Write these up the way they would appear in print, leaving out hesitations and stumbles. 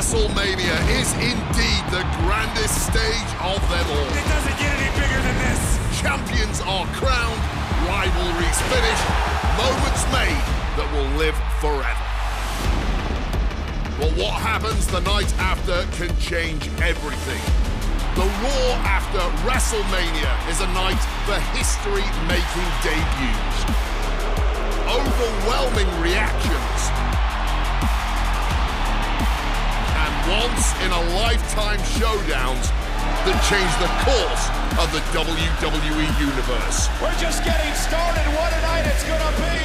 WrestleMania is indeed the grandest stage of them all. It doesn't get any bigger than this. Champions are crowned, rivalries finished, moments made that will live forever. But what happens the night after can change everything. The Raw after WrestleMania is a night for history-making debuts. Overwhelming reactions. And once-in-a-lifetime showdowns that change the course of the WWE Universe. We're just getting started. What a night it's gonna be.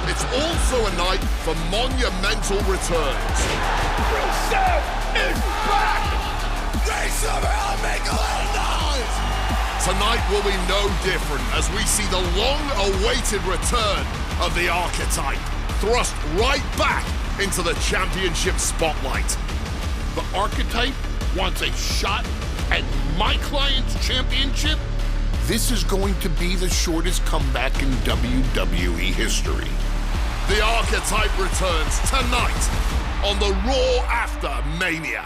It's also a night for monumental returns. Rusev is back! They somehow make a little noise! Tonight will be no different as we see the long-awaited return of the Archetype, thrust right back into the championship spotlight. The Archetype wants a shot at my client's championship? This is going to be the shortest comeback in WWE history. The Archetype returns tonight on the Raw after Mania.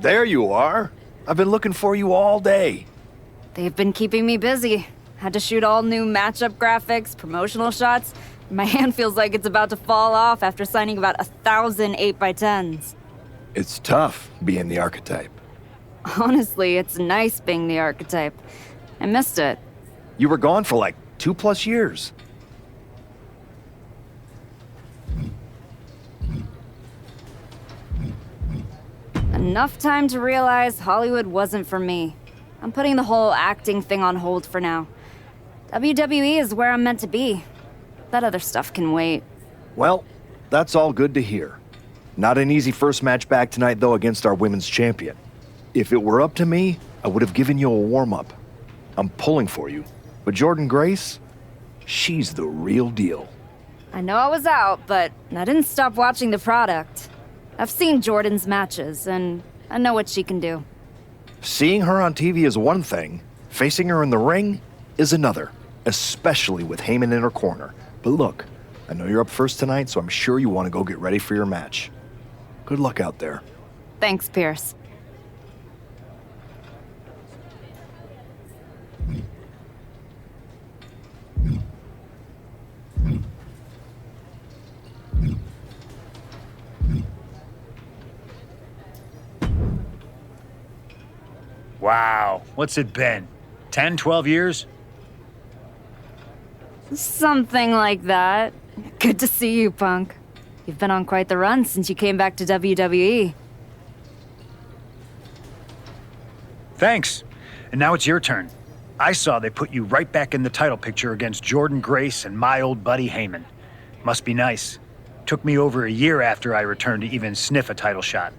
There you are. I've been looking for you all day. They've been keeping me busy. Had to shoot all new matchup graphics, promotional shots. My hand feels like it's about to fall off after signing about 1,000 8x10s. It's tough being the Archetype. Honestly, it's nice being the Archetype. I missed it. You were gone for like 2+ years. enough time to realize Hollywood wasn't for me. I'm putting the whole acting thing on hold for now. WWE is where I'm meant to be. That other stuff can wait. Well, that's all good to hear. Not an easy first match back tonight, though, against our women's champion. If it were up to me, I would have given you a warm-up. I'm pulling for you. But Jordynne Grace, she's the real deal. I know I was out, but I didn't stop watching the product. I've seen Jordan's matches, and I know what she can do. Seeing her on TV is one thing. Facing her in the ring is another, especially with Heyman in her corner. But look, I know you're up first tonight, so I'm sure you want to go get ready for your match. Good luck out there. Thanks, Pierce. Wow, what's it been? 10, 12 years? Something like that. Good to see you, Punk. You've been on quite the run since you came back to WWE. Thanks. And now it's your turn. I saw they put you right back in the title picture against Jordynne Grace and my old buddy Heyman. Must be nice. Took me over a year after I returned to even sniff a title shot.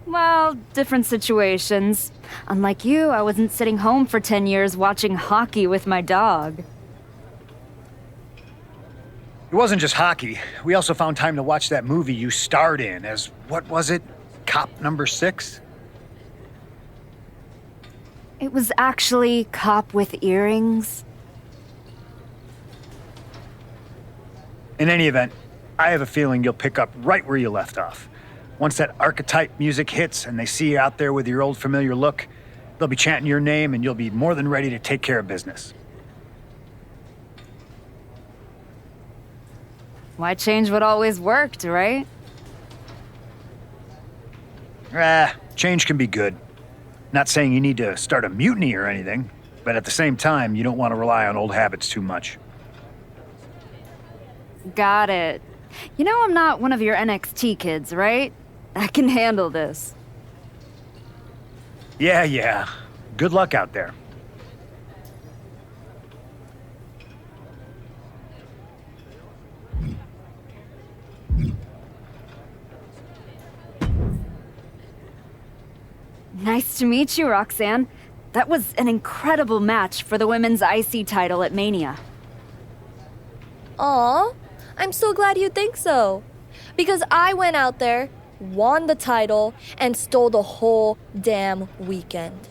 Well, different situations. Unlike you, I wasn't sitting home for 10 years watching hockey with my dog. It wasn't just hockey. We also found time to watch that movie you starred in as, what was it? Cop number 6? It was actually Cop with Earrings. In any event, I have a feeling you'll pick up right where you left off. Once that archetype music hits and they see you out there with your old familiar look, they'll be chanting your name and you'll be more than ready to take care of business. Why change what always worked, right? Change can be good. Not saying you need to start a mutiny or anything, but at the same time, you don't want to rely on old habits too much. Got it. You know I'm not one of your NXT kids, right? I can handle this. Yeah. Good luck out there. Nice to meet you, Roxanne. That was an incredible match for the women's IC title at Mania. Aw, I'm so glad you think so. Because I went out there, won the title, and stole the whole damn weekend.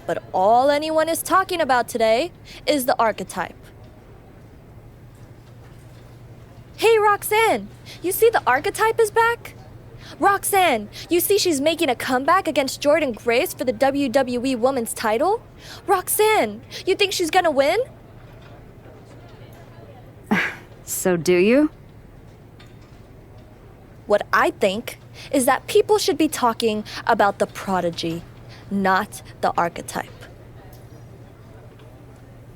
But all anyone is talking about today is the archetype. Hey, Roxanne, you see the archetype is back? Roxanne, you see she's making a comeback against Jordynne Grace for the WWE Women's title? Roxanne, you think she's gonna win? So do you? What I think is that people should be talking about the prodigy, not the archetype.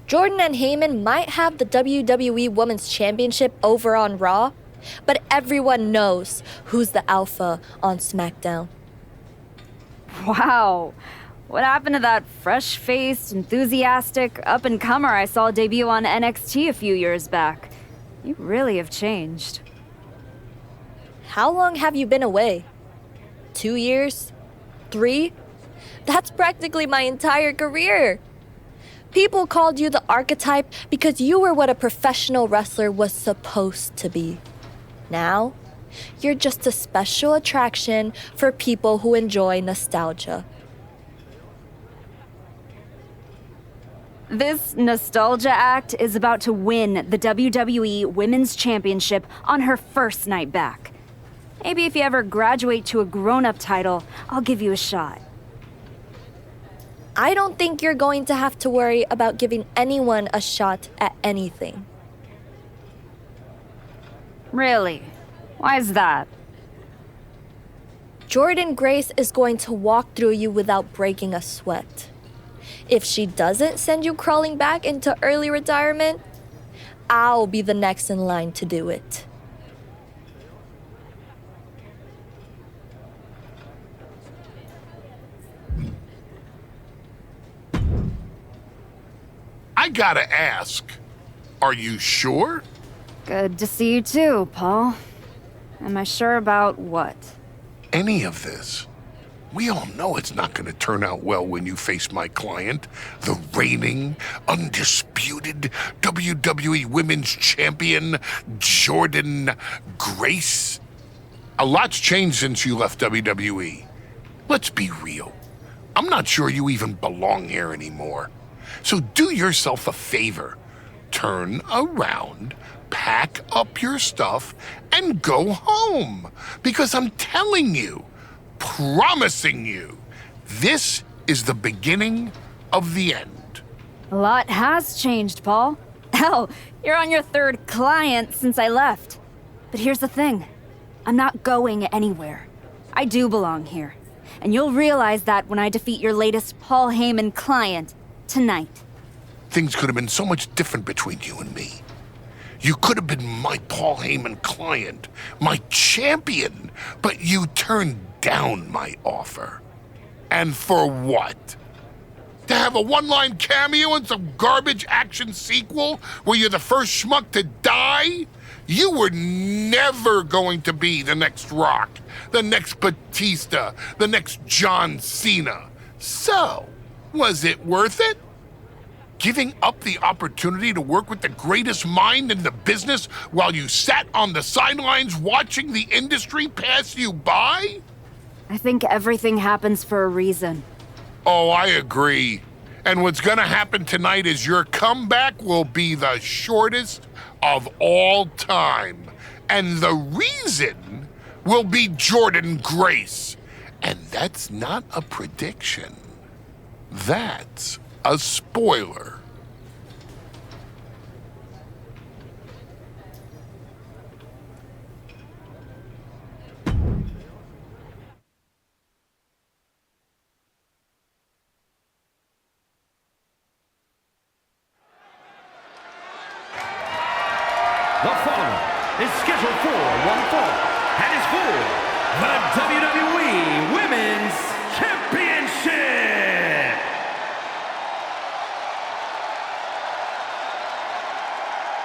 Jordan and Heyman might have the WWE Women's Championship over on Raw, but everyone knows who's the alpha on Smackdown. Wow. What happened to that fresh-faced, enthusiastic up-and-comer I saw debut on NXT a few years back? You really have changed. How long have you been away? 2 years? 3? That's practically my entire career. People called you the archetype because you were what a professional wrestler was supposed to be. Now, you're just a special attraction for people who enjoy nostalgia. This nostalgia act is about to win the WWE Women's Championship on her first night back. Maybe if you ever graduate to a grown-up title, I'll give you a shot. I don't think you're going to have to worry about giving anyone a shot at anything. Really? Why is that? Jordynne Grace is going to walk through you without breaking a sweat. If she doesn't send you crawling back into early retirement, I'll be the next in line to do it. I gotta ask, are you sure? Good to see you too, Paul. Am I sure about what? Any of this? We all know it's not gonna turn out well when you face my client, the reigning, undisputed WWE Women's Champion, Jordan Grace. A lot's changed since you left WWE. Let's be real. I'm not sure you even belong here anymore. So do yourself a favor. Turn around, pack up your stuff, and go home. Because I'm telling you, promising you, this is the beginning of the end. A lot has changed, Paul. Hell, you're on your third client since I left. But here's the thing. I'm not going anywhere. I do belong here. And you'll realize that when I defeat your latest Paul Heyman client tonight. Things could have been so much different between you and me. You could have been my Paul Heyman client, my champion, but you turned down my offer. And for what? To have a one-line cameo in some garbage action sequel where you're the first schmuck to die? You were never going to be the next Rock, the next Batista, the next John Cena. So, was it worth it? Giving up the opportunity to work with the greatest mind in the business while you sat on the sidelines watching the industry pass you by? I think everything happens for a reason. Oh, I agree. And what's gonna happen tonight is your comeback will be the shortest of all time. And the reason will be Jordan Grace. And that's not a prediction. That's a spoiler. The following is scheduled for one fall and is for the WWE Women's Championship.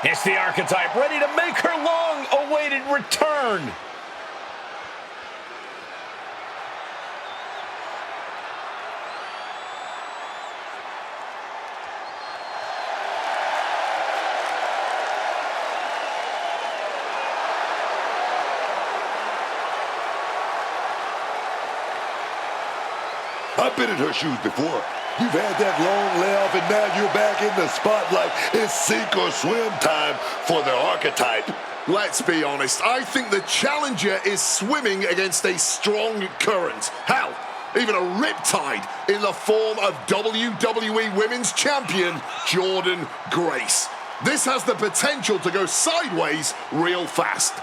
It's the Archetype ready to make her long-awaited return. I've been in her shoes before. You've had that long layoff and now you're back in the spotlight. It's sink or swim time for the Archetype. Let's be honest, I think the challenger is swimming against a strong current. Hell, even a riptide in the form of WWE Women's Champion Jordan Grace. This has the potential to go sideways real fast.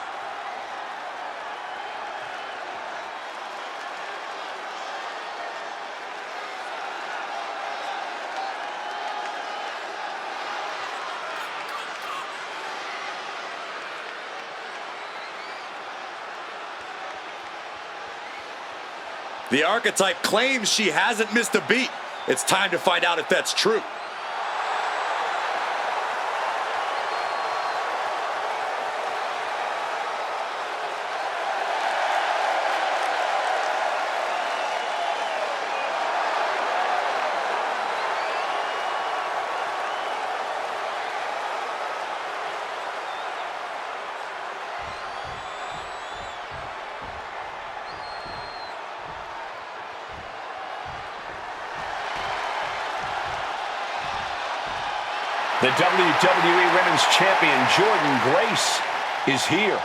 The Archetype claims she hasn't missed a beat. It's time to find out if that's true. The WWE Women's Champion, Jordan Grace, is here.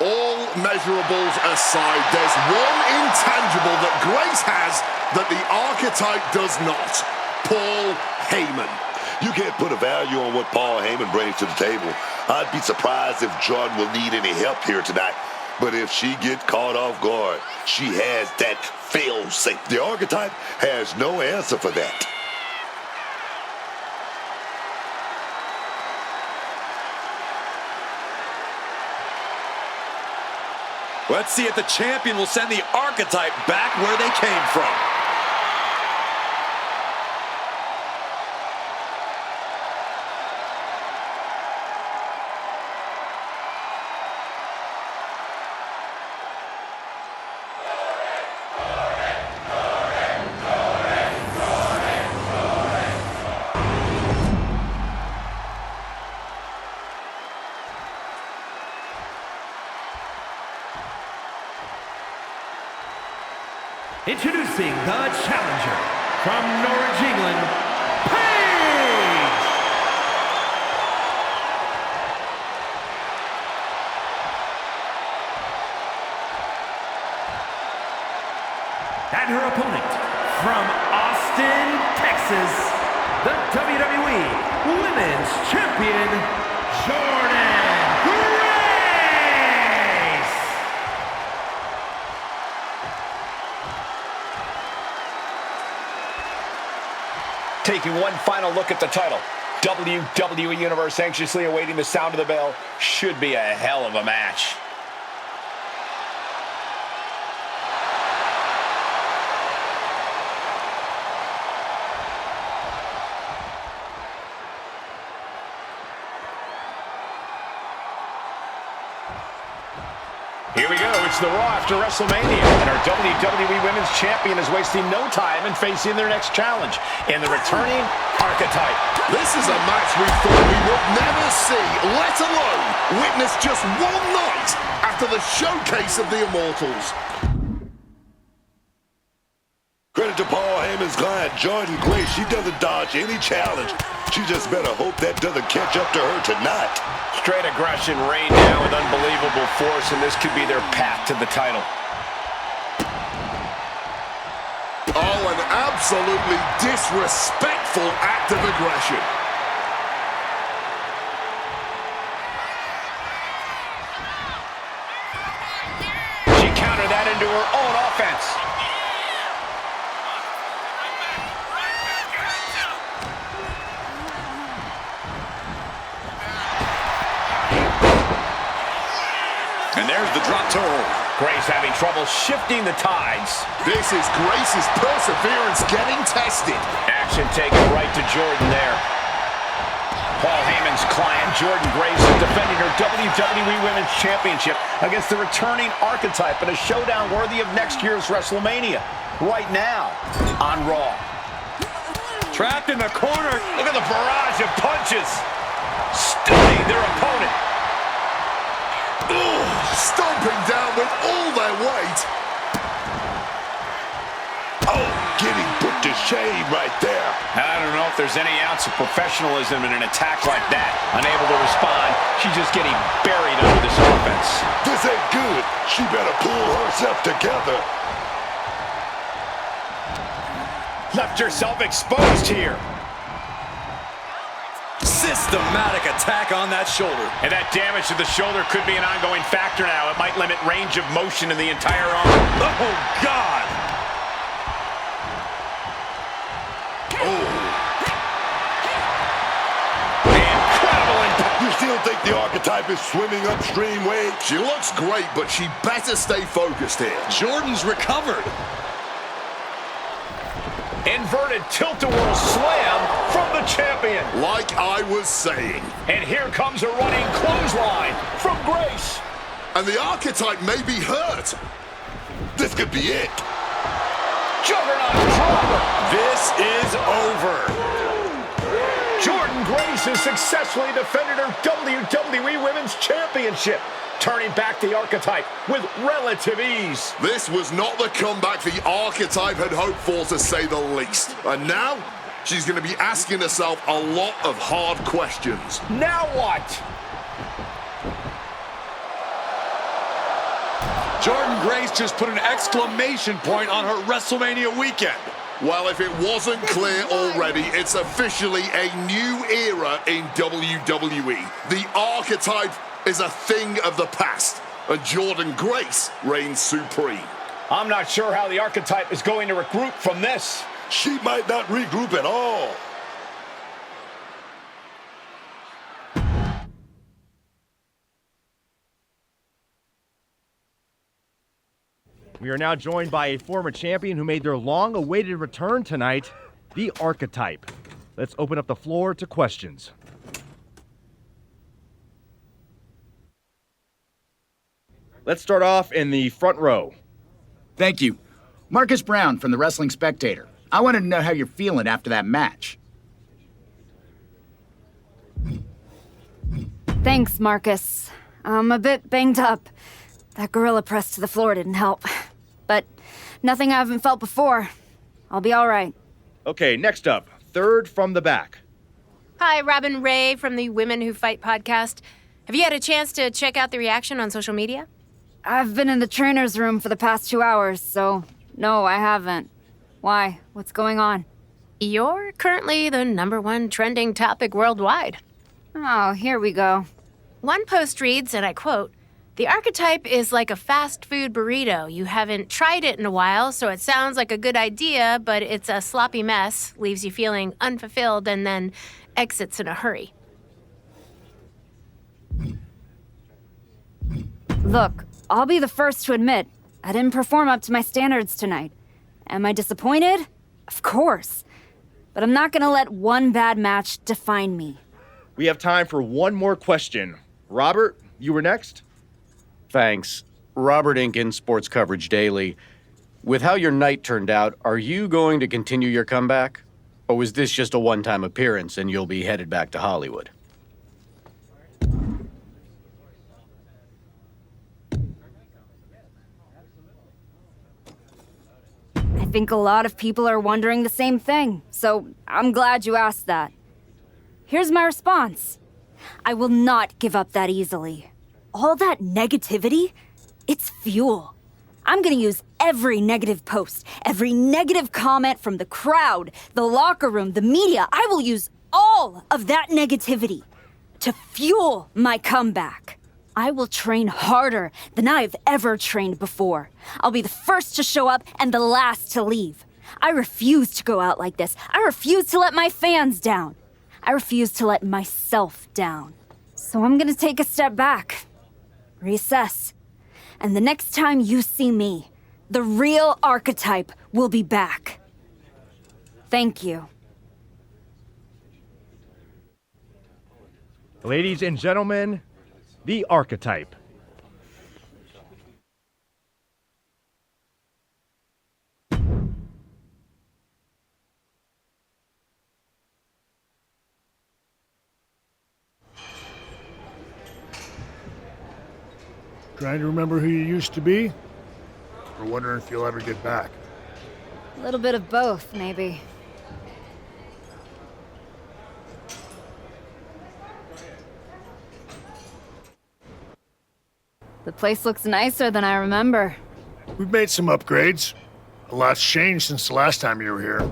All measurables aside, there's one intangible that Grace has that the Archetype does not. Paul Heyman. You can't put a value on what Paul Heyman brings to the table. I'd be surprised if Jordan will need any help here tonight. But if she gets caught off guard, she has that fail-safe. The Archetype has no answer for that. Let's see if the champion will send the Archetype back where they came from. Introducing the challenger from Norwich, England, Paige! And her opponent from Austin, Texas, the WWE Women's Champion, Jordynne Grace! Taking one final look at the title. WWE Universe anxiously awaiting the sound of the bell. Should be a hell of a match. Here we go, it's the Raw after WrestleMania, and our WWE Women's Champion is wasting no time in facing their next challenge in the returning Archetype. This is a match we thought we would never see, let alone witness just one night after the showcase of the Immortals. Credit to Paul Heyman's client, Jordynne Grace. She doesn't dodge any challenge. She just better hope that doesn't catch up to her tonight. Straight aggression rained down with unbelievable force, and this could be their path to the title. Oh, an absolutely disrespectful act of aggression. She countered that into her own offense. And there's the drop toe. Grace having trouble shifting the tides. This is Grace's perseverance getting tested. Action taken right to Jordynne there. Paul Heyman's client, Jordynne Grace, is defending her WWE Women's Championship against the returning Archetype in a showdown worthy of next year's WrestleMania. Right now on Raw. Trapped in the corner. Look at the barrage of punches. Stunning their opponent. Ooh, stomping down with all their weight. Oh, getting put to shame right there. I don't know if there's any ounce of professionalism in an attack like that. Unable to respond, she's just getting buried under this offense. This ain't good. She better pull herself together. Left herself exposed here. Systematic attack on that shoulder. And that damage to the shoulder could be an ongoing factor now. It might limit range of motion in the entire arm. Oh, God! Incredible impact. You still think the Archetype is swimming upstream, Wade? She looks great, but she better stay focused here. Jordynne's recovered. Inverted tilt-a-whirl slam from the champion. Like I was saying. And here comes a running clothesline from Grace. And the Archetype may be hurt. This could be it. Juggernaut dropper. This is over. Jordynne Grace has successfully defended her WWE Women's Championship, turning back the Archetype with relative ease. This was not the comeback the Archetype had hoped for, to say the least. And now, she's going to be asking herself a lot of hard questions. Now what? Jordynne Grace just put an exclamation point on her WrestleMania weekend. Well, if it wasn't clear already, it's officially a new era in WWE. The Archetype is a thing of the past, and Jordynne Grace reigns supreme. I'm not sure how the Archetype is going to regroup from this. She might not regroup at all. We are now joined by a former champion who made their long-awaited return tonight, the Archetype. Let's open up the floor to questions. Let's start off in the front row. Thank you. Marcus Brown from the Wrestling Spectator. I wanted to know how you're feeling after that match. Thanks, Marcus. I'm a bit banged up. That gorilla press to the floor didn't help. but nothing I haven't felt before. I'll be all right. Okay, next up, third from the back. Hi, Robin Ray from the Women Who Fight podcast. Have you had a chance to check out the reaction on social media? I've been in the trainer's room for the past 2 hours, so no, I haven't. Why? What's going on? You're currently the #1 trending topic worldwide. Oh, here we go. One post reads, and I quote, "The archetype is like a fast food burrito. You haven't tried it in a while, so it sounds like a good idea, but it's a sloppy mess, leaves you feeling unfulfilled, and then exits in a hurry." Look, I'll be the first to admit, I didn't perform up to my standards tonight. Am I disappointed? Of course. But I'm not gonna let one bad match define me. We have time for one more question. Robert, you were next? Thanks. Robert Inkin, Sports Coverage Daily. With how your night turned out, are you going to continue your comeback? Or was this just a one-time appearance and you'll be headed back to Hollywood? I think a lot of people are wondering the same thing, so I'm glad you asked that. Here's my response. I will not give up that easily. All that negativity, it's fuel. I'm gonna use every negative post, every negative comment from the crowd, the locker room, the media. I will use all of that negativity to fuel my comeback. I will train harder than I've ever trained before. I'll be the first to show up and the last to leave. I refuse to go out like this. I refuse to let my fans down. I refuse to let myself down. So I'm gonna take a step back, reassess, and the next time you see me, the real archetype will be back. Thank you. Ladies and gentlemen, the archetype. Trying to remember who you used to be? Or wondering if you'll ever get back? A little bit of both, maybe. The place looks nicer than I remember. We've made some upgrades. A lot's changed since the last time you were here.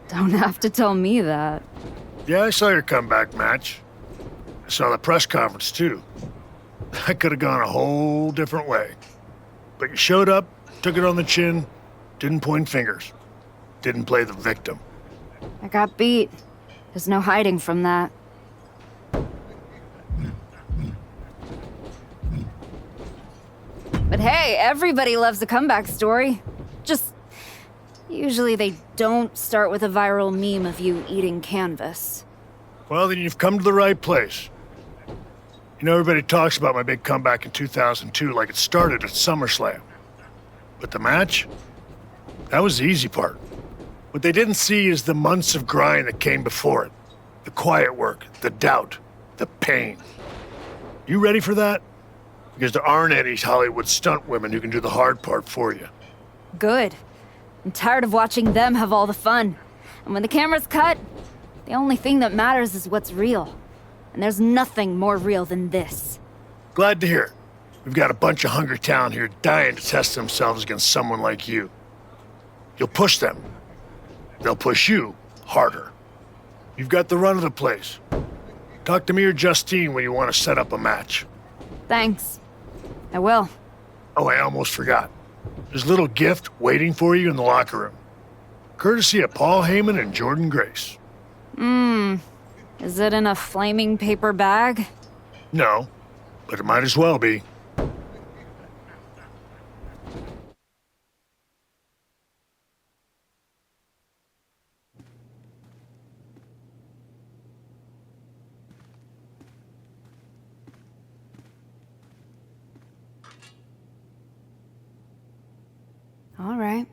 Don't have to tell me that. Yeah, I saw your comeback match. I saw the press conference, too. That could have gone a whole different way. But you showed up, took it on the chin, didn't point fingers, didn't play the victim. I got beat. There's no hiding from that. But hey, everybody loves a comeback story. Just, usually they don't start with a viral meme of you eating canvas. Well, then you've come to the right place. You know, everybody talks about my big comeback in 2002 like it started at SummerSlam. But the match? That was the easy part. What they didn't see is the months of grind that came before it. The quiet work, the doubt, the pain. You ready for that? Because there aren't any Hollywood stunt women who can do the hard part for you. Good. I'm tired of watching them have all the fun. And when the camera's cut, the only thing that matters is what's real. And there's nothing more real than this. Glad to hear it. We've got a bunch of hungry talent here dying to test themselves against someone like you. You'll push them. They'll push you harder. You've got the run of the place. Talk to me or Justine when you want to set up a match. Thanks. I will. Oh, I almost forgot. There's a little gift waiting for you in the locker room. Courtesy of Paul Heyman and Jordan Grace. Is it in a flaming paper bag? No, but it might as well be. All right.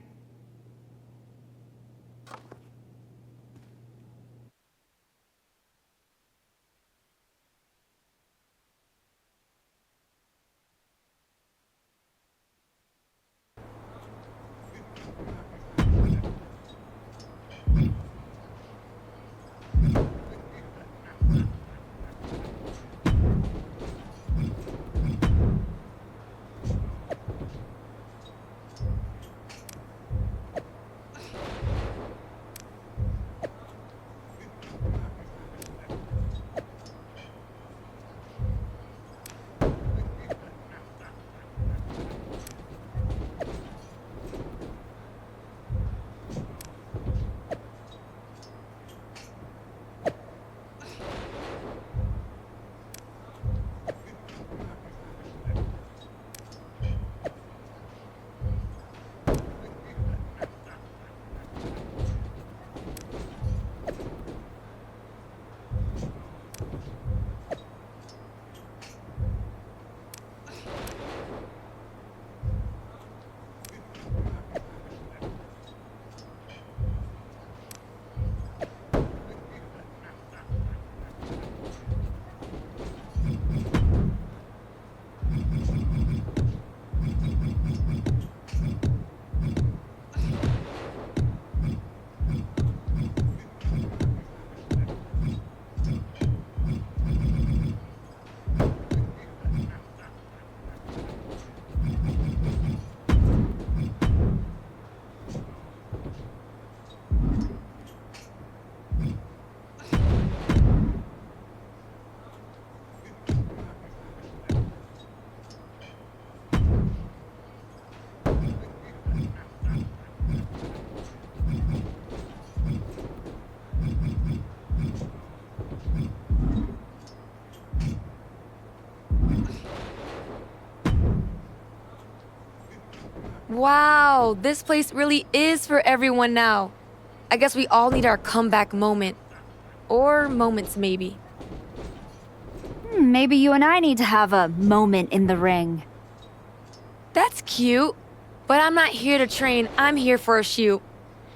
Wow, this place really is for everyone now. I guess we all need our comeback moment. Or moments, maybe. Maybe you and I need to have a moment in the ring. That's cute. But I'm not here to train, I'm here for a shoot.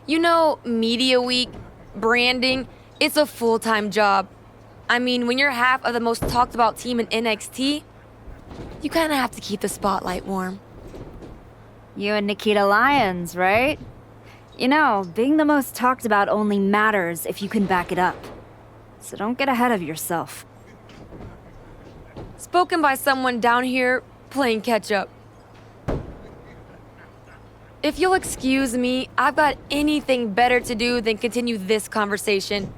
You know, media week, branding, it's a full-time job. I mean, when you're half of the most talked about team in NXT, you kind of have to keep the spotlight warm. You and Nikita Lyons, right? You know, being the most talked about only matters if you can back it up. So don't get ahead of yourself. Spoken by someone down here playing catch-up. If you'll excuse me, I've got anything better to do than continue this conversation.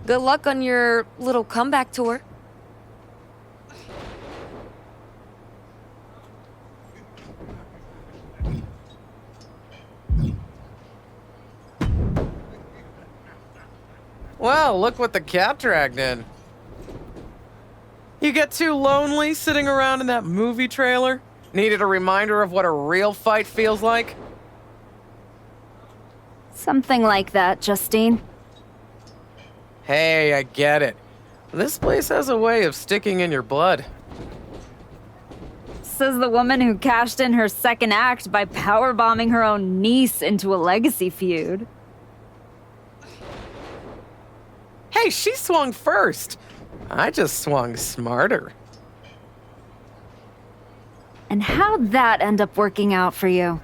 Good luck on your little comeback tour. Well, look what the cat dragged in. You get too lonely sitting around in that movie trailer? Needed a reminder of what a real fight feels like? Something like that, Justine. Hey, I get it. This place has a way of sticking in your blood. Says the woman who cashed in her second act by powerbombing her own niece into a legacy feud. Hey, she swung first. I just swung smarter. And how'd that end up working out for you?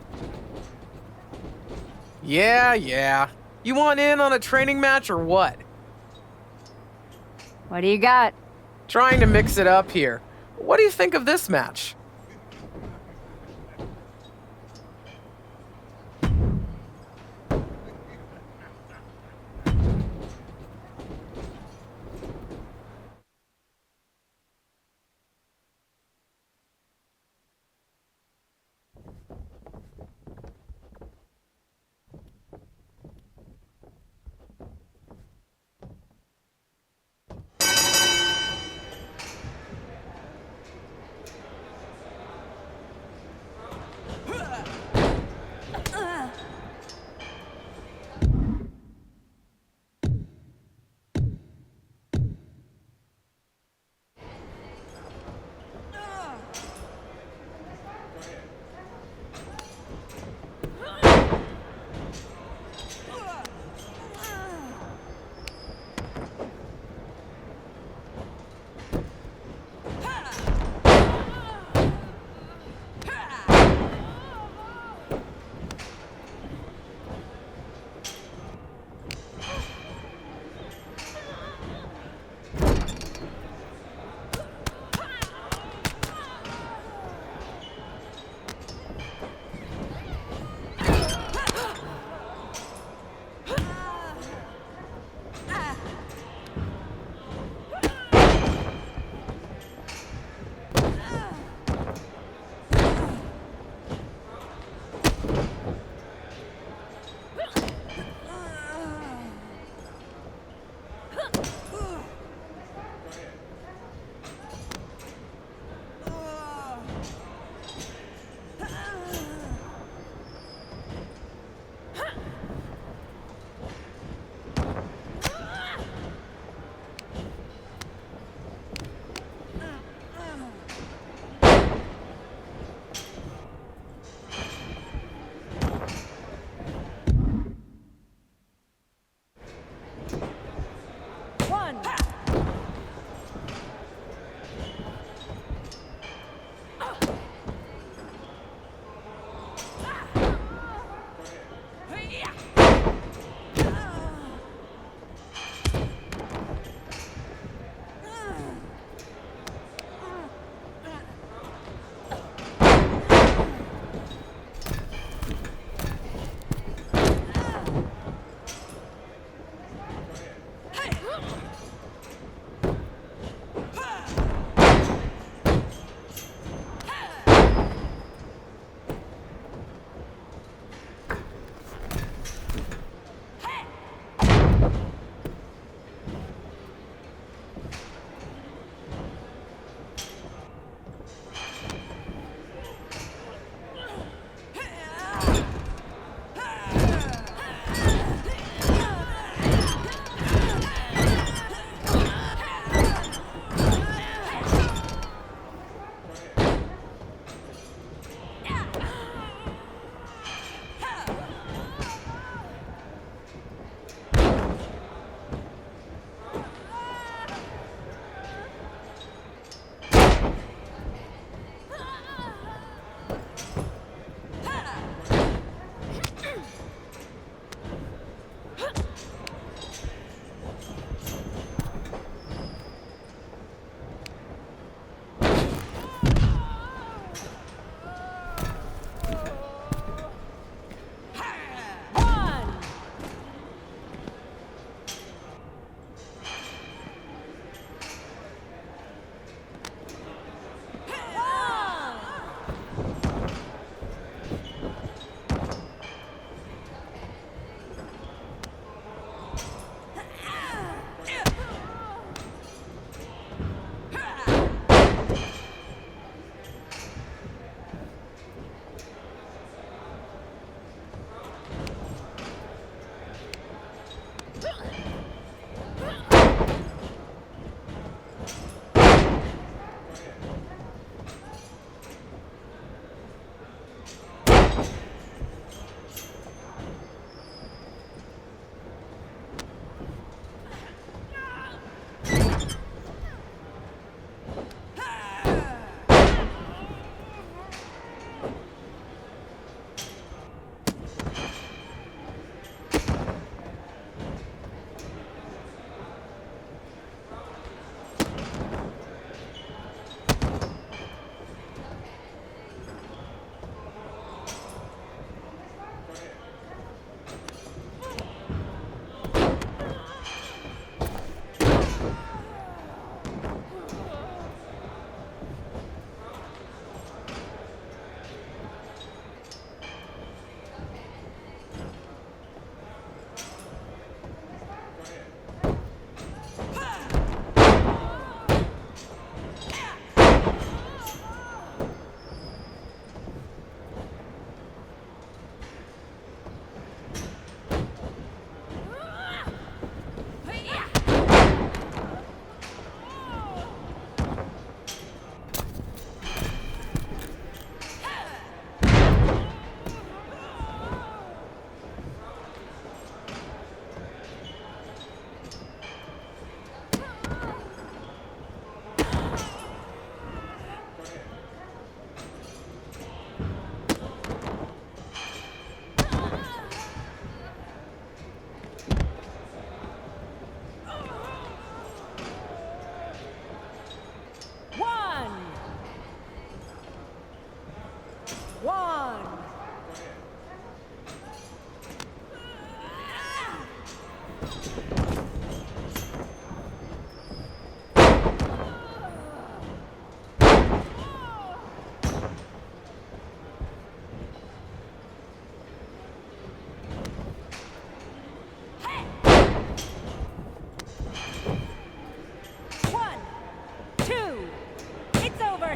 Yeah. You want in on a training match or what? What do you got? Trying to mix it up here. What do you think of this match?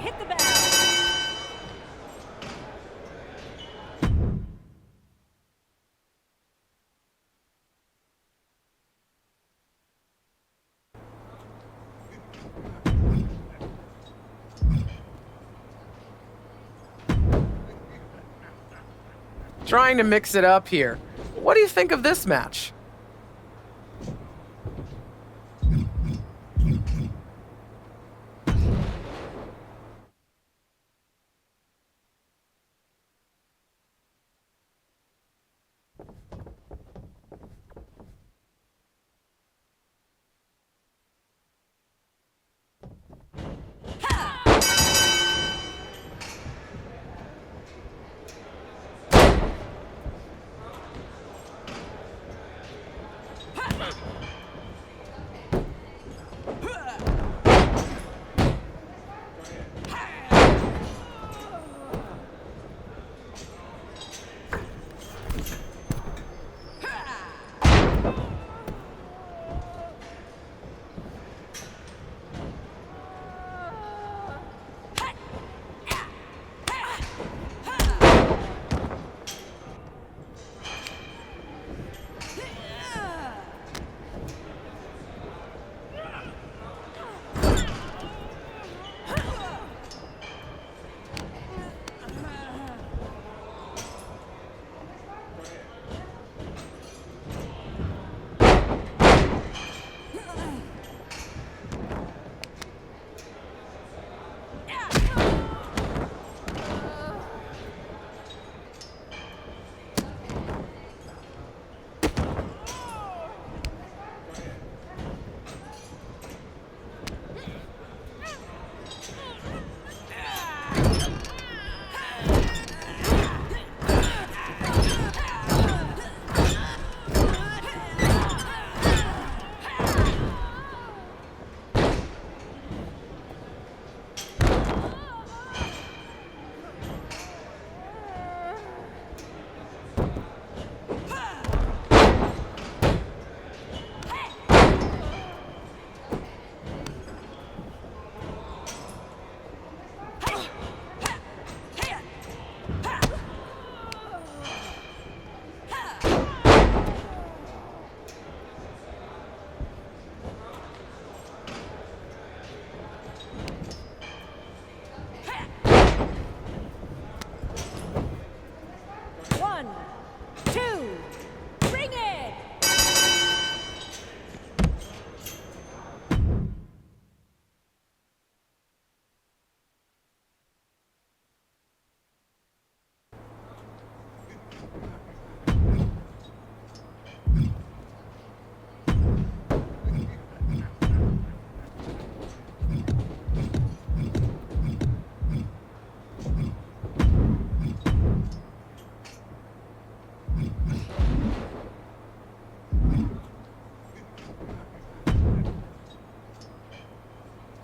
hit the bell. Trying to mix it up here. What do you think of this match?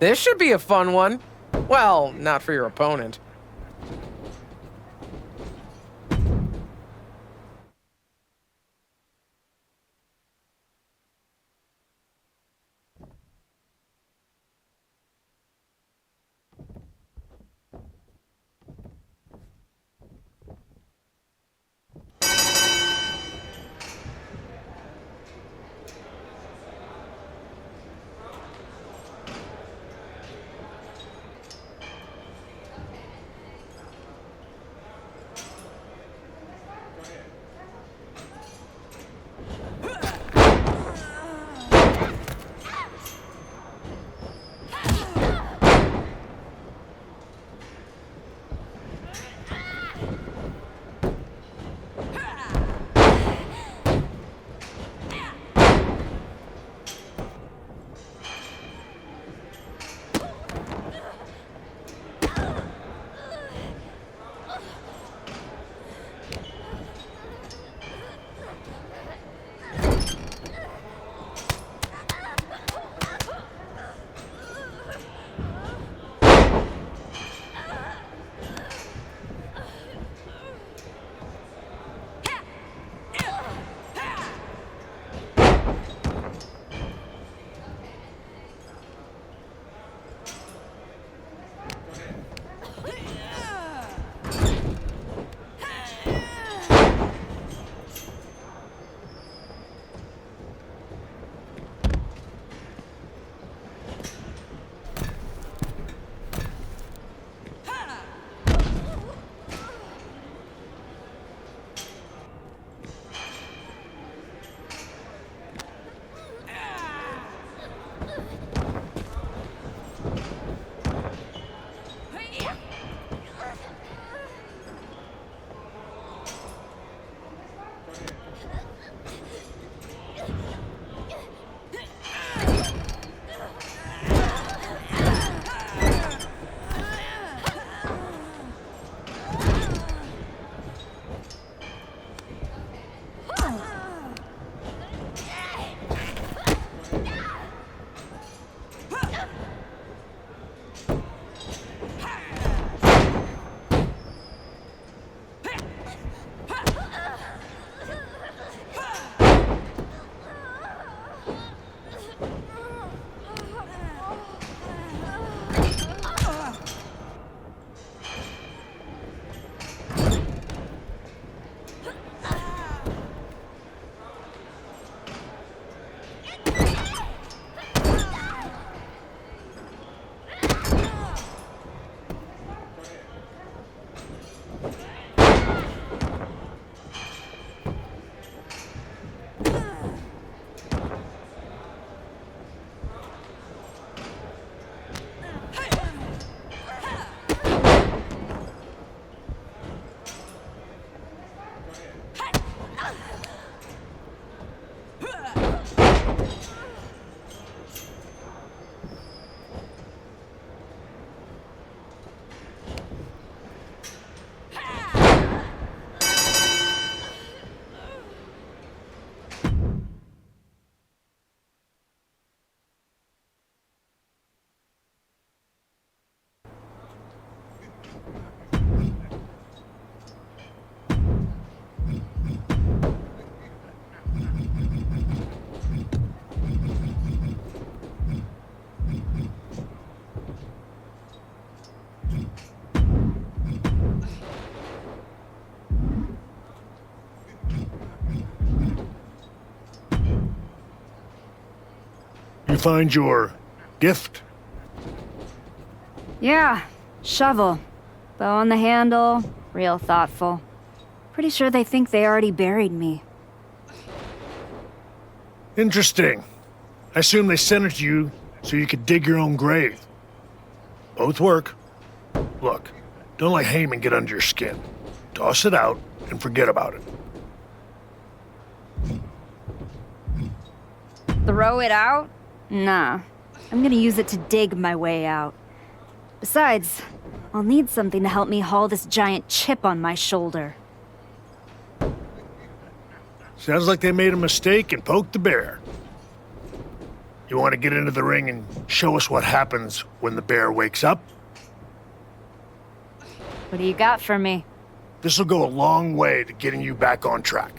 This should be a fun one. Well, not for your opponent. finally find your gift? Yeah, shovel. Bow on the handle, real thoughtful. Pretty sure they think they already buried me. Interesting. I assume they sent it to you so you could dig your own grave. Both work. Look, don't let Heyman get under your skin. Toss it out and forget about it. Throw it out? Nah. I'm gonna use it to dig my way out. Besides, I'll need something to help me haul this giant chip on my shoulder. Sounds like they made a mistake and poked the bear. You want to get into the ring and show us what happens when the bear wakes up? What do you got for me? This'll go a long way to getting you back on track.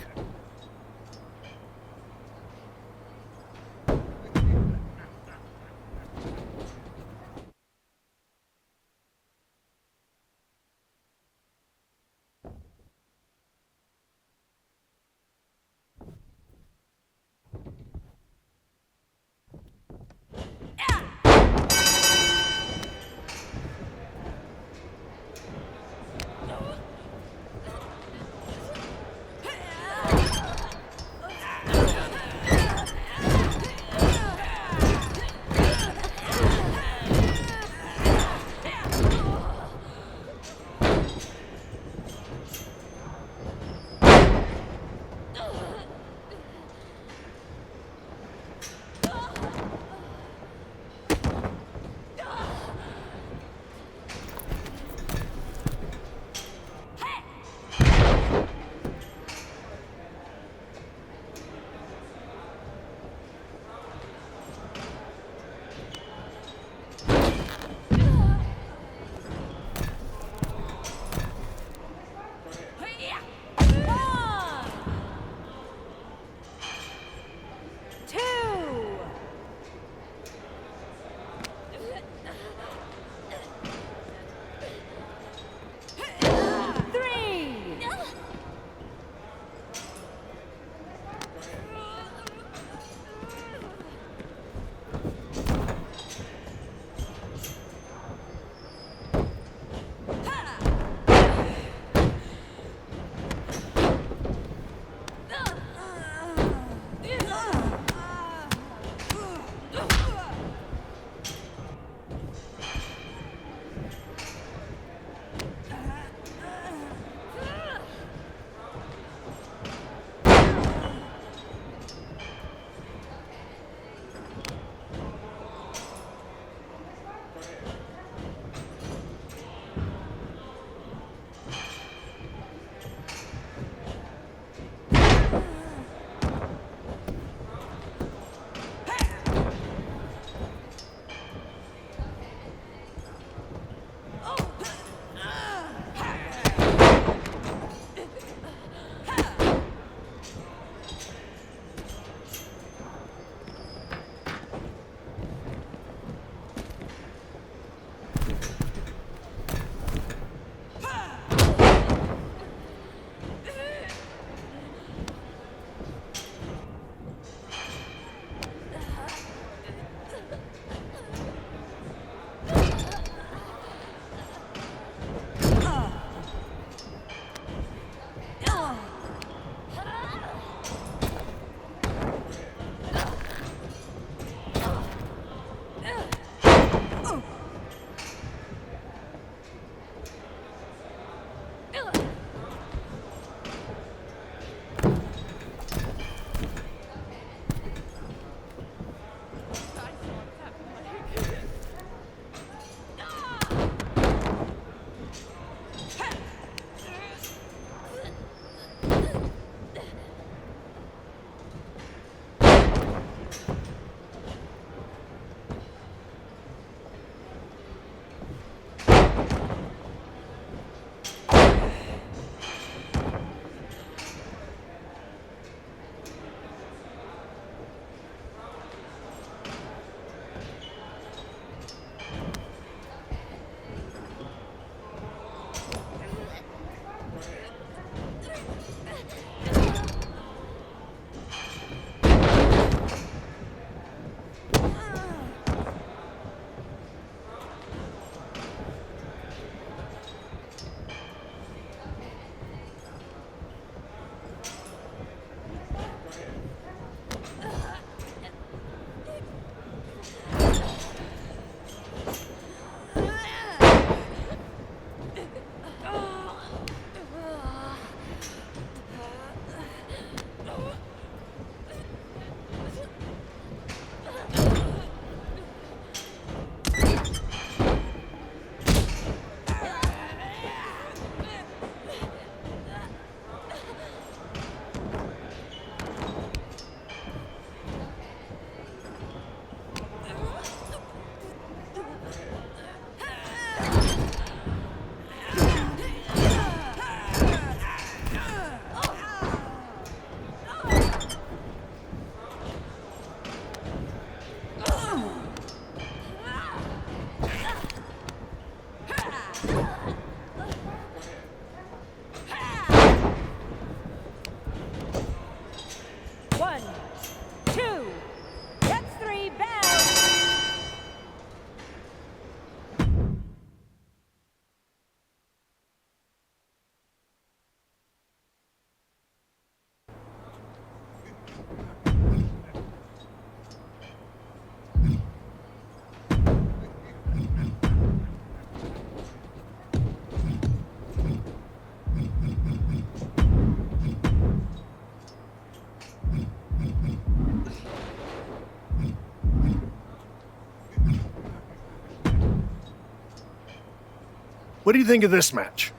One, two, that's three, bell. What do you think of this match?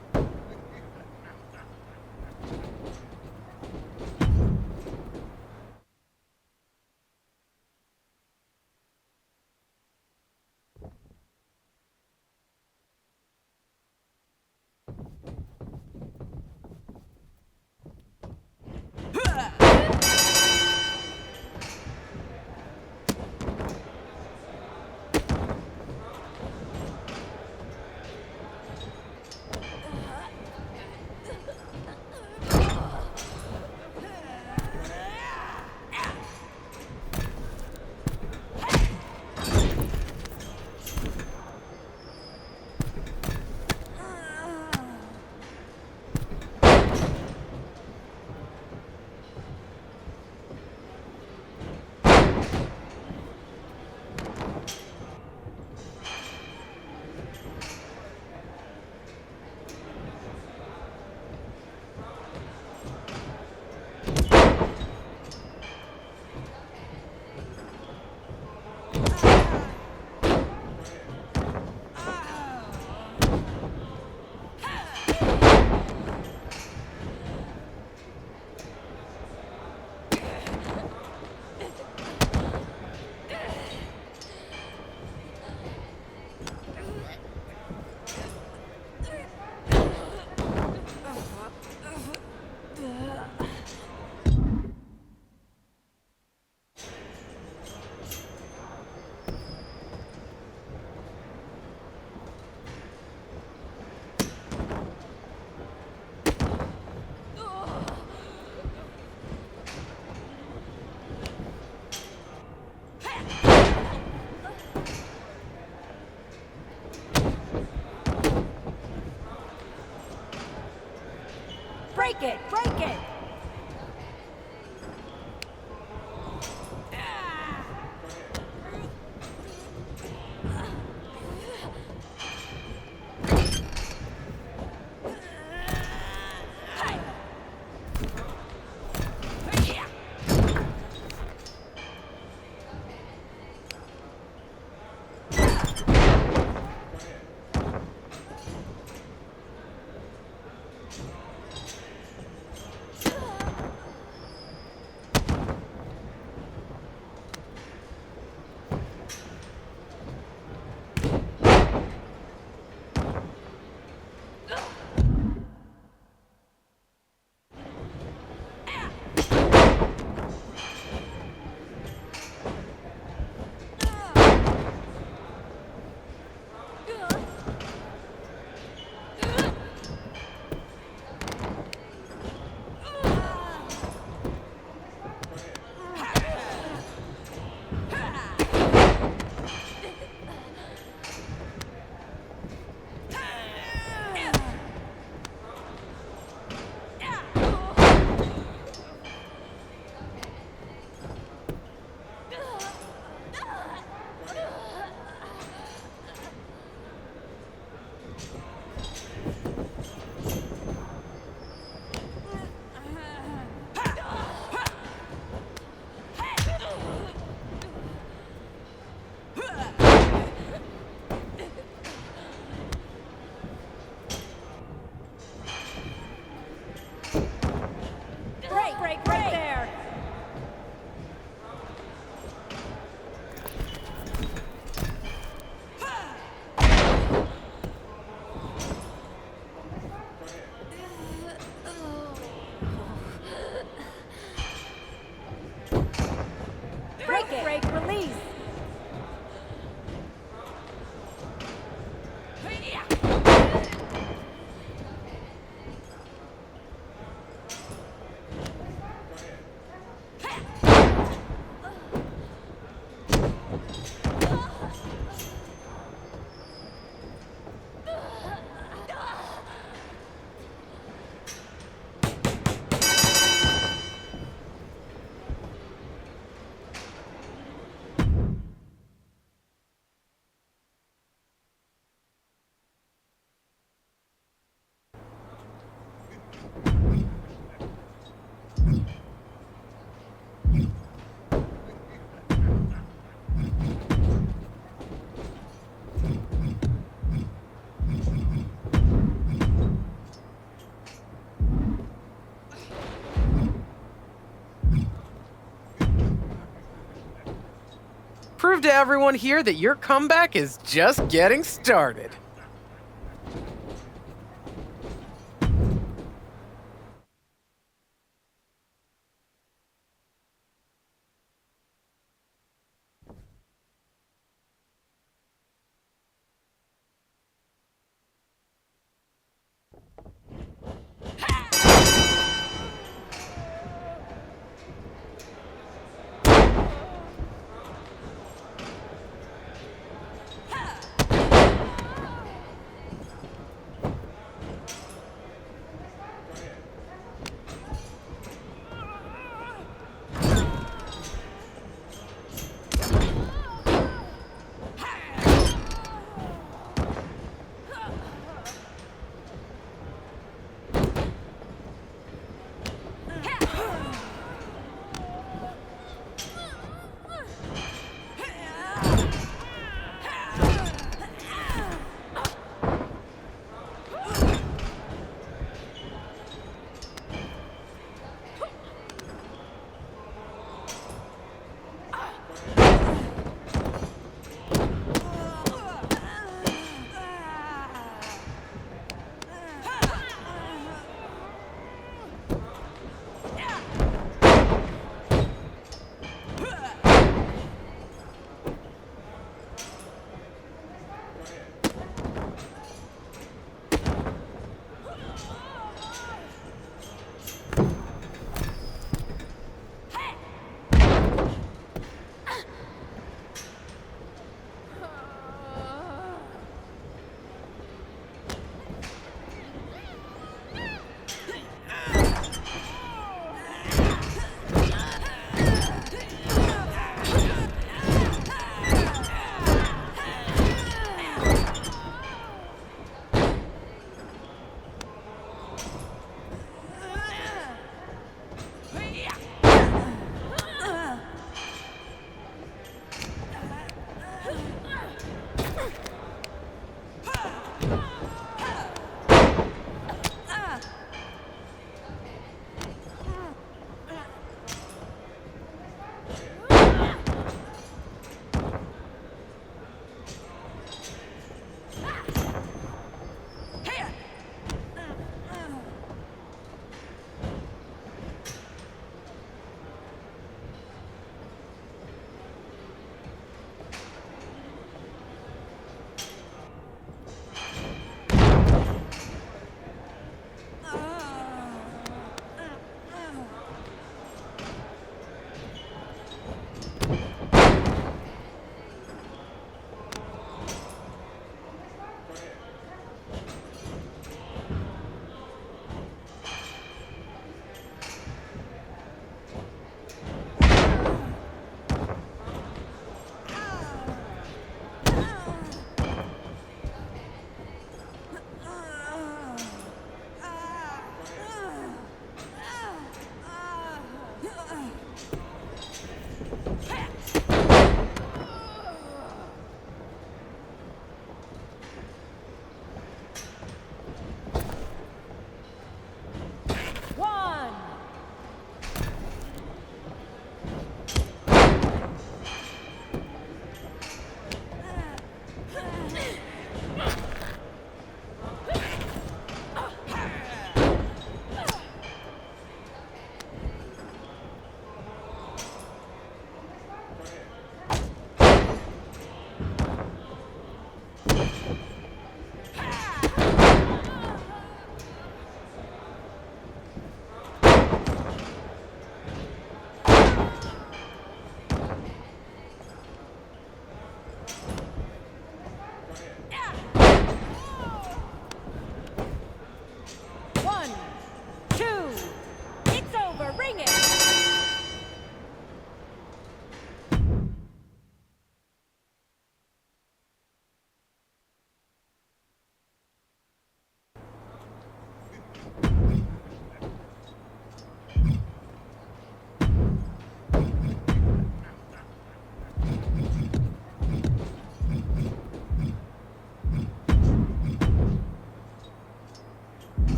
Break it, break it. prove to everyone here that your comeback is just getting started.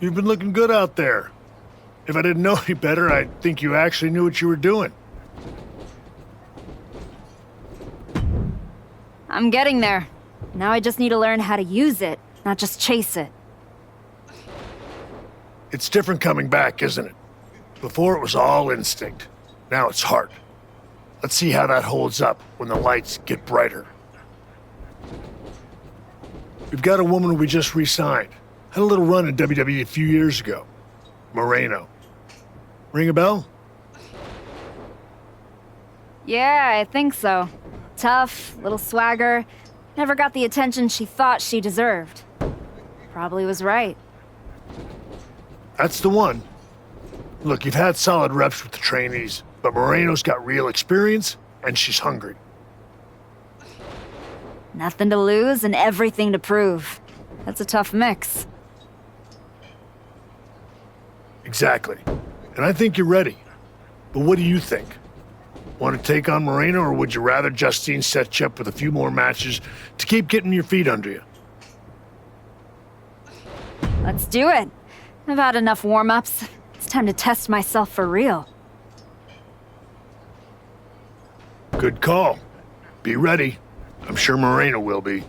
You've been looking good out there. If I didn't know any better, I'd think you actually knew what you were doing. I'm getting there. Now I just need to learn how to use it, not just chase it. It's different coming back, isn't it? Before it was all instinct. Now it's heart. Let's see how that holds up when the lights get brighter. We've got a woman we just re-signed. Had a little run in WWE a few years ago. Moreno. Ring a bell? Yeah, I think so. Tough, little swagger. Never got the attention she thought she deserved. Probably was right. That's the one. Look, you've had solid reps with the trainees, but Moreno's got real experience, and she's hungry. Nothing to lose and everything to prove. That's a tough mix. Exactly. And I think you're ready. But what do you think? Want to take on Moreno, or would you rather Justine set you up with a few more matches to keep getting your feet under you? Let's do it. I've had enough warm-ups. It's time to test myself for real. Good call. Be ready. I'm sure Moreno will be.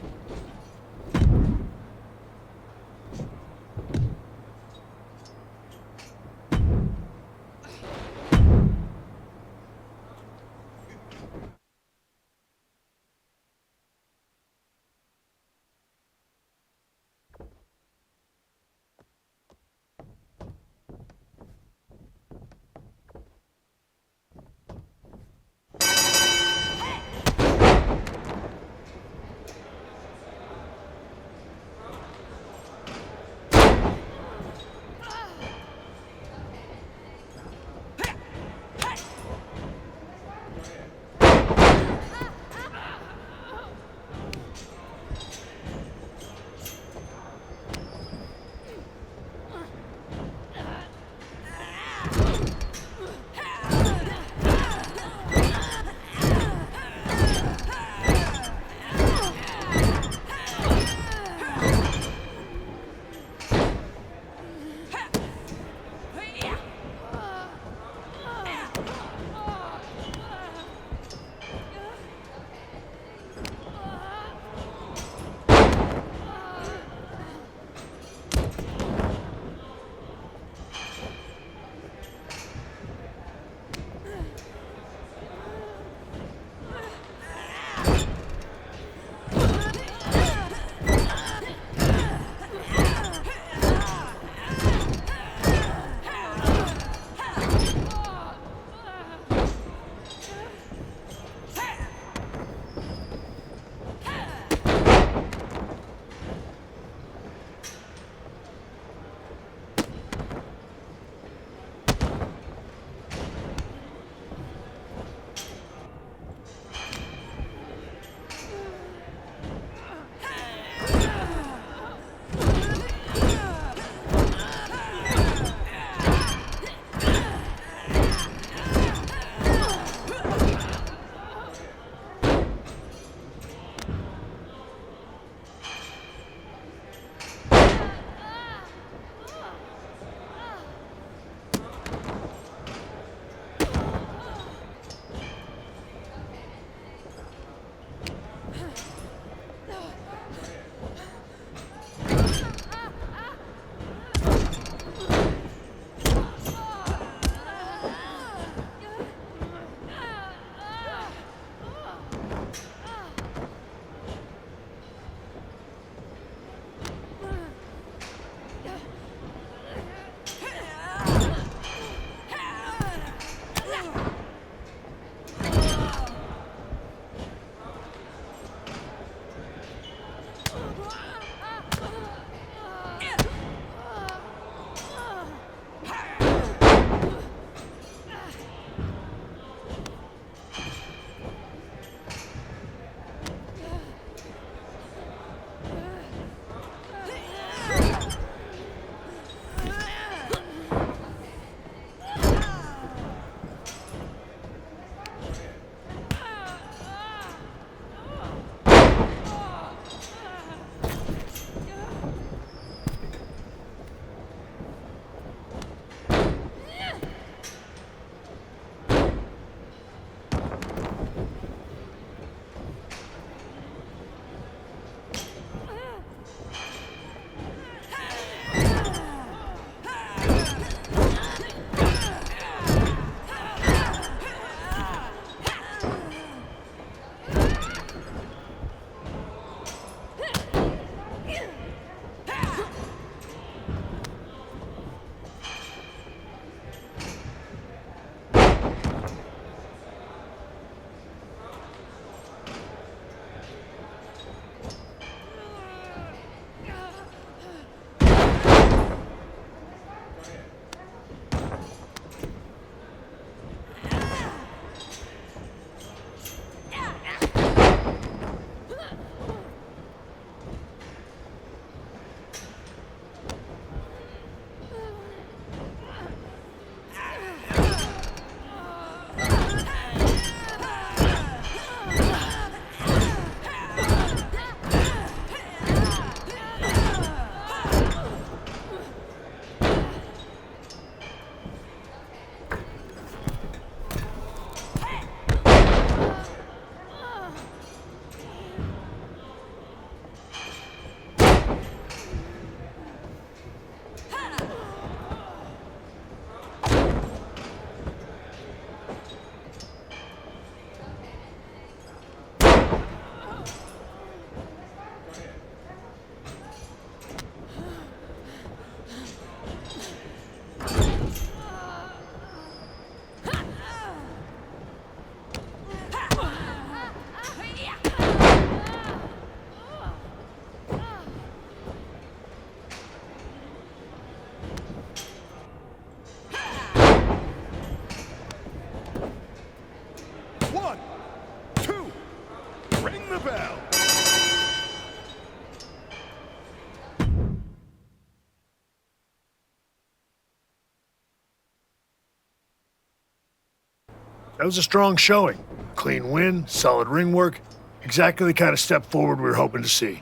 That was a strong showing. Clean win, solid ring work. Exactly the kind of step forward we were hoping to see.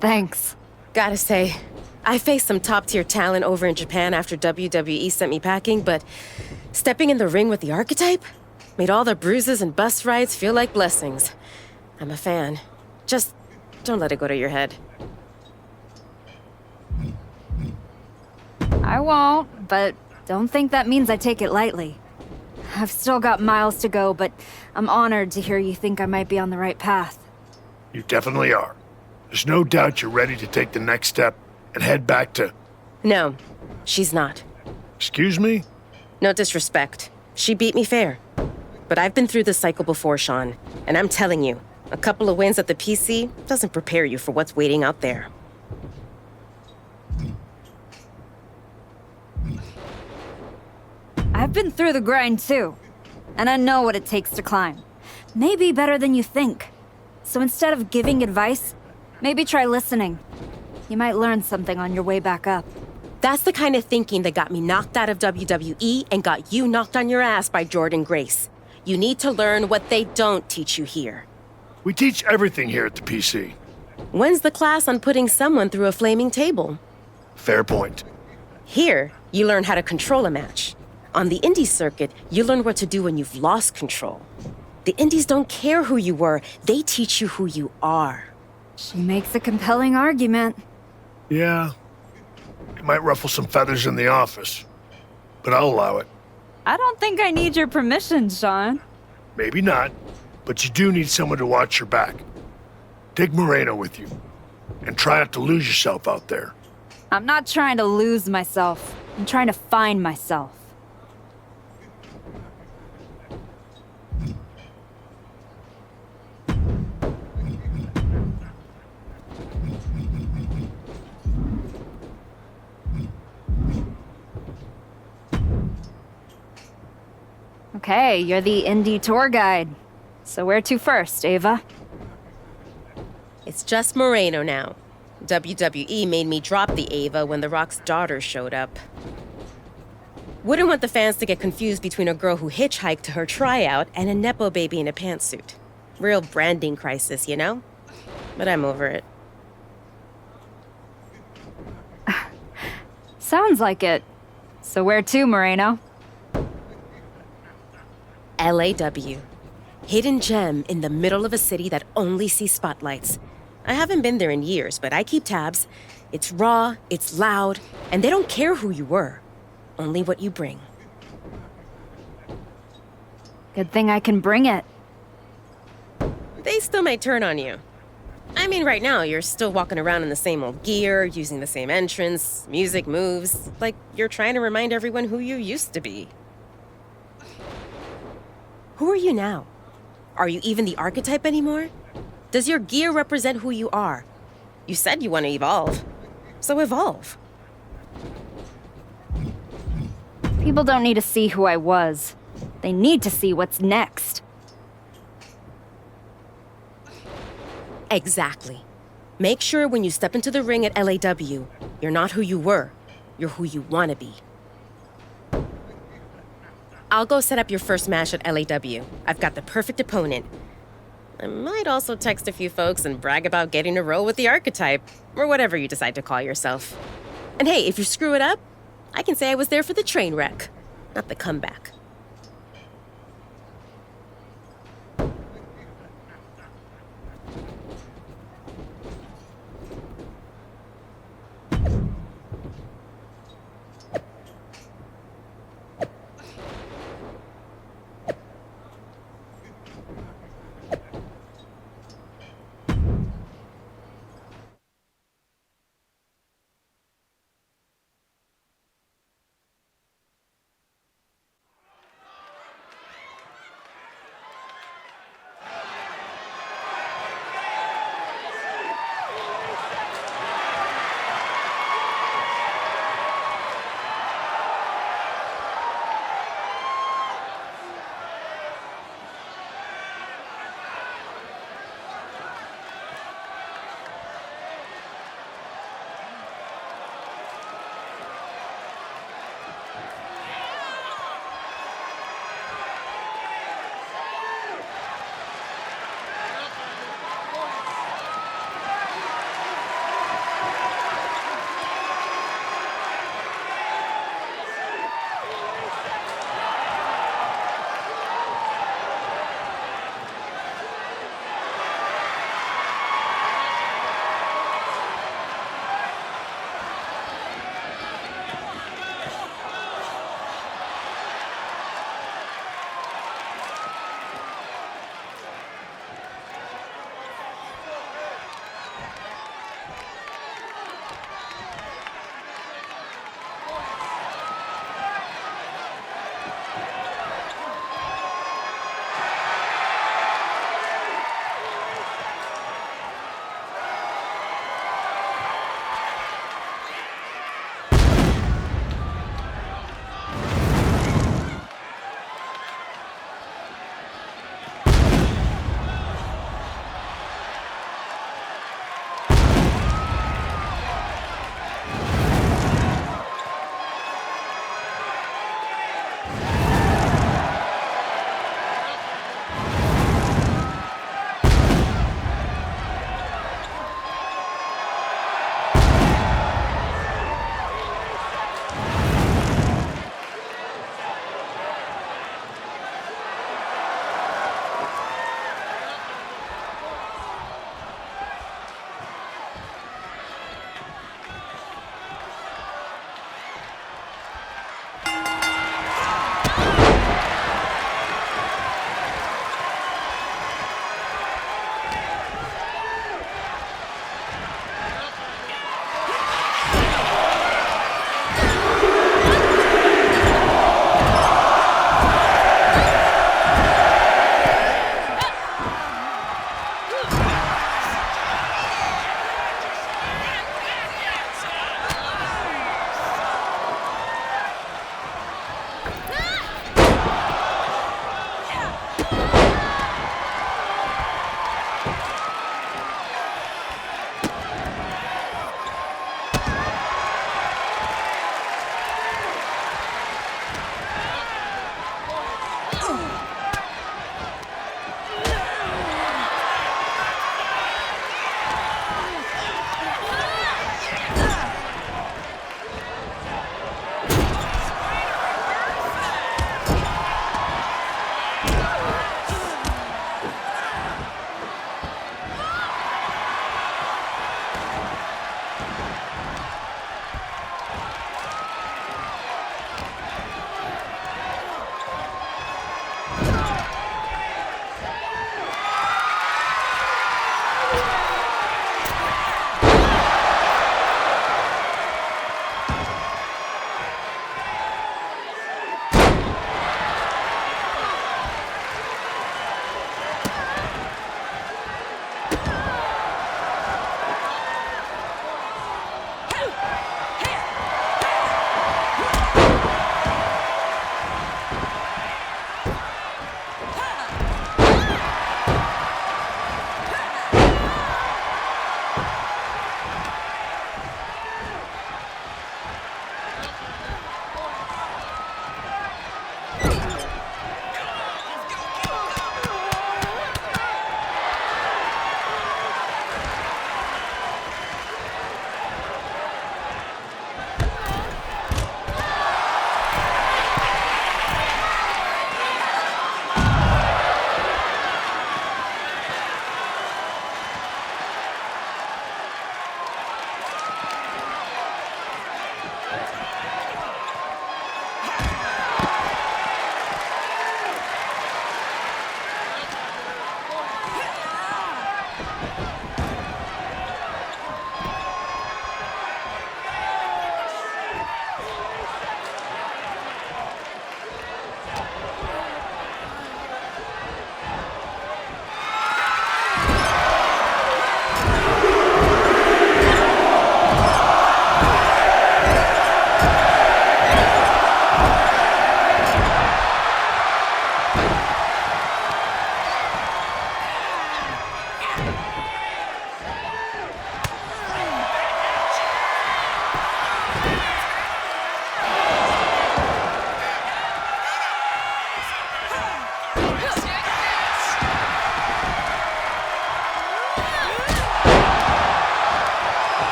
Thanks. Gotta say, I faced some top-tier talent over in Japan after WWE sent me packing, but stepping in the ring with the Archetype made all the bruises and bus rides feel like blessings. I'm a fan. Just don't let it go to your head. I won't, but don't think that means I take it lightly. I've still got miles to go, but I'm honored to hear you think I might be on the right path. You definitely are. There's no doubt you're ready to take the next step and head back to... No, she's not. Excuse me? No disrespect. She beat me fair. But I've been through this cycle before, Sean, and I'm telling you, a couple of wins at the PC doesn't prepare you for what's waiting out there. I've been through the grind too, and I know what it takes to climb. Maybe better than you think. So instead of giving advice, maybe try listening. You might learn something on your way back up. That's the kind of thinking that got me knocked out of WWE and got you knocked on your ass by Jordan Grace. You need to learn what they don't teach you here. We teach everything here at the PC. When's the class on putting someone through a flaming table? Fair point. Here, you learn how to control a match. On the indie circuit, you learn what to do when you've lost control. The indies don't care who you were, they teach you who you are. She makes a compelling argument. Yeah. It might ruffle some feathers in the office, but I'll allow it. I don't think I need your permission, Sean. Maybe not, but you do need someone to watch your back. Take Moreno with you, and try not to lose yourself out there. I'm not trying to lose myself. I'm trying to find myself. Okay, you're the indie tour guide. So where to first, Ava? It's just Moreno now. WWE made me drop the Ava when The Rock's daughter showed up. Wouldn't want the fans to get confused between a girl who hitchhiked to her tryout and a Nepo baby in a pantsuit. Real branding crisis, you know? But I'm over it. Sounds like it. So where to, Moreno? LAW. Hidden gem in the middle of a city that only sees spotlights. I haven't been there in years, but I keep tabs. It's raw, it's loud, and they don't care who you were. Only what you bring. Good thing I can bring it. They still may turn on you. I mean, right now, you're still walking around in the same old gear, using the same entrance, music moves, like you're trying to remind everyone who you used to be. Who are you now? Are you even the Archetype anymore? Does your gear represent who you are? You said you want to evolve. So evolve. People don't need to see who I was. They need to see what's next. Exactly. Make sure when you step into the ring at LAW, you're not who you were. You're who you want to be. I'll go set up your first match at LAW. I've got the perfect opponent. I might also text a few folks and brag about getting a role with the Archetype, or whatever you decide to call yourself. And hey, if you screw it up, I can say I was there for the train wreck, not the comeback.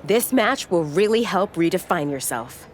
This match will really help redefine yourself.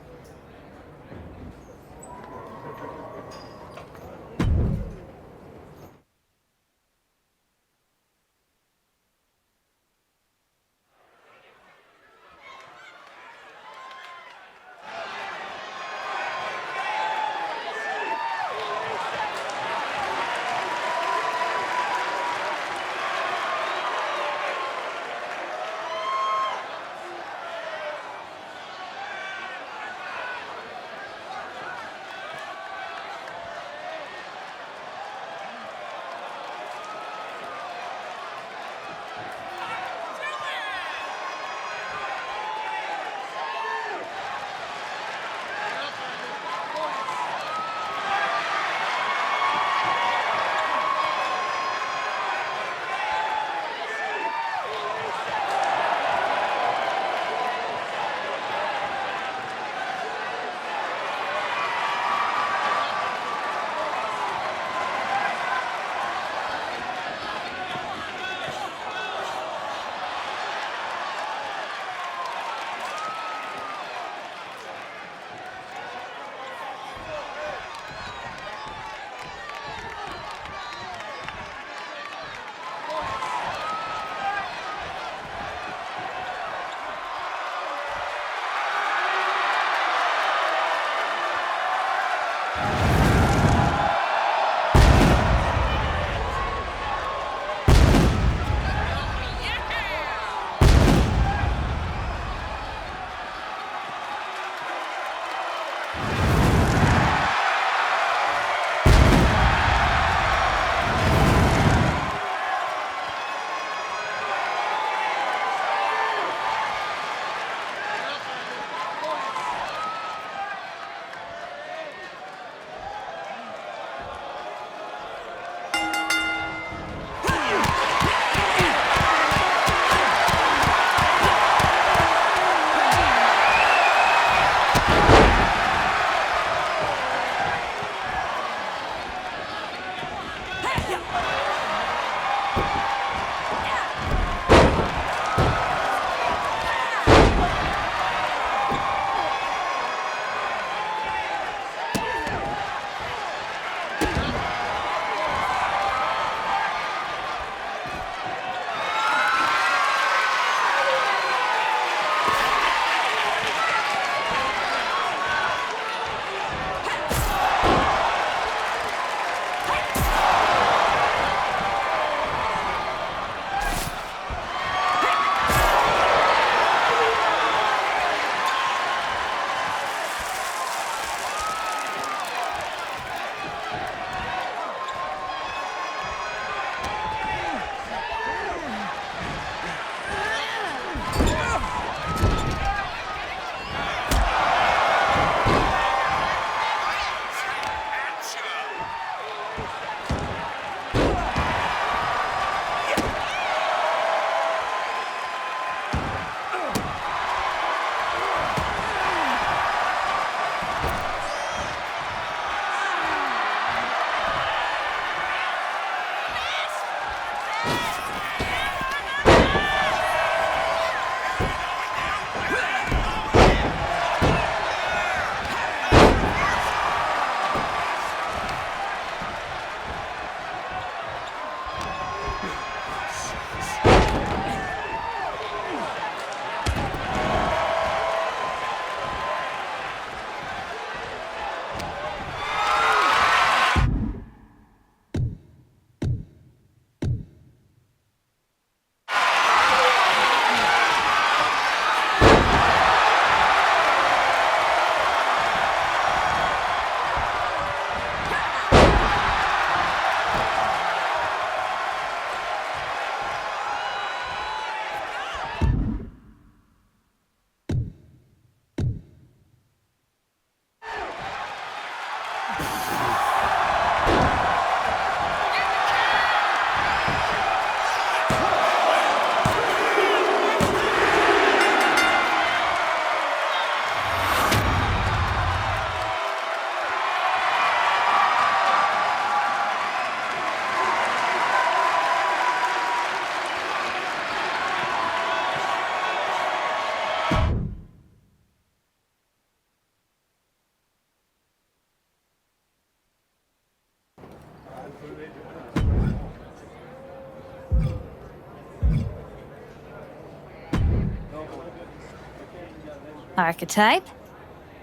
Archetype?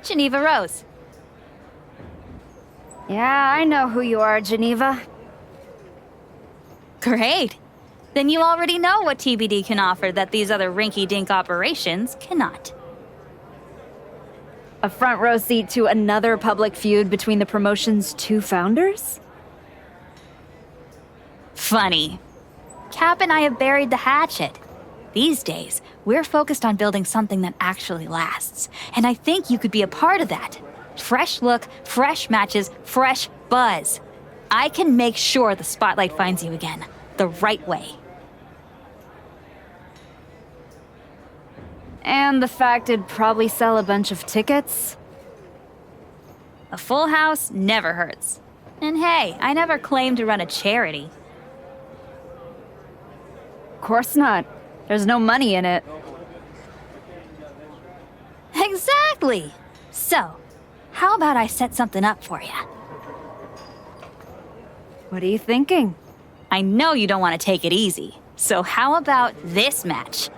Geneva Rose. Yeah, I know who you are, Geneva. Great. Then you already know what TBD can offer that these other rinky-dink operations cannot. A front row seat to another public feud between the promotion's two founders? Funny. Cap and I have buried the hatchet. These days, we're focused on building something that actually lasts. And I think you could be a part of that. Fresh look, fresh matches, fresh buzz. I can make sure the spotlight finds you again, the right way. And the fact it'd probably sell a bunch of tickets? A full house never hurts. And hey, I never claimed to run a charity. Of course not. There's no money in it. Exactly! So, how about I set something up for you? What are you thinking? I know you don't want to take it easy. So how about this match?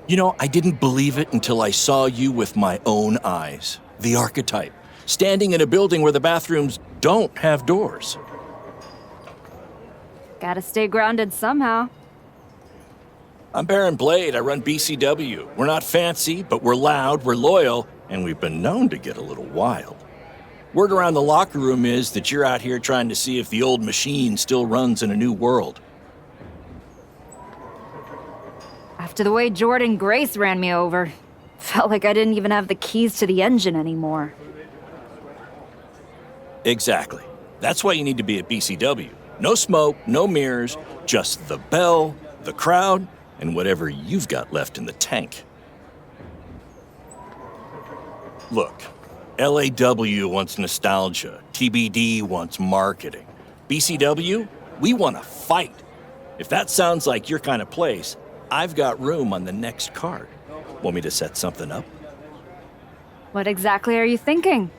You know, I didn't believe it until I saw you with my own eyes. The archetype, standing in a building where the bathrooms don't have doors. Gotta stay grounded somehow. I'm Baron Blade. I run BCW. We're not fancy, but we're loud, we're loyal, and we've been known to get a little wild. Word around the locker room is that you're out here trying to see if the old machine still runs in a new world. After the way Jordan Grace ran me over, felt like I didn't even have the keys to the engine anymore. Exactly. That's why you need to be at BCW. No smoke, no mirrors, just the bell, the crowd, and whatever you've got left in the tank. Look, LAW wants nostalgia, TBD wants marketing. BCW, we want to fight. If that sounds like your kind of place, I've got room on the next card. Want me to set something up? What exactly are you thinking?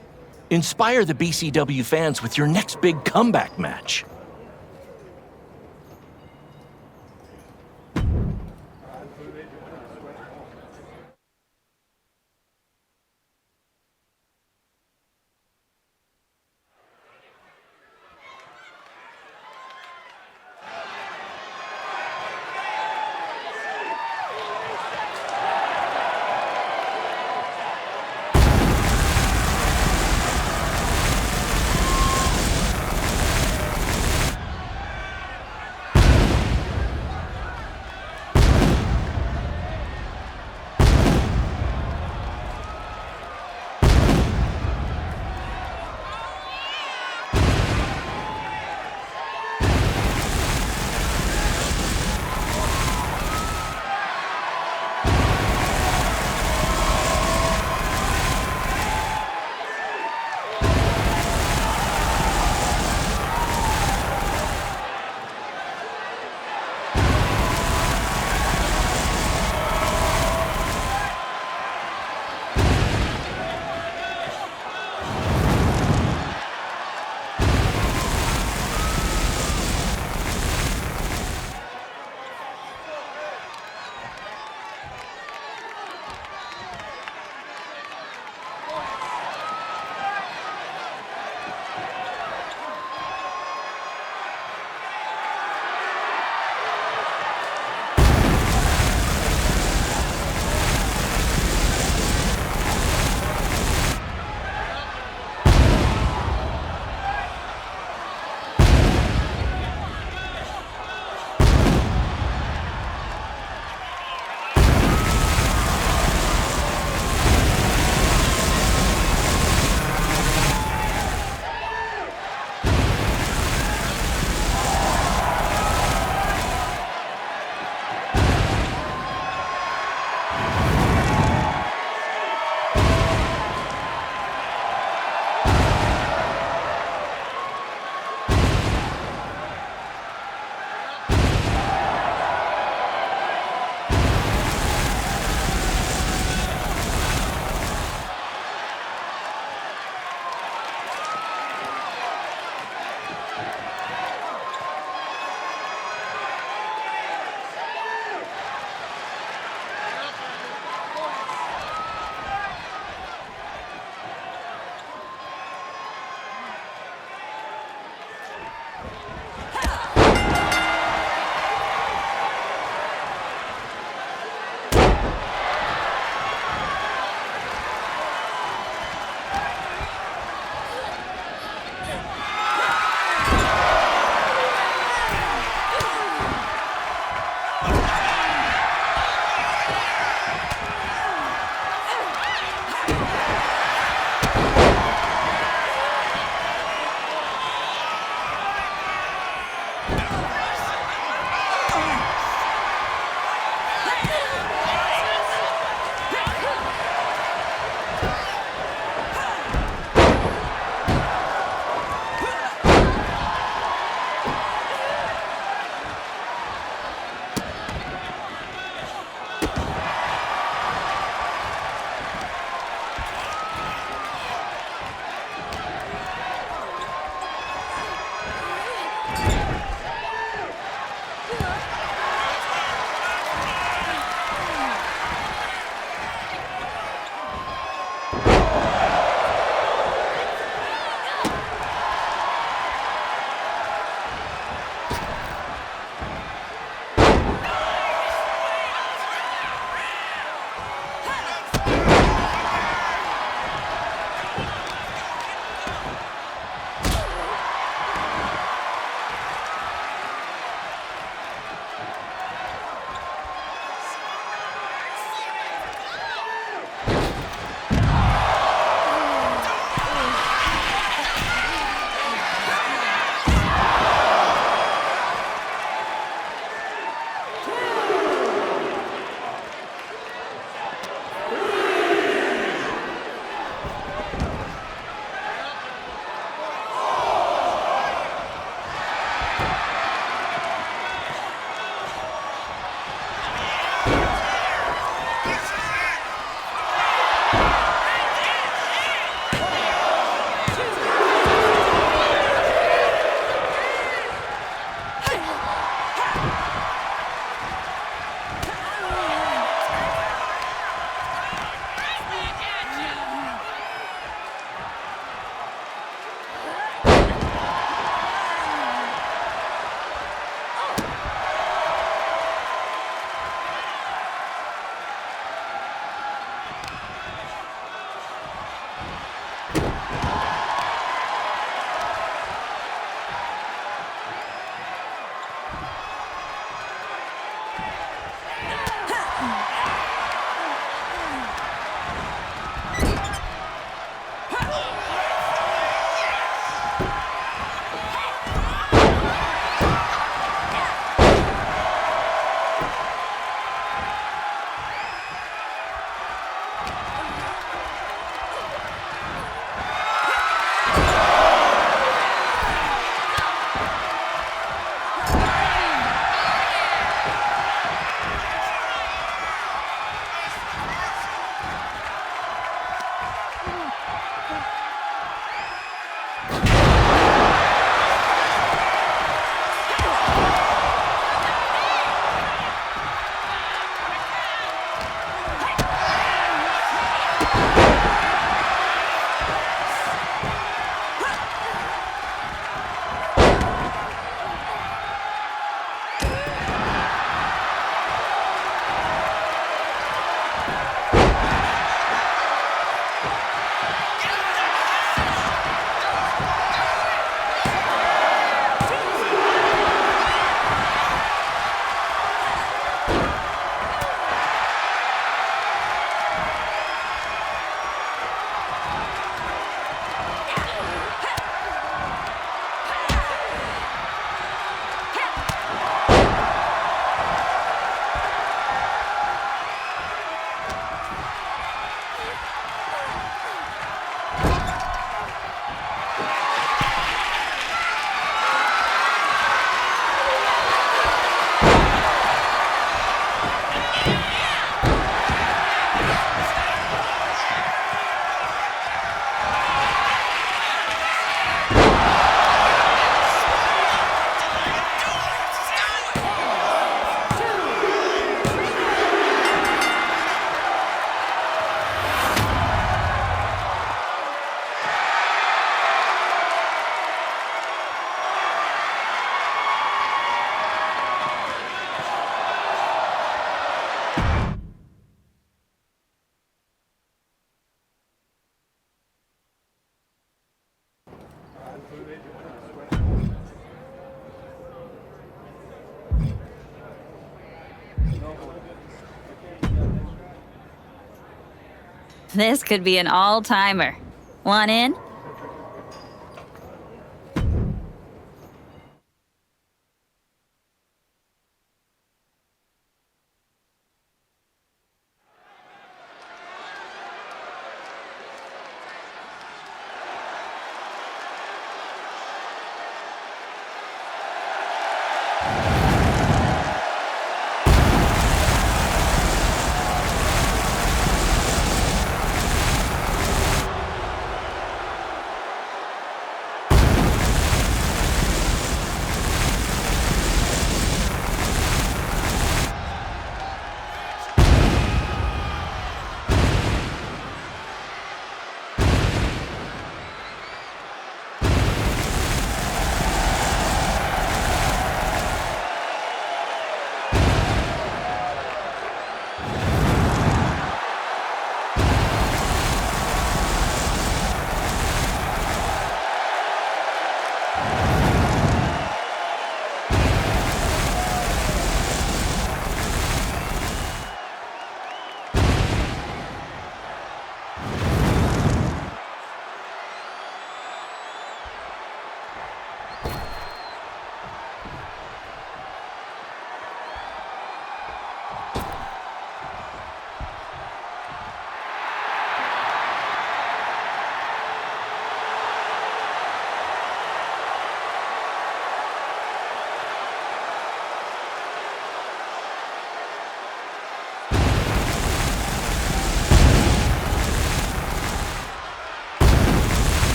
Inspire the BCW fans with your next big comeback match. This could be an all-timer. Want in?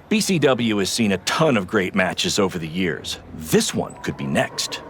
BCW has seen a ton of great matches over the years. This one could be next.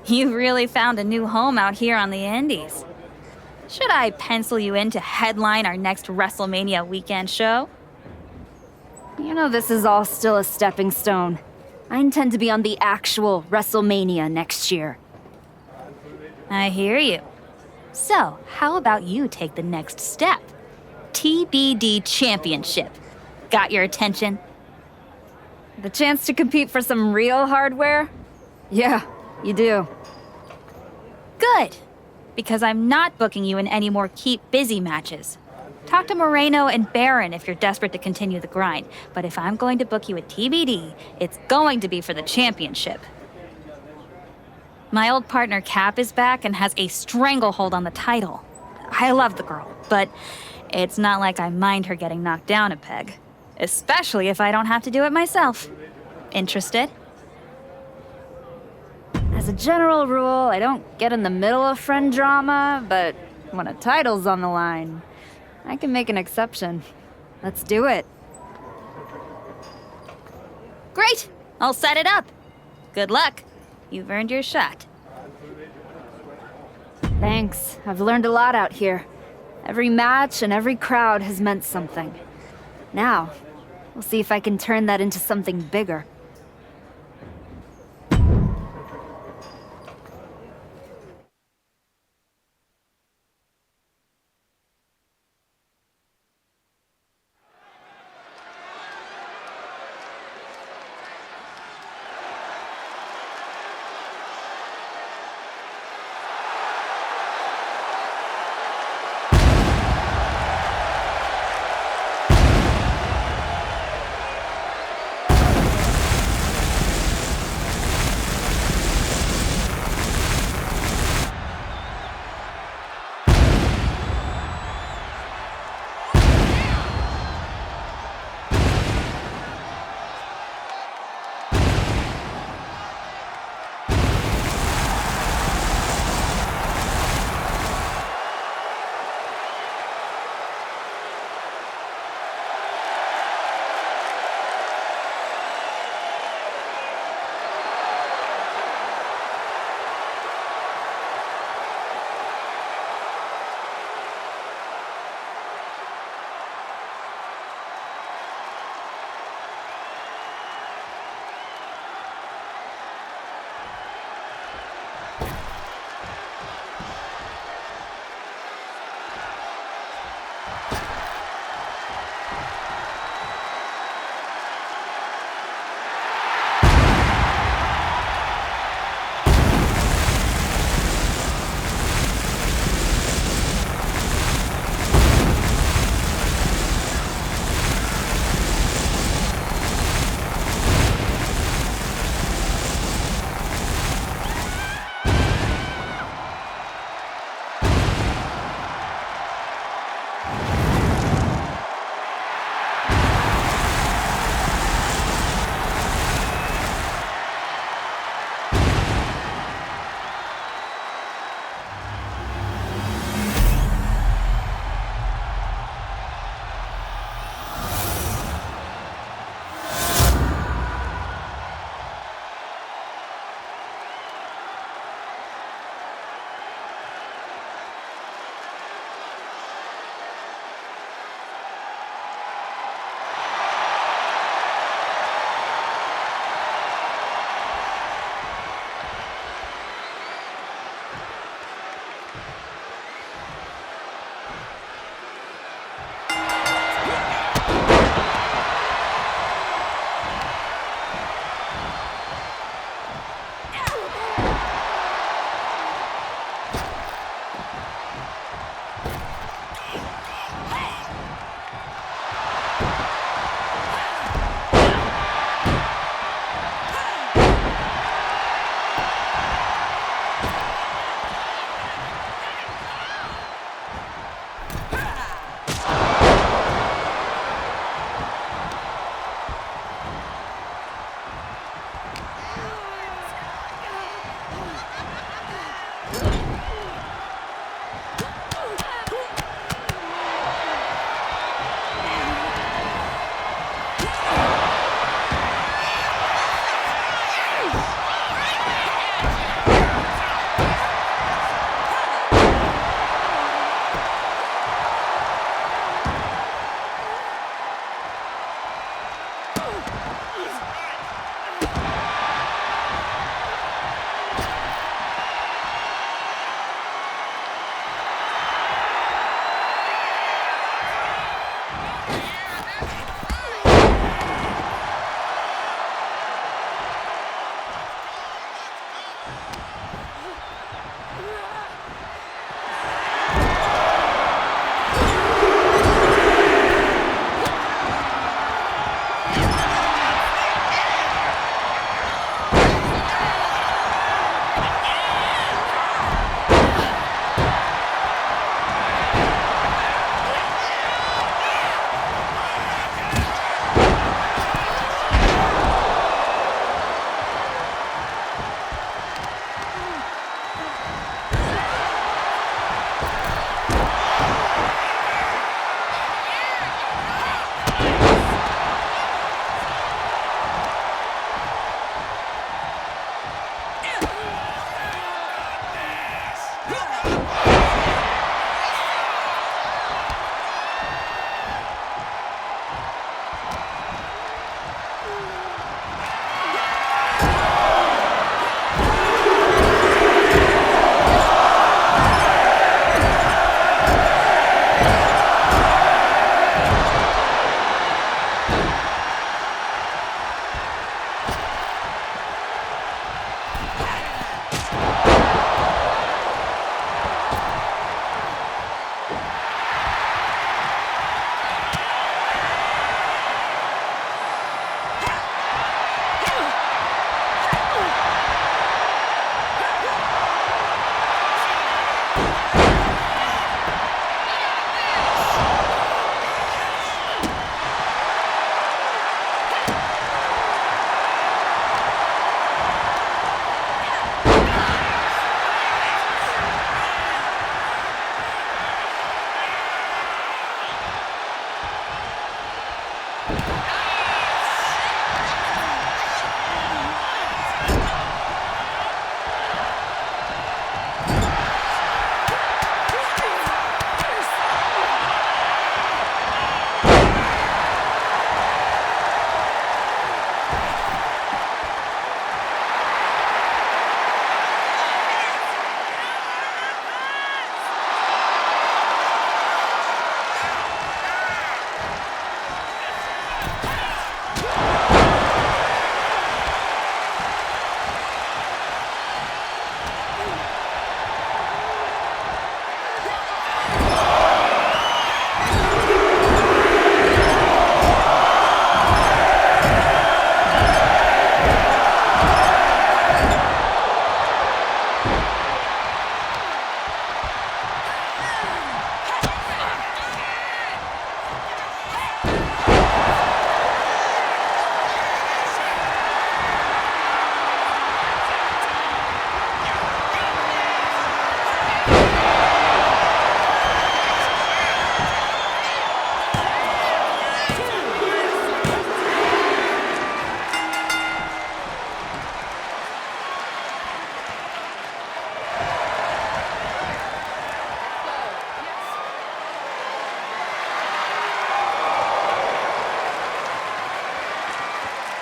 You really found a new home out here on the Indies. Should I pencil you in to headline our next WrestleMania weekend show? You know this is all still a stepping stone. I intend to be on the actual WrestleMania next year. I hear you. So, how about you take the next step? TBD Championship. Got your attention? The chance to compete for some real hardware? Yeah, you do. Good. Because I'm not booking you in any more keep busy matches. Talk to Moreno and Baron if you're desperate to continue the grind. But if I'm going to book you at TBD, it's going to be for the championship. My old partner Cap is back and has a stranglehold on the title. I love the girl, but it's not like I mind her getting knocked down a peg. Especially if I don't have to do it myself. Interested? As a general rule, I don't get in the middle of friend drama, but when a title's on the line, I can make an exception. Let's do it. Great! I'll set it up. Good luck. You've earned your shot. Thanks. I've learned a lot out here. Every match and every crowd has meant something. Now, we'll see if I can turn that into something bigger.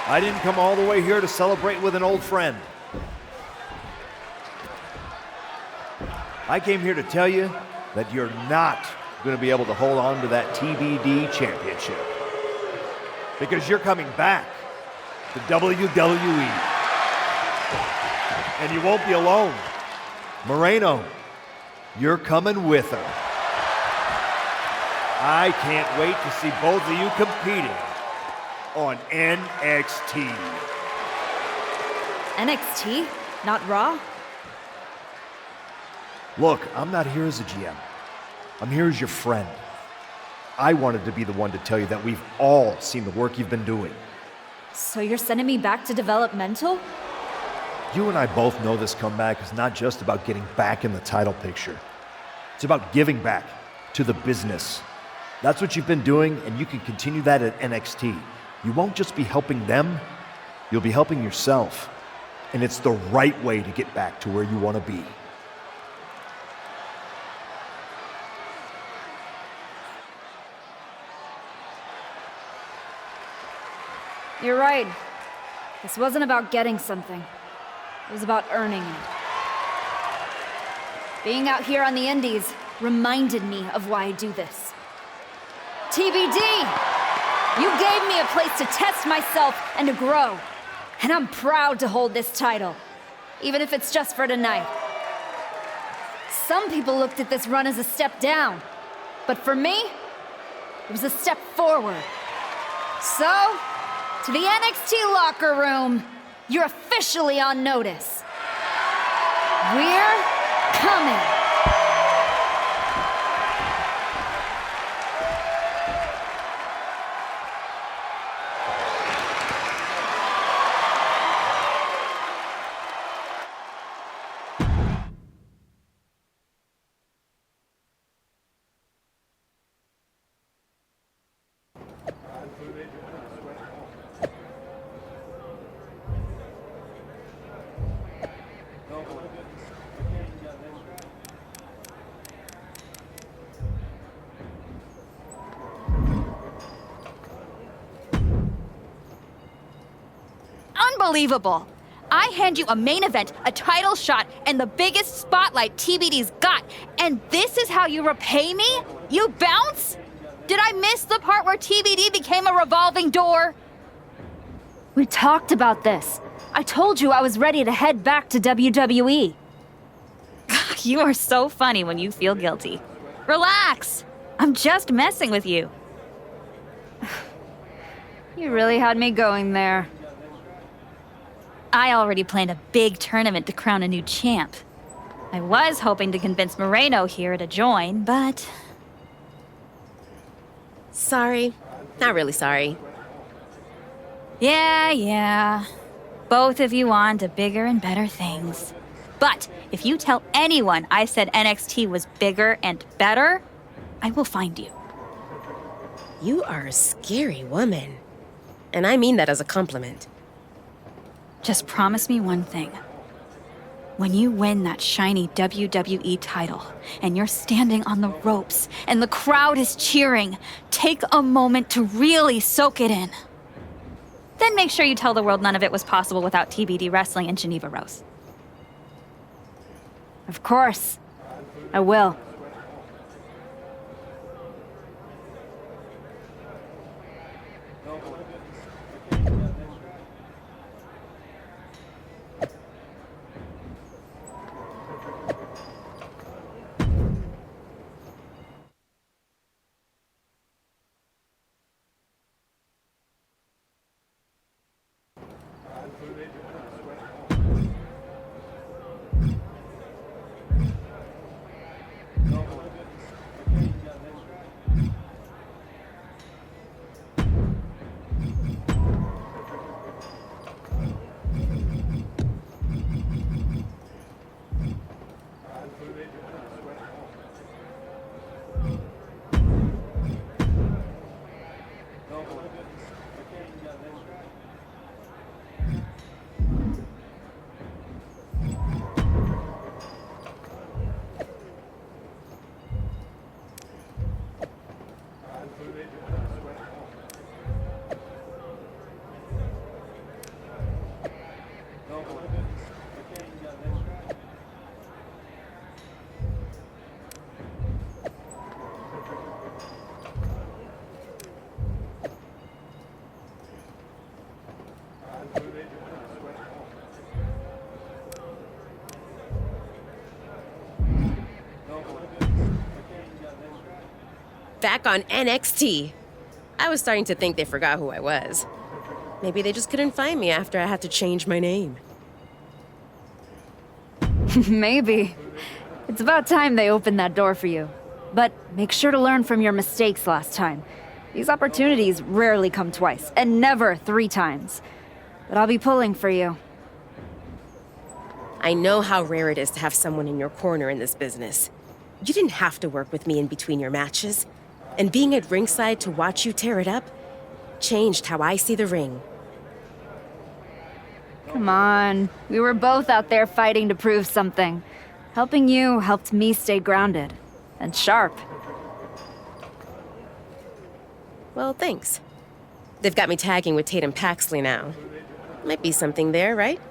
I didn't come all the way here to celebrate with an old friend. I came here to tell you that you're not going to be able to hold on to that TBD championship. Because you're coming back to WWE. And you won't be alone. Moreno, you're coming with her. I can't wait to see both of you competing on NXT. NXT? Not Raw? Look, I'm not here as a GM. I'm here as your friend. I wanted to be the one to tell you that we've all seen the work you've been doing. So you're sending me back to developmental? You and I both know this comeback is not just about getting back in the title picture. It's about giving back to the business. That's what you've been doing, and you can continue that at NXT. You won't just be helping them, you'll be helping yourself. And it's the right way to get back to where you want to be. You're right. This wasn't about getting something. It was about earning it. Being out here on the Indies reminded me of why I do this. TBD! You gave me a place to test myself and to grow. And I'm proud to hold this title. even if it's just for tonight. Some people looked at this run as a step down, but for me, it was a step forward. So, to the NXT locker room, you're officially on notice. We're coming. Unbelievable! I hand you a main event, a title shot, and the biggest spotlight TBD's got, and this is how you repay me? You bounce? Did I miss the part where TBD became a revolving door? We talked about this. I told you I was ready to head back to WWE. You are so funny when you feel guilty. Relax! I'm just messing with you. You really had me going there. I already planned a big tournament to crown a new champ. I was hoping to convince Moreno here to join, but... Sorry. Not really sorry. Yeah. Both of you on to bigger and better things. But if you tell anyone I said NXT was bigger and better, I will find you. You are a scary woman. And I mean that as a compliment. Just promise me one thing. When you win that shiny WWE title, and you're standing on the ropes, and the crowd is cheering, take a moment to really soak it in. Then make sure you tell the world none of it was possible without TBD wrestling in Geneva Rose. Of course. I will. Back on NXT. I was starting to think they forgot who I was. Maybe they just couldn't find me after I had to change my name. Maybe. It's about time they opened that door for you. But make sure to learn from your mistakes last time. These opportunities rarely come twice, and never 3 times. But I'll be pulling for you. I know how rare it is to have someone in your corner in this business. You didn't have to work with me in between your matches. And being at ringside to watch you tear it up changed how I see the ring. Come on. We were both out there fighting to prove something. Helping you helped me stay grounded. And sharp. Well, thanks. They've got me tagging with Tatum Paxley now. Might be something there, right?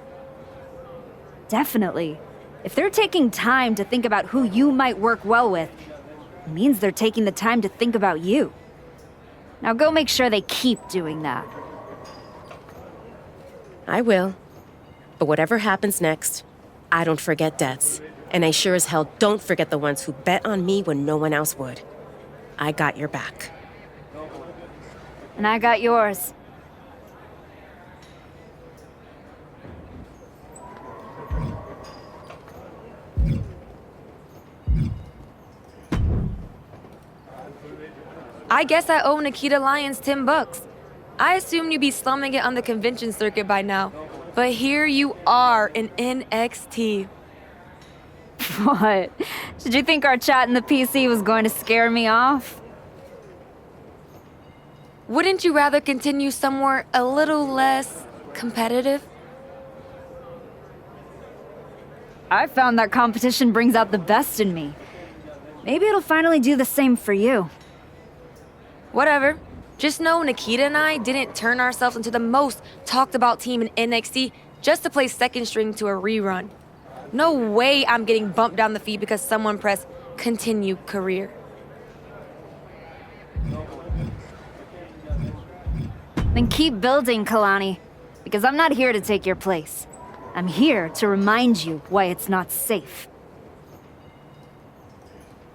Definitely. If they're taking time to think about who you might work well with, it means they're taking the time to think about you. Now go make sure they keep doing that. I will. But whatever happens next, I don't forget debts. And I sure as hell don't forget the ones who bet on me when no one else would. I got your back. And I got yours. I guess I owe Nikita Lyons $10. I assumed you'd be slumming it on the convention circuit by now. But here you are in NXT. What? Did you think our chat in the PC was going to scare me off? Wouldn't you rather continue somewhere a little less competitive? I found that competition brings out the best in me. Maybe it'll finally do the same for you. Whatever. Just know Nikita and I didn't turn ourselves into the most talked about team in NXT just to play second string to a rerun. No way I'm getting bumped down the feed because someone pressed continue career. Then keep building, Kalani, because I'm not here to take your place. I'm here to remind you why it's not safe.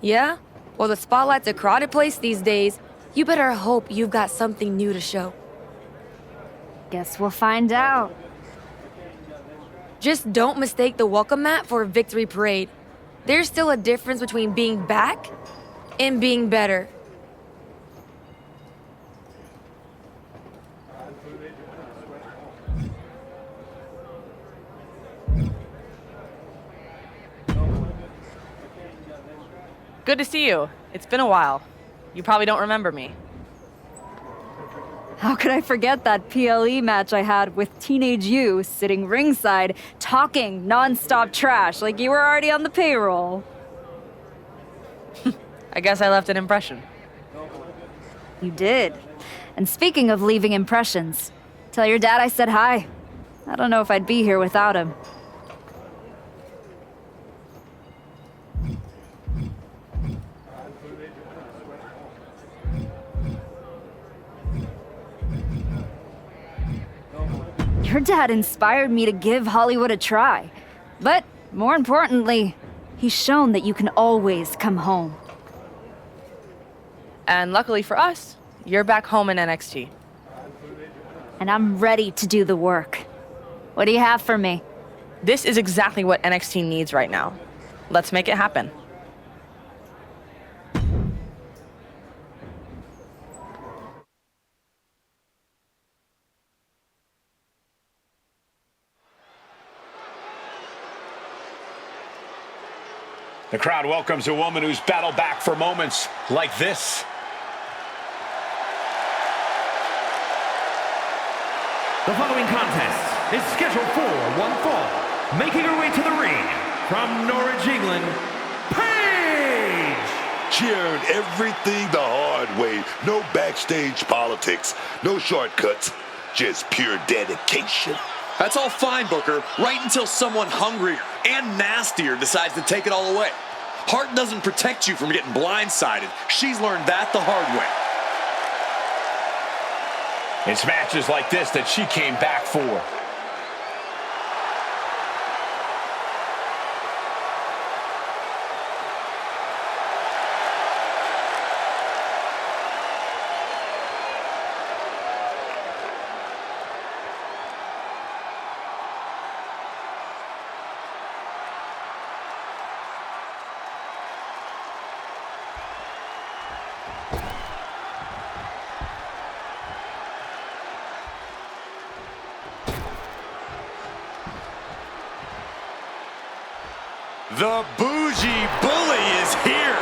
Yeah? Well, the spotlight's a crowded place these days. You better hope you've got something new to show. Guess we'll find out. Just don't mistake the welcome mat for a victory parade. There's still a difference between being back and being better. Good to see you. It's been a while. You probably don't remember me. How could I forget that PLE match I had with teenage you sitting ringside, talking non-stop trash like you were already on the payroll? I guess I left an impression. You did. And speaking of leaving impressions, tell your dad I said hi. I don't know if I'd be here without him. Your dad inspired me to give Hollywood a try. But more importantly, he's shown that you can always come home. And luckily for us, you're back home in NXT. And I'm ready to do the work. What do you have for me? This is exactly what NXT needs right now. Let's make it happen. The crowd welcomes a woman who's battled back for moments like this. The following contest is scheduled for one fall. Making her way to the ring from Norwich, England, Paige! Cheered everything the hard way. No backstage politics, no shortcuts, just pure dedication. That's all fine, Booker, right until someone hungrier and nastier decides to take it all away. Heart doesn't protect you from getting blindsided. She's learned that the hard way. It's matches like this that she came back for. The bougie bully is here.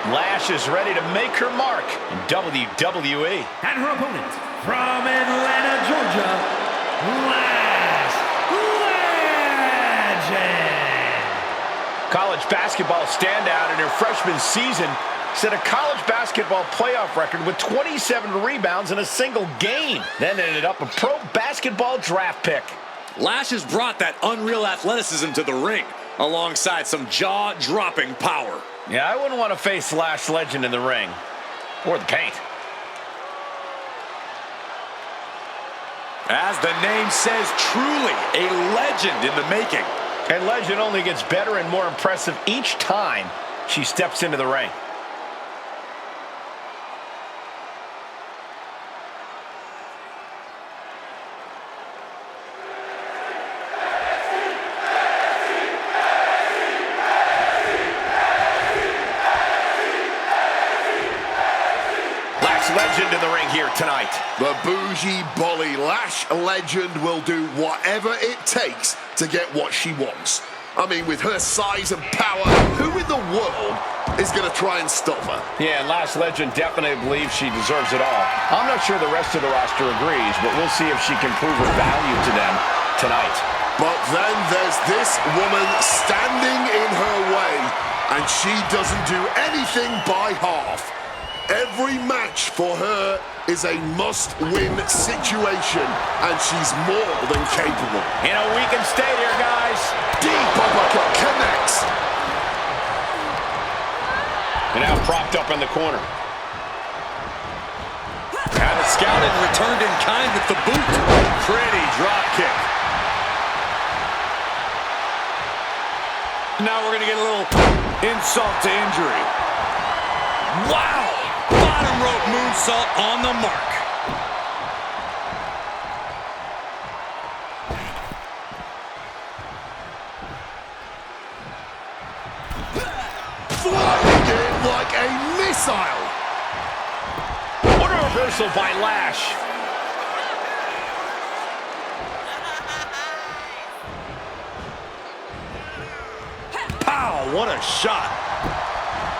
Lash is ready to make her mark in WWE. And her opponent from Atlanta, Georgia, Lash Legend. College basketball standout in her freshman season set a college basketball playoff record with 27 rebounds in a single game. Then ended up a pro basketball draft pick. Lash has brought that unreal athleticism to the ring, alongside some jaw-dropping power. Yeah, I wouldn't want to face Lash Legend in the ring. Or the paint. As the name says, truly a legend in the making. And Legend only gets better and more impressive each time she steps into the ring. Legend in the ring here tonight. The bougie Bolly Lash Legend will do whatever it takes to get what she wants. I mean, with her size and power, who in the world is going to try and stop her? Yeah, and Lash Legend definitely believes she deserves it all. I'm not sure the rest of the roster agrees, but we'll see if she can prove her value to them tonight. But then there's this woman standing in her way, and she doesn't do anything by half. Every match for her is a must-win situation, and she's more than capable. You know, we can stay here, guys. Deep uppercut connects. And now propped up in the corner. Had it scouted and returned in kind with the boot. Pretty drop kick. Now we're going to get a little insult to injury. Wow! Bottom rope moonsault on the mark. Flying in like a missile. What a reversal by Lash. Pow! What a shot.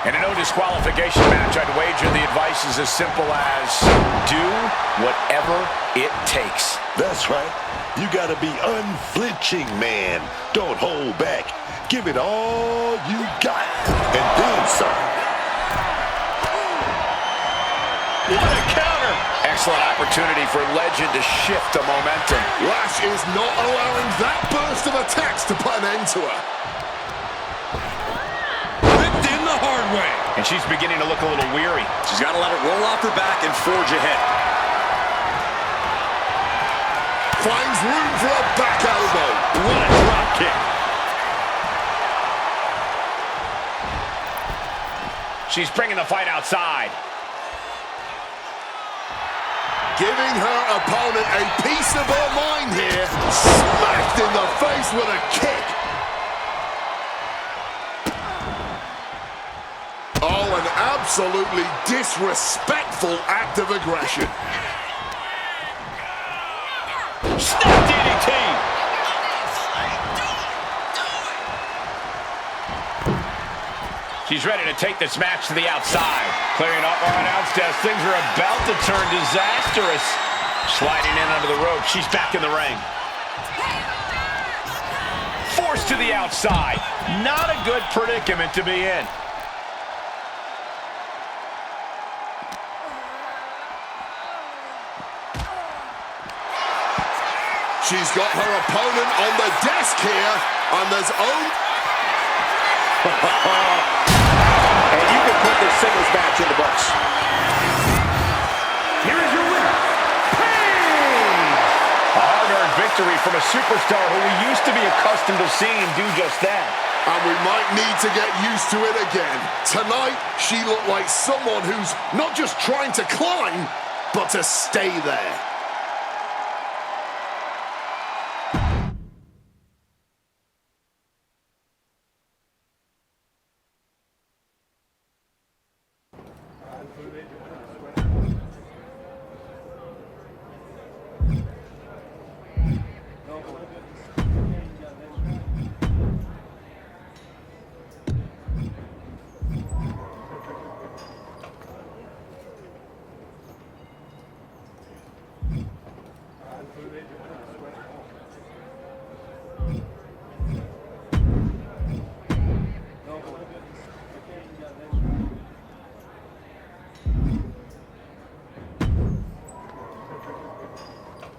In a no disqualification match, I'd wager the advice is as simple as do whatever it takes. That's right. You gotta be unflinching, man. Don't hold back. Give it all you got. And then some. What a counter! Excellent opportunity for Legend to shift the momentum. Lash is not allowing that burst of attacks to put an end to her. The hard way. And she's beginning to look a little weary. She's got to let it roll off her back and forge ahead. Finds room for a back elbow. What a drop kick. She's bringing the fight outside. Giving her opponent a piece of her mind here. Smacked in the face with a kick. Oh, an absolutely disrespectful act of aggression. Snap DDT! She's ready to take this match to the outside. Clearing up our announce desk. Things are about to turn disastrous. Sliding in under the rope. She's back in the ring. Forced to the outside. Not a good predicament to be in. She's got her opponent on the desk here, and there's and you can put this singles match in the books. Here is your winner, Paige! A hard-earned victory from a superstar who we used to be accustomed to seeing do just that. And we might need to get used to it again. Tonight, she looked like someone who's not just trying to climb, but to stay there.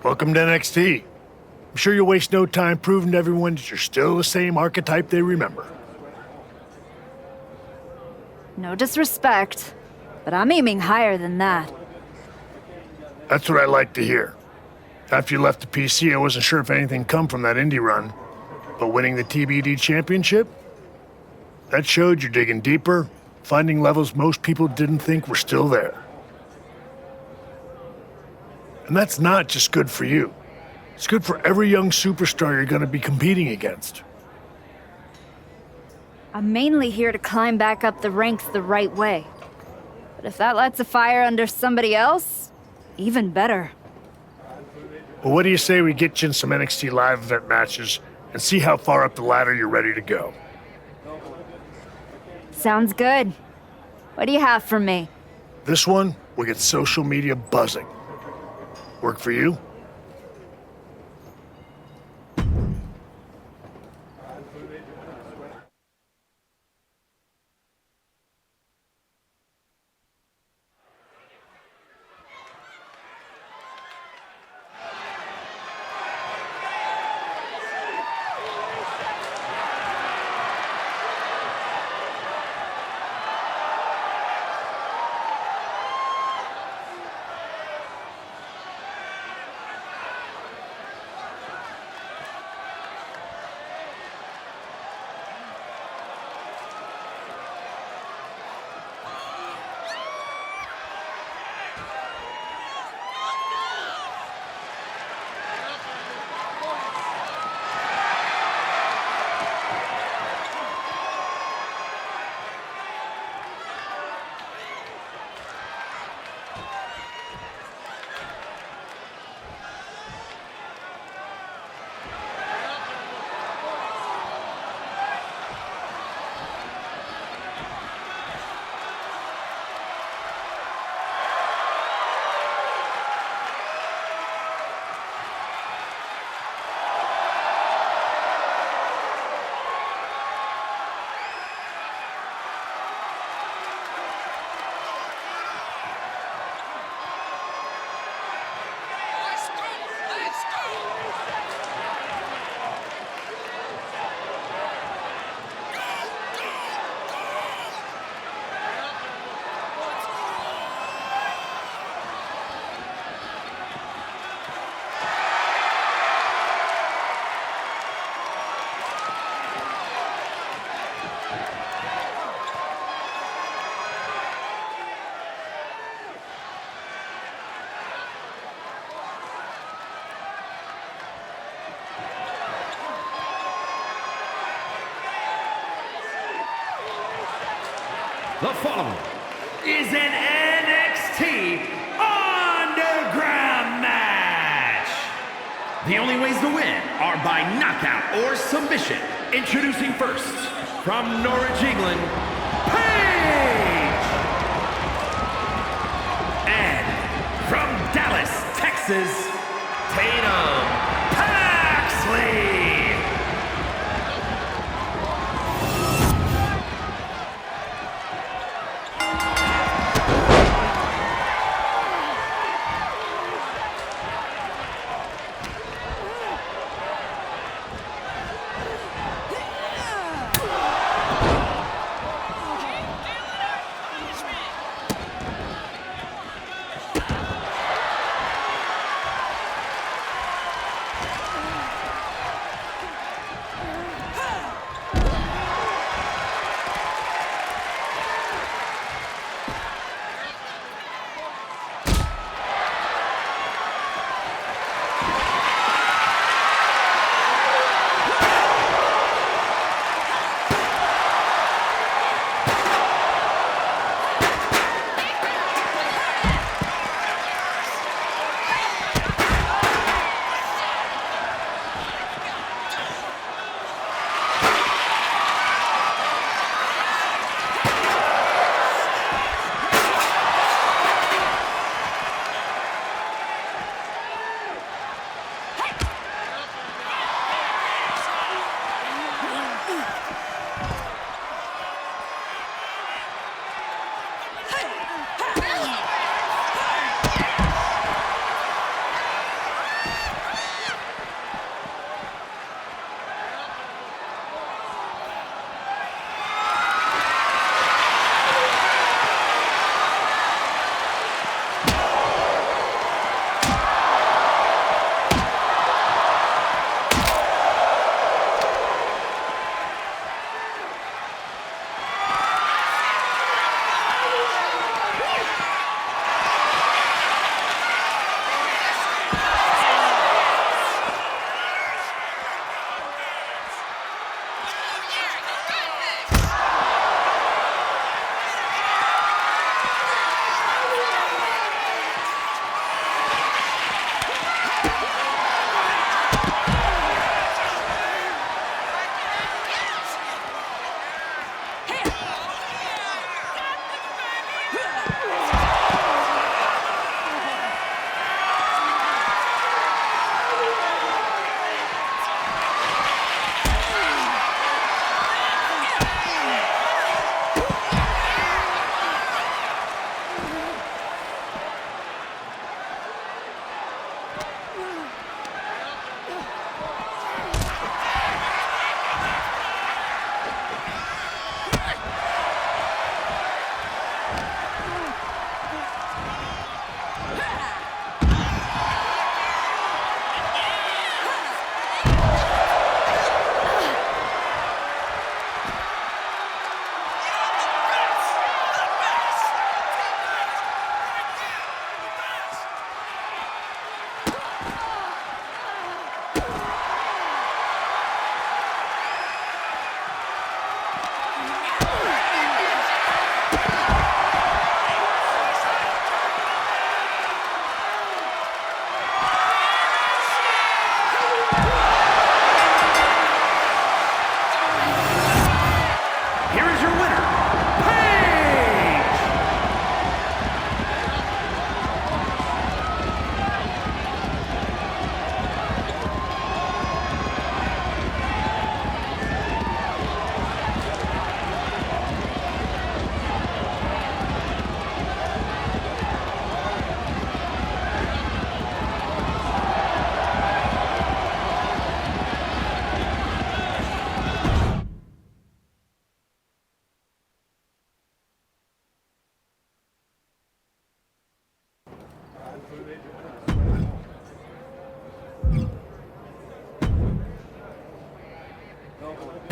Welcome to NXT. I'm sure you'll waste no time proving to everyone that you're still the same archetype they remember. No disrespect, but I'm aiming higher than that. That's what I like to hear. After you left the PC, I wasn't sure if anything come from that indie run. But winning the TBD championship? That showed you're digging deeper, finding levels most people didn't think were still there. And that's not just good for you. It's good for every young superstar you're going to be competing against. I'm mainly here to climb back up the ranks the right way. But if that lights a fire under somebody else, even better. Well, what do you say we get you in some NXT live event matches and see how far up the ladder you're ready to go? Sounds good. What do you have for me? This one will get social media buzzing. Work for you? The following is an NXT Underground match. The only ways to win are by knockout or submission. Introducing first, from Norwich, England, Paige! And from Dallas, Texas, Tatum Paxley!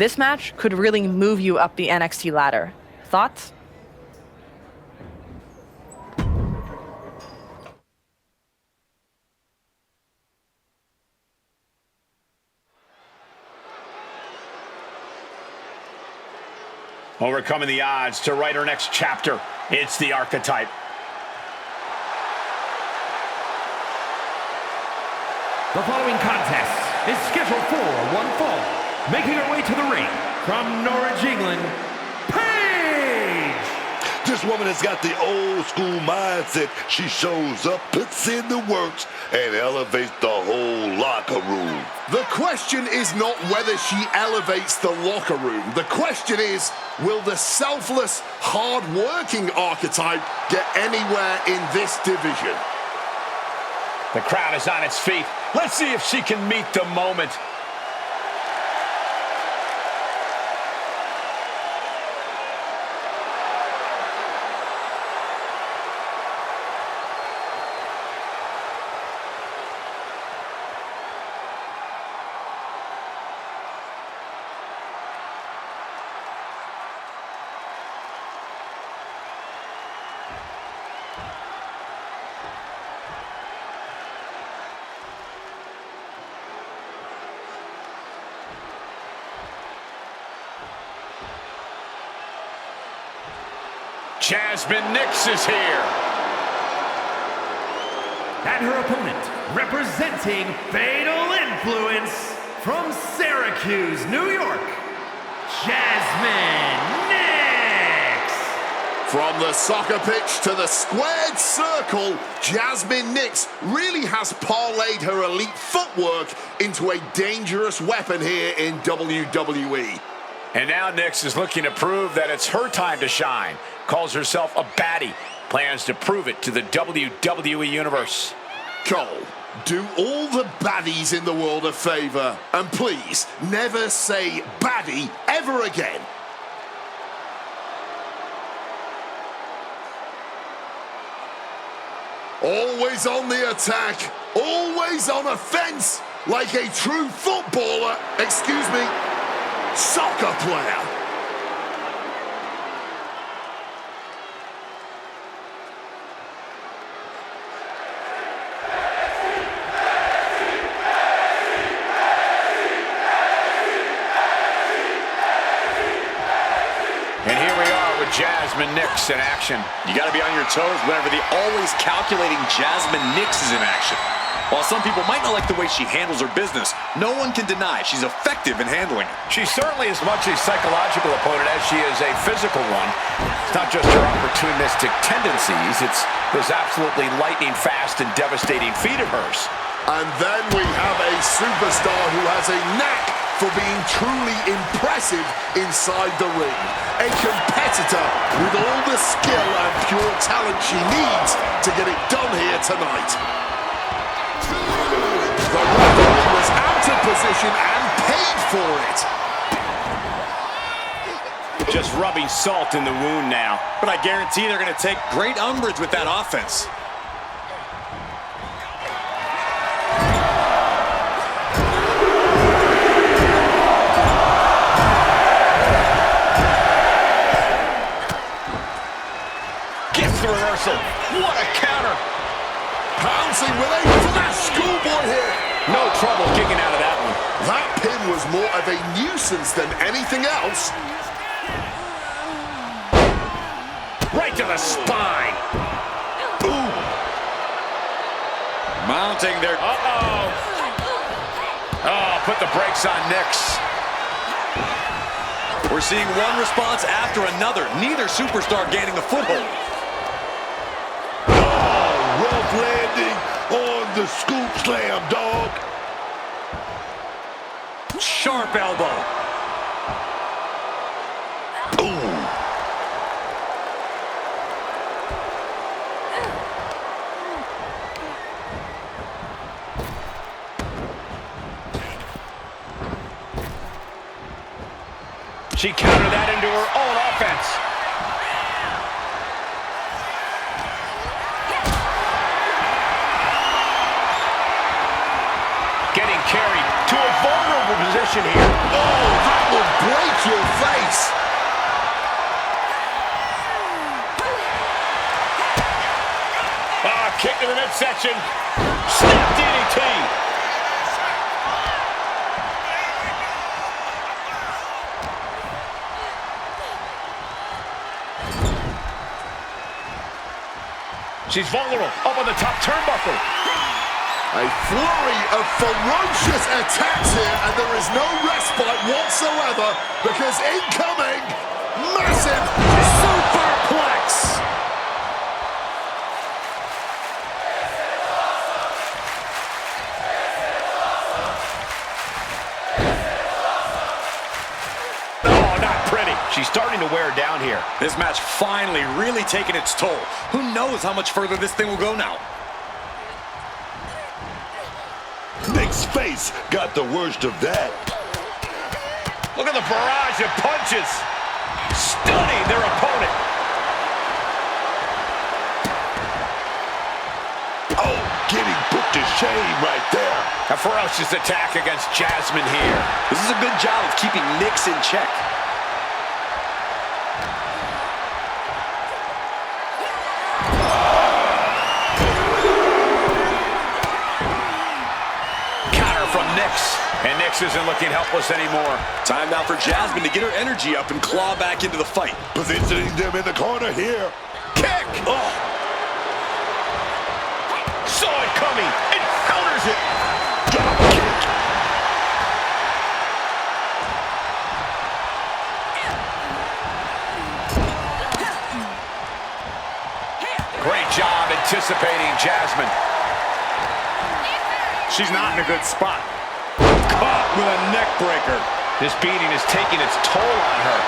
This match could really move you up the NXT ladder. Thoughts? Overcoming the odds to write her next chapter. It's the Archetype. The following contest is scheduled for one fall. Making her way to the ring from Norwich, England, Paige! This woman has got the old school mindset. She shows up, puts in the works, and elevates the whole locker room. The question is not whether she elevates the locker room. The question is, will the selfless, hard-working Archetype get anywhere in this division? The crowd is on its feet. Let's see if she can meet the moment. Jasmine Nix is here. And her opponent, representing Fatal Influence from Syracuse, New York, Jasmine Nix. From the soccer pitch to the squared circle, Jasmine Nix really has parlayed her elite footwork into a dangerous weapon here in WWE. And now Nix is looking to prove that it's her time to shine. Calls herself a baddie. Plans to prove it to the WWE Universe. Cole, do all the baddies in the world a favor. And please, never say baddie ever again. Always on the attack. Always on offense. Like a true footballer. Excuse me. Soccer player. And here we are with Jasmine Nix in action. You got to be on your toes whenever the always calculating Jasmine Nix is in action. While some people might not like the way she handles her business, no one can deny she's effective in handling it. She's certainly as much a psychological opponent as she is a physical one. It's not just her opportunistic tendencies, it's those absolutely lightning-fast and devastating feet of hers. And then we have a superstar who has a knack for being truly impressive inside the ring. A competitor with all the skill and pure talent she needs to get it done here tonight. The referee was out of position and paid for it. Just rubbing salt in the wound now. But I guarantee they're going to take great umbrage with that offense. Gets the reversal. What a counter. Pouncing with a flash schoolboy here. No trouble kicking out of that one. That pin was more of a nuisance than anything else. Right to the spine. Ooh. Mounting their... Uh-oh. Oh, put the brakes on Nix. We're seeing one response after another. Neither superstar gaining a foothold. Rough landing on the scoop slam, dog. Sharp elbow. Ooh. She countered that into her own offense. Getting carried to a vulnerable position here. Oh, that will break your face. Ah, kick to the midsection. Snap DDT. She's vulnerable, up on the top turnbuckle. A flurry of ferocious attacks here, and there is no respite whatsoever because incoming, massive superplex. Oh, not pretty. She's starting to wear down here. This match finally really taking its toll. Who knows how much further this thing will go now? Nick's face got the worst of that. Look at the barrage of punches. Stunning their opponent. Oh, getting put to shame right there. A ferocious attack against Jasmine here. This is a good job of keeping Nix in check. And Nix isn't looking helpless anymore. Time now for Jasmine to get her energy up and claw back into the fight. Positioning them in the corner here. Kick! Oh! Saw it coming and counters it. Drop kick. Great job anticipating Jasmine. She's not in a good spot. Caught with a neck breaker. This beating is taking its toll on her.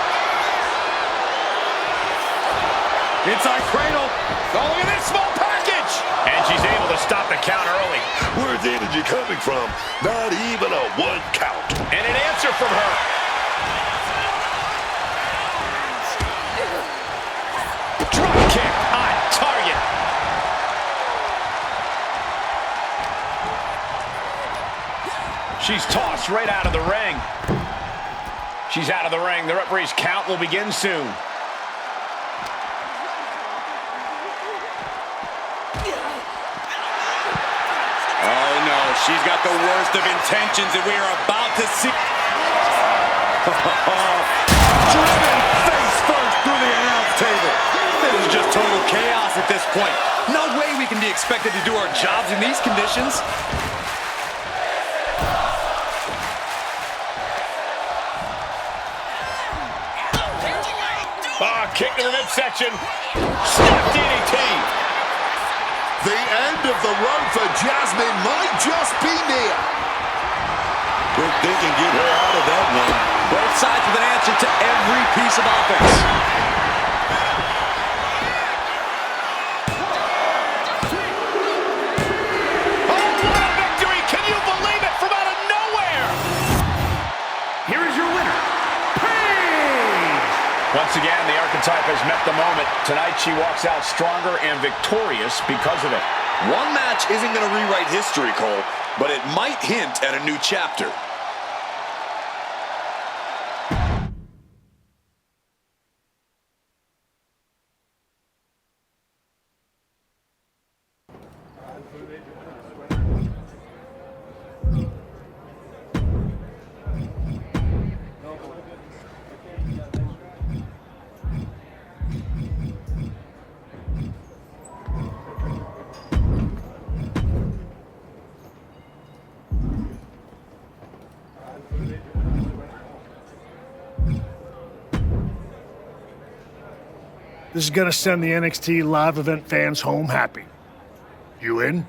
Inside cradle. Oh, look at this small package! And she's able to stop the count early. Where's the energy coming from? Not even a one count. And an answer from her. Drop kick on target. She's tossed right out of the ring. She's out of the ring. The referee's count will begin soon. Oh no, she's got the worst of intentions, and we are about to see. Driven face first through the announce table. This is just total chaos at this point. No way we can be expecting expected to do our jobs in these conditions. Kick to the midsection. Step DDT. The end of the road for Jasmine might just be near. Quick thinking, get her out of that one. Both sides with an answer to every piece of offense. Oh, what a victory! Can you believe it? From out of nowhere! Here is your winner, Paige! Once again, the archetype has met the moment. Tonight, she walks out stronger and victorious because of it. One match isn't going to rewrite history, Cole, but it might hint at a new chapter. This is gonna send the NXT live event fans home happy. You in?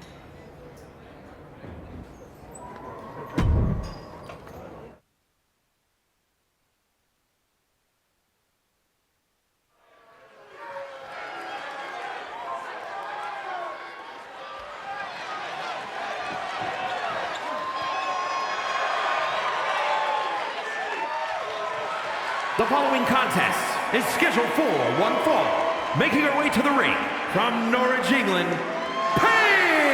The following contest is scheduled for one fall. Making her way to the ring from Norwich, England, Paige!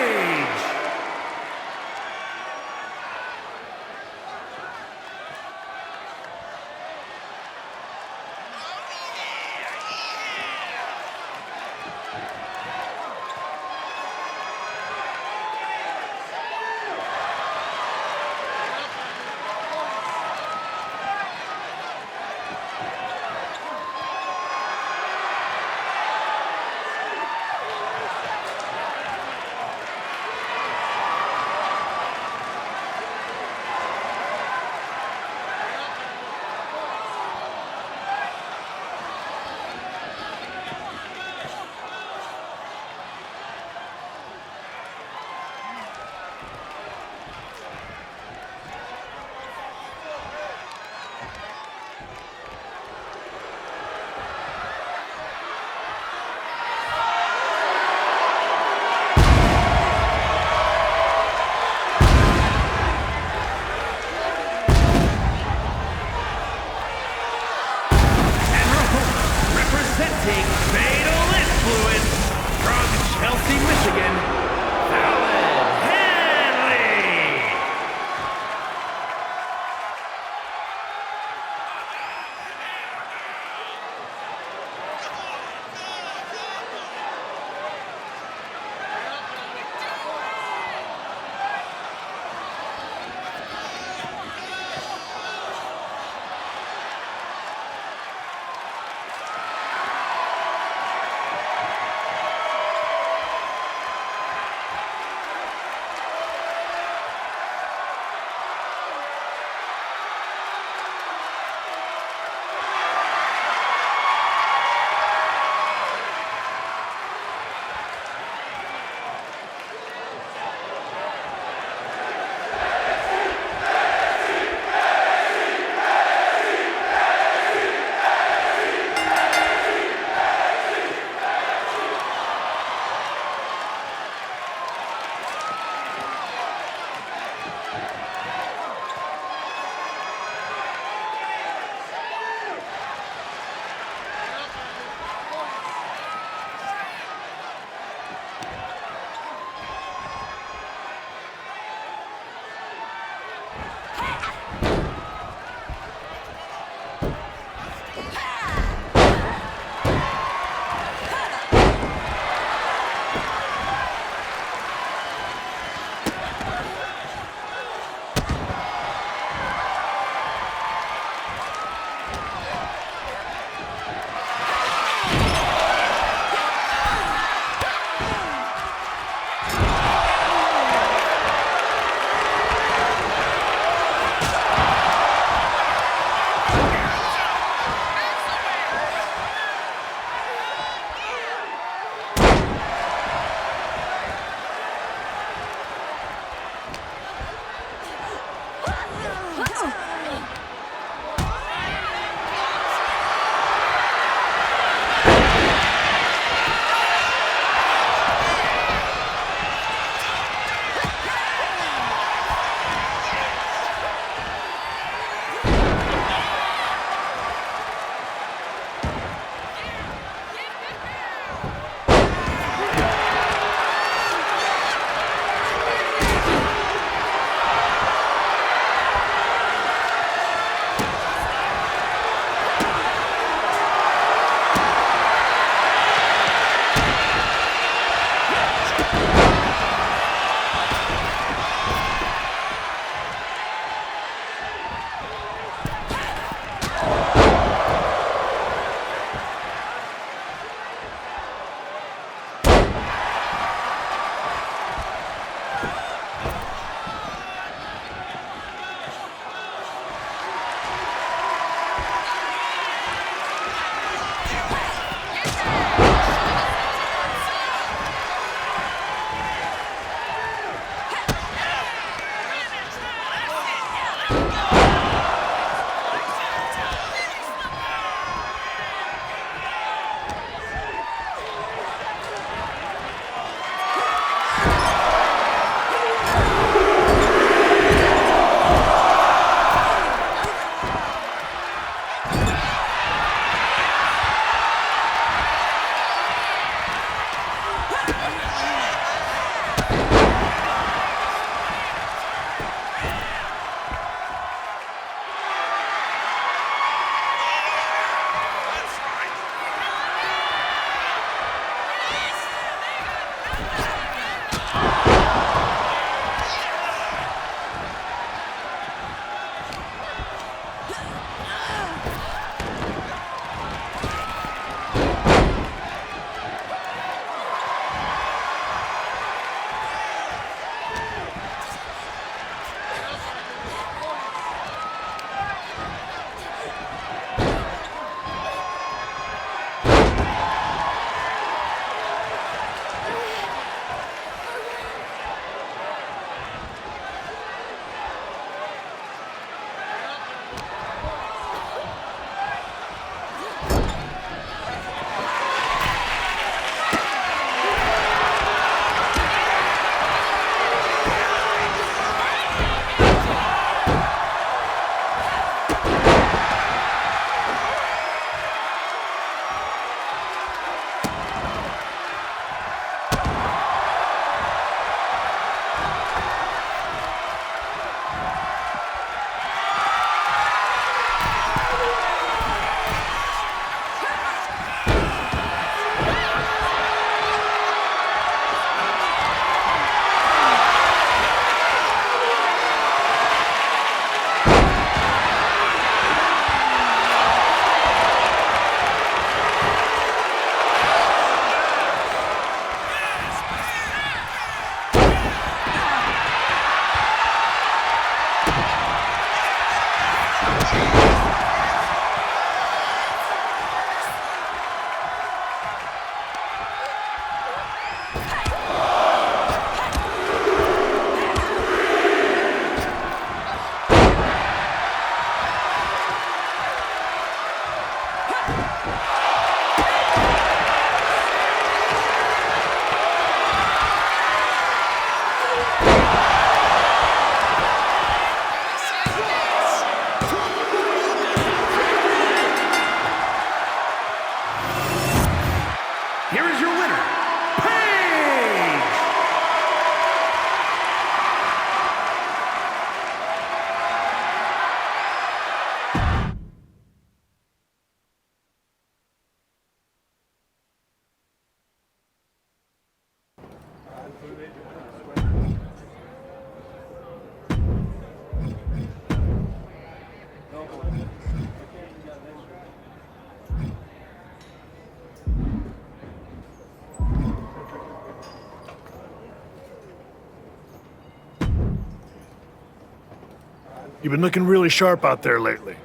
You've been looking really sharp out there lately.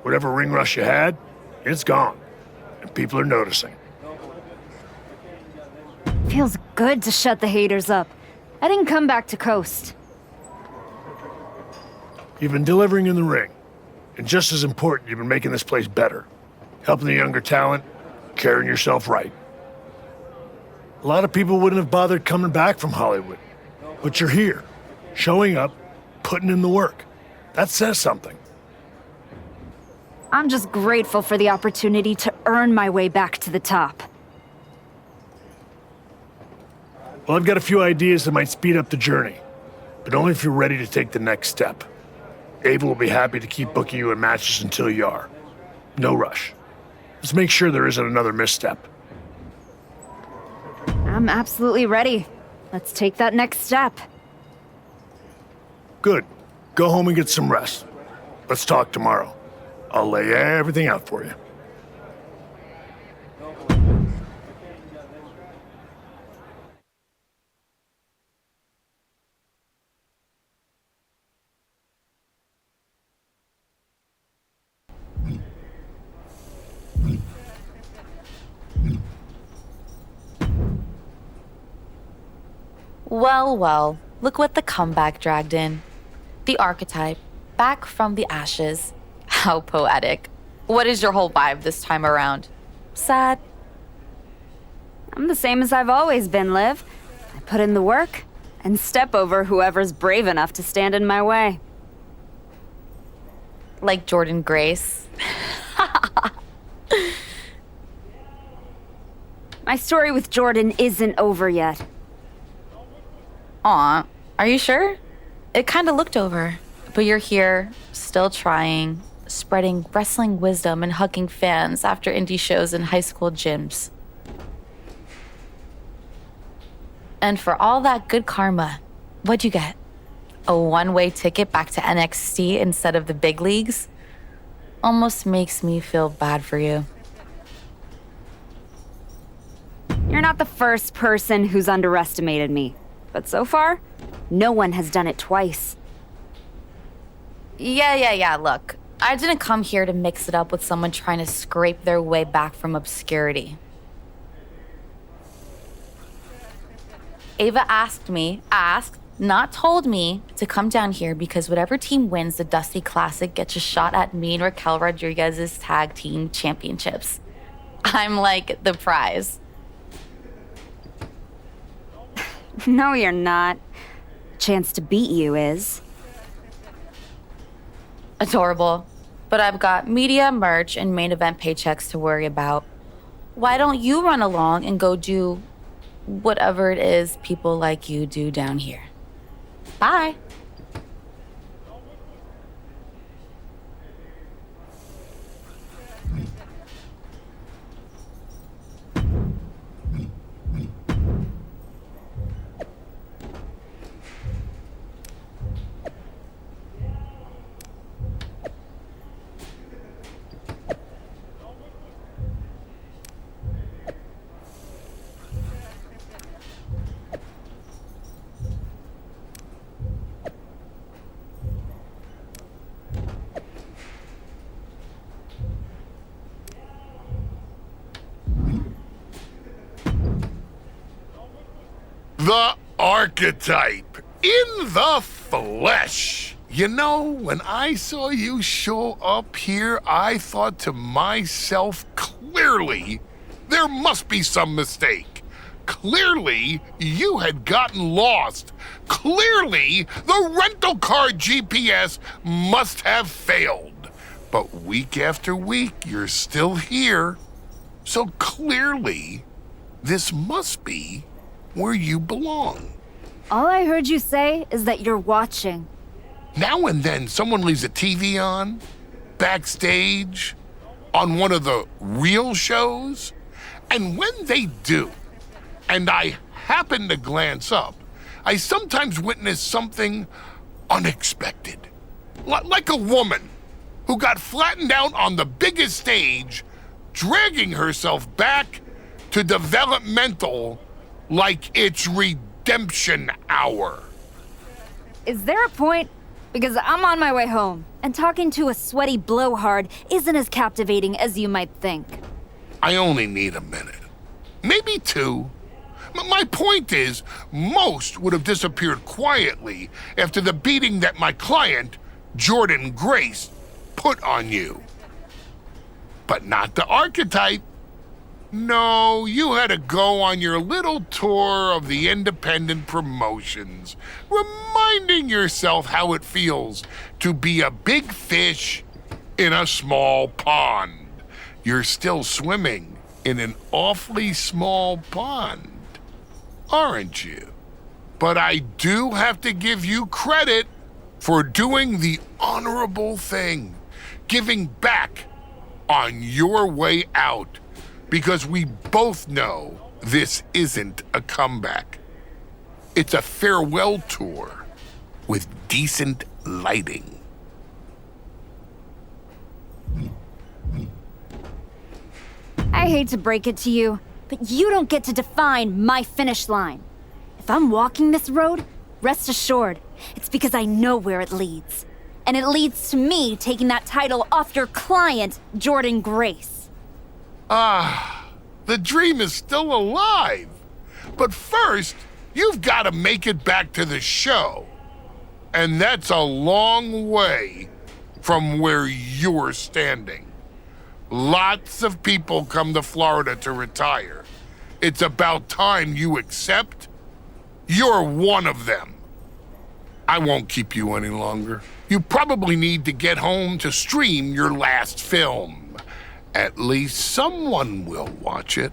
Whatever ring rush you had, it's gone. And people are noticing. Feels good to shut the haters up. I didn't come back to coast. You've been delivering in the ring. And just as important, you've been making this place better. Helping the younger talent, carrying yourself right. A lot of people wouldn't have bothered coming back from Hollywood. But you're here, showing up, putting in the work. That says something. I'm just grateful for the opportunity to earn my way back to the top. Well, I've got a few ideas that might speed up the journey, but only if you're ready to take the next step. Ava will be happy to keep booking you in matches until you are. No rush. Let's make sure there isn't another misstep. I'm absolutely ready. Let's take that next step. Good. Go home and get some rest. Let's talk tomorrow. I'll lay everything out for you. Well, well, look what the comeback dragged in. The archetype, back from the ashes. How poetic. What is your whole vibe this time around? Sad? I'm the same as I've always been, Liv. I put in the work and step over whoever's brave enough to stand in my way. Like Jordan Grace? My story with Jordan isn't over yet. Aw, are you sure? It kinda looked over. But you're here, still trying, spreading wrestling wisdom and hugging fans after indie shows in high school gyms. And for all that good karma, what'd you get? A one-way ticket back to NXT instead of the big leagues? Almost makes me feel bad for you. You're not the first person who's underestimated me. But so far, no one has done it twice. Yeah, look. I didn't come here to mix it up with someone trying to scrape their way back from obscurity. Ava asked, not told me, to come down here because whatever team wins the Dusty Classic gets a shot at me and Raquel Rodriguez's tag team championships. I'm like the prize. No, you're not. Chance to beat you is. Adorable. But I've got media, merch, and main event paychecks to worry about. Why don't you run along and go do whatever it is people like you do down here? Bye. The archetype in the flesh. You know, when I saw you show up here, I thought to myself, clearly, there must be some mistake. Clearly, you had gotten lost. Clearly, the rental car GPS must have failed. But week after week, you're still here. So clearly, this must be where you belong. All I heard you say is that you're watching. Now and then, someone leaves a TV on, backstage, on one of the real shows, and when they do, and I happen to glance up, I sometimes witness something unexpected. Like a woman who got flattened out on the biggest stage, dragging herself back to developmental like it's redemption hour. Is there a point because I'm on my way home, and talking to a sweaty blowhard isn't as captivating as you might think. I only need a minute. Maybe two. My point is, most would have disappeared quietly after the beating that my client, Jordan Grace, put on you. But not the Archetype. No, you had to go on your little tour of the independent promotions, reminding yourself how it feels to be a big fish in a small pond. You're still swimming in an awfully small pond, aren't you? But I do have to give you credit for doing the honorable thing, giving back on your way out, because we both know this isn't a comeback. It's a farewell tour with decent lighting. I hate to break it to you, but you don't get to define my finish line. If I'm walking this road, rest assured, it's because I know where it leads. And it leads to me taking that title off your client, Jordan Grace. The dream is still alive. But first, you've got to make it back to the show. And that's a long way from where you're standing. Lots of people come to Florida to retire. It's about time you accept you're one of them. I won't keep you any longer. You probably need to get home to stream your last film. At least someone will watch it.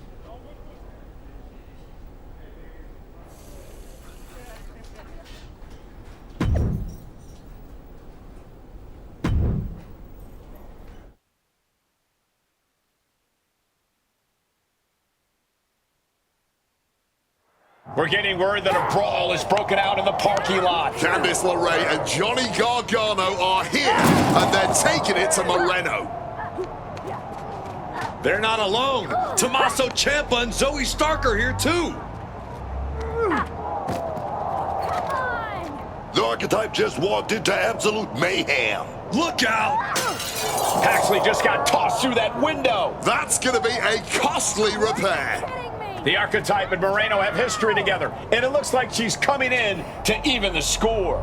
We're getting word that a brawl is broken out in the parking lot. Candice LeRae and Johnny Gargano are here, and they're taking it to Moreno. They're not alone. Tommaso Ciampa and Zoe Stark are here too. The Archetype just walked into absolute mayhem. Look out! Paxley just got tossed through that window. That's going to be a costly repair. The Archetype and Moreno have history together, and it looks like she's coming in to even the score.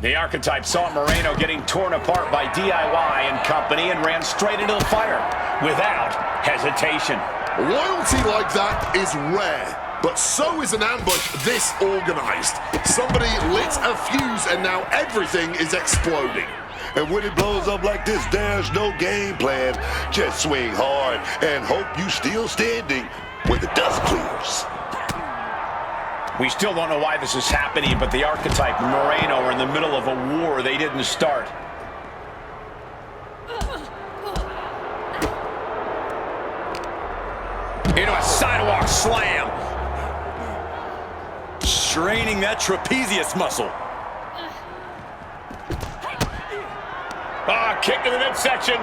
The Archetype saw Moreno getting torn apart by DIY and company and ran straight into the fire without hesitation. Loyalty like that is rare, but so is an ambush this organized. Somebody lit a fuse and now everything is exploding. And when it blows up like this, there's no game plan. Just swing hard and hope you still standing when the dust clears. We still don't know why this is happening, but the Archetype and Moreno are in the middle of a war they didn't start. Into a sidewalk slam. Straining that trapezius muscle. Kick to the midsection.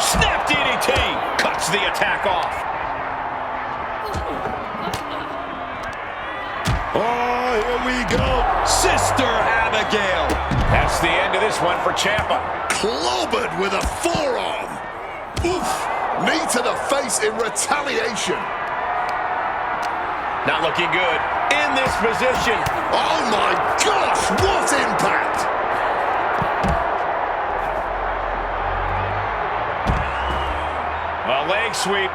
Snap DDT. Cuts the attack off. Oh, here we go. Sister Abigail. That's the end of this one for Ciampa. Clobbered with a forearm. Oof. Knee to the face in retaliation. Not looking good. In this position. Oh my gosh, what impact! A leg sweep.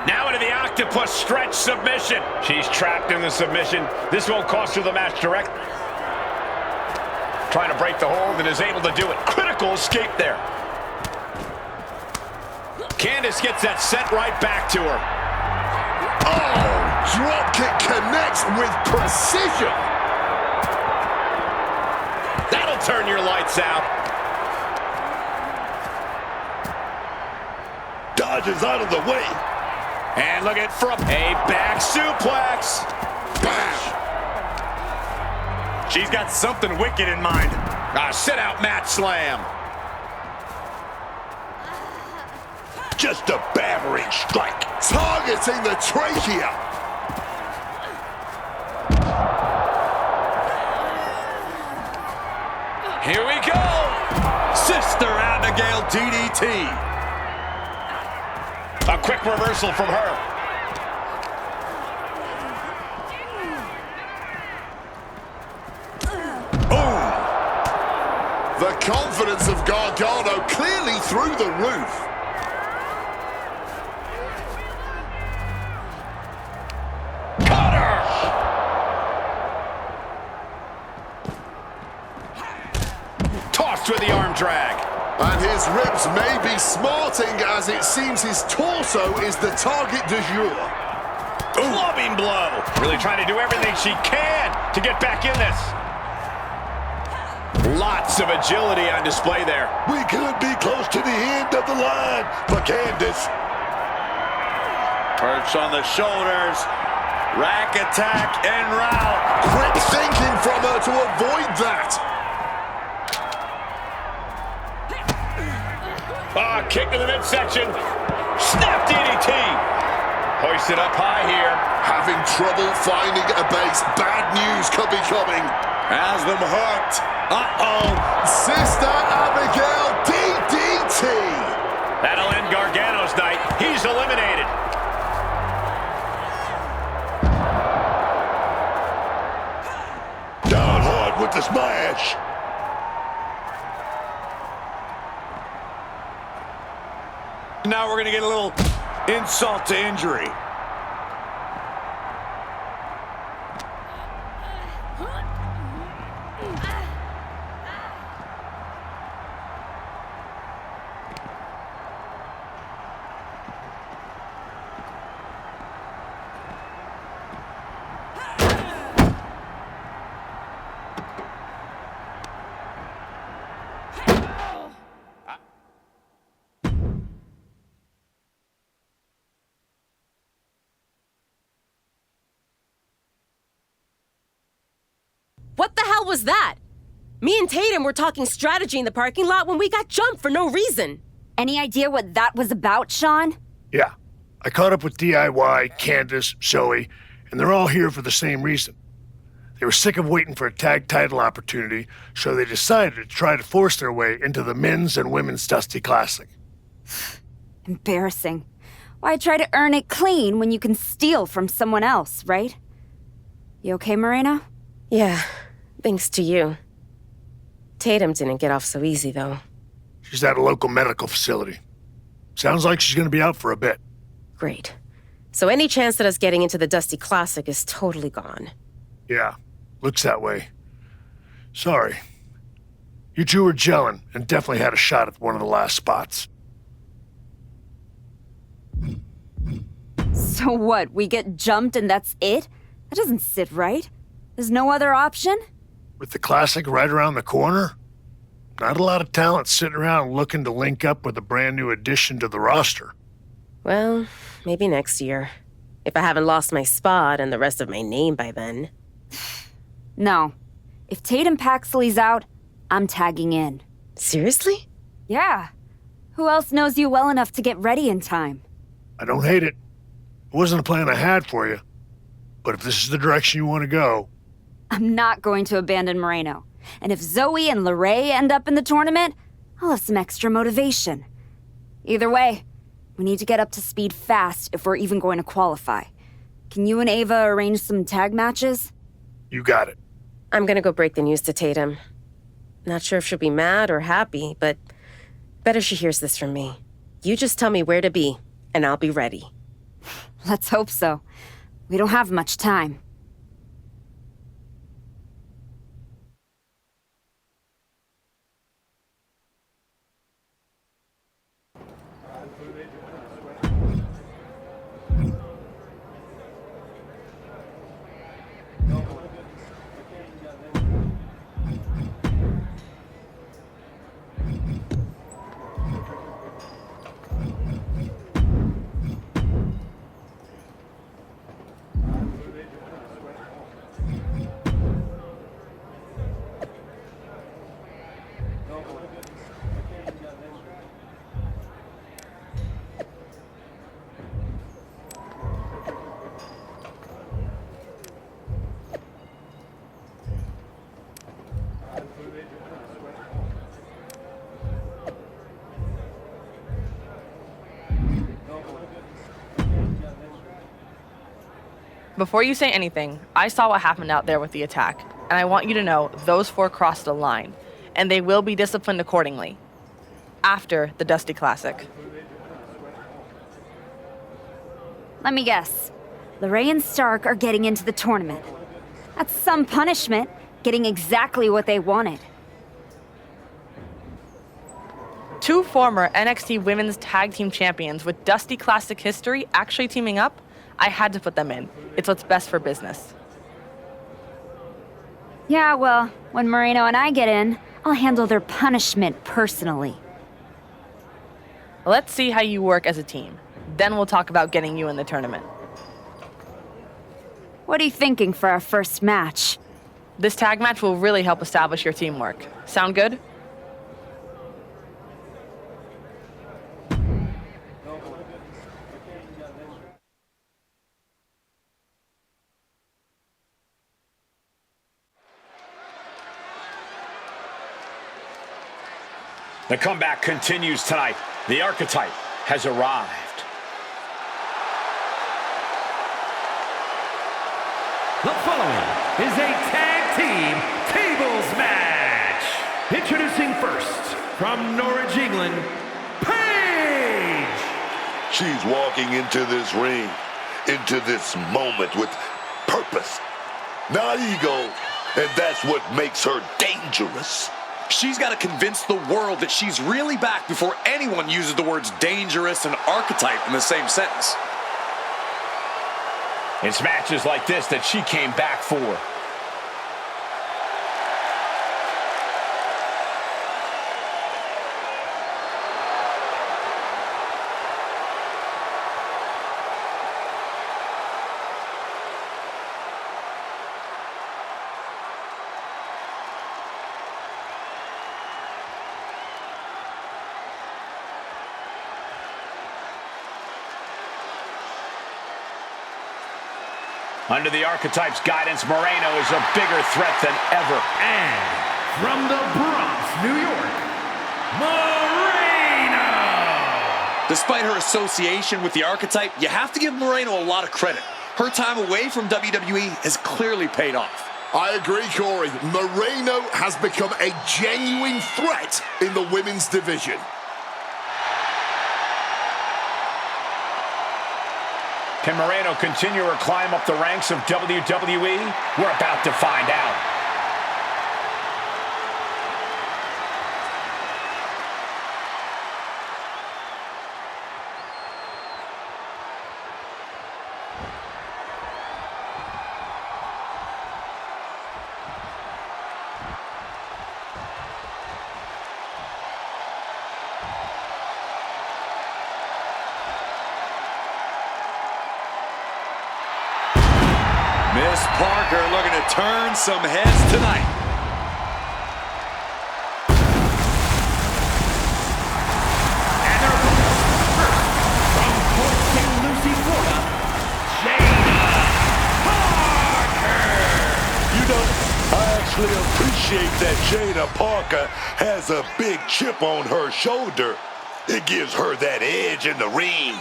Now into the octopus stretch submission. She's trapped in the submission. This won't cost her the match direct. Trying to break the hold and is able to do it. Critical escape there. Candice gets that sent right back to her. Oh, drop kick connects with precision. That'll turn your lights out. Dodges out of the way. And look at from a back suplex. Bam. She's got something wicked in mind. A sit-out mat slam. Just a battering strike. Targeting the trachea. Here we go. Sister Abigail DDT. A quick reversal from her. The confidence of Gargano clearly through the roof. Tossed with the arm drag. And his ribs may be smarting as it seems his torso is the target du jour. Clubbing blow. Really trying to do everything she can to get back in this. Lots of agility on display there. We could be close to the end of the line for Candace. Perch on the shoulders. Rack attack en route. Quick thinking from her to avoid that. Kick to the midsection. Snap DDT. Hoisted up high here. Having trouble finding a base. Bad news could be coming. Has them hooked. Uh-oh. Sister Abigail DDT. That'll end Gargano's night. He's eliminated. Down hard with the smash. Now we're going to get a little insult to injury. What the hell was that? Me and Tatum were talking strategy in the parking lot when we got jumped for no reason. Any idea what that was about, Sean? Yeah. I caught up with DIY, Candace, Zoe, and they're all here for the same reason. They were sick of waiting for a tag title opportunity, so they decided to try to force their way into the men's and women's Dusty Classic. Embarrassing. Why try to earn it clean when you can steal from someone else, right? You okay, Moreno? Yeah, thanks to you. Tatum didn't get off so easy, though. She's at a local medical facility. Sounds like she's gonna be out for a bit. Great. So any chance at us getting into the Dusty Classic is totally gone. Yeah, looks that way. Sorry. You two were gelling and definitely had a shot at one of the last spots. So what, we get jumped and that's it? That doesn't sit right. There's no other option? With the Classic right around the corner? Not a lot of talent sitting around looking to link up with a brand new addition to the roster. Well, maybe next year. If I haven't lost my spot and the rest of my name by then. No. If Tatum Paxley's out, I'm tagging in. Seriously? Yeah. Who else knows you well enough to get ready in time? I don't hate it. It wasn't a plan I had for you. But if this is the direction you want to go... I'm not going to abandon Moreno. And if Zoe and LeRae end up in the tournament, I'll have some extra motivation. Either way, we need to get up to speed fast if we're even going to qualify. Can you and Ava arrange some tag matches? You got it. I'm gonna go break the news to Tatum. Not sure if she'll be mad or happy, but better she hears this from me. You just tell me where to be, and I'll be ready. Let's hope so. We don't have much time. Before you say anything, I saw what happened out there with the attack, and I want you to know those 4 crossed the line, and they will be disciplined accordingly. After the Dusty Classic. Let me guess. LeRae and Stark are getting into the tournament. That's some punishment, getting exactly what they wanted. 2 former NXT Women's Tag Team Champions with Dusty Classic history actually teaming up, I had to put them in. It's what's best for business. Yeah, well, when Moreno and I get in, I'll handle their punishment personally. Let's see how you work as a team. Then we'll talk about getting you in the tournament. What are you thinking for our first match? This tag match will really help establish your teamwork. Sound good? The comeback continues tonight. The Archetype has arrived. The following is a tag team tables match. Introducing first, from Norwich, England, Paige. She's walking into this ring, into this moment with purpose, not ego, and that's what makes her dangerous. She's got to convince the world that she's really back before anyone uses the words dangerous and archetype in the same sentence. It's matches like this that she came back for. Under the Archetype's guidance, Moreno is a bigger threat than ever. And from the Bronx, New York, Moreno! Despite her association with the Archetype, you have to give Moreno a lot of credit. Her time away from WWE has clearly paid off. I agree, Corey. Moreno has become a genuine threat in the women's division. Can Moreno continue her climb up the ranks of WWE? We're about to find out. Miss Parker looking to turn some heads tonight. And their opponents, first, from Port St. Lucie, Florida, Chaiypobza. You know, I actually appreciate that Jada Parker has a big chip on her shoulder. It gives her that edge in the ring.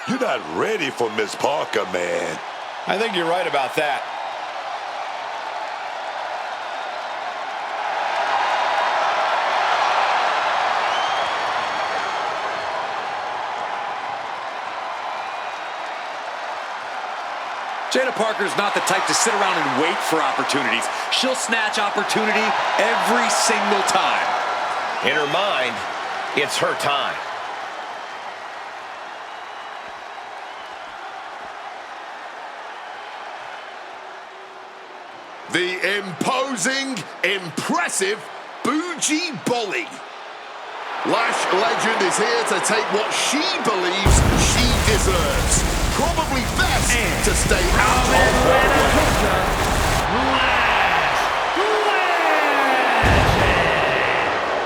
You're not ready for Miss Parker, man. I think you're right about that. Jada Parker's not the type to sit around and wait for opportunities. She'll snatch opportunity every single time. In her mind, it's her time. The imposing, impressive Bougie Bolly. Lash Legend is here to take what she believes she deserves. Probably best to stay out of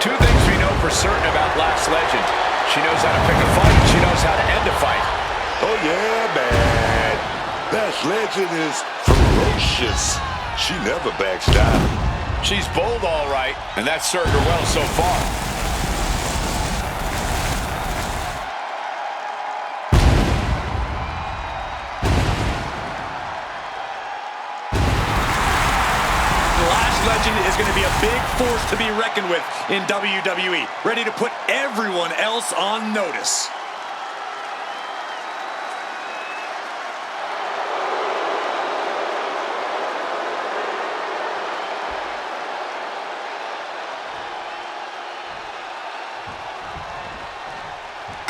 Two things we know for certain about Lash Legend. She knows how to pick a fight, she knows how to end a fight. Oh yeah, man. Lash Legend is ferocious. She never backs down. She's bold, all right, and that's served her well so far. legend is going to be a big force to be reckoned with in WWE, ready to put everyone else on notice.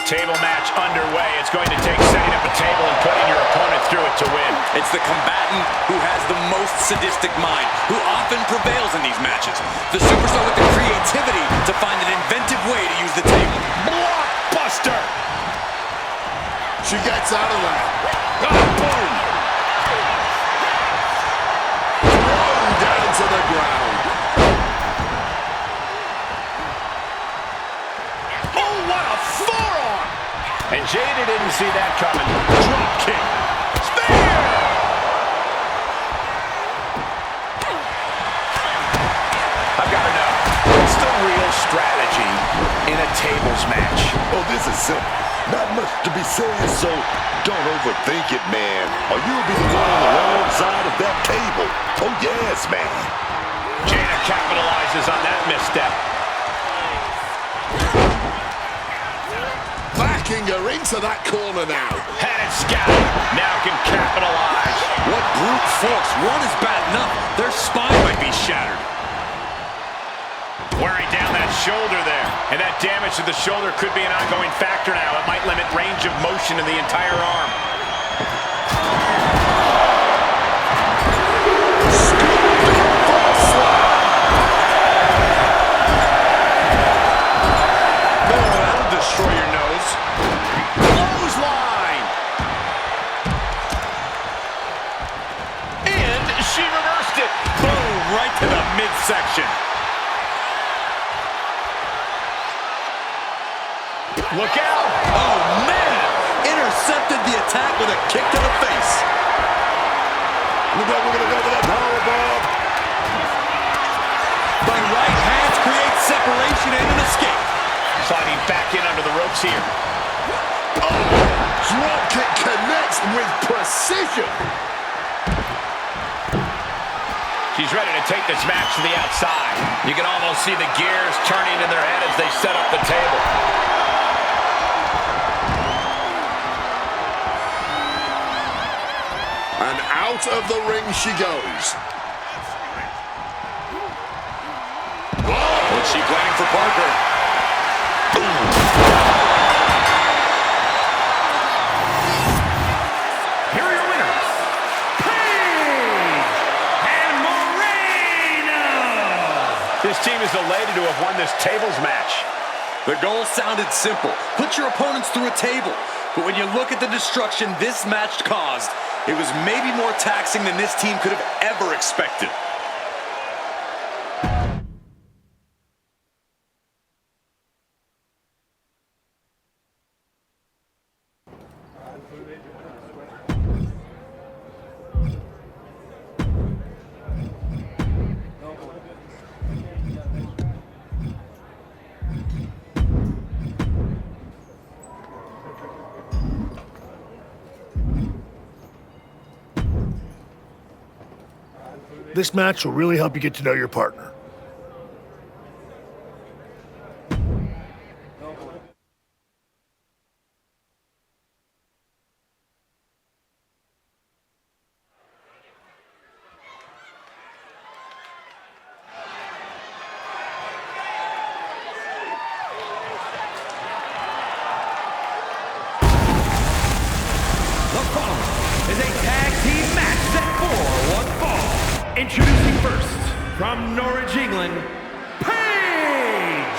Table match underway. It's going to take setting up a table and putting your opponent through it to win. It's the combatant who has the most sadistic mind, who often prevails in these matches. The superstar with the creativity to find an inventive way to use the table. Blockbuster! She gets out of that. Oh, boom! Thrown down to the ground. Oh, what a forearm! And Jada didn't see that coming. Drop kick. Spear! I've got to know, what's the real strategy in a tables match? Oh, this is simple. Not much to be said, so don't overthink it, man. Or you'll be the one on the wrong side of that table. Oh, yes, man. Jada capitalizes on that misstep. Backing her into that corner now. Had it scouted. Now can capitalize. What brute force. One is bad enough. Their spine might be shattered. Wearing down that shoulder there. And that damage to the shoulder could be an ongoing factor now. It might limit range of motion in the entire arm. That'll destroy your nose. Clothesline! And she reversed it. Boom, right to the midsection. Look out! Oh, man! Intercepted the attack with a kick to the face. We're going to go for that powerbomb. The right hand creates separation and an escape. Sliding back in under the ropes here. Oh, drop kick connects with precision. She's ready to take this match to the outside. You can almost see the gears turning in their head as they set up the table. And out of the ring she goes. What's she planning for Parker? Here are your winners, Paige and Moreno. This team is elated to have won this tables match. The goal sounded simple. Put your opponents through a table. But when you look at the destruction this match caused, it was maybe more taxing than this team could have ever expected. This match will really help you get to know your partner. The following is a tag team match set for one fall. Introducing first, from Norwich, England, Paige!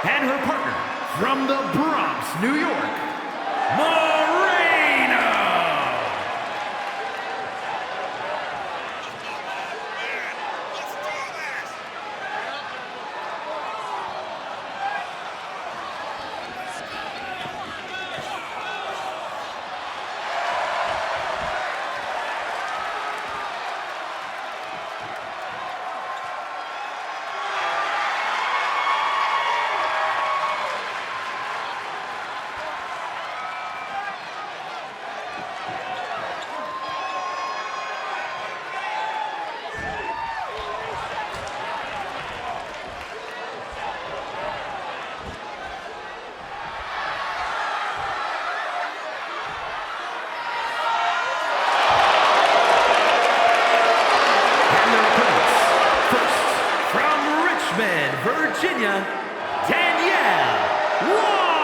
and her partner from the Bronx, New York, Moreno. Virginia, Danielle Wallace.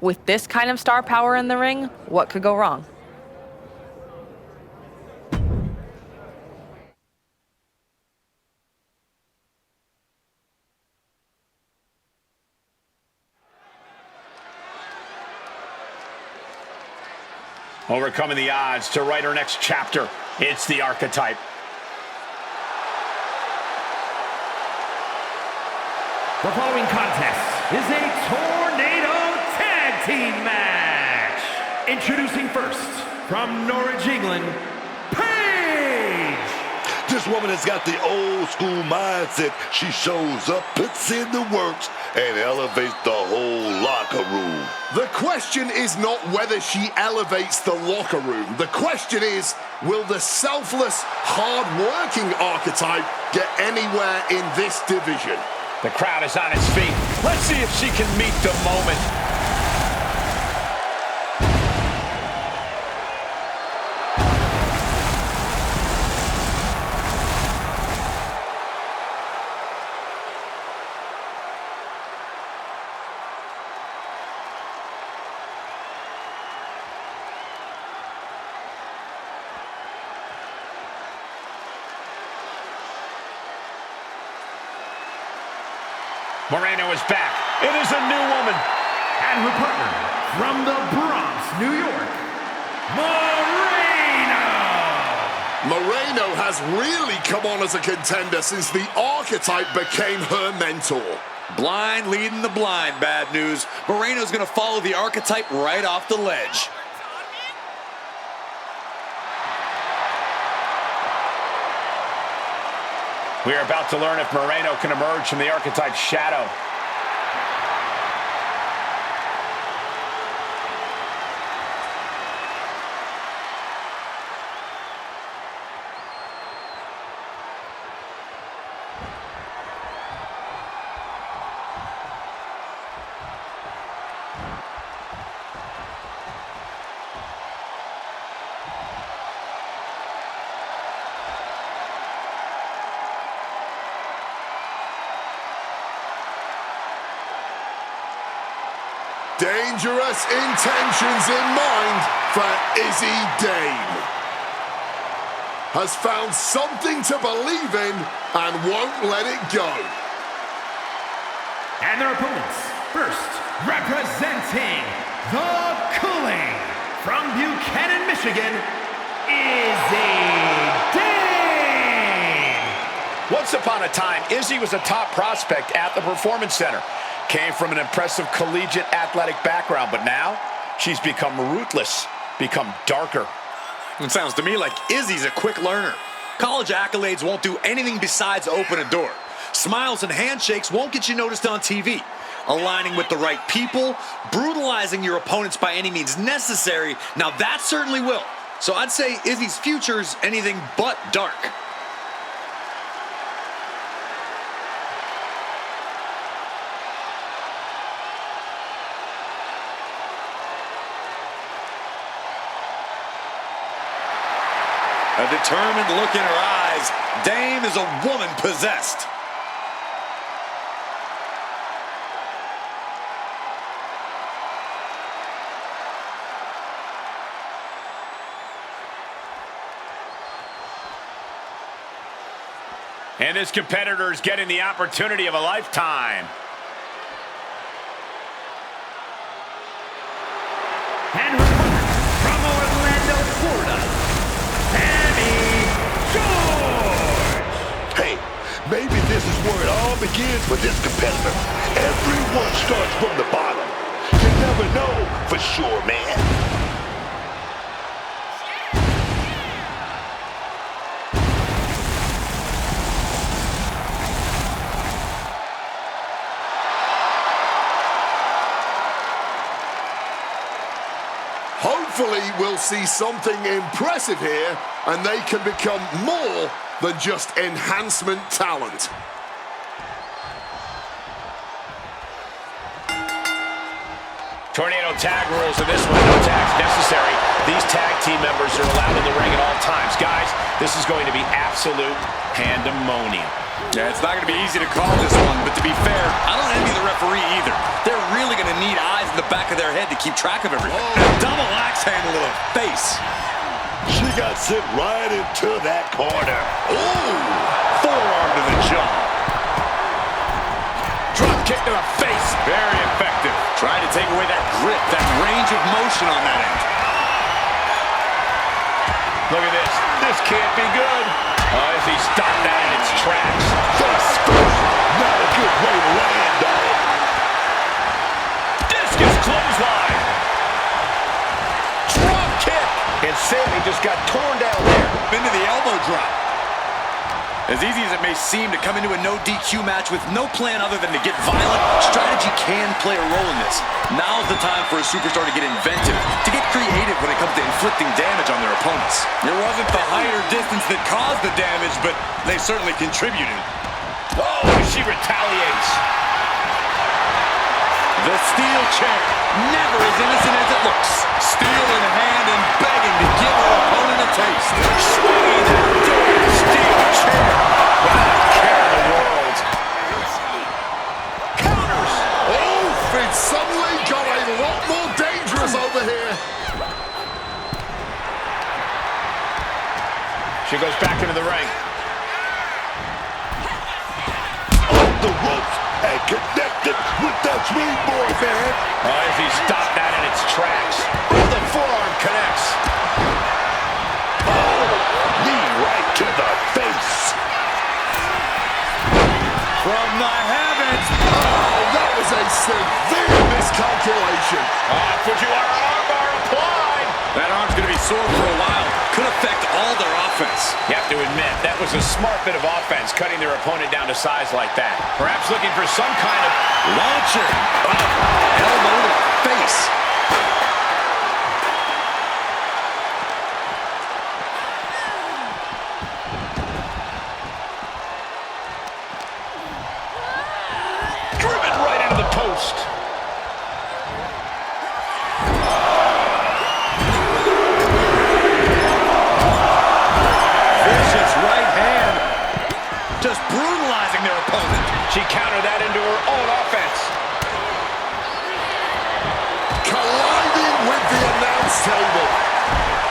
With this kind of star power in the ring, what could go wrong? Overcoming the odds to write her next chapter, it's the Archetype. The following contest is a Tornado Tag Team match. Introducing first, from Norwich, England, Paige. This woman has got the old school mindset. She shows up, puts in the works, and elevates the whole locker room. The question is not whether she elevates the locker room. The question is, will the selfless, hard-working Archetype get anywhere in this division? The crowd is on its feet. Let's see if she can meet the moment. Moreno is back. It is a new woman. And her partner, from the Bronx, New York, Moreno. Moreno has really come on as a contender since the Archetype became her mentor. Blind leading the blind, bad news. Moreno's going to follow the Archetype right off the ledge. We are about to learn if Moreno can emerge from the Archetype's shadow. Dangerous intentions in mind for Izzy Dane. Has found something to believe in and won't let it go. And their opponents, first, representing the Cooling, from Buchanan, Michigan, Izzy Dane. Once upon a time, Izzy was a top prospect at the Performance Center. Came from an impressive collegiate athletic background, but now she's become ruthless, become darker. It sounds to me like Izzy's a quick learner. College accolades won't do anything besides open a door. Smiles and handshakes won't get you noticed on TV. Aligning with the right people, brutalizing your opponents by any means necessary, now that certainly will. So I'd say Izzy's future's anything but dark. A determined look in her eyes. Dame is a woman possessed. And this competitor is getting the opportunity of a lifetime. And her partner, from Orlando, Florida, Hey, maybe this is where it all begins for this competitor. Everyone starts from the bottom. You never know for sure, man. Hopefully we'll see something impressive here and they can become more than just enhancement talent. Tornado no tag rules in this one. No tags necessary. These tag team members are allowed in the ring at all times. Guys, this is going to be absolute pandemonium. Yeah, it's not going to be easy to call this one, but to be fair, I don't envy the referee either. They're really going to need eyes in the back of their head to keep track of everything. Double axe handle to the face. She got sent right into that corner. Ooh! Forearm to the jaw. Drop kick to the face. Very effective. Trying to take away that grip, that range of motion on that end. Look at this. This can't be good. Oh, as he stopped that in its tracks. Face first. Not a good way to land, dog. Discus clothesline. Drop kick. And Sammy just got torn down there. Into the elbow drop. As easy as it may seem to come into a no DQ match with no plan other than to get violent, strategy can play a role in this. Now's the time for a superstar to get inventive, to get creative when it comes to inflicting damage on their opponents. It wasn't the height or distance that caused the damage, but they certainly contributed. Oh, she retaliates. The steel chair, never as innocent as it looks. Steel in hand and begging to give her opponent a taste. Swinging that damn steel chair without a care in the world. Counters. Oh, it suddenly got a lot more dangerous over here. She goes back into the ring. Off the ropes and connected with that springboard, man. Oh, as he stopped that in its tracks. The forearm connects. Oh, knee right to the face. From the heavens. Oh, that was a severe miscalculation. Fujiwara armbar applied. That arm's going to be sore for a while. Could affect all their offense. You have to admit, that was a smart bit of offense, cutting their opponent down to size like that. Perhaps looking for some kind of Launcher. Elbow to the face. driven right into the post. Vicious right hand. Just brutalizing their opponent. She countered that into her own offense. Colliding with the announce table.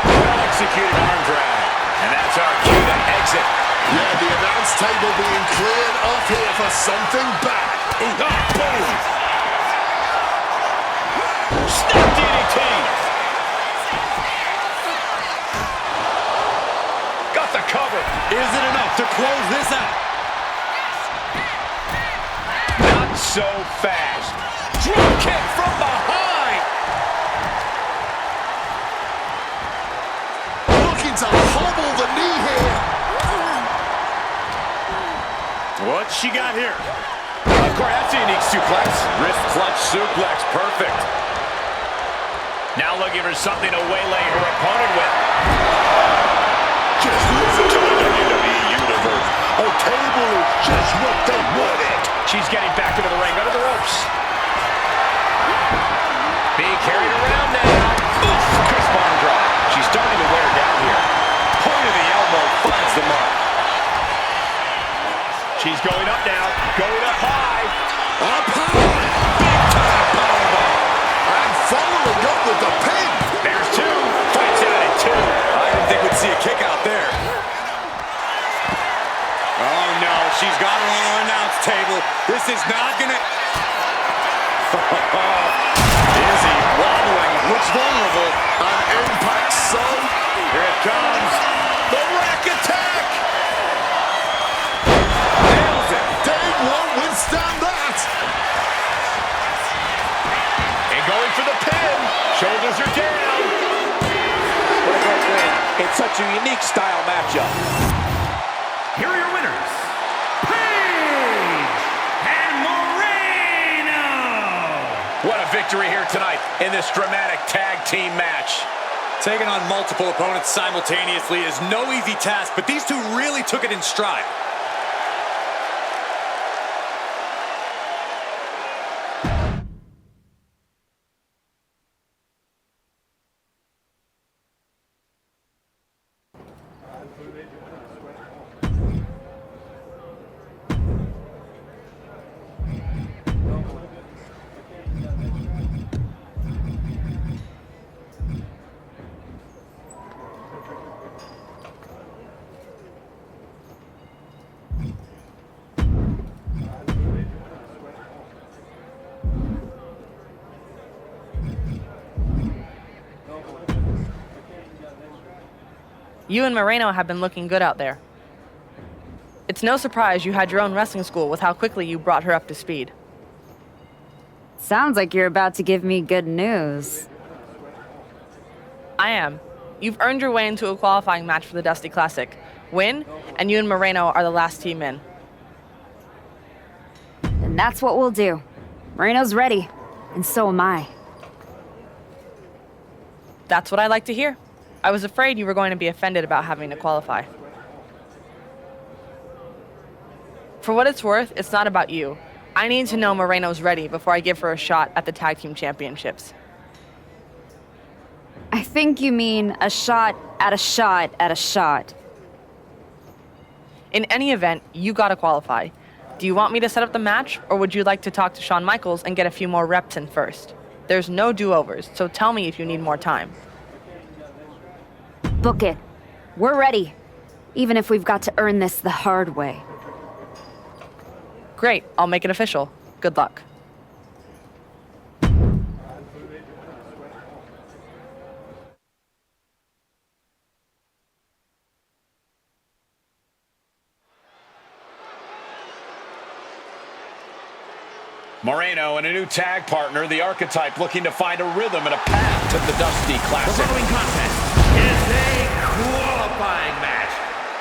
Well-executed arm drag. And that's our cue to exit. Yeah, the announce table being cleared off here for something bad. Ooh, boom! Snap DDT! Got the cover. Is it enough to close this out? Not so fast. Drop kick from behind. Looking to hobble the knee here. What's she got here? Of course, that's a unique suplex. Wrist clutch suplex, perfect. Now looking for something to waylay her opponent with. Just listen to the WWE Universe. A table is just what they wanted. She's getting back into the ring, under the ropes. Being carried around now. Oof, crisp arm drop. She's starting to wear down here. Point of the elbow finds the mark. She's going up now, going up high. Up high. Big time powerbomb. And following up with the pin. There's two. Fights out at two. I didn't think we'd see a kick out there. Oh no, she's got her on our announce table. This is not gonna... Izzy wobbling, looks vulnerable. An impact zone. Here it comes. The rack attack. Nails it. Dave won't withstand that. And going for the pin. Shoulders are down. What a great win. It's such a unique style matchup. Here are your winners, Paige and Moreno. What a victory here tonight in this dramatic tag team match. Taking on multiple opponents simultaneously is no easy task, but these two really took it in stride. You and Moreno have been looking good out there. It's no surprise you had your own wrestling school with how quickly you brought her up to speed. Sounds like you're about to give me good news. I am. You've earned your way into a qualifying match for the Dusty Classic. Win, and you and Moreno are the last team in. And that's what we'll do. Moreno's ready, and so am I. That's what I like to hear. I was afraid you were going to be offended about having to qualify. For what it's worth, it's not about you. I need to know Moreno's ready before I give her a shot at the Tag Team Championships. I think you mean a shot at a shot at a shot. In any event, you gotta qualify. Do you want me to set up the match, or would you like to talk to Shawn Michaels and get a few more reps in first? There's no do-overs, so tell me if you need more time. Book it. We're ready. Even if we've got to earn this the hard way. Great, I'll make it official. Good luck. Moreno and a new tag partner, the Archetype, looking to find a rhythm and a path to the Dusty Classic. The following contest is a qualifying match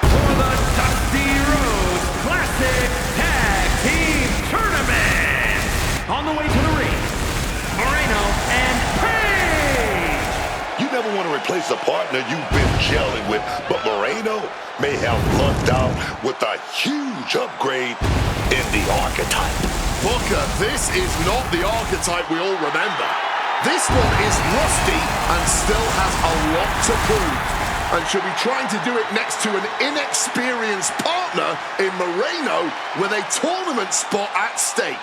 for the Dusty Rhodes Classic Tag Team Tournament. On the way to the ring, Moreno and Paige. You never want to replace a partner you've been gelling with, but Moreno may have lucked out with a huge upgrade in the Archetype. Booker, this is not the Archetype we all remember. This one is rusty and still has a lot to prove, and should be trying to do it next to an inexperienced partner in Moreno with a tournament spot at stake.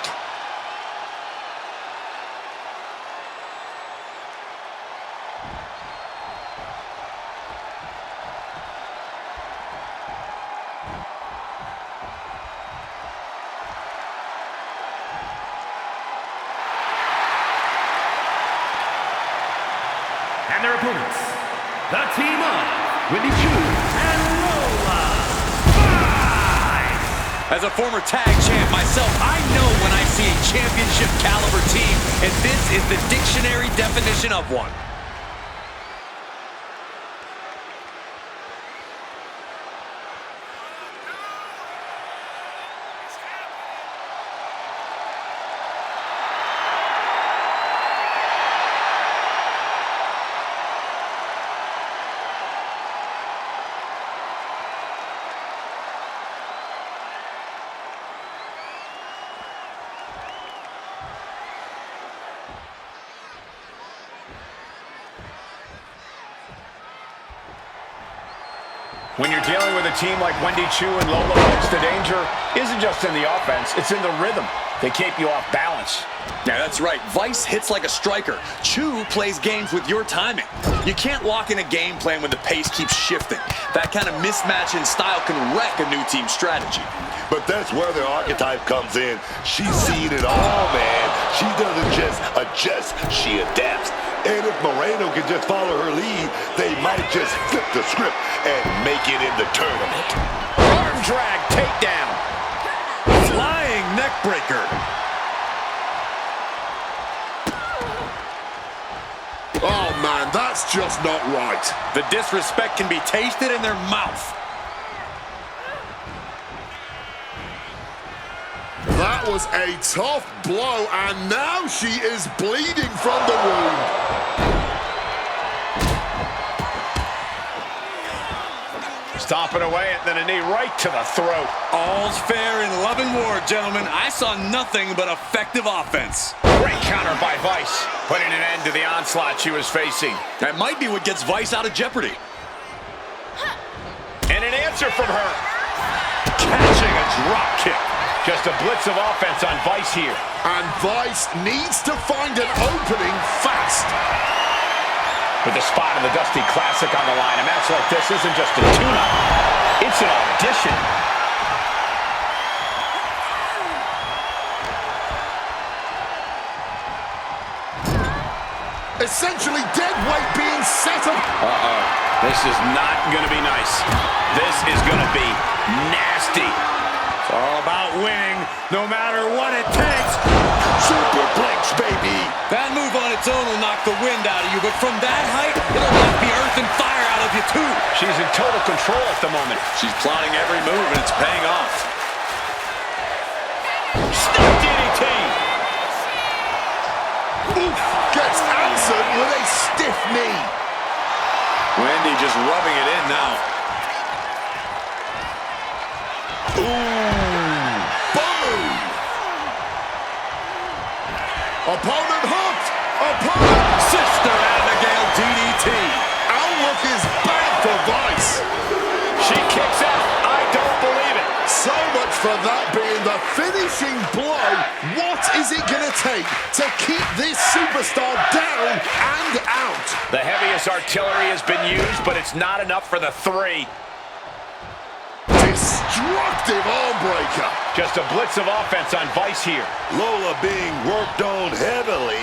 And their opponents, the team of Wendy Chu and Lola Vice. As a former tag champ myself, I know when I see a championship caliber team, and this is the dictionary definition of one. When you're dealing with a team like Wendy Chu and Lola Vice, the danger isn't just in the offense, it's in the rhythm. They keep you off balance. Yeah, that's right. Vice hits like a striker. Chu plays games with your timing. You can't lock in a game plan when the pace keeps shifting. That kind of mismatch in style can wreck a new team strategy. But that's where the Archetype comes in. She's seen it all, man. She doesn't just adjust, she adapts. And if Moreno can just follow her lead, they might just flip the script and make it in the tournament. Arm drag takedown. Flying neck breaker. Oh man, that's just not right. The disrespect can be tasted in their mouth. That was a tough blow, and now she is bleeding from the wound. Stomping away and then a knee right to the throat. All's fair in love and war, gentlemen. I saw nothing but effective offense. Great counter by Vice, putting an end to the onslaught she was facing. That might be what gets Vice out of jeopardy. And an answer from her. Catching a drop kick. Just a blitz of offense on Vice here. And Vice needs to find an opening fast. With the spot of the Dusty Classic on the line, a match like this isn't just a tune-up, it's an audition. Essentially dead weight being set up. Uh-oh. This is not going to be nice. This is going to be nasty. It's all about winning, no matter what it takes. Superplex, baby. That move on its own will knock the wind out of you, but from that height, it'll knock the earth and fire out of you, too. She's in total control at the moment. She's plotting every move, and it's paying off. Snap DDT. Oof, gets answered with a stiff knee. Wendy just rubbing it in now. Ooh, boom. Opponent hooked. Opponent. Sister Abigail DDT. Outlook is bad for Vice. She kicks out. I don't believe it. So much for that being the finishing blow. What is it going to take to keep this superstar down and out? The heaviest artillery has been used, but it's not enough for the three. Destructive arm breaker. Just a blitz of offense on Vice here. Lola being worked on heavily.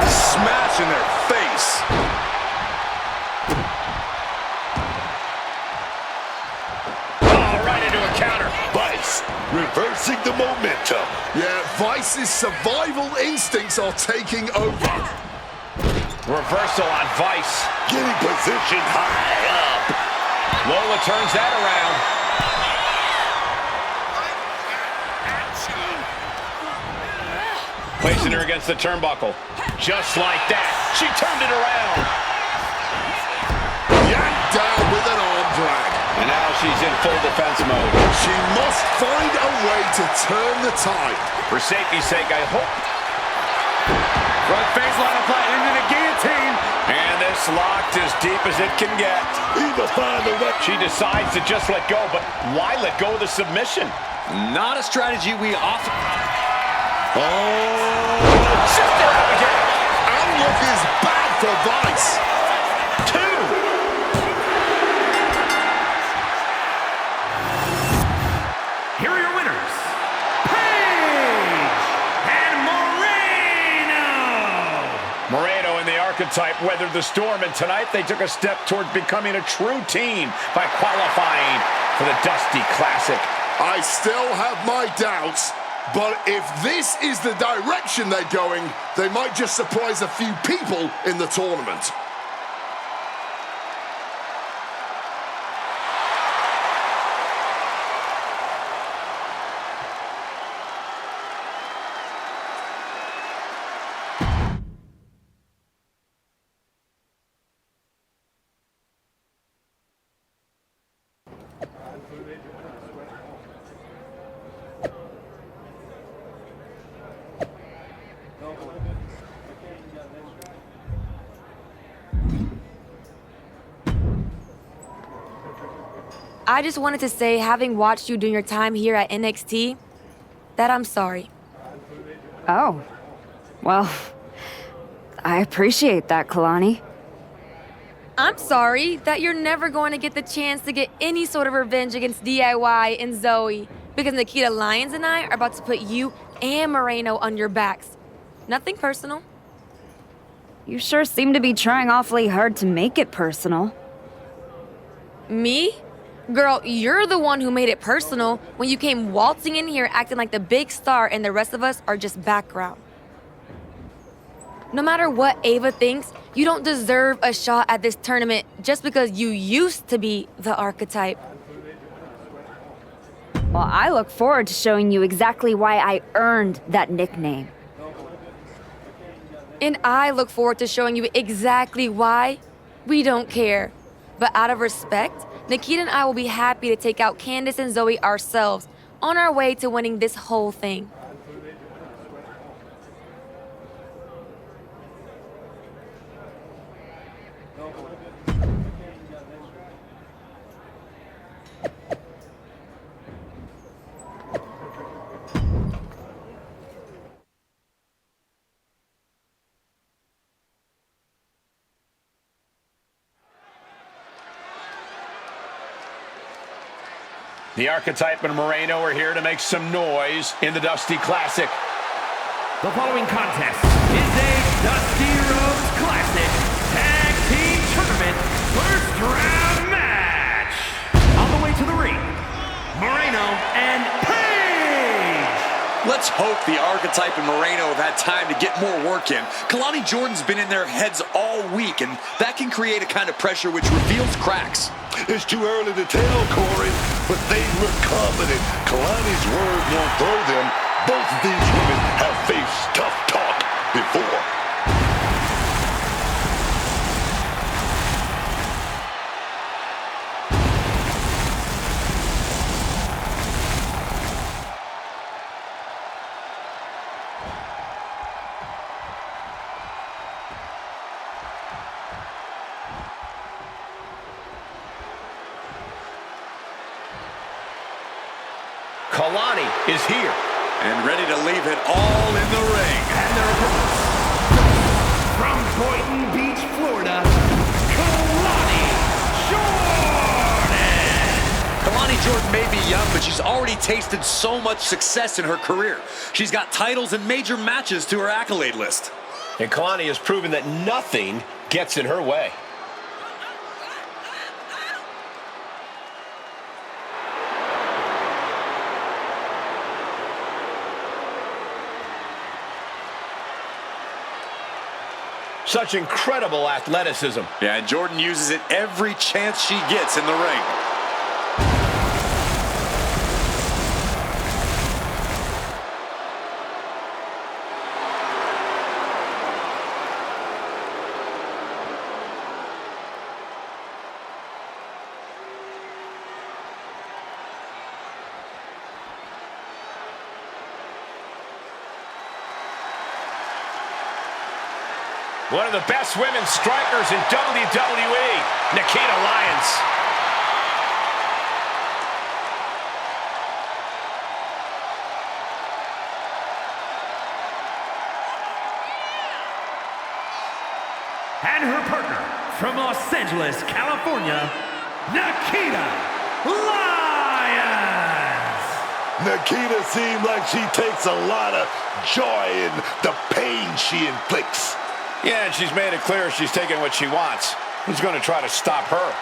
Smash in their face. Oh, right into a counter. Vice reversing the momentum. Yeah, Vice's survival instincts are taking over. Reversal on Vice. Getting positioned high up. Lola turns that around. Placing her against the turnbuckle. Just like that. She turned it around. Yanked down with an arm drag. And now she's in full defense mode. She must find a way to turn the tide. For safety's sake, I hope. Front face line applied into the guillotine. And this locked as deep as it can get. Either find a way. She decides to just let go, but why let go of the submission? Not a strategy we often... Oh, Sister Abigail. Outlook is bad for Vice. Two. Here are your winners, Paige and Moreno. Moreno and the Archetype weathered the storm, and tonight they took a step toward becoming a true team by qualifying for the Dusty Classic. I still have my doubts, but if this is the direction they're going, they might just surprise a few people in the tournament. I just wanted to say, having watched you during your time here at NXT, that I'm sorry. Oh. Well, I appreciate that, Kalani. I'm sorry that you're never going to get the chance to get any sort of revenge against DIY and Zoe, because Nikita Lyons and I are about to put you and Moreno on your backs. Nothing personal. You sure seem to be trying awfully hard to make it personal. Me? Girl, you're the one who made it personal when you came waltzing in here acting like the big star and the rest of us are just background. No matter what Ava thinks, you don't deserve a shot at this tournament just because you used to be the Archetype. Well, I look forward to showing you exactly why I earned that nickname. And I look forward to showing you exactly why we don't care. But out of respect, Nikita and I will be happy to take out Candace and Zoe ourselves on our way to winning this whole thing. The Archetype and Moreno are here to make some noise in the Dusty Classic. The following contest is a Dusty Rhodes Classic Tag Team Tournament first round match. On the way to the ring, Moreno and Page. Let's hope the Archetype and Moreno have had time to get more work in. Kalani Jordan's been in their heads all week, and that can create a kind of pressure which reveals cracks. It's too early to tell, Corey, but they look confident. Kalani's word won't throw them. Both of these women have faced tough talk before. Kalani is here. And ready to leave it all in the ring. And their opponents, from Boynton Beach, Florida, Kalani Jordan. Kalani Jordan may be young, but she's already tasted so much success in her career. She's got titles and major matches to her accolade list. And Kalani has proven that nothing gets in her way. Such incredible athleticism. Yeah, and Jordan uses it every chance she gets in the ring. One of the best women's strikers in WWE, Nikita Lyons. And her partner, from Los Angeles, California, Nikita Lyons. Nikita seems like she takes a lot of joy in the pain she inflicts. Yeah, and she's made it clear she's taking what she wants. Who's going to try to stop her?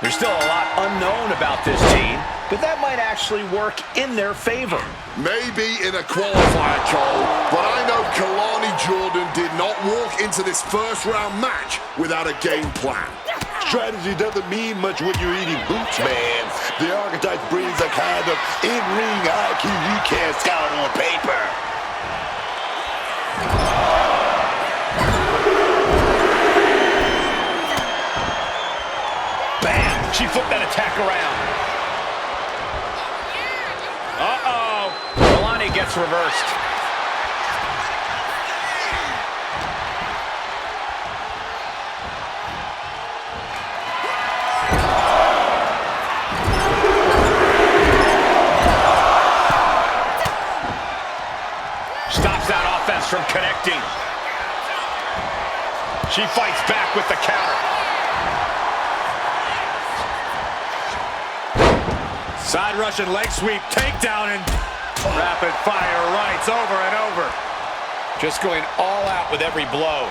There's still a lot unknown about this team, but that might actually work in their favor. Maybe in a qualifier, Cole, but I know Kalani Jordan did not walk into this first-round match without a game plan. Strategy doesn't mean much when you're eating boots, man. The Archetype brings a kind of in-ring IQ you can't scout on paper. She flipped that attack around. Uh-oh. Kalani gets reversed. Stops that offense from connecting. She fights back with the counter. Side Russian leg sweep, takedown, and rapid fire rights over and over. Just going all out with every blow.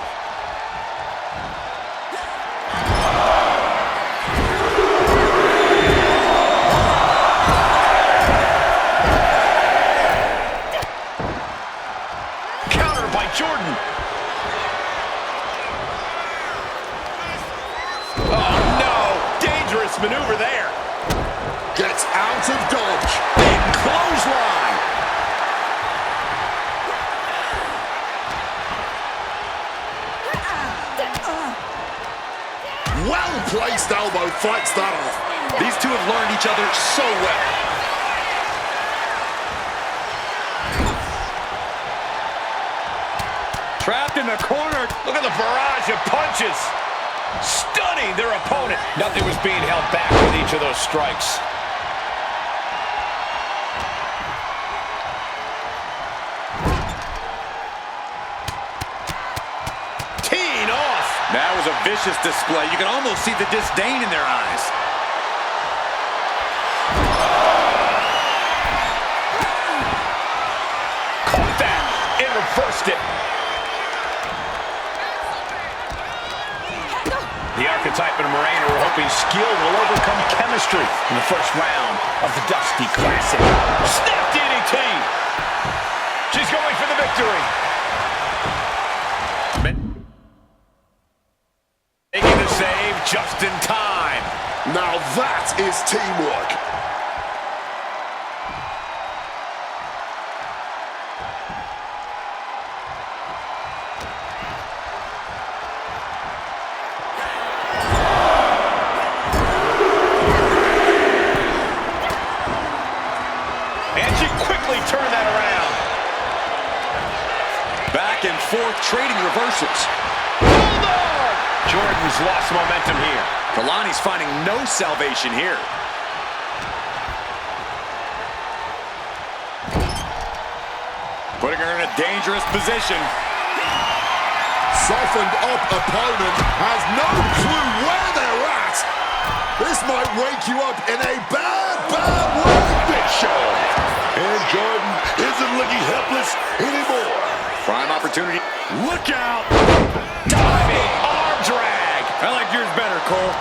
Counter by Jordan. Oh no, dangerous maneuver there. Gets out of dodge. Big clothesline. well-placed elbow fights that off. These two have learned each other so well. Trapped in the corner. Look at the barrage of punches. Stunning their opponent. Nothing was being held back with each of those strikes. Teeing off. That was a vicious display. You can almost see the disdain in their eyes. Caught that and reversed it. The archetype and Moreno are hoping skill will overcome chemistry in the first round of the Dusty Classic. Snap DDT! She's going for the victory. Making the save just in time. Now that is teamwork. And forth trading reversals. Hold on! Jordan's lost momentum here. Kalani's finding no salvation here. Putting her in a dangerous position. Softened up opponent has no clue where they're at. This might wake you up in a bad way. Big show. And Jordan isn't looking helpless anymore. Prime opportunity. Look out! Diving arm drag. I like yours better, Cole.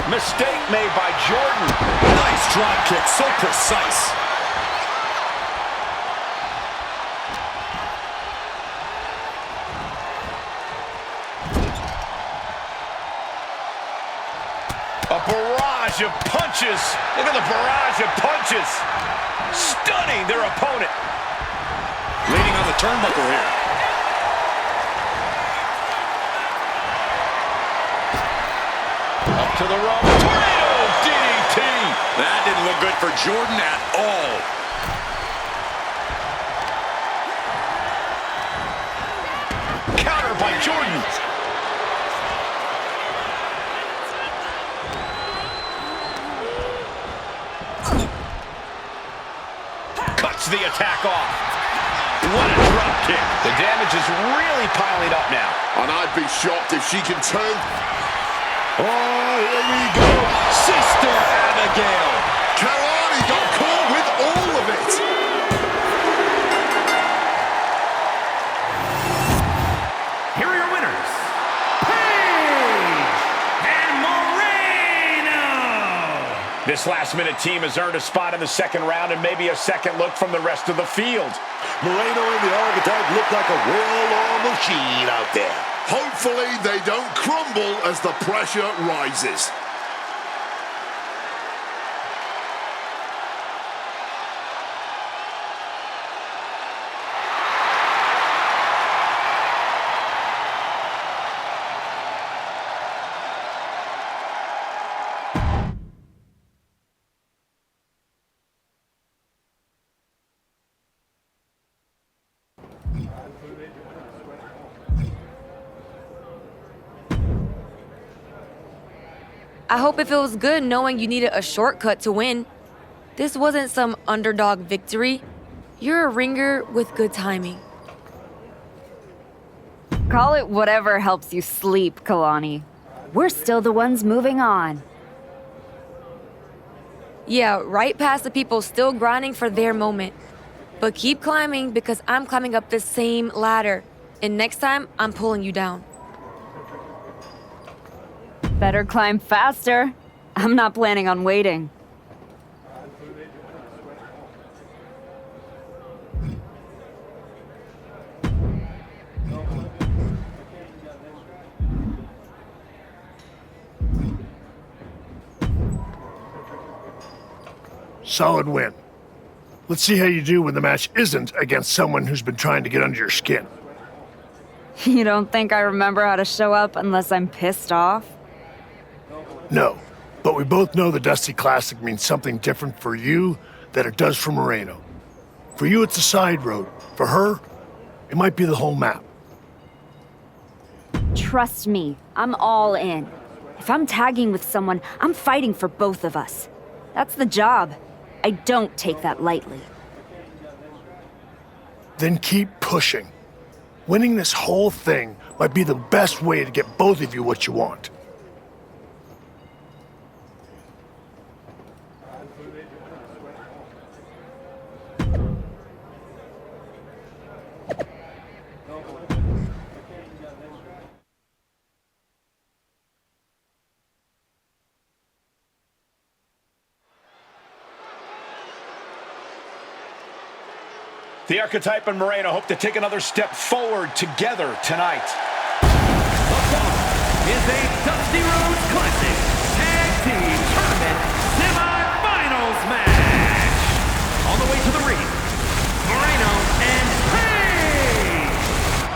Mistake made by Jordan. Nice drop kick, so precise. A barrage of punches. Look at the barrage of punches. Stunning their opponent. Leading on the turnbuckle here. Up to the rope. Tornado DDT. That didn't look good for Jordan at all. Counter by Jordan. Cuts the attack off. What a drop kick. The damage is really piling up now. And I'd be shocked if she can turn. Oh, here we go. Sister Abigail. Kalani got caught with all of it. Here are your winners, Paige and Moreno. This last-minute team has earned a spot in the second round and maybe a second look from the rest of the field. Moreno and the Archetype look like a well-oiled machine out there. Hopefully they don't crumble as the pressure rises. I hope it feels good knowing you needed a shortcut to win. This wasn't some underdog victory. You're a ringer with good timing. Call it whatever helps you sleep, Kalani. We're still the ones moving on. Yeah, right past the people still grinding for their moment. But keep climbing because I'm climbing up the same ladder. And next time, I'm pulling you down. Better climb faster. I'm not planning on waiting. Solid win. Let's see how you do when the match isn't against someone who's been trying to get under your skin. You don't think I remember how to show up unless I'm pissed off? No, but we both know the Dusty Classic means something different for you than it does for Moreno. For you, it's a side road. For her, it might be the whole map. Trust me, I'm all in. If I'm tagging with someone, I'm fighting for both of us. That's the job. I don't take that lightly. Then keep pushing. Winning this whole thing might be the best way to get both of you what you want. The Archetype and Moreno hope to take another step forward together tonight. The following is a Dusty Rhodes Classic Tag Team Tournament Semi-Finals match. On the way to the ring, Moreno and Page.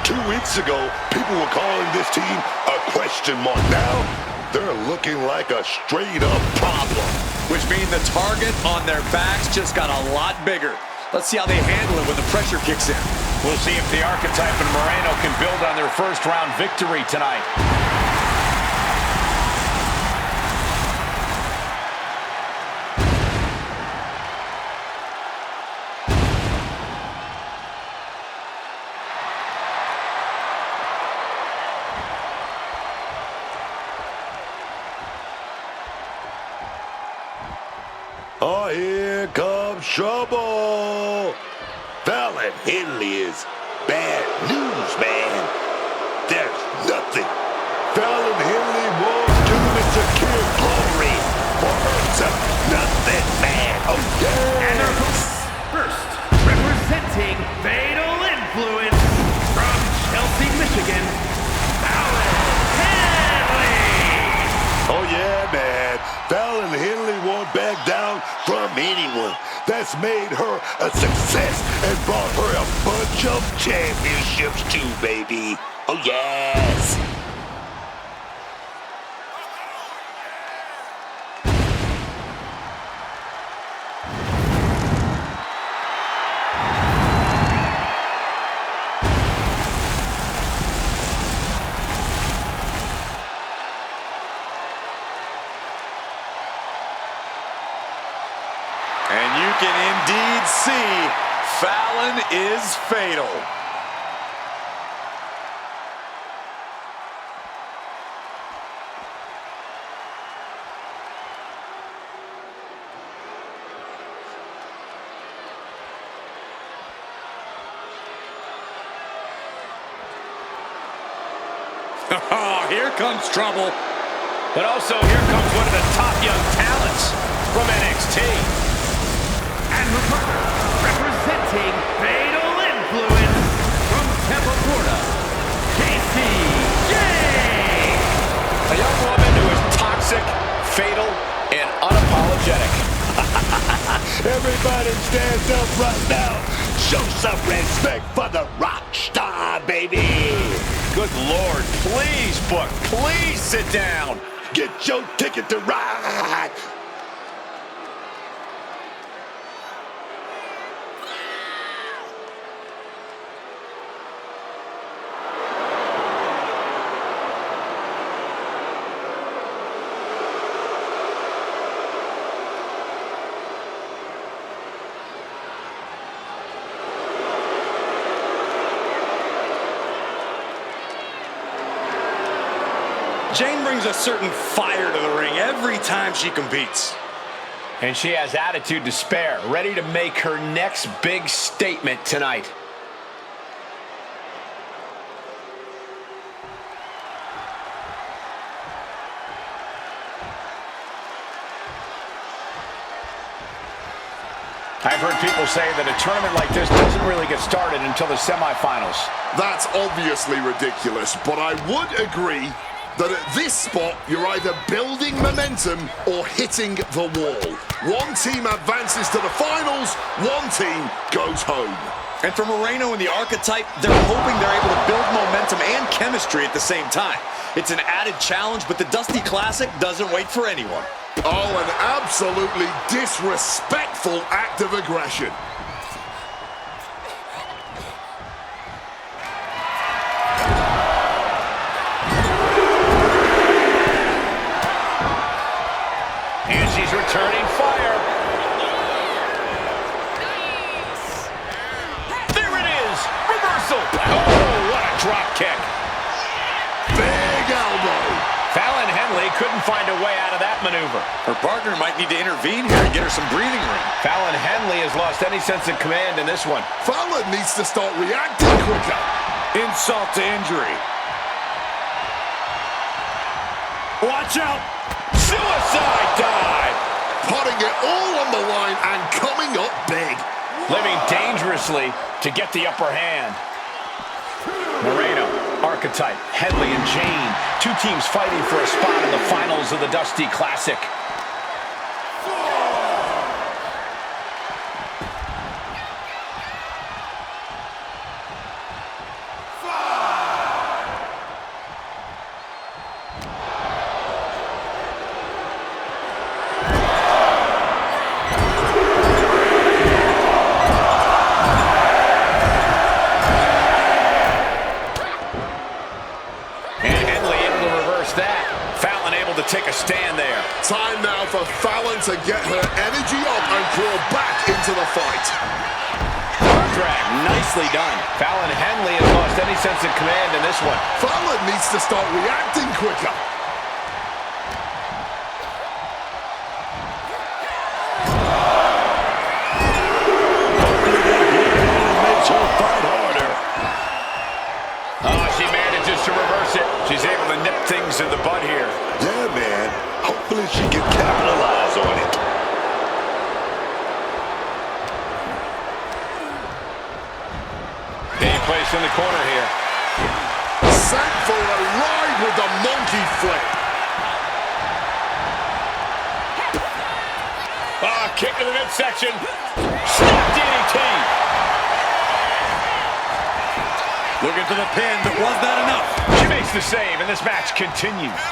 2 weeks ago, people were calling this team a question mark. Now, they're looking like a straight-up problem. Which means the target on their backs just got a lot bigger. Let's see how they handle it when the pressure kicks in. We'll see if the Archetype and Moreno can build on their first-round victory tonight. Oh, here comes trouble. Fallon Henley is bad news, man. There's nothing Fallon Henley won't do to secure glory for her. Nothing, man. Oh, yeah. And their hosts, first, representing Fatal Influence from Chelsea, Michigan, Fallon Henley. Oh, yeah, man. Fallon Henley won't back down from anyone. That's made her a success and brought her a bunch of championships too, baby. Oh, yes. And you can indeed see Fallon is fatal. Oh, here comes trouble. But also, here comes one of the top young talents from NXT. And representing Fatal Influence from Tampa, Florida, KCJ. A young woman who is toxic, fatal, and unapologetic. Everybody stand up right now. Show some respect for the rock star, baby. Good Lord, please, Book, please sit down. Get your ticket to ride. Jane brings a certain fire to the ring every time she competes. And she has attitude to spare, ready to make her next big statement tonight. I've heard people say that a tournament like this doesn't really get started until the semifinals. That's obviously ridiculous, but I would agree that at this spot, you're either building momentum or hitting the wall. One team advances to the finals, one team goes home. And for Moreno and the Archetype, they're hoping they're able to build momentum and chemistry at the same time. It's an added challenge, but the Dusty Classic doesn't wait for anyone. Oh, an absolutely disrespectful act of aggression. And she's returning fire. There it is. Reversal. Oh, what a drop kick. Big elbow. Fallon Henley couldn't find a way out of that maneuver. Her partner might need to intervene here and get her some breathing room. Fallon Henley has lost any sense of command in this one. Fallon needs to start reacting quicker. Insult to injury. Watch out. Suicide dive. Putting it all on the line and coming up big. Living dangerously to get the upper hand. Moreno, Archetype, Henley, and Jane. Two teams fighting for a spot in the finals of the Dusty Classic. Take a stand there. Time now for Fallon to get her energy up and crawl back into the fight. Arm drag, nicely done. Fallon Henley has lost any sense of command in this one. Fallon needs to start reacting quicker. Makes her fight harder. Oh, she manages to reverse it. She's able to nip things in the bud here. Yeah, man. Hopefully she can capitalize on it. Being placed in the corner here. Sent for a ride with the monkey flip. Ah, kick to the midsection. Snap DDT. Looking to the pin, but was that enough? She makes the save, and this match continues.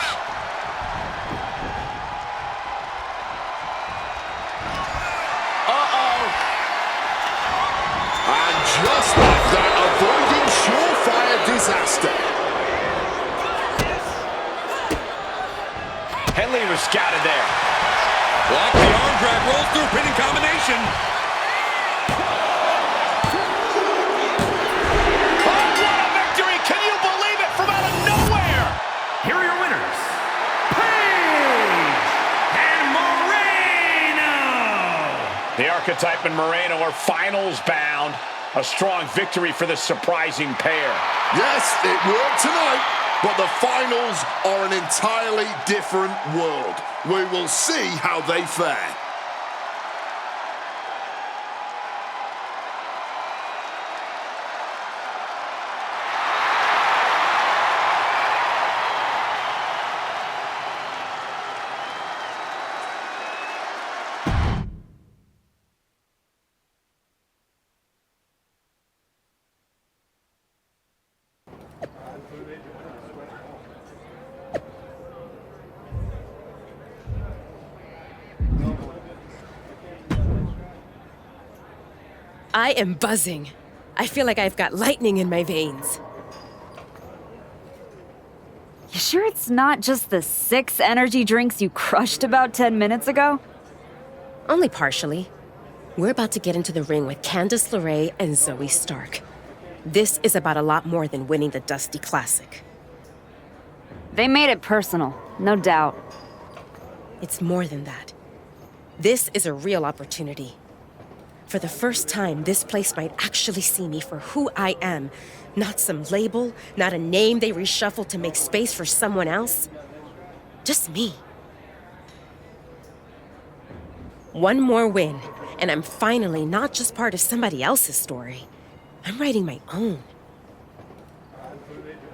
And just like that, avoiding surefire disaster. Henley was scouted there. Block the arm drag, rolls through, pinning combination. Oh, what a victory! Can you believe it? From out of nowhere! Here are your winners, Paige and Moreno. The Archetype and Moreno are finals bound. A strong victory for this surprising pair. Yes, it worked tonight, but the finals are an entirely different world. We will see how they fare. I am buzzing. I feel like I've got lightning in my veins. You sure it's not just the 6 energy drinks you crushed about 10 minutes ago? Only partially. We're about to get into the ring with Candice LeRae and Zoe Stark. This is about a lot more than winning the Dusty Classic. They made it personal, no doubt. It's more than that. This is a real opportunity. For the first time, this place might actually see me for who I am. Not some label, not a name they reshuffle to make space for someone else. Just me. One more win, and I'm finally not just part of somebody else's story. I'm writing my own.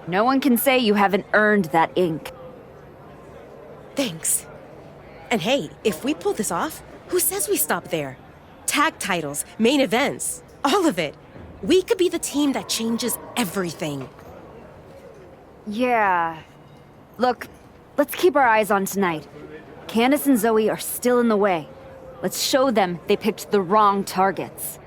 No one can say you haven't earned that ink. Thanks. And hey, if we pull this off, who says we stop there? Tag titles, main events, all of it. We could be the team that changes everything. Yeah. Look, let's keep our eyes on tonight. Candice and Zoe are still in the way. Let's show them they picked the wrong targets.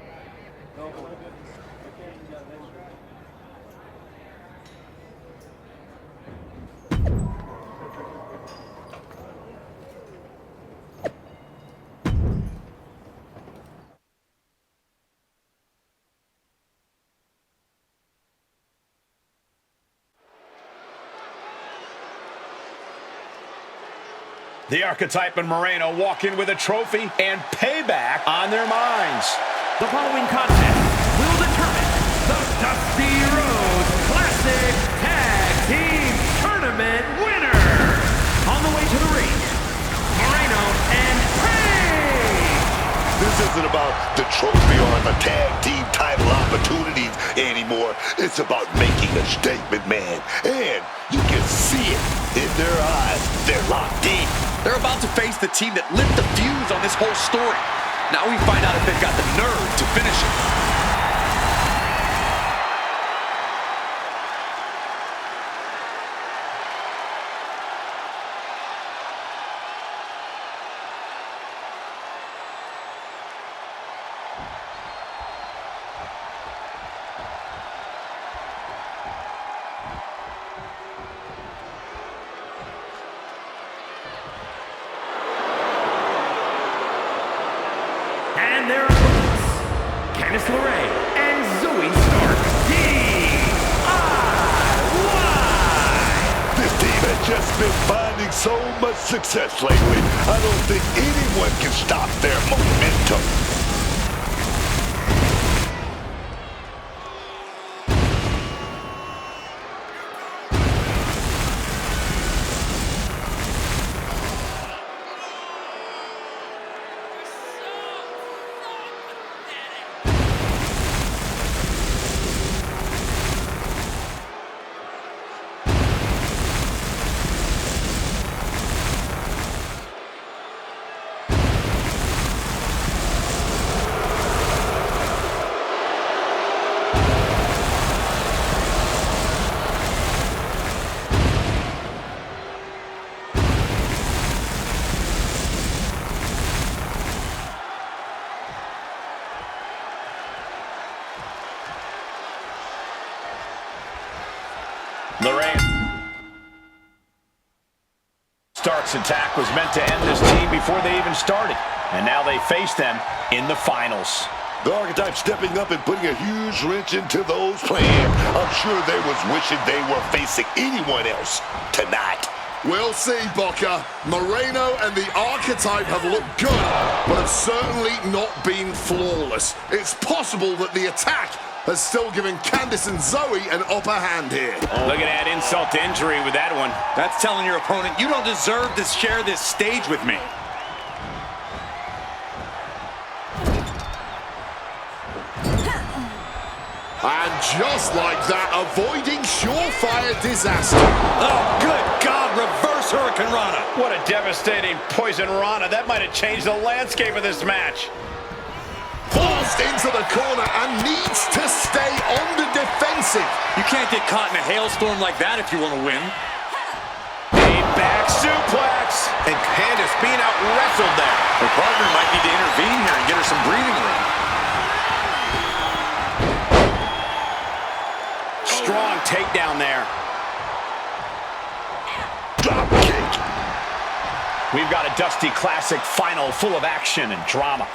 The Archetype and Moreno walk in with a trophy and payback on their minds. The following contest will determine the Dusty Rhodes Classic Tag Team Tournament winner. On the way to the ring, Moreno and Page. This isn't about the trophy or the tag team title opportunities anymore. It's about making a statement, man. And you can see it in their eyes. They're locked in. They're about to face the team that lit the fuse on this whole story. Now we find out if they've got the nerve to finish it. And their opponents, Candice LeRae and Zoe Stark. DIY! This team has just been finding so much success lately. I don't think anyone can stop their momentum. LeRae. Stark's attack was meant to end this team before they even started. And now they face them in the finals. The Archetype stepping up and putting a huge wrench into those plans. I'm sure they was wishing they were facing anyone else tonight. We'll see, Booker. Moreno and the Archetype have looked good, but have certainly not been flawless. It's possible that the attack has still given Candice and Zoe an upper hand here. Look at that insult to injury with that one. That's telling your opponent, you don't deserve to share this stage with me. And just like that, avoiding surefire disaster. Oh, good God, reverse Hurricane Rana. What a devastating poison Rana. That might have changed the landscape of this match. Forced into the corner and needs to stay on the defensive. You can't get caught in a hailstorm like that if you want to win. A back suplex. And Candice being out wrestled there. Her partner might need to intervene here and get her some breathing room. Strong takedown there. Drop kick. We've got a Dusty Classic final full of action and drama.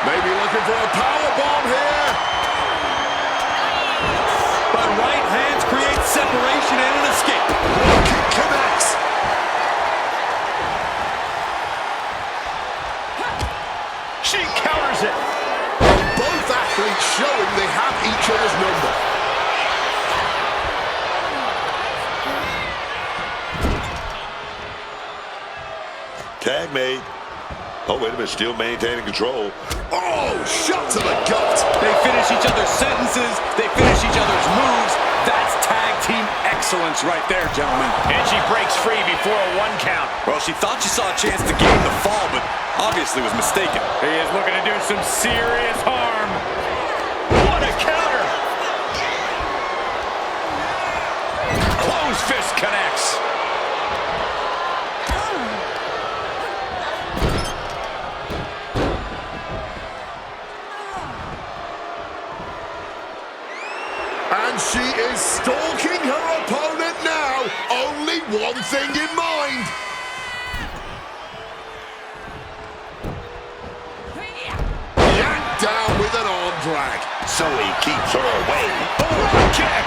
Maybe looking for a powerbomb here. But right hands create separation and an escape. Kick connects. She counters it. Both athletes showing they have each other's number. Tag made. Oh, wait a minute, still maintaining control. Oh, shot to the gut. They finish each other's sentences. They finish each other's moves. That's tag team excellence right there, gentlemen. And she breaks free before a 1 count. Well, she thought she saw a chance to gain the fall, but obviously was mistaken. He is looking to do some serious harm. What a counter. And she is stalking her opponent now. Only one thing in mind. Yanked down with an arm drag. So he keeps her away. Overhead kick.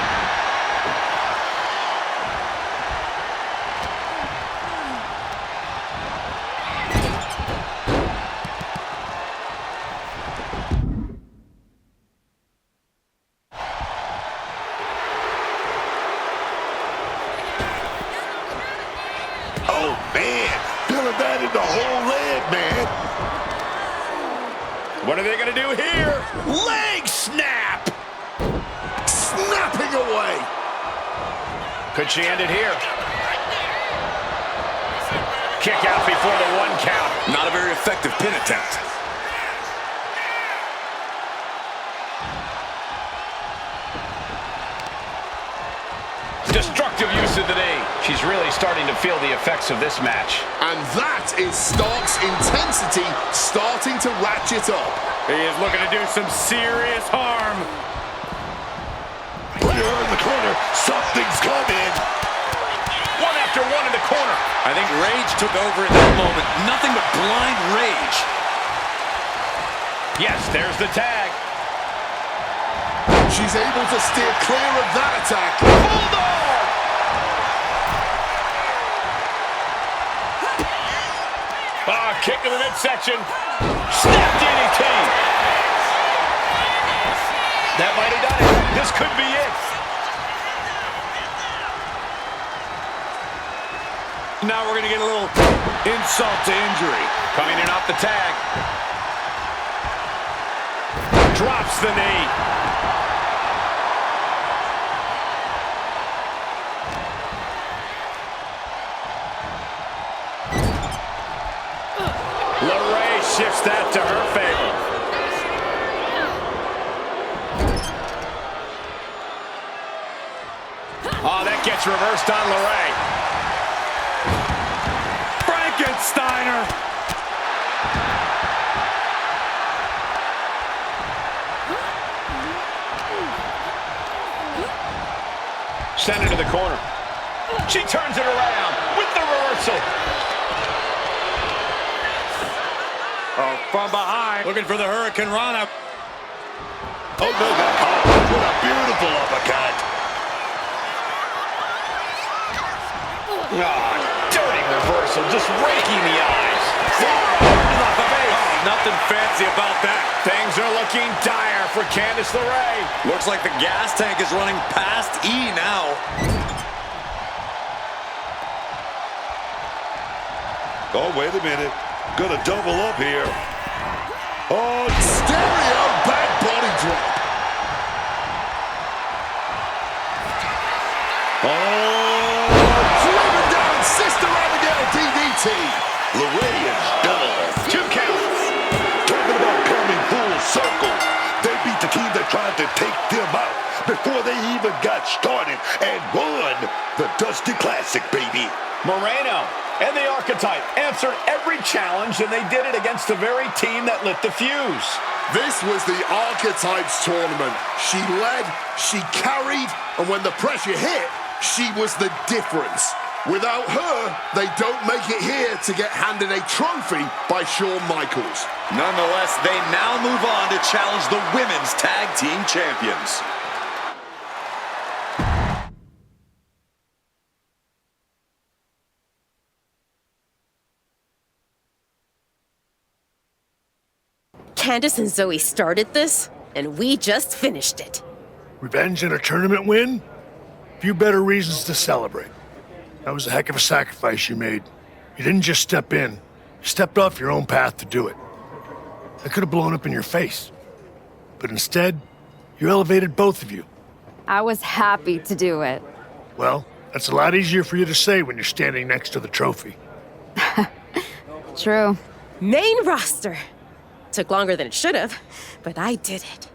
Oh, man. Feeling that in the whole leg, man. What are they going to do here? Leg snap! Snapping away. Could she end it here? Kick out before the 1 count. Not a very effective pin attempt. Destructive use of the knee. She's really starting to feel the effects of this match. And that is Stark's intensity starting to ratchet up. He is looking to do some serious harm. Put her in the corner. Something's coming. One after one in the corner. I think rage took over in that moment. Nothing but blind rage. Yes, there's the tag. She's able to steer clear of that attack. Bulldog! Kick to the midsection. Snap DDT. That might have done it. This could be it. Now we're going to get a little insult to injury. Coming in off the tag. Drops the knee. Shifts that to her favor. Oh, that gets reversed on LeRae. Frankensteiner. Send it to the corner. She turns it around with the reversal. Oh, from behind. Looking for the Hurricane Rana. Oh, no, what a beautiful uppercut. Oh, dirty reversal, just raking the eyes. Off the base. Oh, nothing fancy about that. Things are looking dire for Candice LeRae. Looks like the gas tank is running past E now. Oh, wait a minute. Gonna double up here. Oh, stereo back body drop. Oh, driven down Sister Abigail DDT. LeRae is done. 2 counts. Talking about coming full circle. They beat the team that tried to take them out before they even got started and won the Dusty Classic, baby. Moreno and the Archetype answered every challenge, and they did it against the very team that lit the fuse. This was the Archetypes tournament. She led, she carried, and when the pressure hit, she was the difference. Without her, they don't make it here to get handed a trophy by Shawn Michaels. Nonetheless, they now move on to challenge the Women's Tag Team Champions. Candice and Zoe started this, and we just finished it. Revenge and a tournament win? Few better reasons to celebrate. That was a heck of a sacrifice you made. You didn't just step in. You stepped off your own path to do it. That could have blown up in your face. But instead, you elevated both of you. I was happy to do it. Well, that's a lot easier for you to say when you're standing next to the trophy. True. Main roster. Took longer than it should have, but I did it.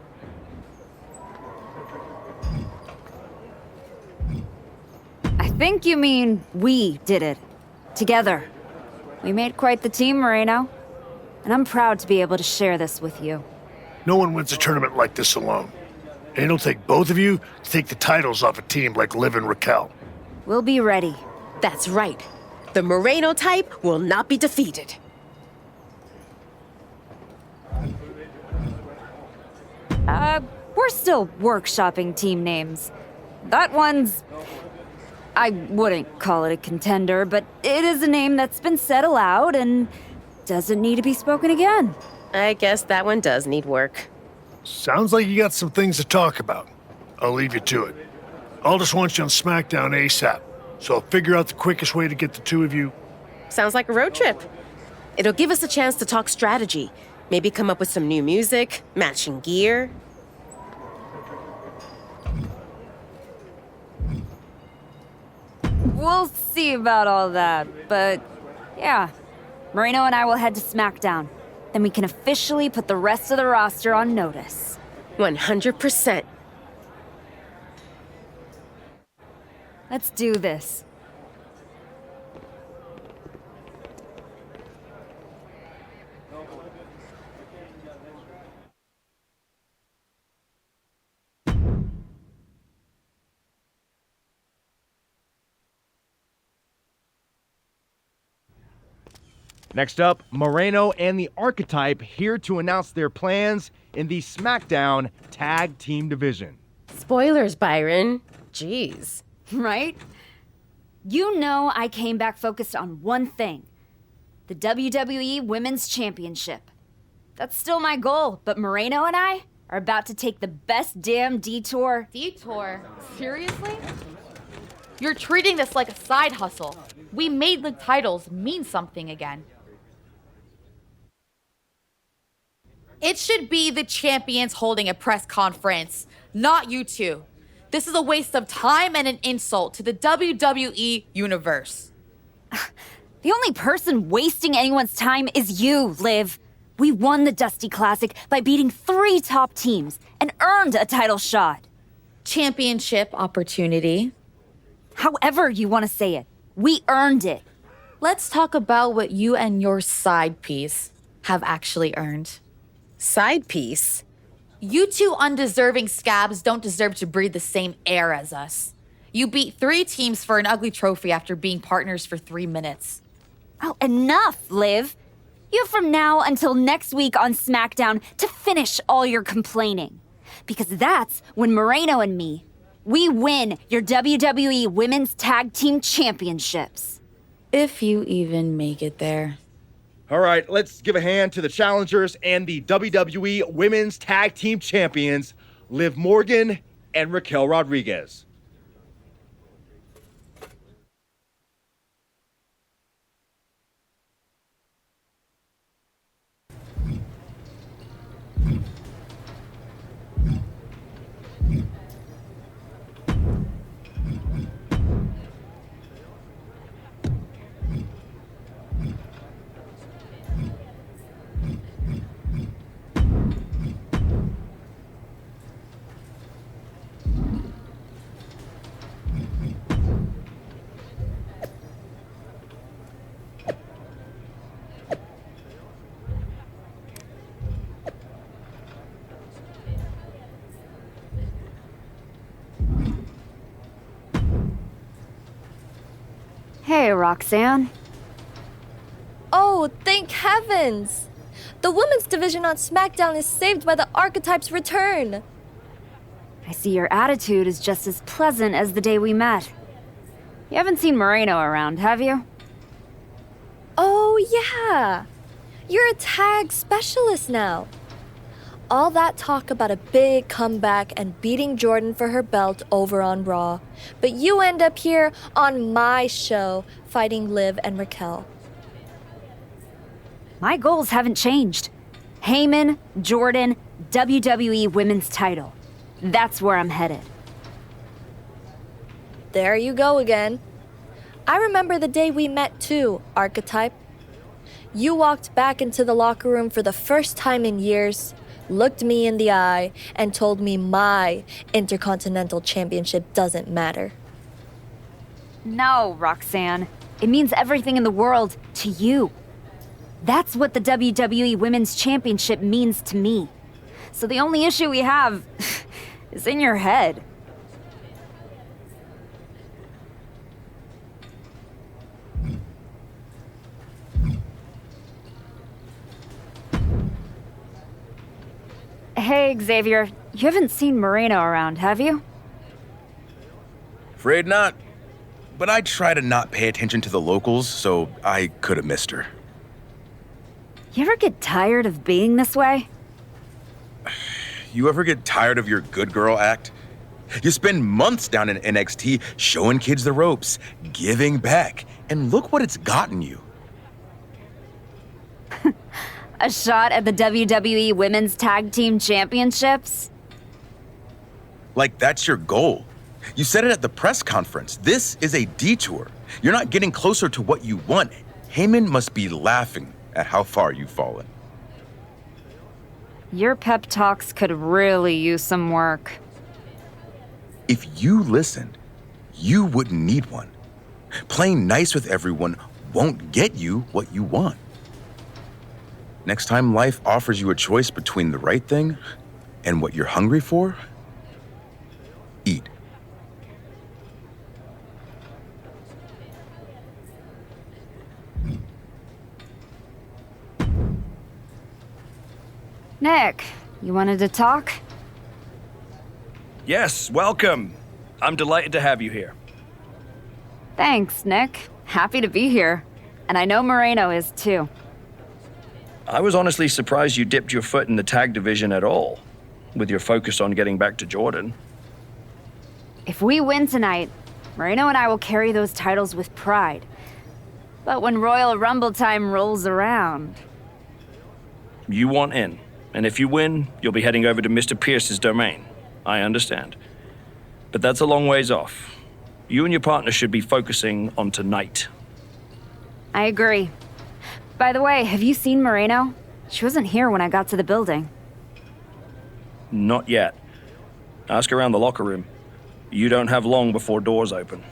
I think you mean we did it. Together. We made quite the team, Moreno. And I'm proud to be able to share this with you. No one wins a tournament like this alone. And it'll take both of you to take the titles off a team like Liv and Raquel. We'll be ready. That's right. The Moreno type will not be defeated. We're still workshopping team names. That one's... I wouldn't call it a contender, but it is a name that's been said aloud and doesn't need to be spoken again. I guess that one does need work. Sounds like you got some things to talk about. I'll leave you to it. I'll just want you on Smackdown ASAP, so I'll figure out the quickest way to get the two of you. Sounds like a road trip. It'll give us a chance to talk strategy. Maybe come up with some new music, matching gear. We'll see about all that, but yeah. Moreno and I will head to Smackdown. Then we can officially put the rest of the roster on notice. 100%. Let's do this. Next up, Moreno and the Archetype here to announce their plans in the Smackdown Tag Team Division. Spoilers, Byron. Jeez. Right? You know I came back focused on one thing. The WWE Women's Championship. That's still my goal, but Moreno and I are about to take the best damn detour. Detour? Seriously? You're treating this like a side hustle. We made the titles mean something again. It should be the champions holding a press conference, not you two. This is a waste of time and an insult to the WWE universe. The only person wasting anyone's time is you, Liv. We won the Dusty Classic by beating 3 top teams and earned a title shot. Championship opportunity. However you want to say it, we earned it. Let's talk about what you and your side piece have actually earned. Side piece? You two undeserving scabs don't deserve to breathe the same air as us. You beat 3 teams for an ugly trophy after being partners for 3 minutes. Oh, enough, Liv. You have from now until next week on SmackDown to finish all your complaining. Because that's when Moreno and me, we win your WWE Women's Tag Team Championships. If you even make it there. All right, let's give a hand to the challengers and the WWE Women's Tag Team Champions, Liv Morgan and Raquel Rodriguez. Hey, Roxanne. Oh, thank heavens! The women's division on SmackDown is saved by the Archetype's return. I see your attitude is just as pleasant as the day we met. You haven't seen Moreno around, have you? Oh, yeah. You're a tag specialist now. All that talk about a big comeback and beating Jordan for her belt over on Raw. But you end up here on my show fighting Liv and Raquel. My goals haven't changed. Heyman, Jordan, WWE Women's title. That's where I'm headed. There you go again. I remember the day we met too, Archetype. You walked back into the locker room for the first time in years, looked me in the eye, and told me my Intercontinental Championship doesn't matter. No, Roxanne. It means everything in the world to you. That's what the WWE Women's Championship means to me. So the only issue we have is in your head. Hey, Xavier. You haven't seen Moreno around, have you? Afraid not. But I try to not pay attention to the locals, so I could have missed her. You ever get tired of being this way? You ever get tired of your good girl act? You spend months down in NXT showing kids the ropes, giving back, and look what it's gotten you. A shot at the WWE Women's Tag Team Championships? Like that's your goal. You said it at the press conference. This is a detour. You're not getting closer to what you want. Heyman must be laughing at how far you've fallen. Your pep talks could really use some work. If you listened, you wouldn't need one. Playing nice with everyone won't get you what you want. Next time life offers you a choice between the right thing and what you're hungry for, eat. Nick, you wanted to talk? Yes, welcome. I'm delighted to have you here. Thanks, Nick. Happy to be here. And I know Moreno is too. I was honestly surprised you dipped your foot in the tag division at all, with your focus on getting back to Jordan. If we win tonight, Moreno and I will carry those titles with pride. But when Royal Rumble time rolls around... You want in, and if you win, you'll be heading over to Mr. Pierce's domain. I understand. But that's a long ways off. You and your partner should be focusing on tonight. I agree. By the way, have you seen Moreno? She wasn't here when I got to the building. Not yet. Ask around the locker room. You don't have long before doors open.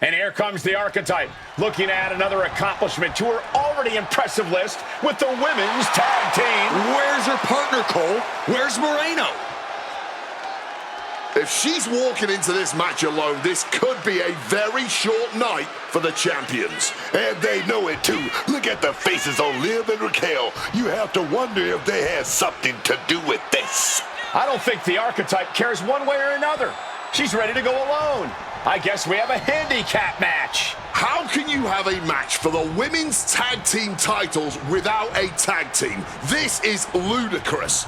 And here comes the Archetype, looking to add another accomplishment to her already impressive list with the Women's Tag Team. Where's her partner, Cole? Where's Moreno? If she's walking into this match alone, this could be a very short night for the champions. And they know it too. Look at the faces on Liv and Raquel. You have to wonder if they had something to do with this. I don't think the Archetype cares one way or another. She's ready to go alone. I guess we have a handicap match. How can you have a match for the women's tag team titles without a tag team? This is ludicrous.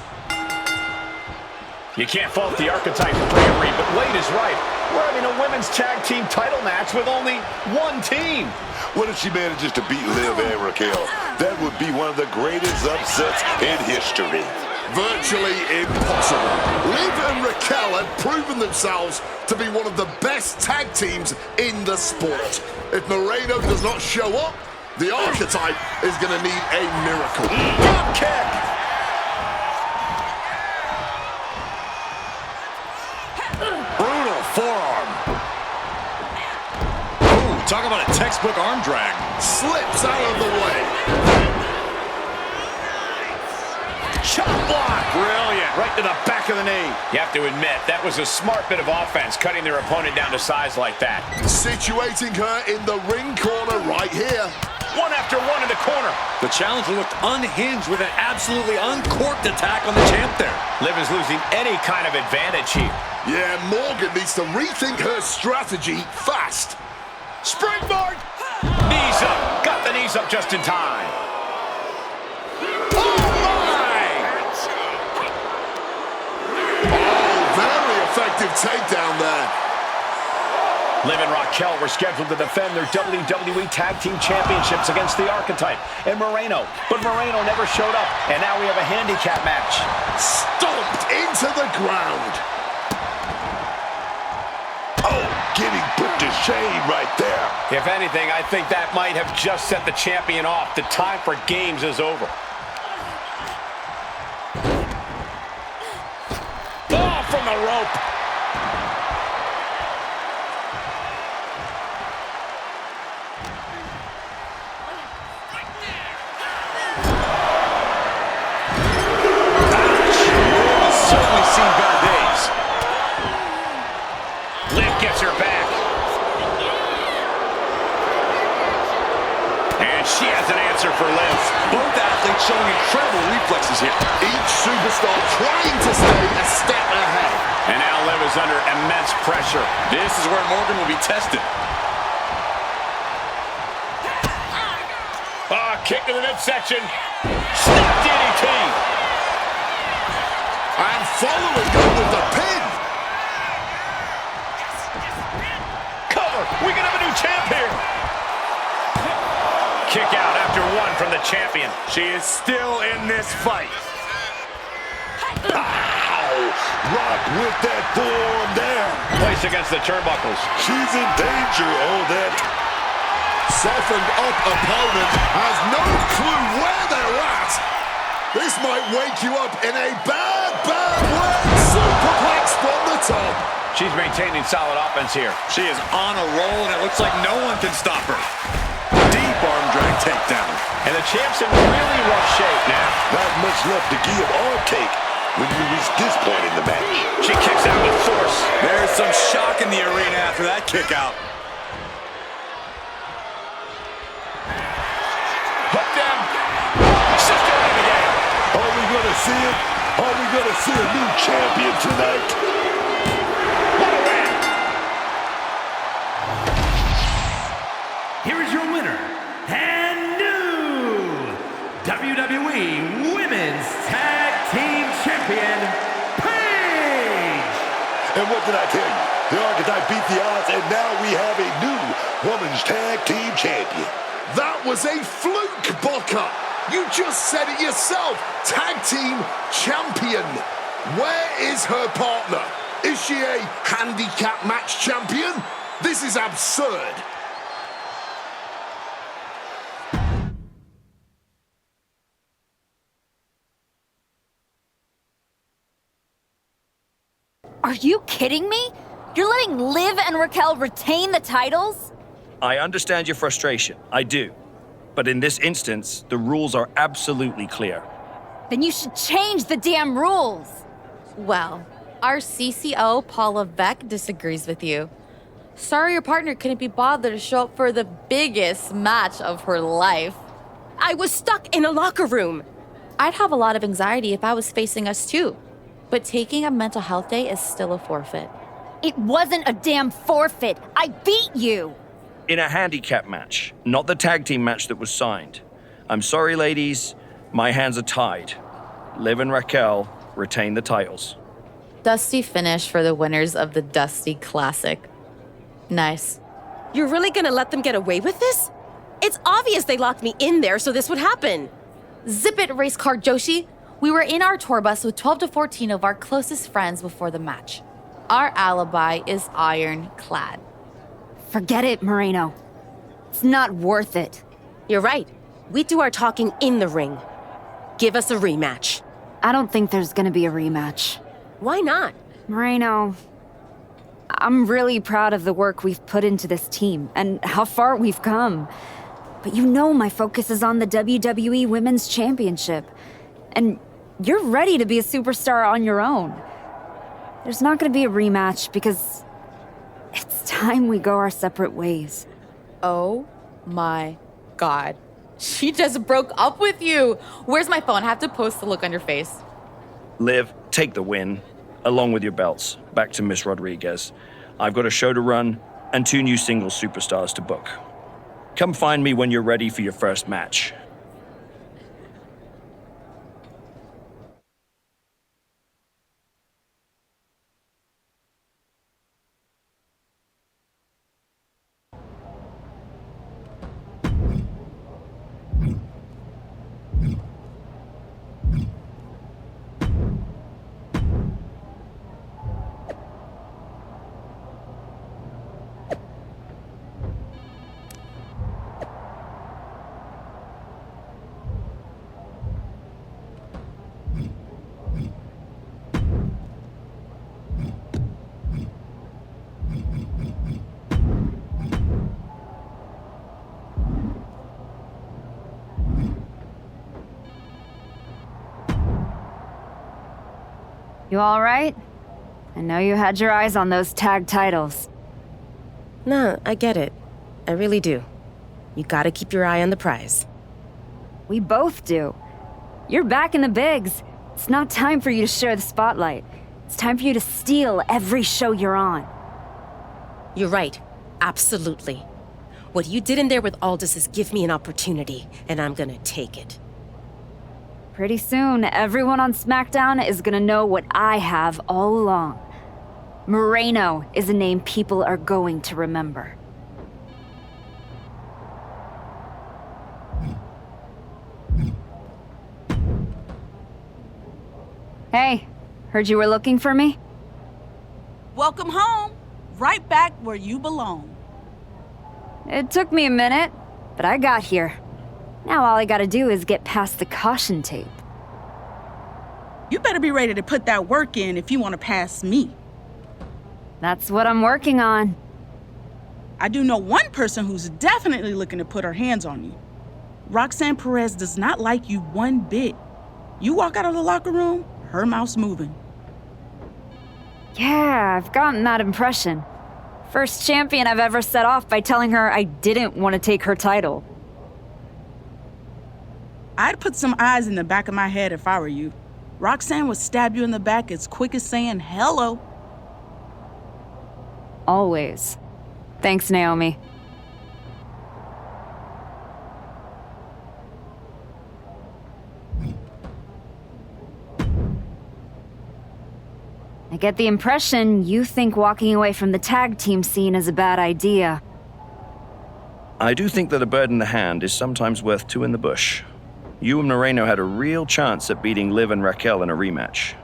You can't fault the Archetype for bravery, but Wade is right. We're having a women's tag team title match with only one team. What if she manages to beat Liv and Raquel? That would be one of the greatest upsets in history. Virtually impossible. Liv and Raquel have proven themselves to be one of the best tag teams in the sport. If Moreno does not show up, the Archetype is going to need a miracle. Drop kick! Brutal forearm. Ooh, talk about a textbook arm drag. Slips out of the way. Chop block! Brilliant. Right to the back of the knee. You have to admit, that was a smart bit of offense, cutting their opponent down to size like that. Situating her in the ring corner right here. One after one in the corner. The challenger looked unhinged with an absolutely uncorked attack on the champ there. Liv is losing any kind of advantage here. Yeah, Morgan needs to rethink her strategy fast. Springboard! Knees up. Got the knees up just in time. Effective takedown there. Liv and Raquel were scheduled to defend their WWE Tag Team Championships against the Archetype and Moreno, but Moreno never showed up, and now we have a handicap match. Stomped into the ground. Oh, getting put to shame right there. If anything, I think that might have just set the champion off. The time for games is over. on the rope. Certainly seen better days. Liv gets her back. And she has an answer for Liv. Both athletes showing incredible reflexes here. Each superstar trying to stay a step ahead. And now Liv is under immense pressure. This is where Morgan will be tested. Kick to the midsection. Snap DDT. And following up with the pin. Cover. We can have a new champ here. Kick out after one from the champion. She is still in this fight. Ow! Rock with that forearm there. Place against the turnbuckles. She's in danger. Oh, that Softened up opponent has no clue where they're at. This might wake you up in a bad way. Superplex from the top. She's maintaining solid offense here. She is on a roll, and it looks like no one can stop her. Deep arm drag takedown. And the champ's in really rough shape now. not much left to give or take when you reach this point in the match. She kicks out with force. There's some shock in the arena after that kick out. Are we gonna see it? Are we gonna see a new champion tonight? What a win! Here is your winner and new WWE Women's Tag Team Champion, Paige! And what did I tell you? The Archetype beat the odds, and now we have a new Women's Tag Team Champion. That was a fluke, Booker. You just said it yourself. Tag Team Champion. Where is her partner? Is she a handicap match champion? This is absurd. Are you kidding me? You're letting Liv and Raquel retain the titles? I understand your frustration. I do. But in this instance, the rules are absolutely clear. Then you should change the damn rules. Well, our CCO, Paul Levesque, disagrees with you. Sorry your partner couldn't be bothered to show up for the biggest match of her life. I was stuck in a locker room. I'd have a lot of anxiety if I was facing us too. But taking a mental health day is still a forfeit. It wasn't a damn forfeit. I beat you. In a handicap match, not the tag team match that was signed. I'm sorry, ladies. My hands are tied. Liv and Raquel retain the titles. Dusty finish for the winners of the Dusty Classic. Nice. You're really gonna let them get away with this? It's obvious they locked me in there so this would happen. Zip it, race car Joshi. We were in our tour bus with 12 to 14 of our closest friends before the match. Our alibi is ironclad. Forget it, Moreno. It's not worth it. You're right. We do our talking in the ring. Give us a rematch. I don't think there's gonna be a rematch. Why not? Moreno, I'm really proud of the work we've put into this team and how far we've come. But you know my focus is on the WWE Women's Championship. And you're ready to be a superstar on your own. There's not gonna be a rematch because it's time we go our separate ways. Oh my God. She just broke up with you. Where's my phone? I have to post the look on your face. Liv, take the win, along with your belts, back to Miss Rodriguez. I've got a show to run and 2 new singles superstars to book. Come find me when you're ready for your first match. You all right? I know you had your eyes on those tag titles. No, I get it. I really do. You gotta keep your eye on the prize. We both do. You're back in the bigs. It's not time for you to share the spotlight. It's time for you to steal every show you're on. You're right. Absolutely. What you did in there with Aldous is give me an opportunity, and I'm gonna take it. Pretty soon, everyone on Smackdown is gonna know what I have all along. Moreno is a name people are going to remember. Hey, heard you were looking for me? Welcome home. Right back where you belong. It took me a minute, but I got here. Now all I gotta do is get past the caution tape. You better be ready to put that work in if you want to pass me. That's what I'm working on. I do know one person who's definitely looking to put her hands on you. Roxanne Perez does not like you one bit. You walk out of the locker room, her mouth's moving. Yeah, I've gotten that impression. First champion I've ever set off by telling her I didn't want to take her title. I'd put some eyes in the back of my head if I were you. Roxanne would stab you in the back as quick as saying hello. Always. Thanks, Naomi. I get the impression you think walking away from the tag team scene is a bad idea. I do think that a bird in the hand is sometimes worth two in the bush. You and Moreno had a real chance at beating Liv and Raquel in a rematch.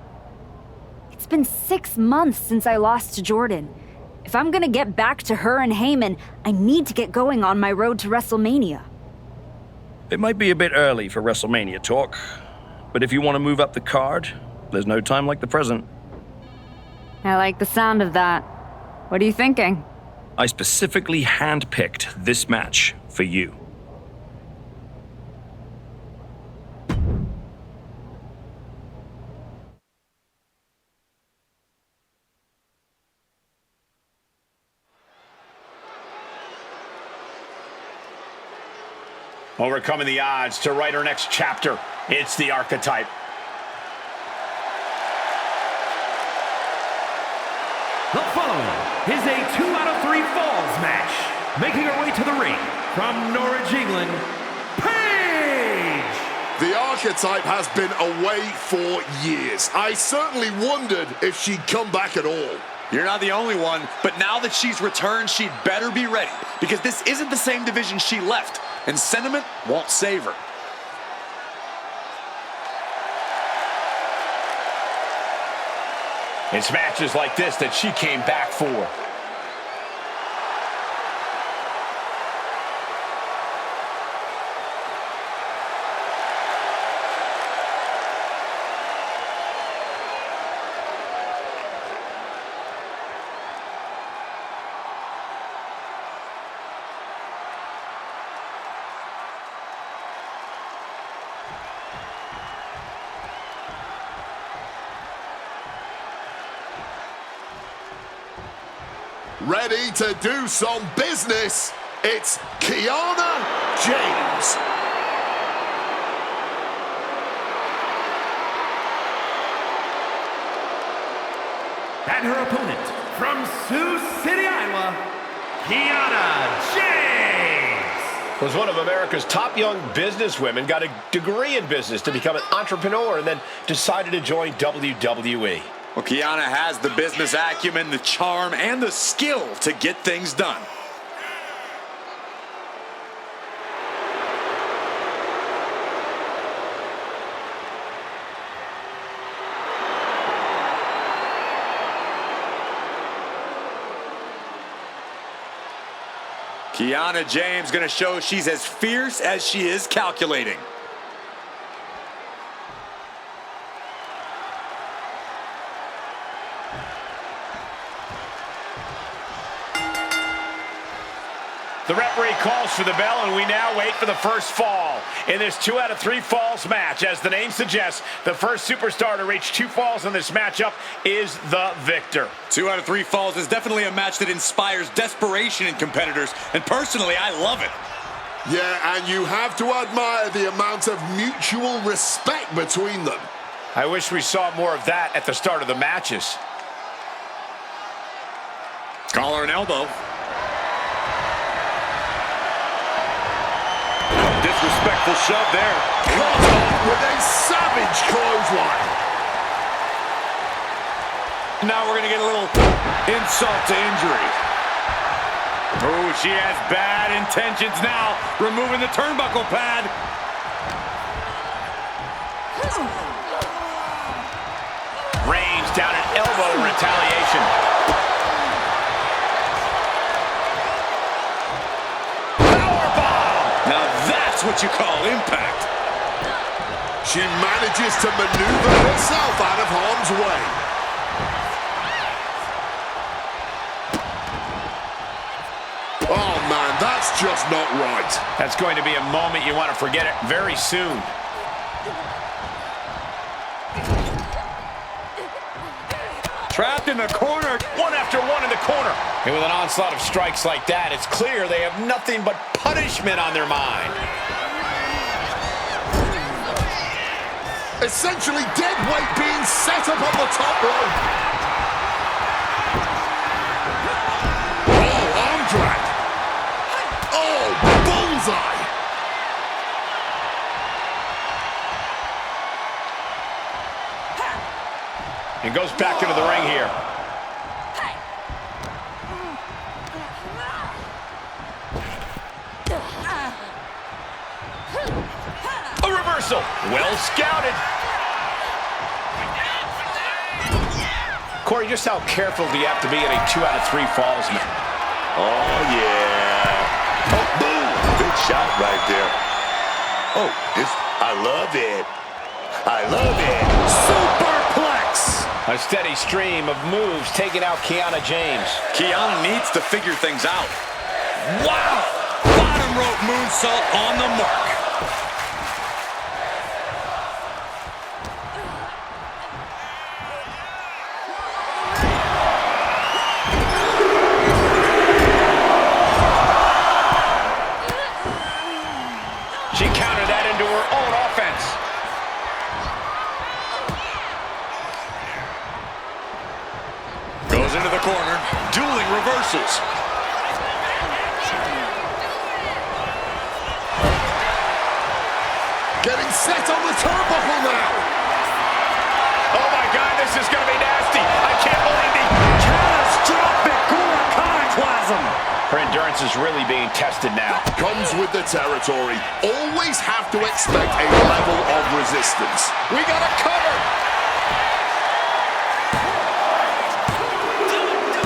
It's been 6 months since I lost to Jordan. If I'm gonna get back to her and Heyman, I need to get going on my road to WrestleMania. It might be a bit early for WrestleMania talk, but if you want to move up the card, there's no time like the present. I like the sound of that. What are you thinking? I specifically handpicked this match for you. Overcoming the odds to write her next chapter. It's the Archetype. The following is a 2 out of 3 falls match. Making her way to the ring from Norwich, England, Paige! The Archetype has been away for years. I certainly wondered if she'd come back at all. You're not the only one, but now that she's returned, she'd better be ready, because this isn't the same division she left, and sentiment won't save her. It's matches like this that she came back for. Ready to do some business, it's Kiana James. And her opponent from Sioux City, Iowa, Kiana James. Was one of America's top young businesswomen, got a degree in business to become an entrepreneur, and then decided to join WWE. Well, Kiana has the business acumen, the charm, and the skill to get things done. Kiana James going to show she's as fierce as she is calculating. The referee calls for the bell, and we now wait for the first fall in this 2 out of 3 falls match. As the name suggests, the first superstar to reach 2 falls in this matchup is the victor. 2 out of 3 falls is definitely a match that inspires desperation in competitors, and personally, I love it. Yeah, and you have to admire the amount of mutual respect between them. I wish we saw more of that at the start of the matches. Collar and elbow. Disrespectful shove there. With a savage clothesline. Now we're going to get a little insult to injury. Oh, she has bad intentions now, removing the turnbuckle pad. Range down an elbow in retaliation. Powerbomb! Now that's what you call impact. She manages to maneuver herself out of harm's way. Oh man, that's just not right. That's going to be a moment you want to forget it very soon. Trapped in the corner, one after one in the corner. And with an onslaught of strikes like that, it's clear they have nothing but punishment on their mind. Essentially dead weight being set up on the top rope. Oh, arm drag. Oh, bullseye. And goes back into the ring here. A reversal. Well scouted. Corey, just how careful do you have to be in a 2 out of 3 falls match? Oh, yeah. Oh, boom. Big shot right there. Oh, I love it. I love it. Superplex. A steady stream of moves taking out Kiana James. Kiana needs to figure things out. Wow! Bottom rope moonsault on the mark. She countered that into her own offense. Goes into the corner, dueling reversals. Getting set on the turnbuckle now. Oh my God, this is going to be nasty. I can't believe the catastrophic cataclysm. Her endurance is really being tested now. Comes with the territory. Always have to expect a level of resistance. We got a cover.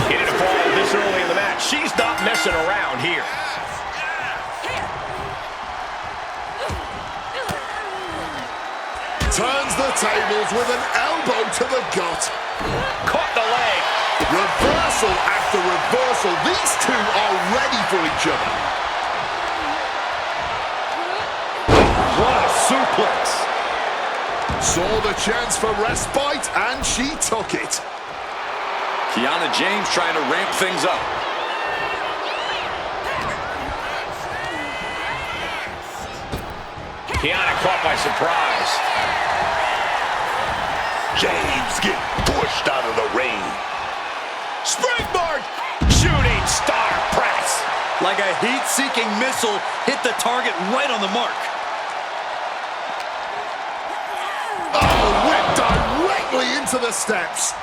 Getting a fall this early in the match. She's not messing around here. Turns the tables with an elbow to the gut. Caught the leg. Reversal after reversal. These two are ready for each other. What a suplex. Saw the chance for respite, and she took it. Kiana James trying to ramp things up. Kiana caught by surprise. James get pushed out of the ring. Springboard! Shooting star press. Like a heat-seeking missile, hit the target right on the mark. Oh, went directly into the steps.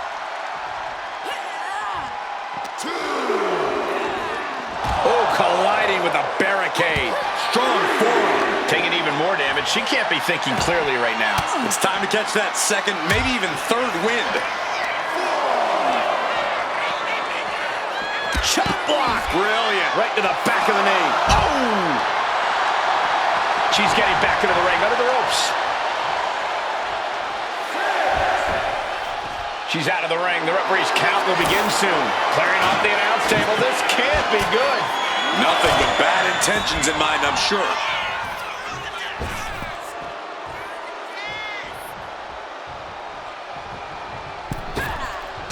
Oh, colliding with a barricade. Strong forearm. Taking even more damage. She can't be thinking clearly right now. It's time to catch that second, maybe even third wind. Chop block. Brilliant. Right to the back of the knee. Oh! She's getting back into the ring, under the ropes. She's out of the ring. The referee's count will begin soon. Clearing off the announce table. This can't be good. Nothing but bad intentions in mind, I'm sure.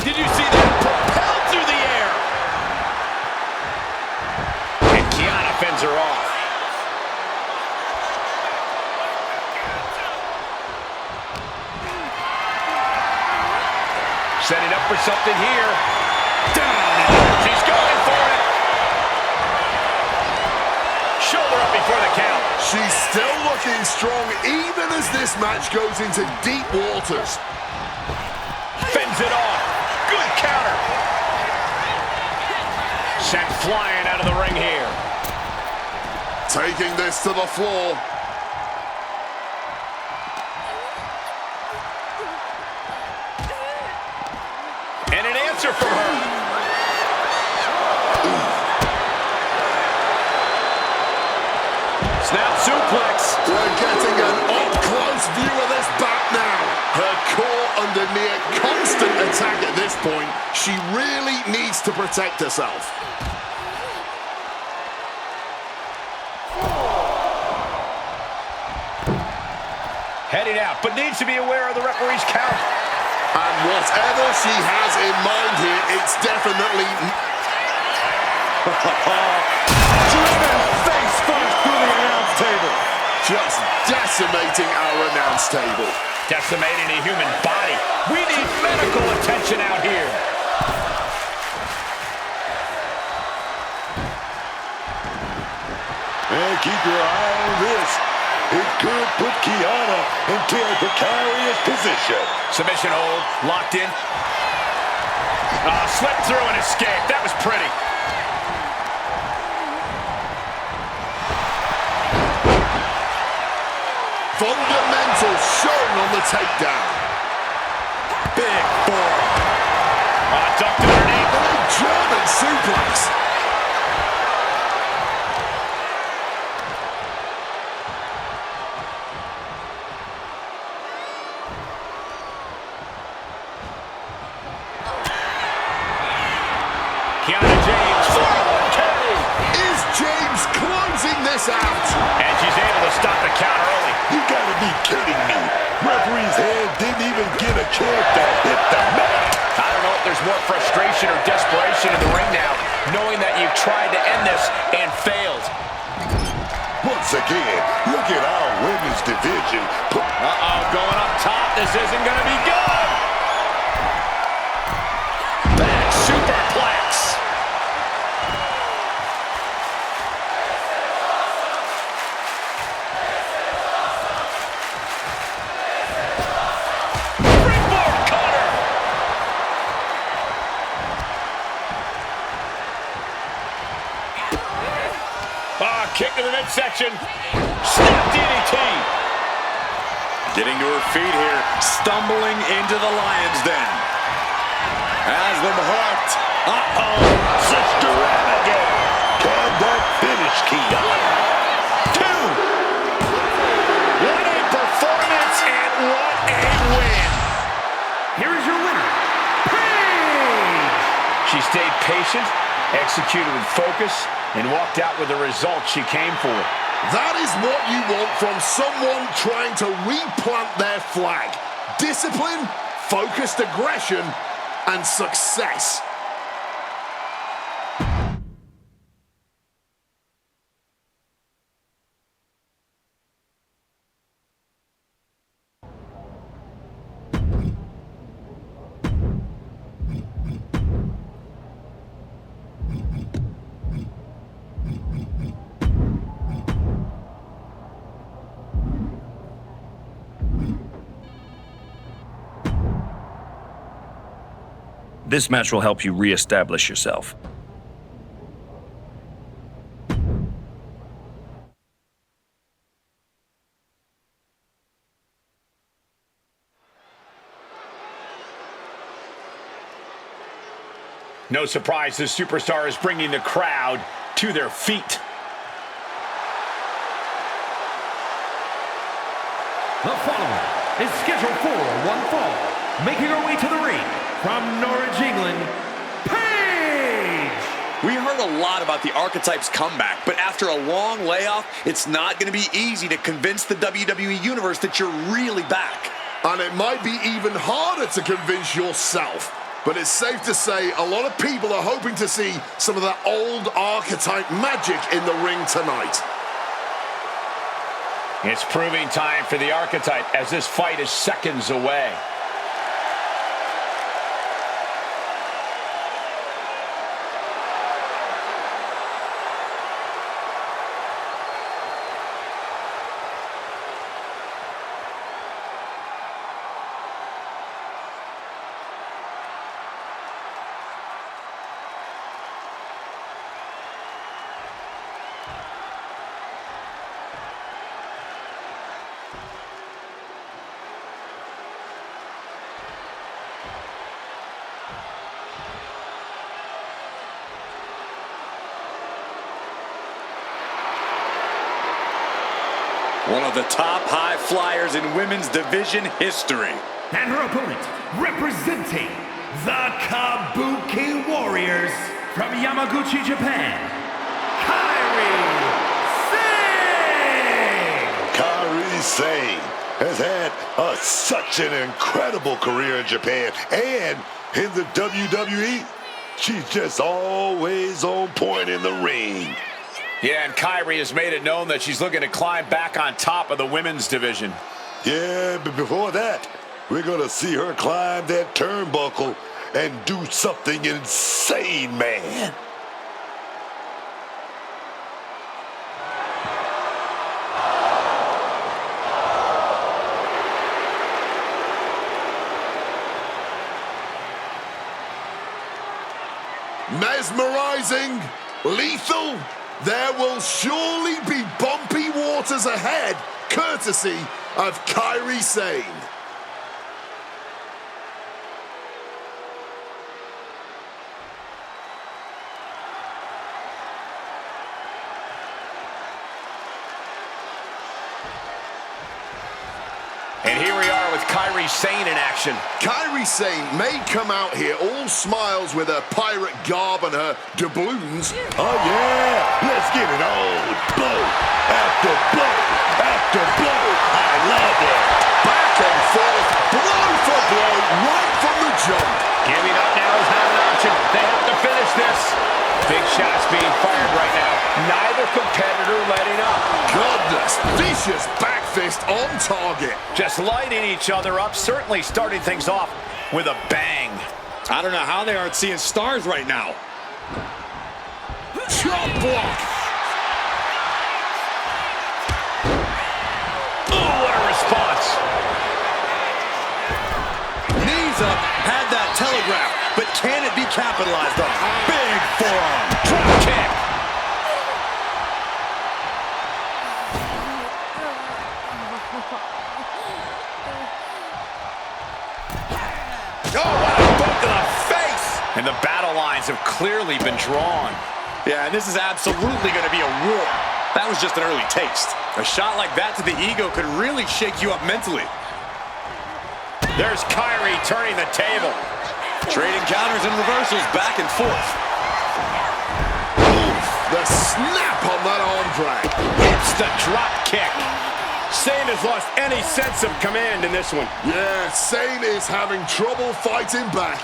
Did you see that? Propelled through the air. And Kiana fends her off. Setting up for something here. She's going for it. Shoulder up before the count. She's still looking strong even as this match goes into deep waters. Fends it off. Good counter. Sent flying out of the ring here. Taking this to the floor. And an answer from her. Snap suplex. We're getting an up-close view of this back now. Her core under near constant attack at this point. She really needs to protect herself. Heading out, but needs to be aware of the referee's count. And whatever she has in mind here, it's definitely... Driven face first through the announce table. Just decimating our announce table. Decimating a human body. We need medical attention out here. And keep your eye on this. It could put Kiana into a precarious position. Submission hold, locked in. Slipped through and escaped. That was pretty. Fundamentals shown on the takedown. Big forearm. Ducked underneath. A German suplex. James closing this out. And she's able to stop the count early. You gotta be kidding me. Referee's hand didn't even get a chance to hit the mat. I don't know if there's more frustration or desperation in the ring now, knowing that you've tried to end this and failed. Once again, look at our women's division. Going up top. This isn't gonna be good. Back superplex. Kick to the midsection. Snap DDT. Getting to her feet here. Stumbling into the lion's den. Has them hooked. Sister Abigail. Can that finish Kiana? 2. What a performance and what a win. Here is your winner, Paige. She stayed patient, executed with focus, and walked out with the result she came for. That is what you want from someone trying to replant their flag. Discipline, focused aggression, and success. This match will help you re-establish yourself. No surprise, this superstar is bringing the crowd to their feet. The following is scheduled for one fall, making her way to the ring from Norwich, England, Paige! We heard heard a lot about the Archetype's comeback, but after a long layoff, it's not going to be easy to convince the WWE Universe that you're really back. And it might be even harder to convince yourself. But it's safe to say a lot of people are hoping to see some of that old Archetype magic in the ring tonight. It's proving time for the Archetype as this fight is seconds away. One of the top high flyers in women's division history. And her opponent, representing the Kabuki Warriors from Yamaguchi, Japan, Kairi Sane! Kairi Sane has had such an incredible career in Japan and in the WWE. She's just always on point in the ring. Yeah, and Kairi has made it known that she's looking to climb back on top of the women's division. Yeah, but before that, we're going to see her climb that turnbuckle and do something insane, man. Mesmerizing, lethal. There will surely be bumpy waters ahead, courtesy of Kairi Sane. And here we are with Kairi Sane in action. Kairi Sane may come out here all smiles with her pirate garb and her doubloons. Oh yeah, let's get it on. Blow after blow after blow. I love it. Back and forth, blow for blow, right from the jump. Giving up now is not an option. They have to finish this. Big shots being fired right now. Neither competitor letting up. Goodness, vicious back fist on target. Just lighting each other up, certainly starting things off with a bang. I don't know how they aren't seeing stars right now. Chop block. Oh, what a response. Knees up, had that telegraph, but can it be capitalized on? Big forearm. Drop kick. Oh, what a bump to the face! And the battle lines have clearly been drawn. Yeah, and this is absolutely going to be a war. That was just an early taste. A shot like that to the ego could really shake you up mentally. There's Kairi turning the table. Trading counters and reversals back and forth. Oof, the snap on that arm drag. Hits the drop kick. Sane has lost any sense of command in this one. Yeah, Sane is having trouble fighting back.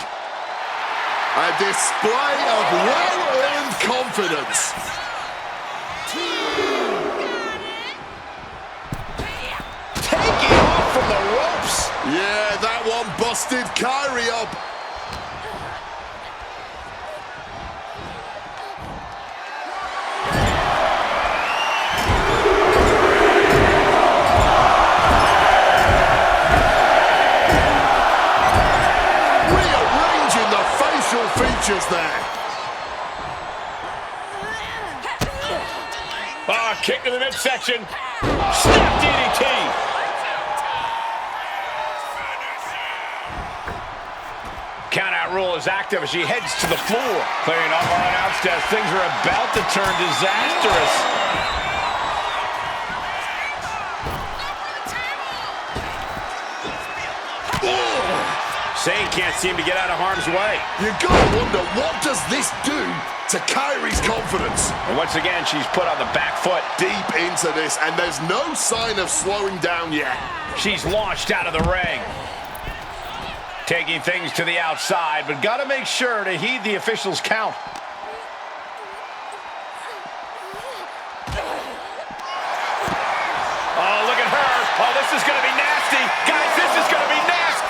A display of well-earned confidence. Taking off from the ropes. Yeah, that one busted Kairi up. Rearranging the facial features there. Ah, kick to the midsection. Snap DDT. Countout rule is active as she heads to the floor. Clearing off our announce desk. Things are about to turn disastrous. Sane can't seem to get out of harm's way. You gotta wonder, what does this do to Kairi's confidence? And once again, she's put on the back foot. Deep into this, and there's no sign of slowing down yet. She's launched out of the ring. Taking things to the outside, but gotta make sure to heed the officials' count. Oh, look at her. Oh, this is gonna be nasty. Guys, this is gonna be nasty.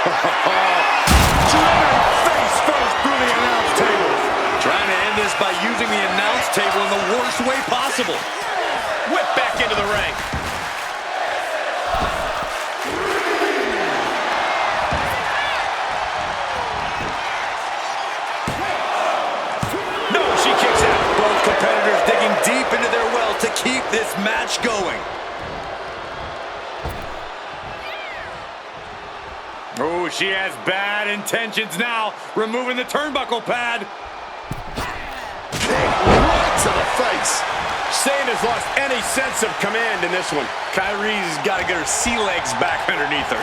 Driven face first through the announce table. Trying to end this by using the announce table in the worst way possible. Whip back into the ring. No, she kicks out. Both competitors digging deep into their well to keep this match going. Oh, she has bad intentions now. Removing the turnbuckle pad. Right to the face. Shane has lost any sense of command in this one. Kairi's got to get her sea legs back underneath her.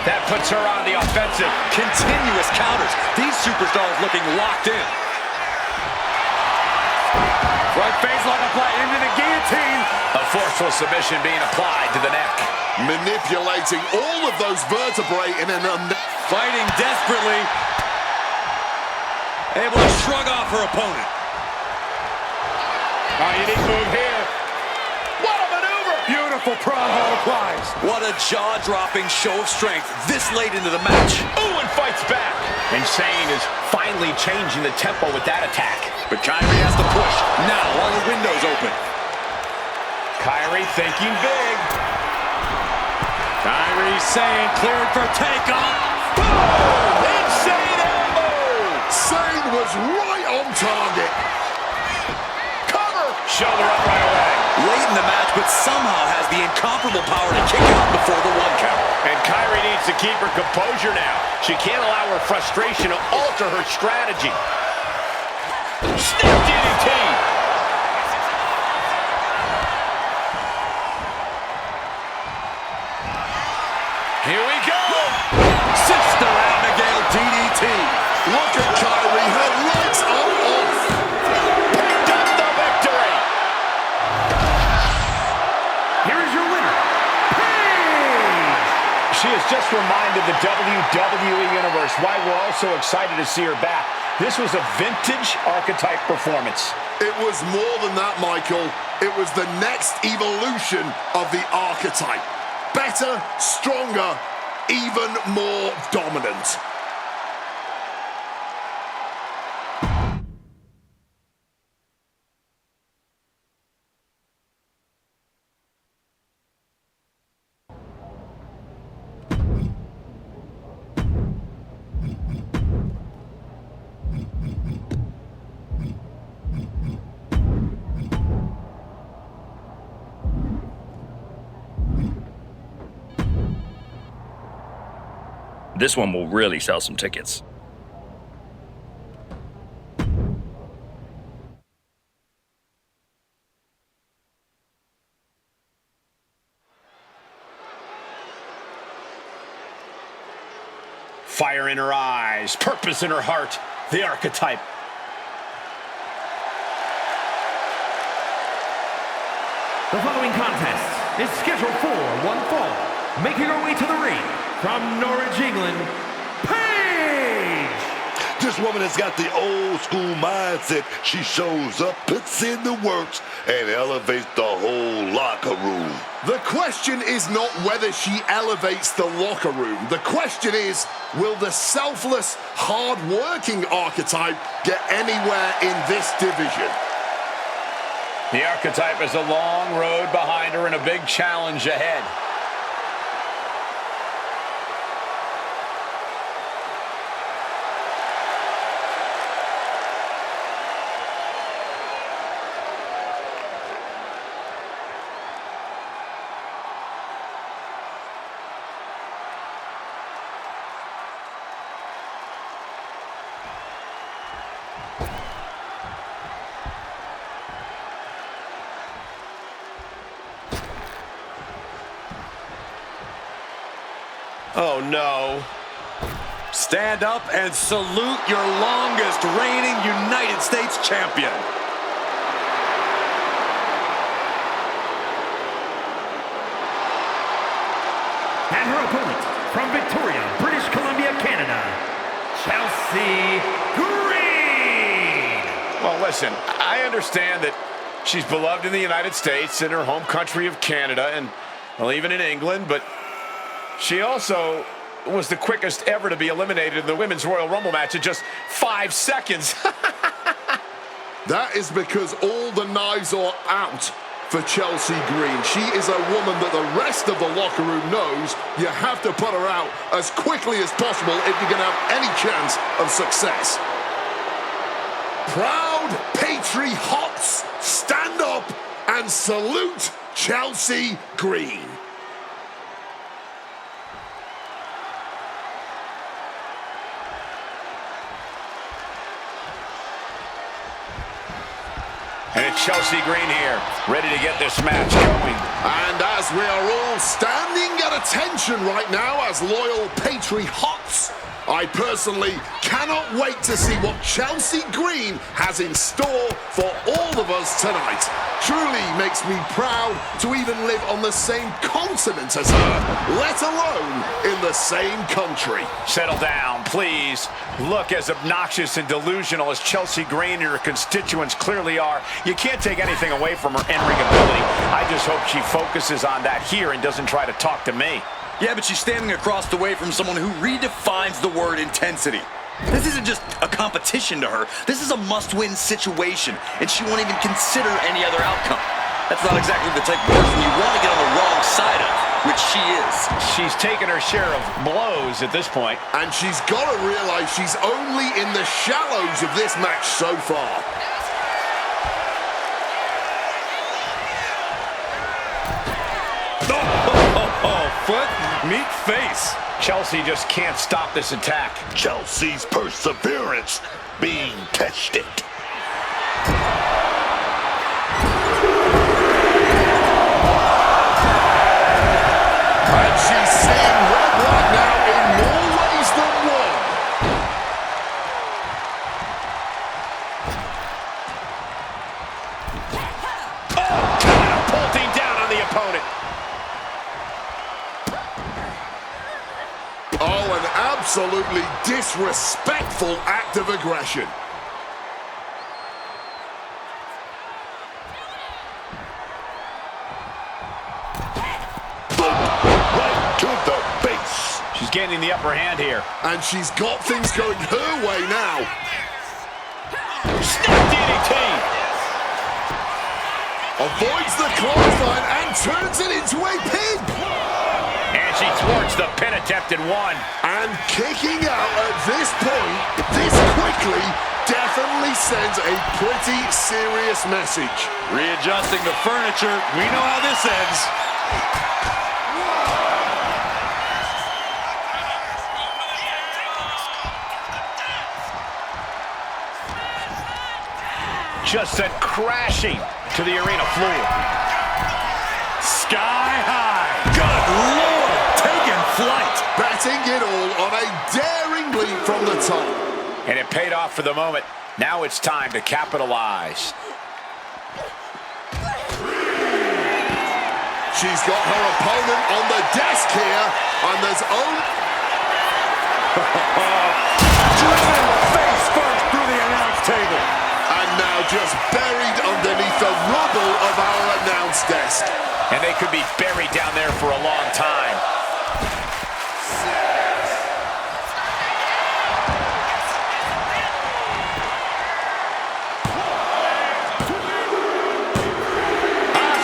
That puts her on the offensive. Continuous counters. These superstars looking locked in. Front face lock applied into the guillotine. A forceful submission being applied to the neck. Manipulating all of those vertebrae in an fighting desperately. Able to shrug off her opponent. Unique move here. What a maneuver! Beautiful prawn hold applies. What a jaw-dropping show of strength this late into the match. Ooh, and fights back. Insane is finally changing the tempo with that attack. But Kairi has to push. Now all the windows open. Kairi thinking big. Kairi saying cleared for takeoff. Boom! Insane elbow! Sane was right on target. Cover! Shoulder up right away. Late in the match, but somehow has the incomparable power to kick out before the one count. And Kairi needs to keep her composure now. She can't allow her frustration to alter her strategy. Snap DDT! Here we go! Sister Abigail DDT. Look at Kairi, her legs are off. Picked up the victory! Here is your winner, Paige! She has just reminded the WWE Universe why we're all so excited to see her back. This was a vintage archetype performance. It was more than that, Michael. It was the next evolution of the archetype. Better, stronger, even more dominant. This one will really sell some tickets. Fire in her eyes, purpose in her heart, the archetype. The following contest is scheduled for one fall. Making her way to the ring from Norwich, England, Paige! This woman has got the old school mindset. She shows up, puts in the works, and elevates the whole locker room. The question is not whether she elevates the locker room. The question is, will the selfless, hard-working archetype get anywhere in this division? The archetype has a long road behind her and a big challenge ahead. Oh, no. Stand up and salute your longest reigning United States champion. And her opponent, from Victoria, British Columbia, Canada, Chelsea Green. Well, listen, I understand that she's beloved in the United States, in her home country of Canada, and, well, even in England, but she also was the quickest ever to be eliminated in the Women's Royal Rumble match in just 5 seconds. That is because all the knives are out for Chelsea Green. She is a woman that the rest of the locker room knows you have to put her out as quickly as possible if you're going to have any chance of success. Proud patriots, stand up and salute Chelsea Green. And it's Chelsea Green here, ready to get this match going. And as we are all standing at attention right now as loyal patriots, I personally cannot wait to see what Chelsea Green has in store for all of us tonight. Truly makes me proud to even live on the same continent as her, let alone in the same country. Settle down, please. Look, as obnoxious and delusional as Chelsea Green and her constituents clearly are, you can't take anything away from her in-ring ability. I just hope she focuses on that here and doesn't try to talk to me. Yeah, but she's standing across the way from someone who redefines the word intensity. This isn't just a competition to her. This is a must-win situation, and she won't even consider any other outcome. That's not exactly the type of person you want to get on the wrong side of, which she is. She's taken her share of blows at this point. And she's got to realize she's only in the shallows of this match so far. Foot, meet face. Chelsea just can't stop this attack. Chelsea's perseverance being tested. And she's seeing red right now in more ways than one. Oh, catapulting down on the opponent. Oh, an absolutely disrespectful act of aggression. Right to the base. She's gaining the upper hand here. And she's got things going her way now. Snap DDT. Avoids the clothesline and turns it into a pin. And she thwarts the pin attempt in one. And kicking out at this point, this quickly, definitely sends a pretty serious message. Readjusting the furniture. We know how this ends. Just sent crashing to the arena floor. Sky high. Good Lord, taking flight. Betting it all on a daring leap from the top. And it paid off for the moment. Now it's time to capitalize. She's got her opponent on the desk here, and there's Driven face first through the announce table. And now just buried underneath the rubble of our announce desk. And they could be buried down there for a long time.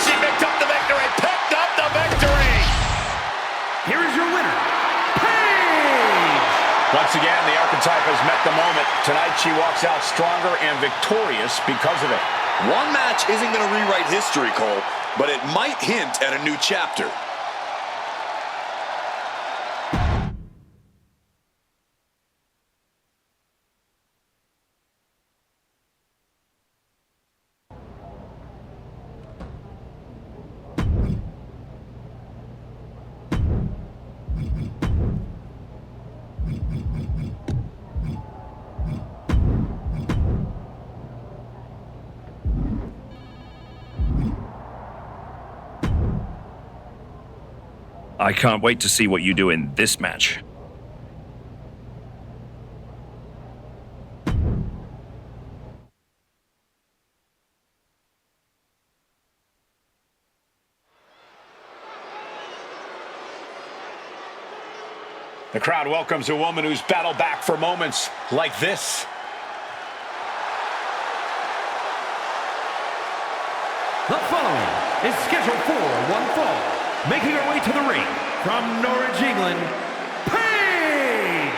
She picked up the victory! Picked up the victory! Here is your winner, Paige! Once again, the archetype has met the moment. Tonight, she walks out stronger and victorious because of it. One match isn't going to rewrite history, Cole, but it might hint at a new chapter. I can't wait to see what you do in this match. The crowd welcomes a woman who's battled back for moments like this. The following is scheduled for one fall. Making her way to the ring from Norwich, England, Paige!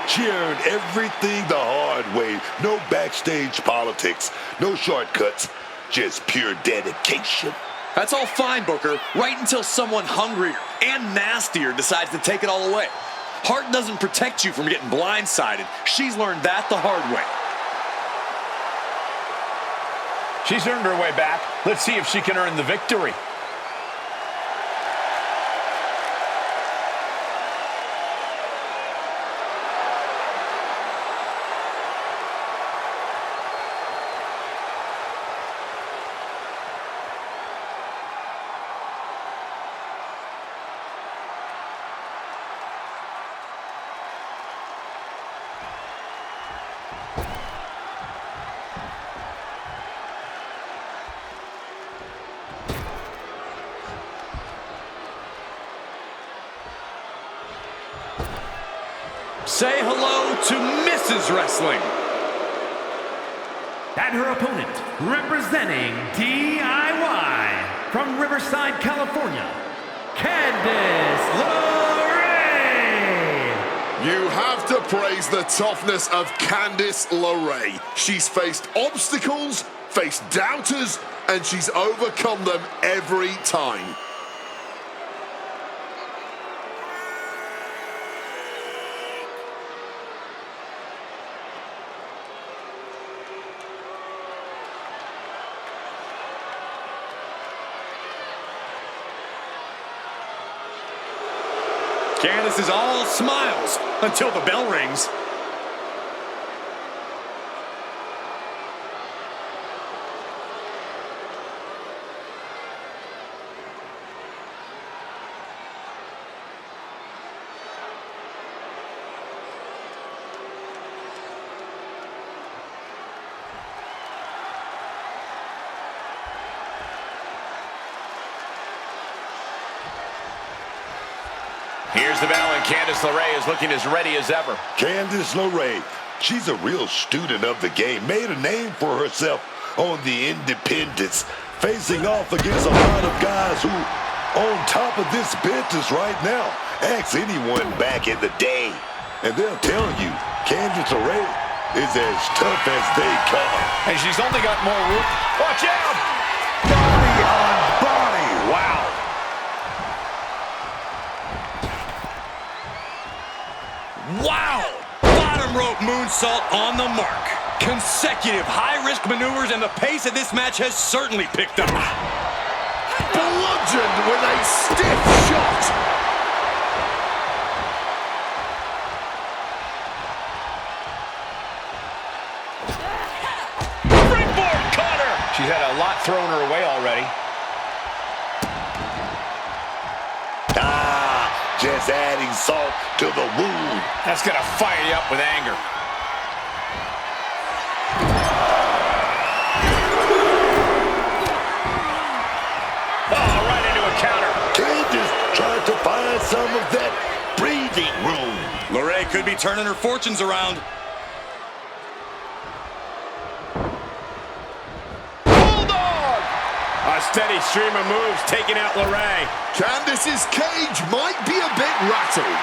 She earned everything the hard way. No backstage politics, no shortcuts, just pure dedication. That's all fine, Booker, right until someone hungrier and nastier decides to take it all away. Heart doesn't protect you from getting blindsided. She's learned that the hard way. She's earned her way back. Let's see if she can earn the victory. Say hello to Mrs. Wrestling. And her opponent, representing DIY from Riverside, California, Candice LeRae. You have to praise the toughness of Candice LeRae. She's faced obstacles, faced doubters, and she's overcome them every time. Candice is all smiles until the bell rings. Here's the bell, and Candice LeRae is looking as ready as ever. Candice LeRae, she's a real student of the game. Made a name for herself on the independents, facing off against a lot of guys who on top of this business right now. Ask anyone back in the day, and they'll tell you Candice LeRae is as tough as they come. And she's only got more room. Watch out! Body on body. Wow. Wow! Bottom rope moonsault on the mark. Consecutive high-risk maneuvers, and the pace of this match has certainly picked up. Bludgeoned with a stiff shot. Springboard cutter! She's had a lot thrown her way already. Just adding salt to the wound. That's going to fire you up with anger. Oh, right into a counter. Candice tried to find some of that breathing room. LeRae could be turning her fortunes around. A steady stream of moves taking out LeRae. Candice's cage might be a bit rattled.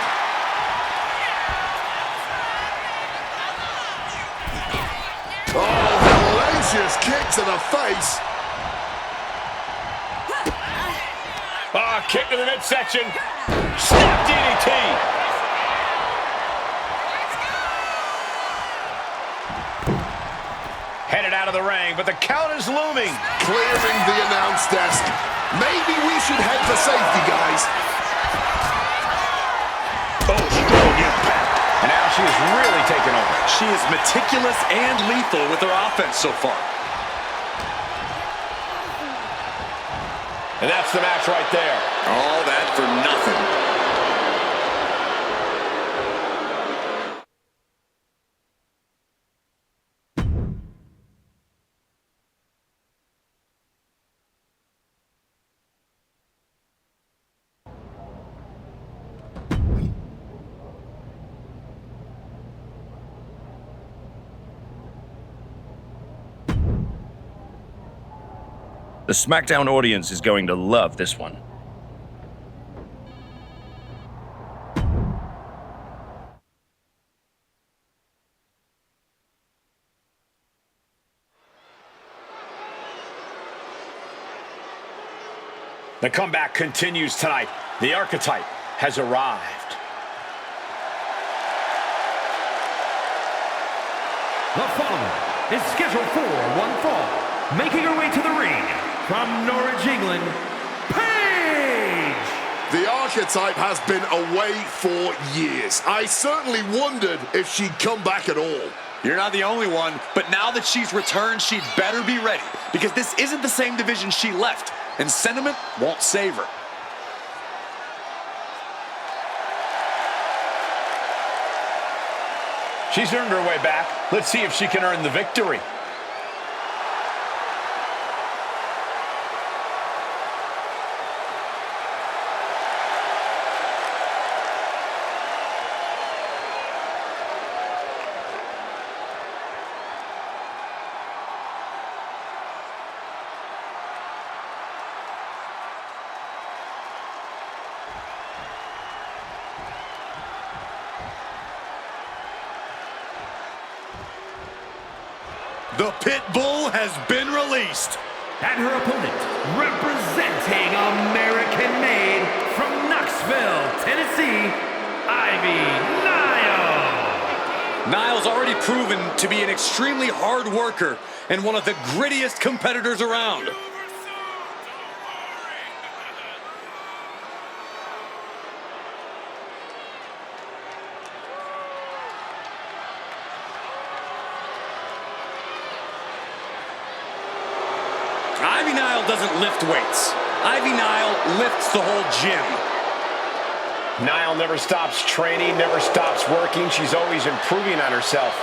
Oh, hellacious kick to the face. Ah, kick to the midsection. Snap DDT. Headed out of the ring, but the count is looming. Clearing the announce desk. Maybe we should head for safety, guys. Oh, strong impact. And now she is really taking over. She is meticulous and lethal with her offense so far. And that's the match right there. All that for nothing. The Smackdown audience is going to love this one. The comeback continues tonight. The archetype has arrived. The following is scheduled for one fall, making her way to the ring from Norwich, England, Paige! The archetype has been away for years. I certainly wondered if she'd come back at all. You're not the only one, but now that she's returned, she'd better be ready, because this isn't the same division she left, and sentiment won't save her. She's earned her way back. Let's see if she can earn the victory. The Pit Bull has been released. And her opponent, representing American-made from Knoxville, Tennessee, Ivy Nile. Nile's already proven to be an extremely hard worker and one of the grittiest competitors around. Ivy Nile doesn't lift weights. Ivy Nile lifts the whole gym. Nile never stops training, never stops working. She's always improving on herself.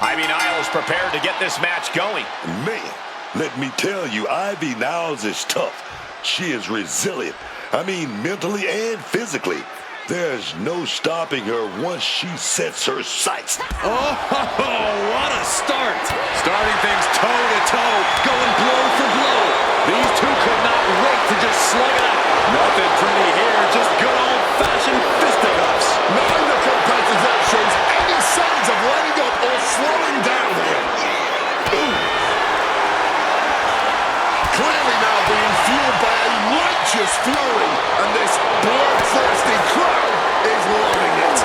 Ivy Nile is prepared to get this match going. Man, let me tell you, Ivy Niles is tough. She is resilient. I mean, mentally and physically. There's no stopping her once she sets her sights. Oh, what a start. Starting things toe-to-toe, going blow for blow. These two could not wait to just slug it out. Nothing pretty here, just good old-fashioned fisticuffs. Neither competitor shows any signs of letting up or slowing down here. Clearly now being fueled by a righteous fury, and this bloodthirsty crowd is loving it.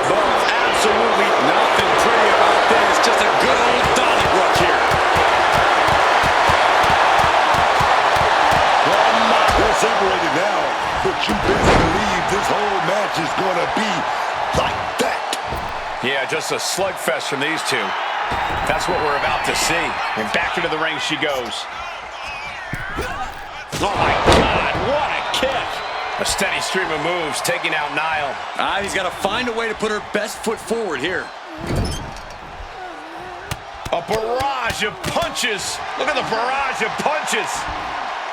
But absolutely nothing pretty about this, just a good old Donnybrook here. They're separated now, but you best believe this whole match is going to be like that. Yeah, just a slugfest from these two. That's what we're about to see. And back into the ring she goes. Oh my God, what a kick! A steady stream of moves taking out Nile. Ivy's got to find a way to put her best foot forward here. A barrage of punches. Look at the barrage of punches.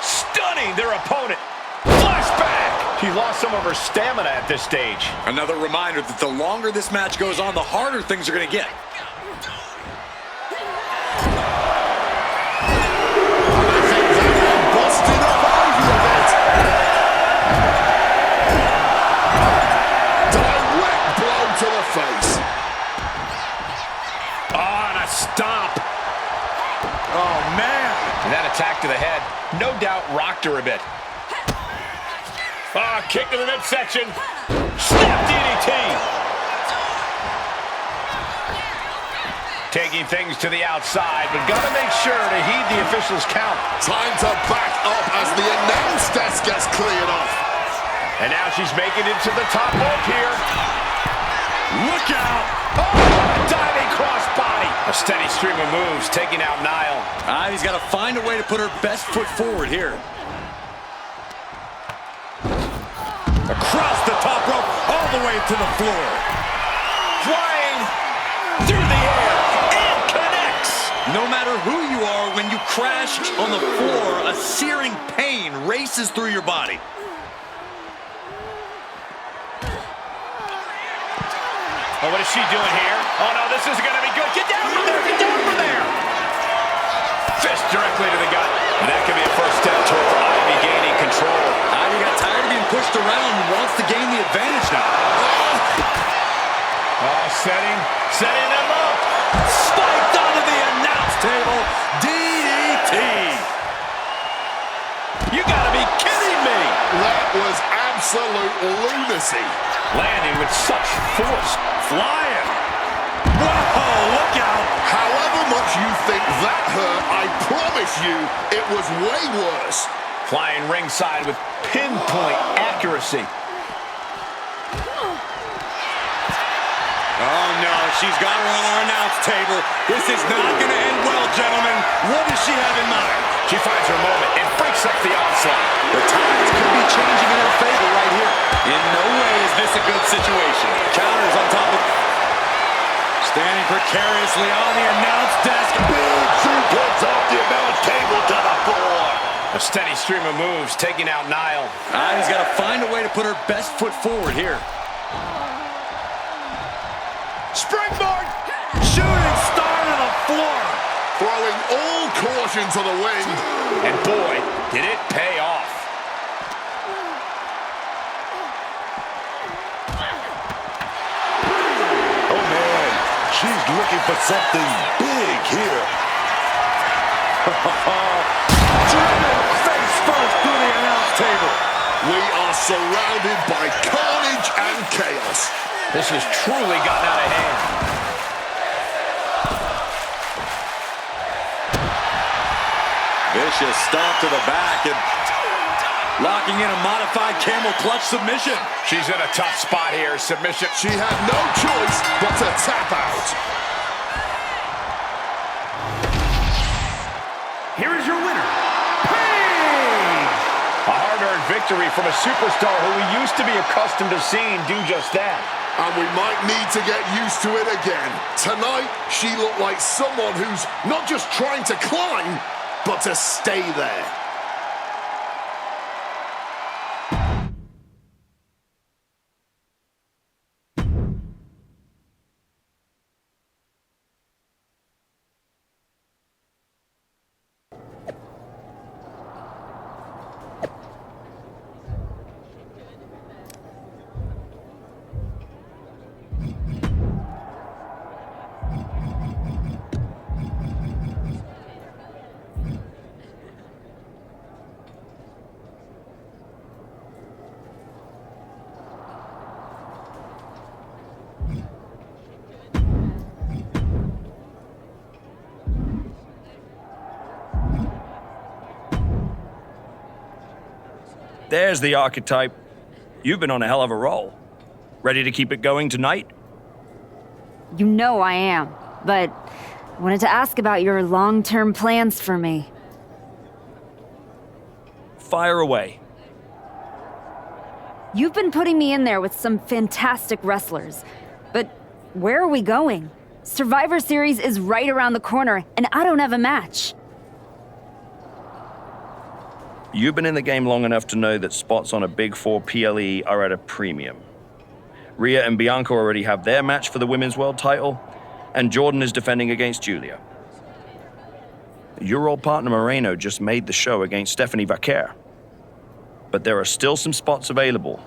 Stunning their opponent. Flashback! She lost some of her stamina at this stage. Another reminder that the longer this match goes on, the harder things are going to get. Busted up Ivy a bit. Direct blow to the face. Oh, and a stomp. Oh, man. And that attack to the head, no doubt rocked her a bit. Ah, kick to the midsection. Snap DDT. Taking things to the outside, but gotta make sure to heed the official's count. Time to back up as the announce desk gets cleared off. And now she's making it to the top rope here. Look out! Oh, diving crossbody. A steady stream of moves taking out Nile. Ivy's got to find a way to put her best foot forward here. Across the top rope, all the way to the floor. Flying through the air, and connects. No matter who you are, when you crash on the floor, a searing pain races through your body. Oh, what is she doing here? Oh, no, this isn't going to be good. Get down from there! Get down from there! Fist directly to the gut. And that could be a first step towards Ivy gaining control. Ivy got tired of being pushed around and wants to gain the advantage now. Oh, setting them up. Spiked onto the announce table. DDT. You gotta be kidding me. That was absolute lunacy. Landing with such force. Flying. Whoa, look out. However much you think that hurt, I promise you it was way worse. Flying ringside with pinpoint accuracy. Oh, no, she's got her on our announce table. This is not going to end well, gentlemen. What does she have in mind? She finds her moment and breaks up the onslaught. The tides could be changing in her favor right here. In no way is this a good situation. Counters on top of... Standing precariously on the announce desk. Big suplex off the announce table to the floor. A steady stream of moves taking out Nile. Ivy's got to find a way to put her best foot forward here. Springboard! Shooting star to the floor. Throwing all caution to the wind. And boy, did it pay off. Oh, man. She's looking for something big here. Driven face first through the announce table. We are surrounded by carnage and chaos. This has truly gotten out of hand. Vicious stomp to the back and locking in a modified camel clutch submission. She's in a tough spot here. Submission. She had no choice but to tap out. Here is your winner, Paige! A hard-earned victory from a superstar who we used to be accustomed to seeing do just that. And we might need to get used to it again. Tonight, she looked like someone who's not just trying to climb, but to stay there. There's the archetype. You've been on a hell of a roll. Ready to keep it going tonight? You know I am, but I wanted to ask about your long-term plans for me. Fire away. You've been putting me in there with some fantastic wrestlers, but where are we going? Survivor Series is right around the corner, and I don't have a match. You've been in the game long enough to know that spots on a Big 4 PLE are at a premium. Rhea and Bianca already have their match for the Women's World title, and Jordan is defending against Julia. Your old partner Moreno just made the show against Stephanie Vaquer. But there are still some spots available.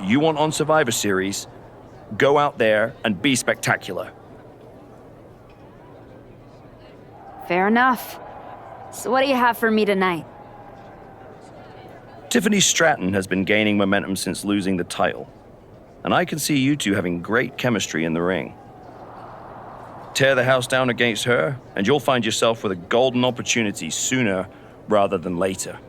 You want on Survivor Series, go out there and be spectacular. Fair enough. So what do you have for me tonight? Tiffany Stratton has been gaining momentum since losing the title, and I can see you two having great chemistry in the ring. Tear the house down against her, and you'll find yourself with a golden opportunity sooner rather than later.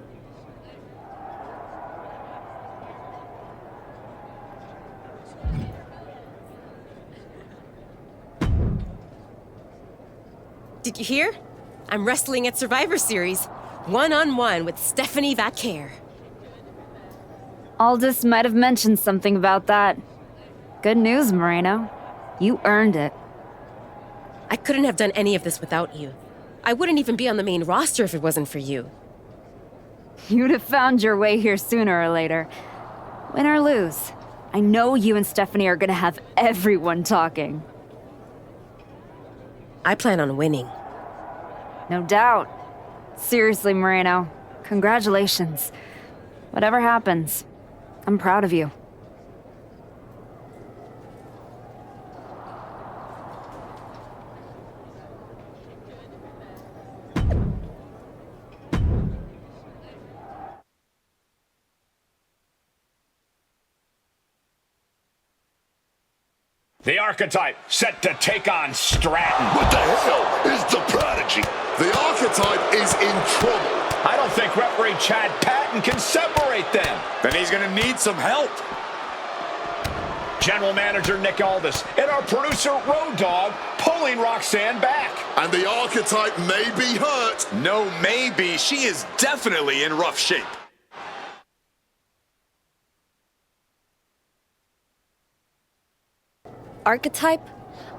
Did you hear? I'm wrestling at Survivor Series, one-on-one with Stephanie Vaquer. Aldous might have mentioned something about that. Good news, Moreno. You earned it. I couldn't have done any of this without you. I wouldn't even be on the main roster if it wasn't for you. You'd have found your way here sooner or later. Win or lose, I know you and Stephanie are gonna have everyone talking. I plan on winning. No doubt. Seriously, Moreno, congratulations. Whatever happens, I'm proud of you. The Archetype set to take on Stratton. What the hell is the Prodigy? The Archetype is in trouble. I don't think referee Chad Patton can separate them. Then he's gonna need some help. General Manager Nick Aldis and our producer Road Dogg pulling Roxanne back. And the Archetype may be hurt. No, maybe. She is definitely in rough shape. Archetype,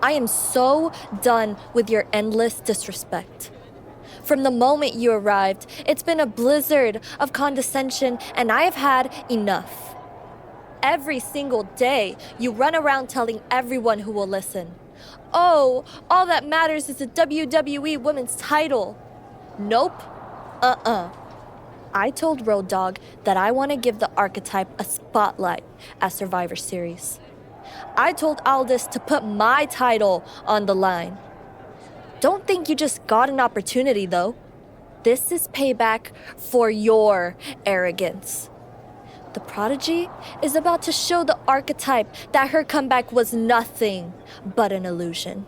I am so done with your endless disrespect. From the moment you arrived, it's been a blizzard of condescension, and I have had enough. Every single day, you run around telling everyone who will listen, "Oh, all that matters is the WWE Women's title." Nope. I told Road Dogg that I want to give the Archetype a spotlight at Survivor Series. I told Aldis to put my title on the line. Don't think you just got an opportunity, though. This is payback for your arrogance. The Prodigy is about to show the Archetype that her comeback was nothing but an illusion.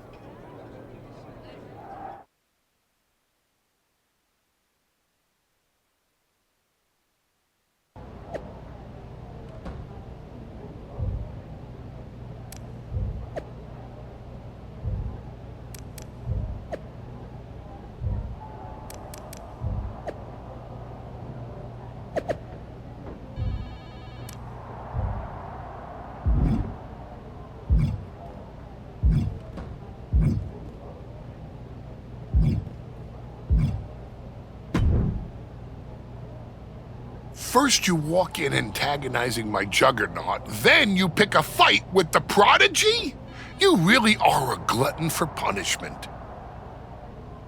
First you walk in antagonizing my juggernaut, then you pick a fight with the Prodigy? You really are a glutton for punishment.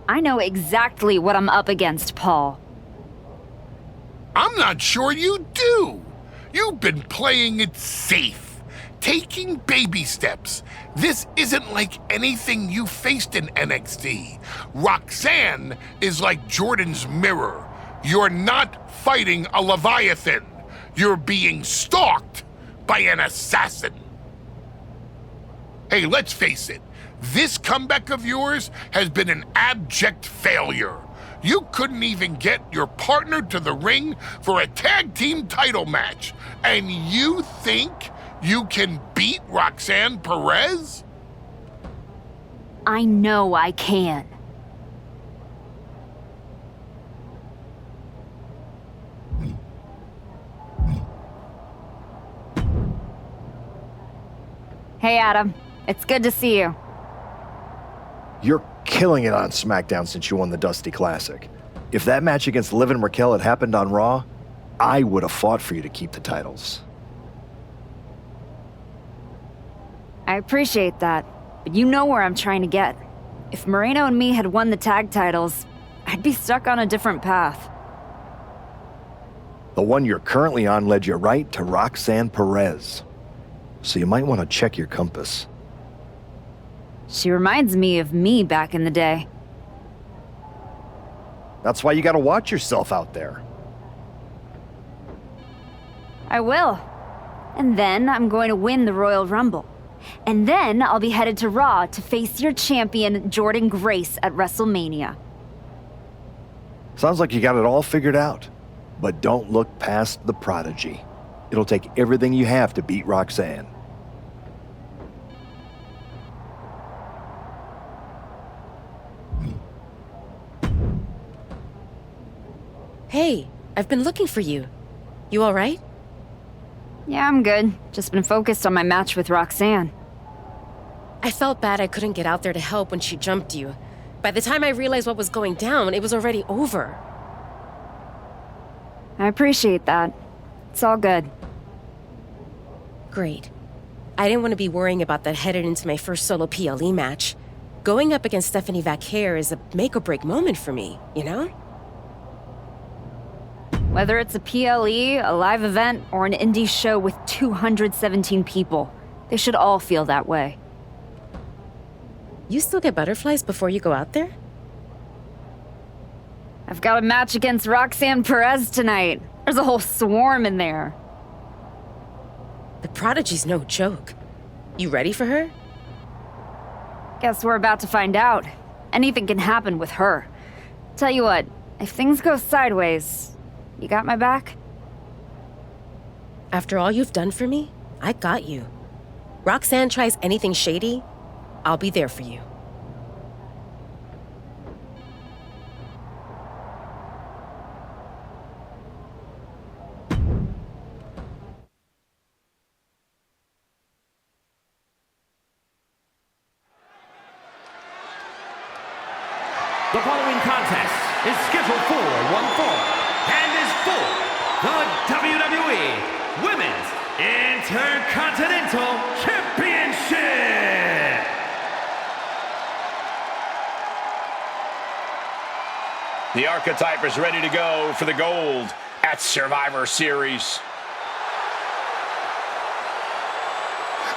I know exactly what I'm up against, Paul. I'm not sure you do. You've been playing it safe, taking baby steps. This isn't like anything you faced in NXT. Roxanne is like Jordan's mirror. You're not fighting a Leviathan. You're being stalked by an assassin. Hey, let's face it. This comeback of yours has been an abject failure. You couldn't even get your partner to the ring for a tag team title match. And you think you can beat Roxanne Perez? I know I can. Hey, Adam. It's good to see you. You're killing it on SmackDown since you won the Dusty Classic. If that match against Liv and Raquel had happened on Raw, I would have fought for you to keep the titles. I appreciate that, but you know where I'm trying to get. If Moreno and me had won the tag titles, I'd be stuck on a different path. The one you're currently on led you right to Roxanne Perez. So you might want to check your compass. She reminds me of me back in the day. That's why you gotta watch yourself out there. I will. And then I'm going to win the Royal Rumble. And then I'll be headed to Raw to face your champion, Jordan Grace, at WrestleMania. Sounds like you got it all figured out. But don't look past the Prodigy. It'll take everything you have to beat Roxanne. Hey, I've been looking for you. You all right? Yeah, I'm good. Just been focused on my match with Roxanne. I felt bad I couldn't get out there to help when she jumped you. By the time I realized what was going down, it was already over. I appreciate that. It's all good. Great. I didn't want to be worrying about that headed into my first solo PLE match. Going up against Stephanie Vaquer is a make-or-break moment for me, you know? Whether it's a PLE, a live event, or an indie show with 217 people, they should all feel that way. You still get butterflies before you go out there? I've got a match against Roxanne Perez tonight. There's a whole swarm in there. The Prodigy's no joke. You ready for her? Guess we're about to find out. Anything can happen with her. Tell you what, if things go sideways, you got my back? After all you've done for me, I got you. Roxanne tries anything shady, I'll be there for you. The following contest is scheduled for one fall and is for the WWE Women's Intercontinental Championship. The Archetype is ready to go for the gold at Survivor Series.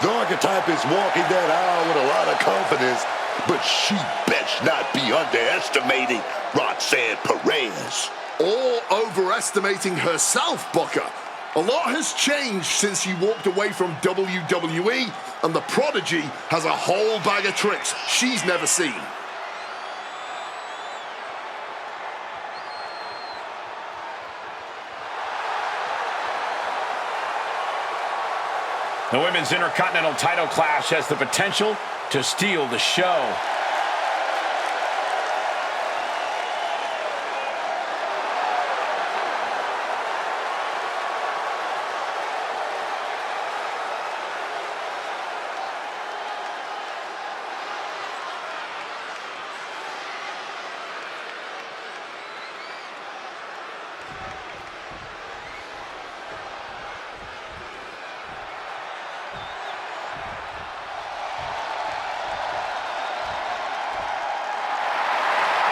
The Archetype is walking that aisle with a lot of confidence, but she best not be underestimating Roxanne Perez. Or overestimating herself, Booker. A lot has changed since she walked away from WWE, and the Prodigy has a whole bag of tricks she's never seen. The Women's Intercontinental title clash has the potential to steal the show.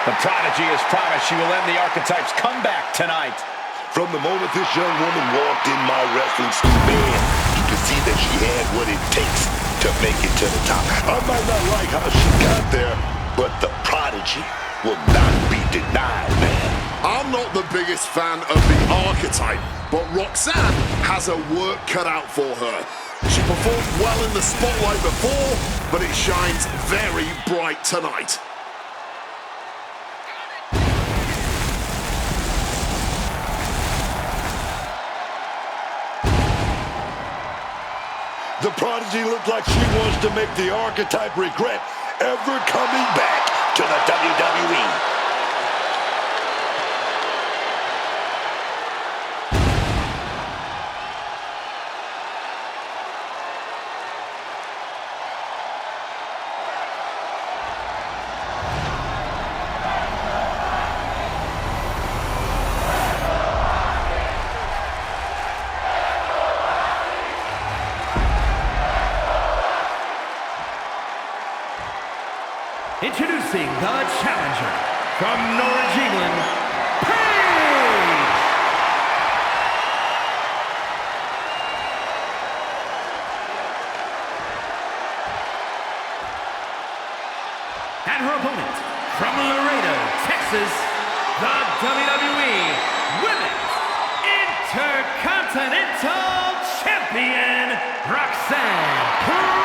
The Prodigy has promised she will end the Archetype's comeback tonight. From the moment this young woman walked in my wrestling school, man, you could see that she had what it takes to make it to the top. I might not like how she got there, but the Prodigy will not be denied, man. I'm not the biggest fan of the Archetype, but Roxanne has her work cut out for her. She performed well in the spotlight before, but it shines very bright tonight. The Prodigy looked like she wants to make the Archetype regret ever coming back to the WWE. Introducing the challenger from Norwich, England, Paige! And her opponent from Laredo, Texas, the WWE Women's Intercontinental Champion, Roxanne Perez!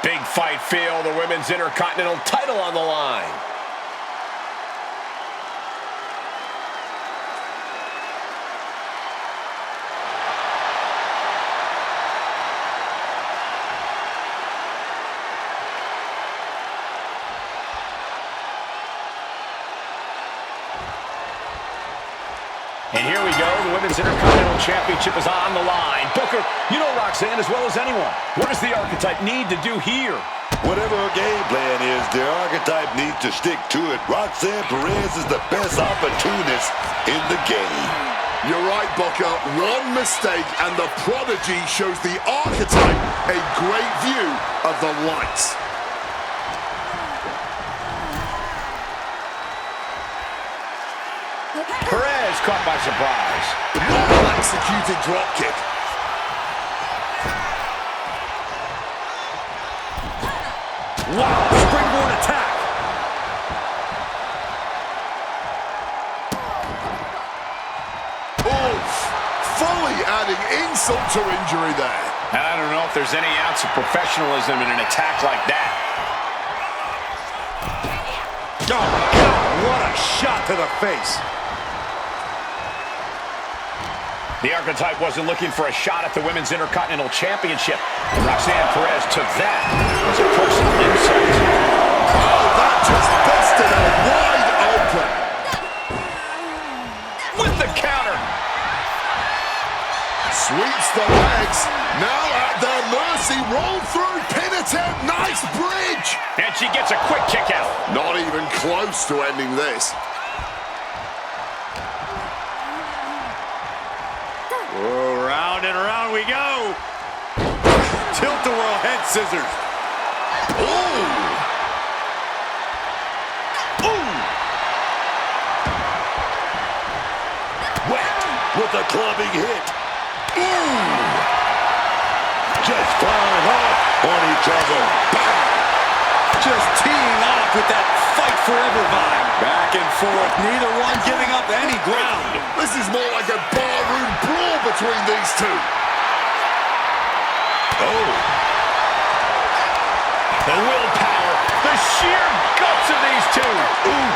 Big fight feel, the Women's Intercontinental title on the line. And here we go. The Women's Intercontinental Championship is on the line. Booker, you know Roxanne as well as anyone. What does the Archetype need to do here? Whatever her game plan is, the Archetype needs to stick to it. Roxanne Perez is the best opportunist in the game. You're right, Booker. One mistake and the Prodigy shows the Archetype a great view of the lights. Perez caught by surprise. Well-executed dropkick. Wow, springboard attack. Oof. Fully adding insult to injury there. I don't know if there's any ounce of professionalism in an attack like that. Oh, my God, what a shot to the face. The Archetype wasn't looking for a shot at the Women's Intercontinental Championship. Roxanne Perez took that as a personal insult. Oh, that just busted her wide open. With the counter. Sweeps the legs. Now at their mercy. Roll through. Pin attempt. Nice bridge. And she gets a quick kick out. Not even close to ending this. Oh, round and around we go. Tilt-a-whirl head scissors. Ooh. Ooh. Whacked with a clubbing hit. Ooh. Just flying off on each other. Just teeing off with that fight forever vibe. Back and forth, neither one giving up any ground. This is more like a barroom brawl between these two. Oh. The willpower, the sheer guts of these two. Ooh.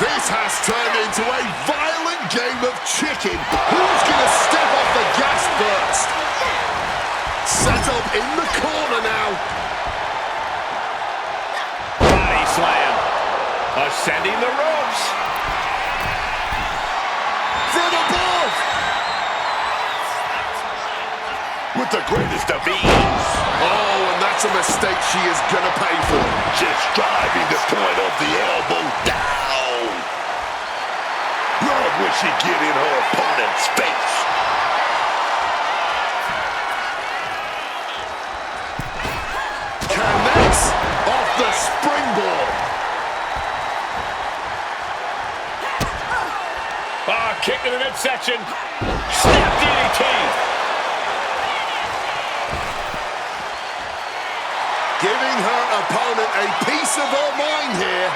This has turned into a violent game of chicken. Who's going to step off the gas first? Set up in the corner now. Body slam. Ascending the ropes. From above. With the greatest of ease. Oh, and that's a mistake she is going to pay for. Just driving the point of the elbow down. Love when she get in her opponent's face. Connects off the springboard. Kick to the midsection. Snap DDT. Giving her opponent a piece of her mind here.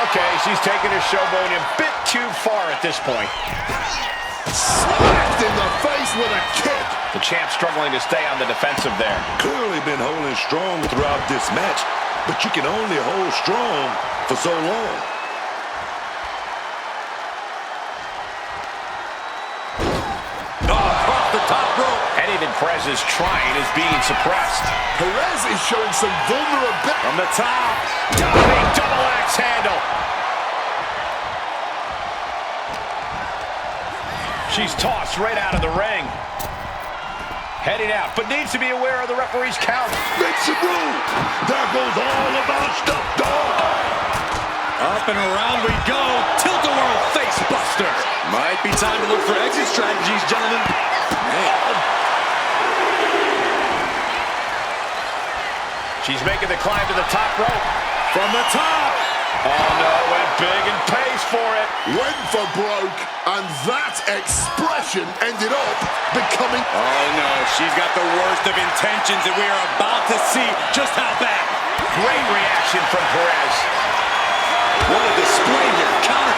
Okay, she's taking her showboating a bit too far at this point. Smacked in the face with a kick. The champ struggling to stay on the defensive there. Clearly been holding strong throughout this match, but you can only hold strong for so long. Off the top rope. Anything Perez is trying is being suppressed. Perez is showing some vulnerability. From the top. Big double axe handle. She's tossed right out of the ring. Heading out, but needs to be aware of the referee's count. Make some room. There goes all of our stuff, dog. Up and around we go. Tilt-a-whirl face buster. Might be time to look for exit strategies, gentlemen. Man. She's making the climb to the top rope. From the top. Oh no, went big and pays for it. Went for broke, and that expression ended up becoming... Oh no, she's got the worst of intentions, and we are about to see just how bad. Great reaction from Perez. What a display here. Counter.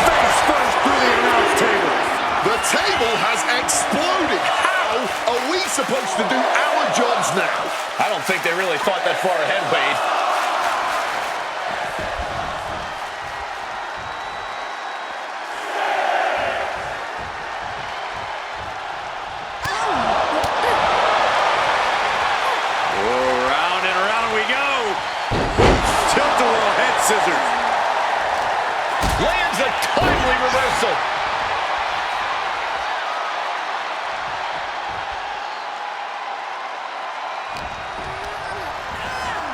Face first through the announce table. The table has exploded. How are we supposed to do our jobs now? I don't think they really thought that far ahead, Wade. Oh, round and around we go. scissors. Lands a timely reversal.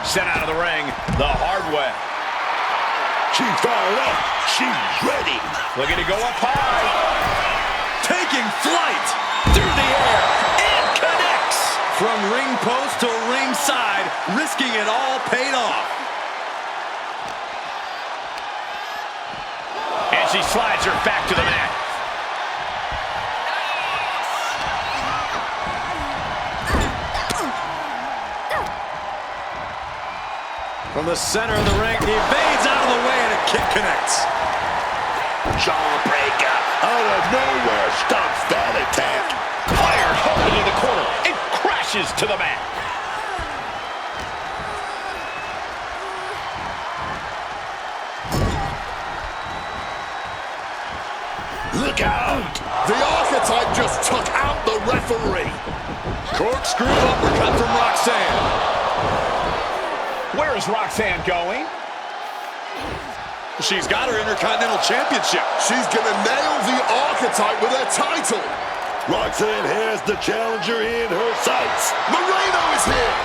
Sent out of the ring the hard way. She's fired up. She's ready. Looking to go up high. Taking flight through the air. And connects. From ring post to ringside, risking it all paid off. And she slides her back to the mat. From the center of the ring, he evades out of the way and a kick connects. Jawbreaker out of nowhere stops that attack. Fired home into the corner and crashes to the mat. Look out! The Archetype just took out the referee. Corkscrew uppercut from Roxanne. Where is Roxanne going? She's got her Intercontinental Championship. She's gonna nail the Archetype with her title. Roxanne has the challenger in her sights. Moreno is here.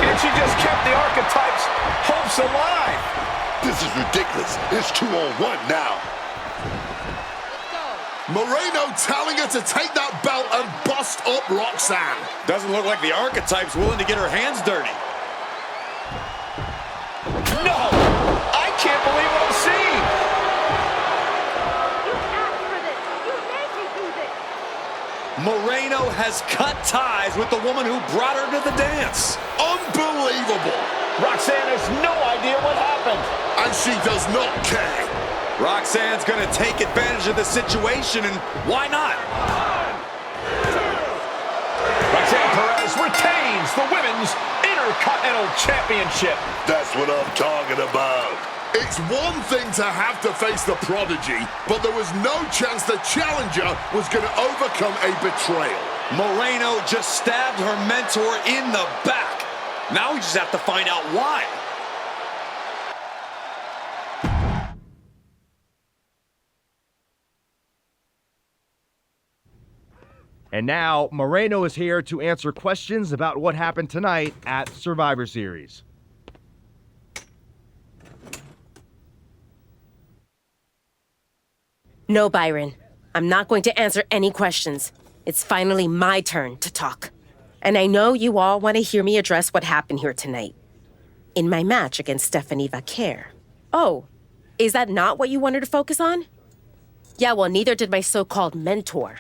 And she just kept the Archetype's hopes alive. This is ridiculous. It's 2-on-1 now. Moreno telling her to take that belt and bust up Roxanne. Doesn't look like the Archetype's willing to get her hands dirty. No! I can't believe what I'm seeing! Moreno has cut ties with the woman who brought her to the dance. Unbelievable. Roxanne has no idea what happened. And she does not care. Roxanne's going to take advantage of the situation, and why not? Roxanne Perez retains the Women's Intercontinental Championship. That's what I'm talking about. It's one thing to have to face the Prodigy, but there was no chance the challenger was going to overcome a betrayal. Moreno just stabbed her mentor in the back. Now we just have to find out why. And now, Moreno is here to answer questions about what happened tonight at Survivor Series. No, Byron. I'm not going to answer any questions. It's finally my turn to talk. And I know you all want to hear me address what happened here tonight. In my match against Stephanie Vaquer. Oh, is that not what you wanted to focus on? Yeah, well, neither did my so-called mentor.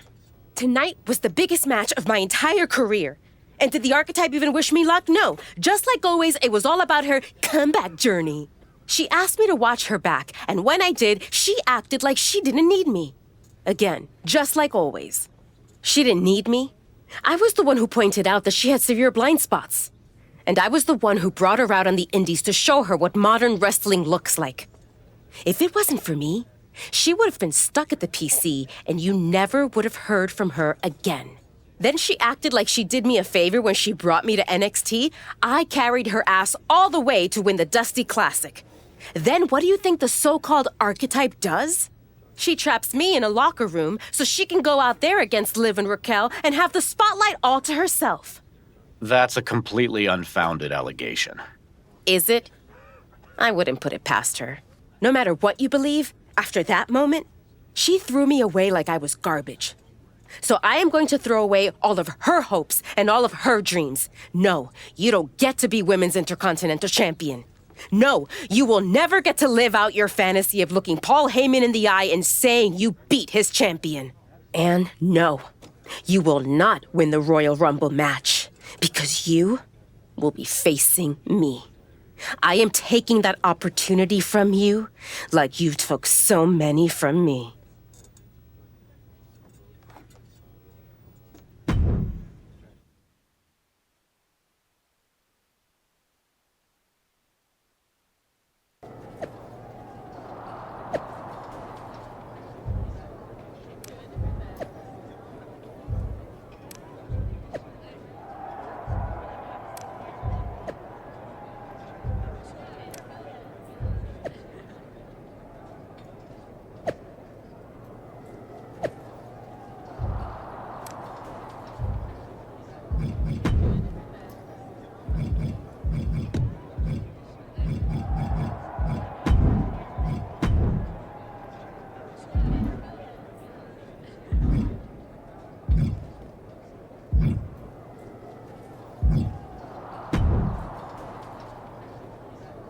Tonight was the biggest match of my entire career. And did the Archetype even wish me luck? No. Just like always, it was all about her comeback journey. She asked me to watch her back, and when I did, she acted like she didn't need me. Again, just like always. She didn't need me. I was the one who pointed out that she had severe blind spots. And I was the one who brought her out on the indies to show her what modern wrestling looks like. If it wasn't for me, she would have been stuck at the PC, and you never would have heard from her again. Then she acted like she did me a favor when she brought me to NXT. I carried her ass all the way to win the Dusty Classic. Then what do you think the so-called Archetype does? She traps me in a locker room so she can go out there against Liv and Raquel and have the spotlight all to herself. That's a completely unfounded allegation. Is it? I wouldn't put it past her. No matter what you believe, after that moment, she threw me away like I was garbage. So I am going to throw away all of her hopes and all of her dreams. No, you don't get to be Women's Intercontinental Champion. No, you will never get to live out your fantasy of looking Paul Heyman in the eye and saying you beat his champion. And no, you will not win the Royal Rumble match because you will be facing me. I am taking that opportunity from you like you took so many from me.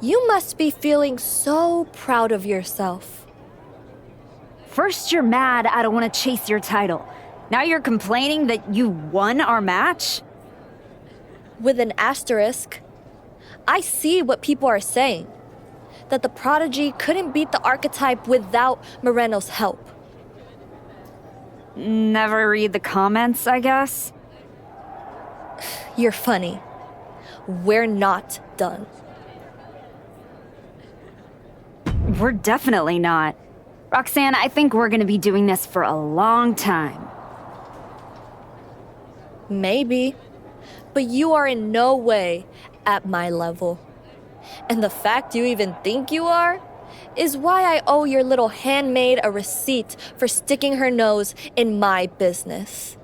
You must be feeling so proud of yourself. First you're mad I don't want to chase your title. Now you're complaining that you won our match? With an asterisk, I see what people are saying. That the Prodigy couldn't beat the Archetype without Moreno's help. Never read the comments, I guess? You're funny. We're not done. We're definitely not. Roxanne, I think we're gonna be doing this for a long time. Maybe. But you are in no way at my level. And the fact you even think you are is why I owe your little handmaid a receipt for sticking her nose in my business.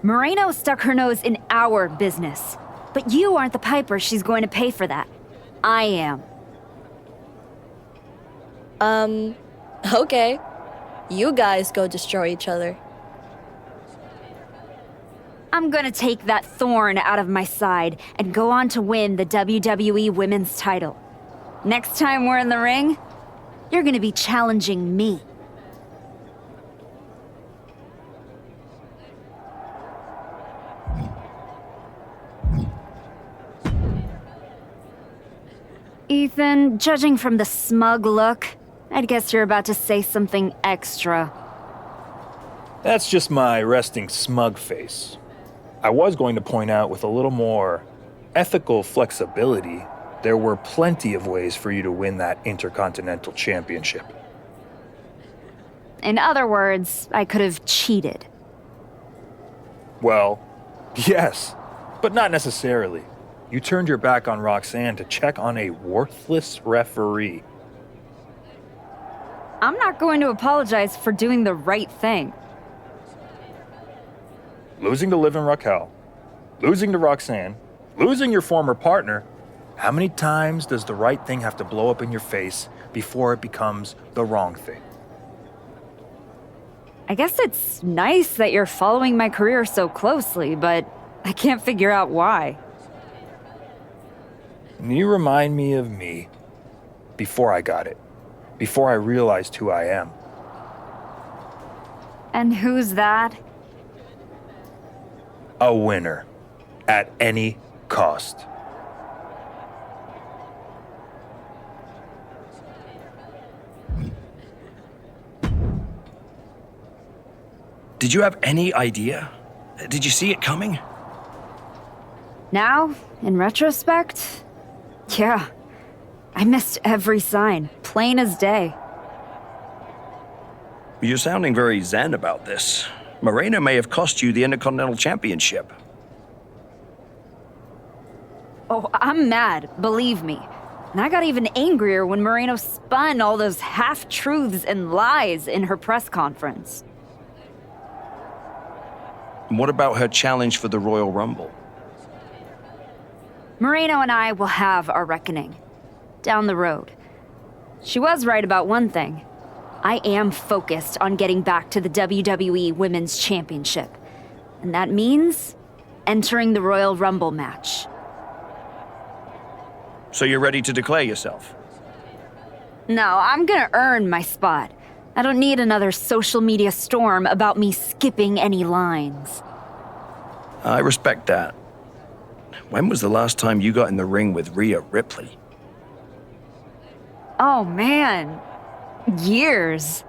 Moreno stuck her nose in our business. But you aren't the piper she's going to pay for that. I am. Okay. You guys go destroy each other. I'm gonna take that thorn out of my side and go on to win the WWE Women's title. Next time we're in the ring, you're gonna be challenging me. Ethan, judging from the smug look, I'd guess you're about to say something extra. That's just my resting smug face. I was going to point out with a little more ethical flexibility, there were plenty of ways for you to win that Intercontinental Championship. In other words, I could have cheated. Well, yes, but not necessarily. You turned your back on Roxanne to check on a worthless referee. I'm not going to apologize for doing the right thing. Losing to Liv and Raquel, losing to Roxanne, losing your former partner. How many times does the right thing have to blow up in your face before it becomes the wrong thing? I guess it's nice that you're following my career so closely, but I can't figure out why. You remind me of me before I got it, before I realized who I am. And who's that? A winner, at any cost. Did you have any idea? Did you see it coming? Now, in retrospect, yeah. I missed every sign, plain as day. You're sounding very zen about this. Moreno may have cost you the Intercontinental Championship. Oh, I'm mad, believe me. And I got even angrier when Moreno spun all those half-truths and lies in her press conference. And what about her challenge for the Royal Rumble? Moreno and I will have our reckoning. Down the road. She was right about one thing. I am focused on getting back to the WWE Women's Championship. And that means entering the Royal Rumble match. So you're ready to declare yourself? No, I'm gonna earn my spot. I don't need another social media storm about me skipping any lines. I respect that. When was the last time you got in the ring with Rhea Ripley? Oh man, years.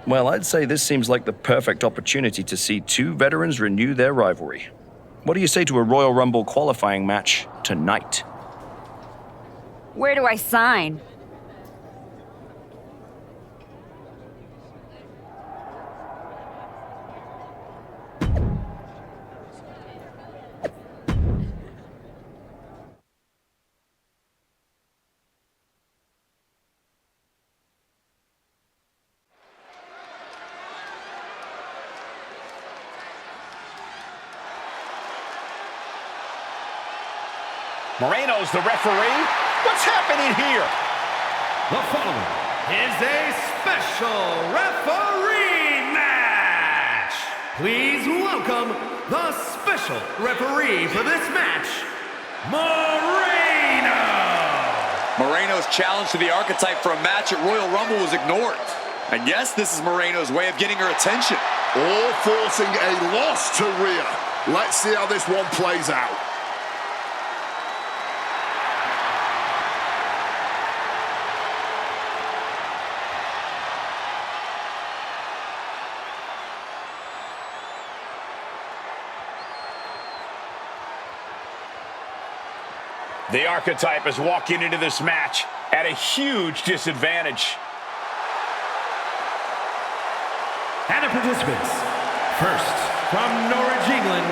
Well, I'd say this seems like the perfect opportunity to see two veterans renew their rivalry. What do you say to a Royal Rumble qualifying match tonight? Where do I sign? Moreno's the referee. What's happening here? The following is a special referee match. Please welcome the special referee for this match, Moreno. Moreno! Moreno's challenge to the Archetype for a match at Royal Rumble was ignored. And yes, this is Moreno's way of getting her attention. All forcing a loss to Rhea. Let's see how this one plays out. The Archetype is walking into this match at a huge disadvantage. And the participants, first from Norwich, England,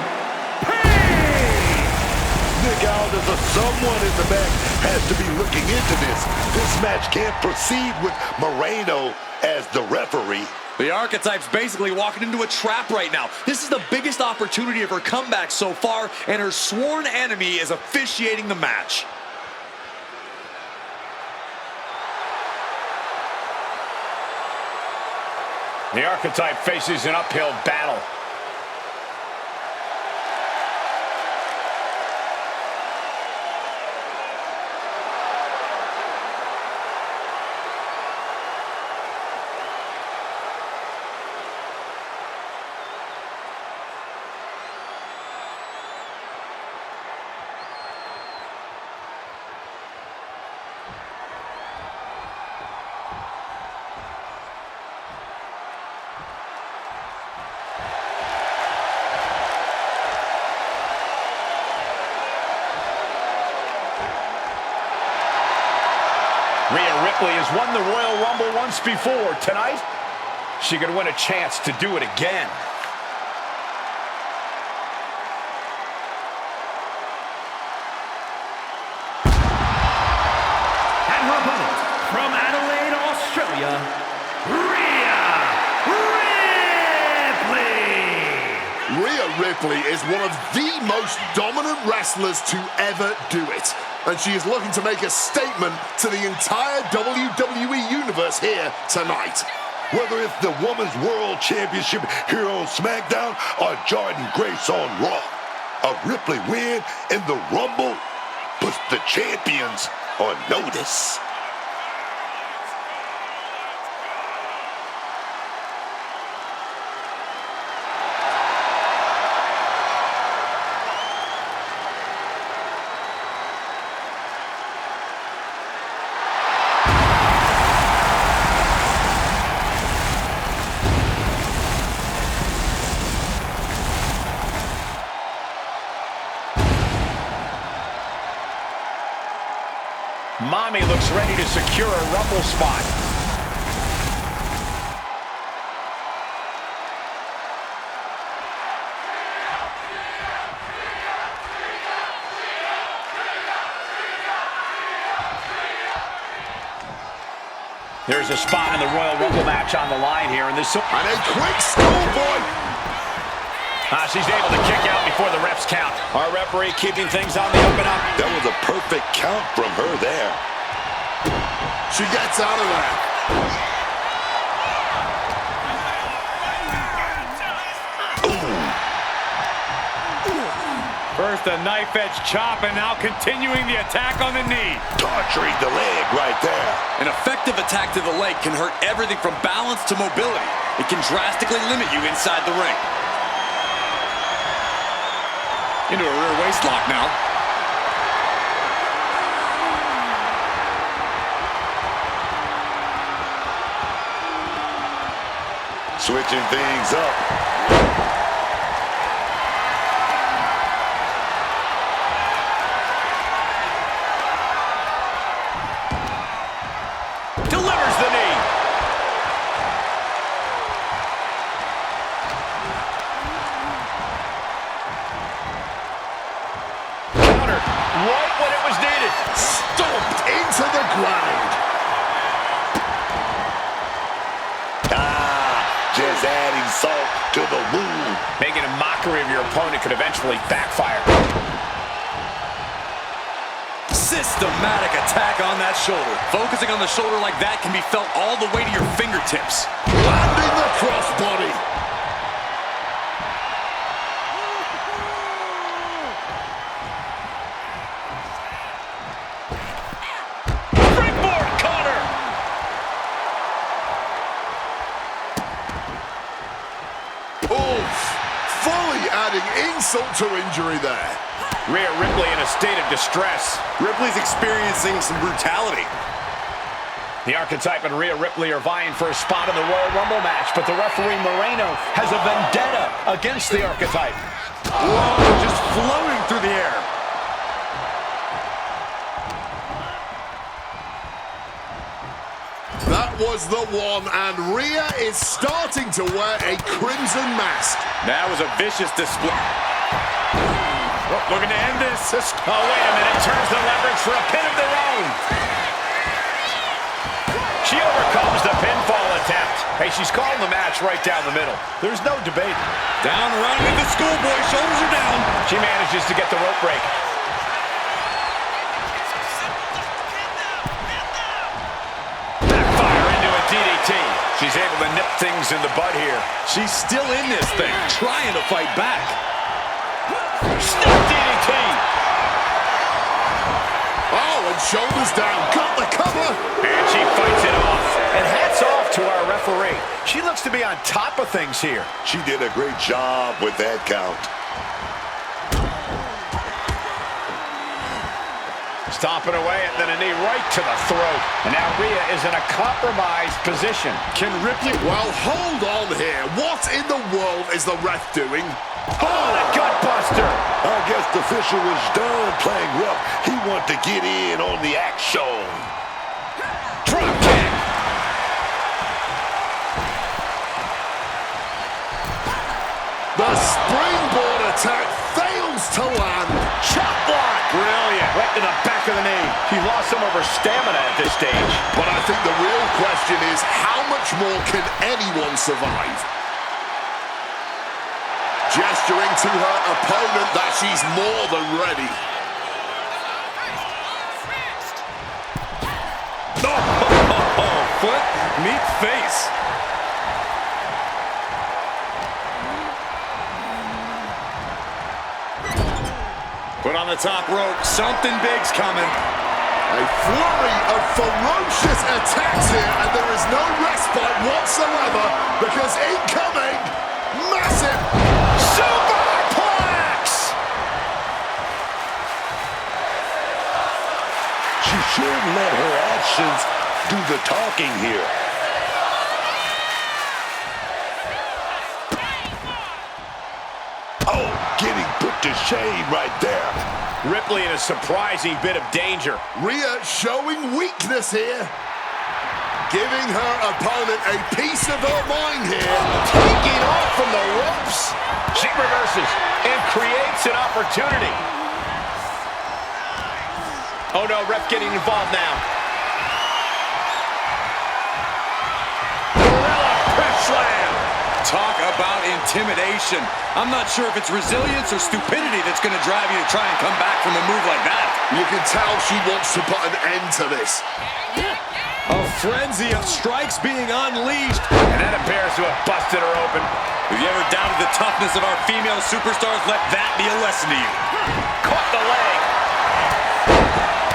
Nick Aldis or someone in the back has to be looking into this. This match can't proceed with Moreno as the referee. The Archetype's basically walking into a trap right now. This is the biggest opportunity of her comeback so far, and her sworn enemy is officiating the match. The Archetype faces an uphill battle. Rhea Ripley has won the Royal Rumble once before. Tonight, she could win a chance to do it again. and her opponent from Adelaide, Australia, Rhea Ripley. Rhea Ripley is one of the most dominant wrestlers to ever do it. And she is looking to make a statement to the entire WWE Universe here tonight. Whether it's the Women's World Championship here on Smackdown or Jordan Grace on Raw, a Ripley win in the Rumble puts the champions on notice. Mommy looks ready to secure a Rumble spot. There's a spot in the Royal Rumble match on the line here, and this and a quick schoolboy. She's able to kick out before the refs count. Our referee keeping things on the up and up. That was a perfect count from her there. She gets out of that. First a knife edge chop, and now continuing the attack on the knee. Torturing the leg right there. An effective attack to the leg can hurt everything from balance to mobility. It can drastically limit you inside the ring. Into a rear waist lock now. Switching things up. Delivers the knee. Counter right when it was needed. Stomped into the ground. Just adding salt to the wound. Making a mockery of your opponent could eventually backfire. Systematic attack on that shoulder. Focusing on the shoulder like that can be felt all the way to your fingertips. Landing the crossbody. insult to injury there. Rhea Ripley in a state of distress. Ripley's experiencing some brutality. The Archetype and Rhea Ripley are vying for a spot in the Royal Rumble match, but the referee Moreno has a vendetta against the Archetype. Whoa, just floating through the air. That was the one, and Rhea is starting to wear a crimson mask. That was a vicious display. Oh, looking to end this. Oh, wait a minute. Turns the leverage for a pin of their own. She overcomes the pinfall attempt. Hey, she's calling the match right down the middle. There's no debate. Down around with the schoolboy. Shoulders are down. She manages to get the rope break. DDT. She's able to nip things in the bud here. She's still in this thing, trying to fight back. Snap DDT. Oh, and shoulders down. Got the cover. And she fights it off. And hats off to our referee. She looks to be on top of things here. She did a great job with that count. Stomping away, and then a knee right to the throat. And now Rhea is in a compromised position. Can Ripley... Well, hold on here. What in the world is the ref doing? Oh, the gutbuster! I guess the official was done playing rough. He wanted to get in on the action. Drop kick! The springboard attack fails to land. Chop block! Brilliant. Right to the back of the knee. He lost some of her stamina at this stage. But I think the real question is, how much more can anyone survive? Gesturing to her opponent that she's more than ready. Oh, foot meet face. Put on the top rope. Something big's coming. A flurry of ferocious attacks here, and there is no respite whatsoever because incoming, massive superplex! She should let her actions do the talking here. Oh, getting put to shame right there. Ripley in a surprising bit of danger. Rhea showing weakness here. Giving her opponent a piece of her mind here. Taking off from the ropes. She reverses and creates an opportunity. Oh no, ref getting involved now. Gorilla press slam. Talk about intimidation. I'm not sure if it's resilience or stupidity that's going to drive you to try and come back from a move like that. You can tell she wants to put an end to this. A frenzy of strikes being unleashed. And that appears to have busted her open. If you ever doubted the toughness of our female superstars, let that be a lesson to you. Caught the leg.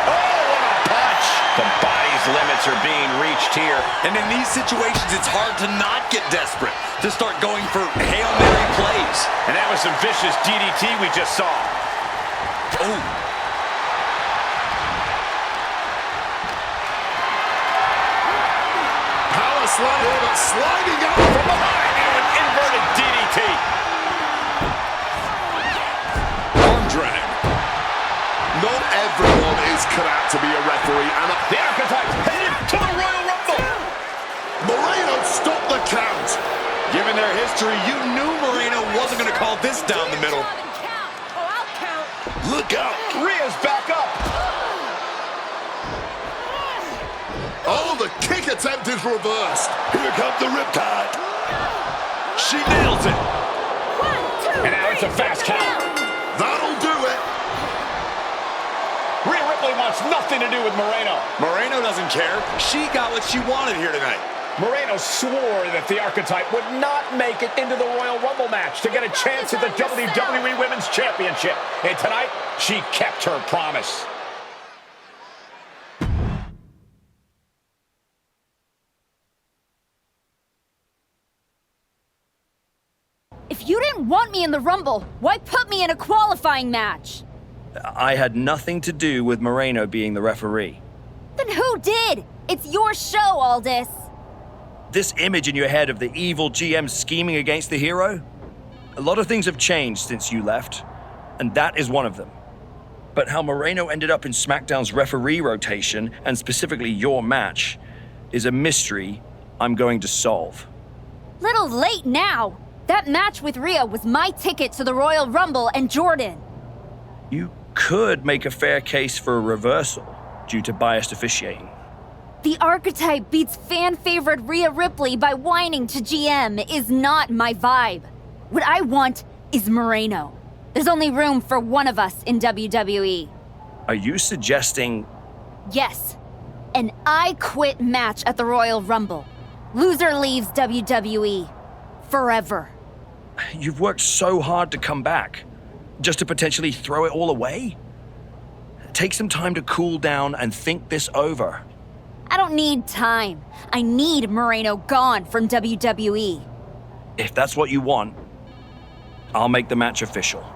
Oh, what a punch. The body's limits are being reached here. And in these situations, it's hard to not get desperate, to start going for Hail Mary plays. And that was some vicious DDT we just saw. Oh. Power slider, but sliding out from behind. And an inverted DDT. Arm drag. Not everyone is cut out to be a referee, and the Archetype headed to the Royal Rumble. Moreno stopped the count. Given their history, you knew Moreno wasn't going to call this down the middle. Look out. Rhea's back up. Oh, the kick attempt is reversed. Here comes the riptide. She nails it. 1, 2, and now it's a fast count. That'll do it. Rhea Ripley wants nothing to do with Moreno. Moreno doesn't care. She got what she wanted here tonight. Moreno swore that the Archetype would not make it into the Royal Rumble match to get a chance at the WWE Women's Championship. And tonight, she kept her promise. If If you didn't want me in the Rumble, why put me in a qualifying match? I had nothing to do with Moreno being the referee. Then who did? It's your show, Aldis. This image in your head of the evil GM scheming against the hero? A lot of things have changed since you left, and that is one of them. But how Moreno ended up in SmackDown's referee rotation, and specifically your match, is a mystery I'm going to solve. Little late now. That match with Rhea was my ticket to the Royal Rumble and Jordan. You could make a fair case for a reversal due to biased officiating. The archetype beats fan-favorite Rhea Ripley by whining to GM is not my vibe. What I want is Moreno. There's only room for one of us in WWE. Are you suggesting... Yes. An I Quit match at the Royal Rumble. Loser leaves WWE. Forever. You've worked so hard to come back, just to potentially throw it all away? Take some time to cool down and think this over. I don't need time. I need Moreno gone from WWE. If that's what you want, I'll make the match official.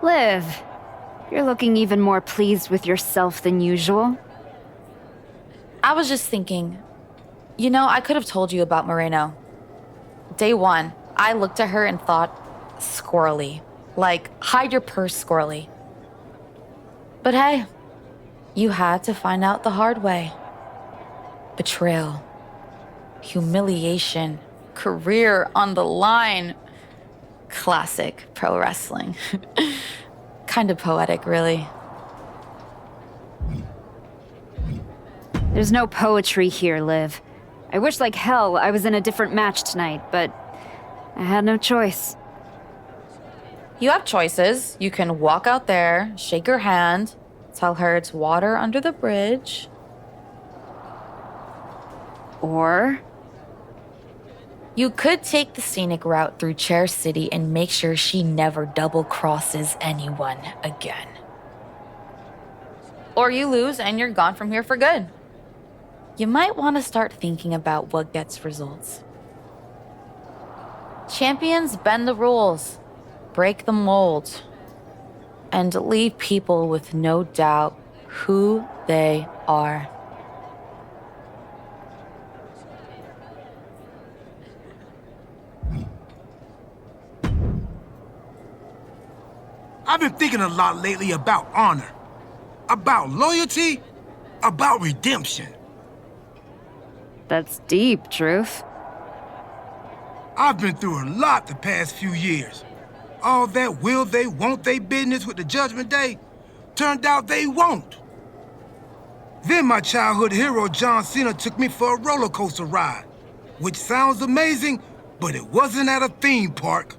Liv, you're looking even more pleased with yourself than usual. I was just thinking, you know, I could have told you about Moreno. Day one, I looked at her and thought, squirrely. Like, hide your purse, squirrely. But hey, you had to find out the hard way. Betrayal, humiliation, career on the line. Classic pro wrestling. Kind of poetic, really. There's no poetry here, Liv. I wish like hell I was in a different match tonight, but I had no choice. You have choices. You can walk out there, shake her hand, tell her it's water under the bridge. Or you could take the scenic route through Chair City and make sure she never double crosses anyone again. Or you lose and you're gone from here for good. You might want to start thinking about what gets results. Champions bend the rules, break the mold, and leave people with no doubt who they are. I've been thinking a lot lately about honor, about loyalty, about redemption. That's deep, Truth. I've been through a lot the past few years. All that will they, won't they business with the Judgment Day turned out they won't. Then my childhood hero John Cena took me for a roller coaster ride, which sounds amazing, but it wasn't at a theme park.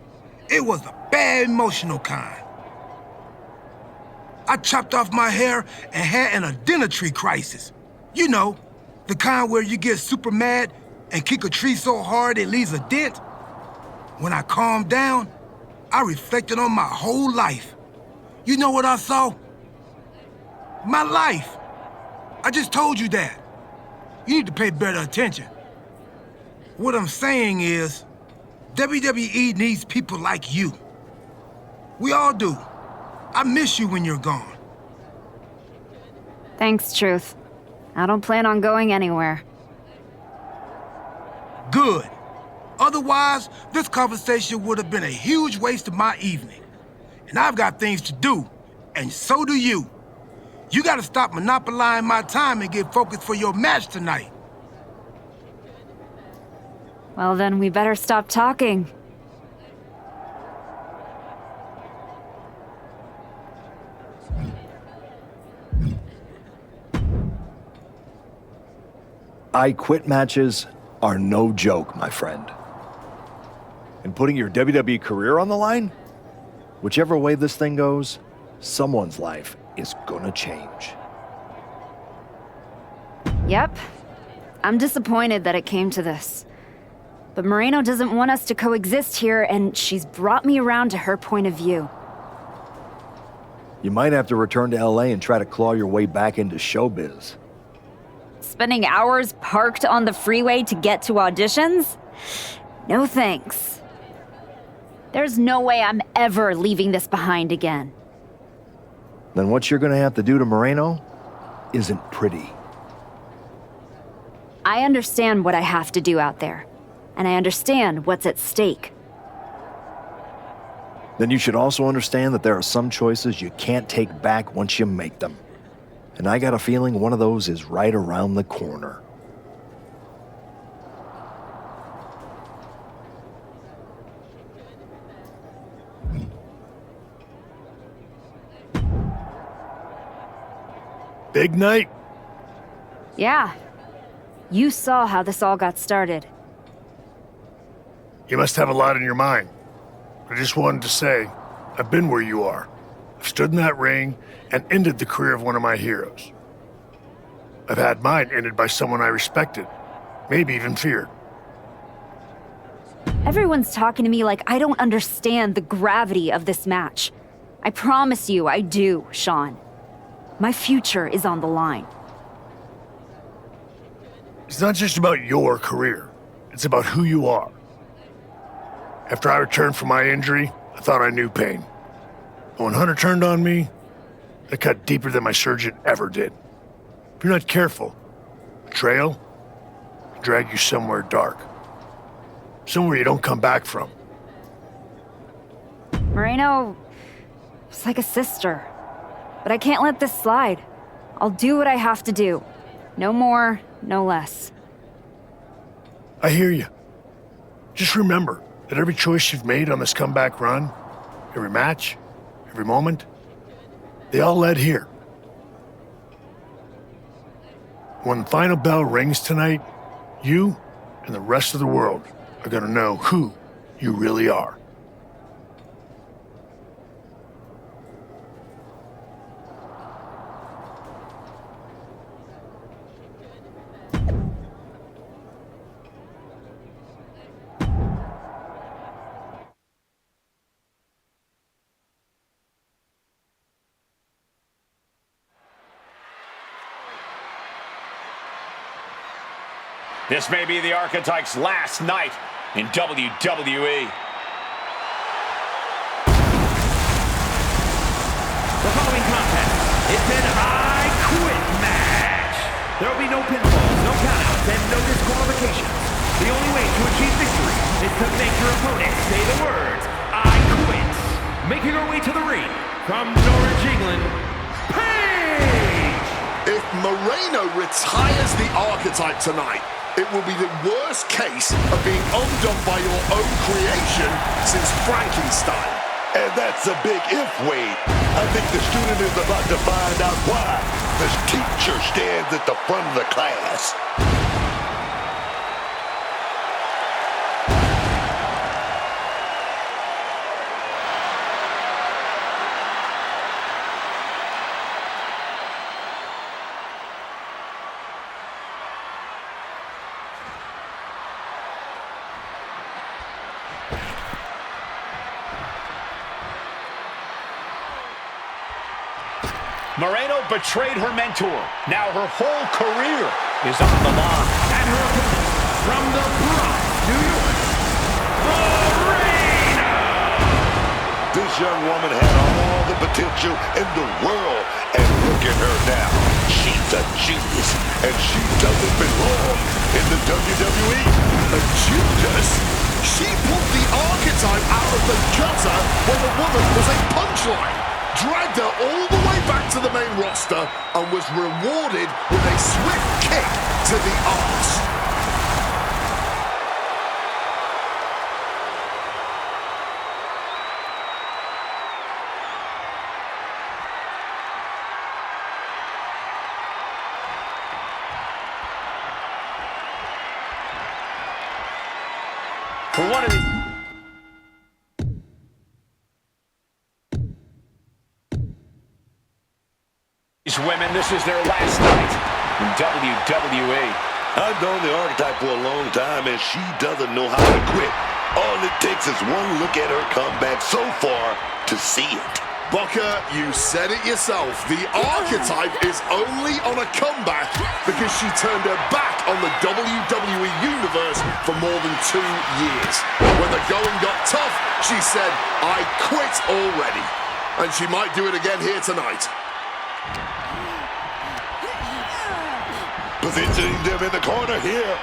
It was a bad emotional kind. I chopped off my hair and had an identity crisis. You know, the kind where you get super mad and kick a tree so hard it leaves a dent. When I calmed down, I reflected on my whole life. You know what I saw? My life. I just told you that. You need to pay better attention. What I'm saying is, WWE needs people like you. We all do. I miss you when you're gone. Thanks, Truth. I don't plan on going anywhere. Good. Otherwise, this conversation would have been a huge waste of my evening. And I've got things to do, and so do you. You gotta stop monopolizing my time and get focused for your match tonight. Well, then we better stop talking. I quit matches are no joke, my friend. And putting your WWE career on the line? Whichever way this thing goes, someone's life is gonna change. Yep. I'm disappointed that it came to this. But Moreno doesn't want us to coexist here, and she's brought me around to her point of view. You might have to return to LA and try to claw your way back into showbiz. Spending hours parked on the freeway to get to auditions? No thanks. There's no way I'm ever leaving this behind again. Then what you're gonna have to do to Moreno isn't pretty. I understand what I have to do out there, and I understand what's at stake. Then you should also understand that there are some choices you can't take back once you make them. And I got a feeling one of those is right around the corner. Big night? Yeah. You saw how this all got started. You must have a lot in your mind. I just wanted to say, I've been where you are. I've stood in that ring and ended the career of one of my heroes. I've had mine ended by someone I respected, maybe even feared. Everyone's talking to me like I don't understand the gravity of this match. I promise you I do, Sean. My future is on the line. It's not just about your career. It's about who you are. After I returned from my injury, I thought I knew pain. But when Hunter turned on me, it cut deeper than my surgeon ever did. If you're not careful, betrayal can drag you somewhere dark. Somewhere you don't come back from. Moreno is like a sister. But I can't let this slide. I'll do what I have to do. No more, no less. I hear you. Just remember that every choice you've made on this comeback run, every match, every moment, they all led here. When the final bell rings tonight, you and the rest of the world are gonna know who you really are. This may be the Archetype's last night in WWE. The following contest is an I Quit match. There will be no pinfalls, no countouts, and no disqualifications. The only way to achieve victory is to make your opponent say the words, I quit. Making her way to the ring from Norwich, England, Paige! If Moreno retires the Archetype tonight, it will be the worst case of being undone by your own creation since Frankenstein. And that's a big if, Wade. I think the student is about to find out why the teacher stands at the front of the class. Moreno betrayed her mentor. Now her whole career is on the line. And her opponent from the Bronx, New York, Moreno! This young woman had all the potential in the world, and look at her now. She's a genius, and she doesn't belong in the WWE. A genius? She pulled the Archetype out of the gutter when the woman was a punchline, dragged her all the way back to the main roster, and was rewarded with a swift kick to the arse. For one of these women, this is their last night in WWE. I've known the Archetype for a long time, and she doesn't know how to quit. All it takes is one look at her comeback so far to see it. Booker, you said it yourself. The Archetype is only on a comeback because she turned her back on the WWE Universe for more than 2 years. When the going got tough, she said, I quit already. And she might do it again here tonight. Positioning them in the corner here.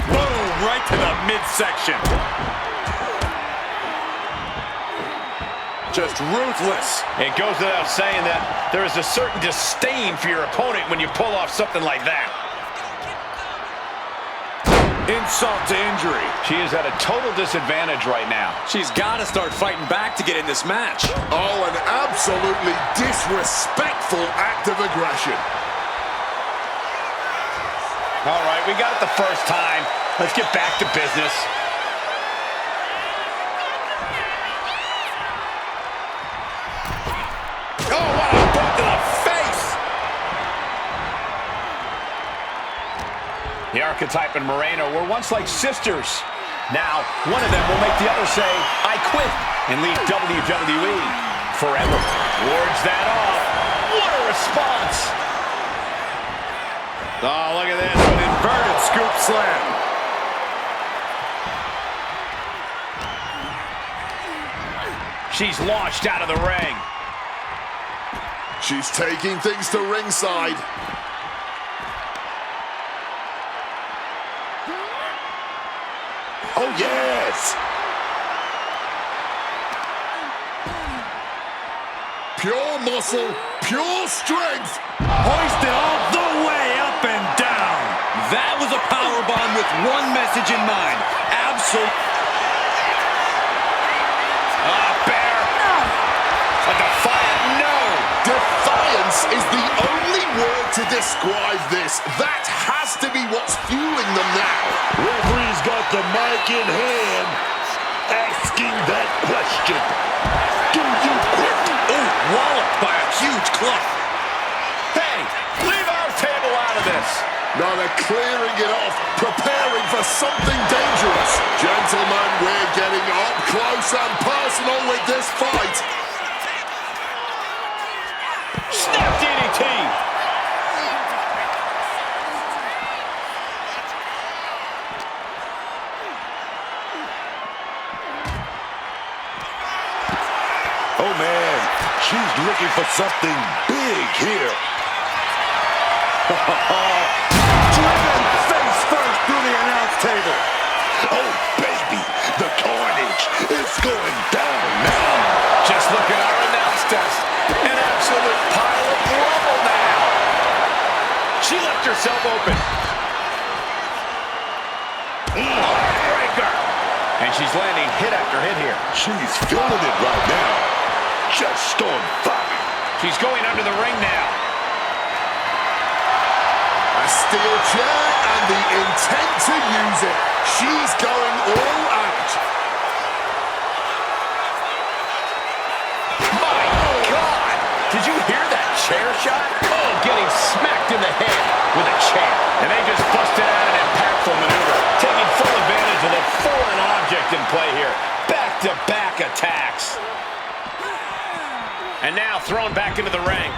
Boom, right to the midsection. Just ruthless. It goes without saying that there is a certain disdain for your opponent when you pull off something like that. Insult to injury. She is at a total disadvantage right now. She's got to start fighting back to get in this match. Oh, an absolutely disrespectful act of aggression. All right, we got it the first time. Let's get back to business. Oh, what a boot to the face! The Archetype and Moreno were once like sisters. Now, one of them will make the other say, I quit, and leave WWE forever. Wards that off. What a response! Oh, look at this, an inverted scoop slam. She's launched out of the ring. She's taking things to ringside. Oh, yes! Pure muscle, pure strength. Hoisted all the way up and down. That was a powerbomb with one message in mind. Absolute. Bear. A defiant no. Defiance is the only word to describe this. That has to be what's fueling them now. Referee's got the mic in hand, asking that question. Do you quit? Oh, walloped by a huge club. Hey, leave our table out of this. Now they're clearing it off, preparing for something dangerous. Gentlemen, we're getting up close and personal with this fight. Snap DDT. Oh, man, she's looking for something big here. Driven face first through the announce table. Oh, baby, the carnage is going down now. Just look at our announce test. An absolute pile of rubble now. She left herself open. Breaker. And she's landing hit after hit here. She's feeling it right now. Just on fire. She's going under the ring now. A steel chair and the intent to use it. She's going all out. My God! Did you hear that chair shot? Oh, getting smacked in the head with a chair. And they just busted out an impactful maneuver, taking full advantage of the foreign object in play here. Back-to-back attacks. And now thrown back into the ring.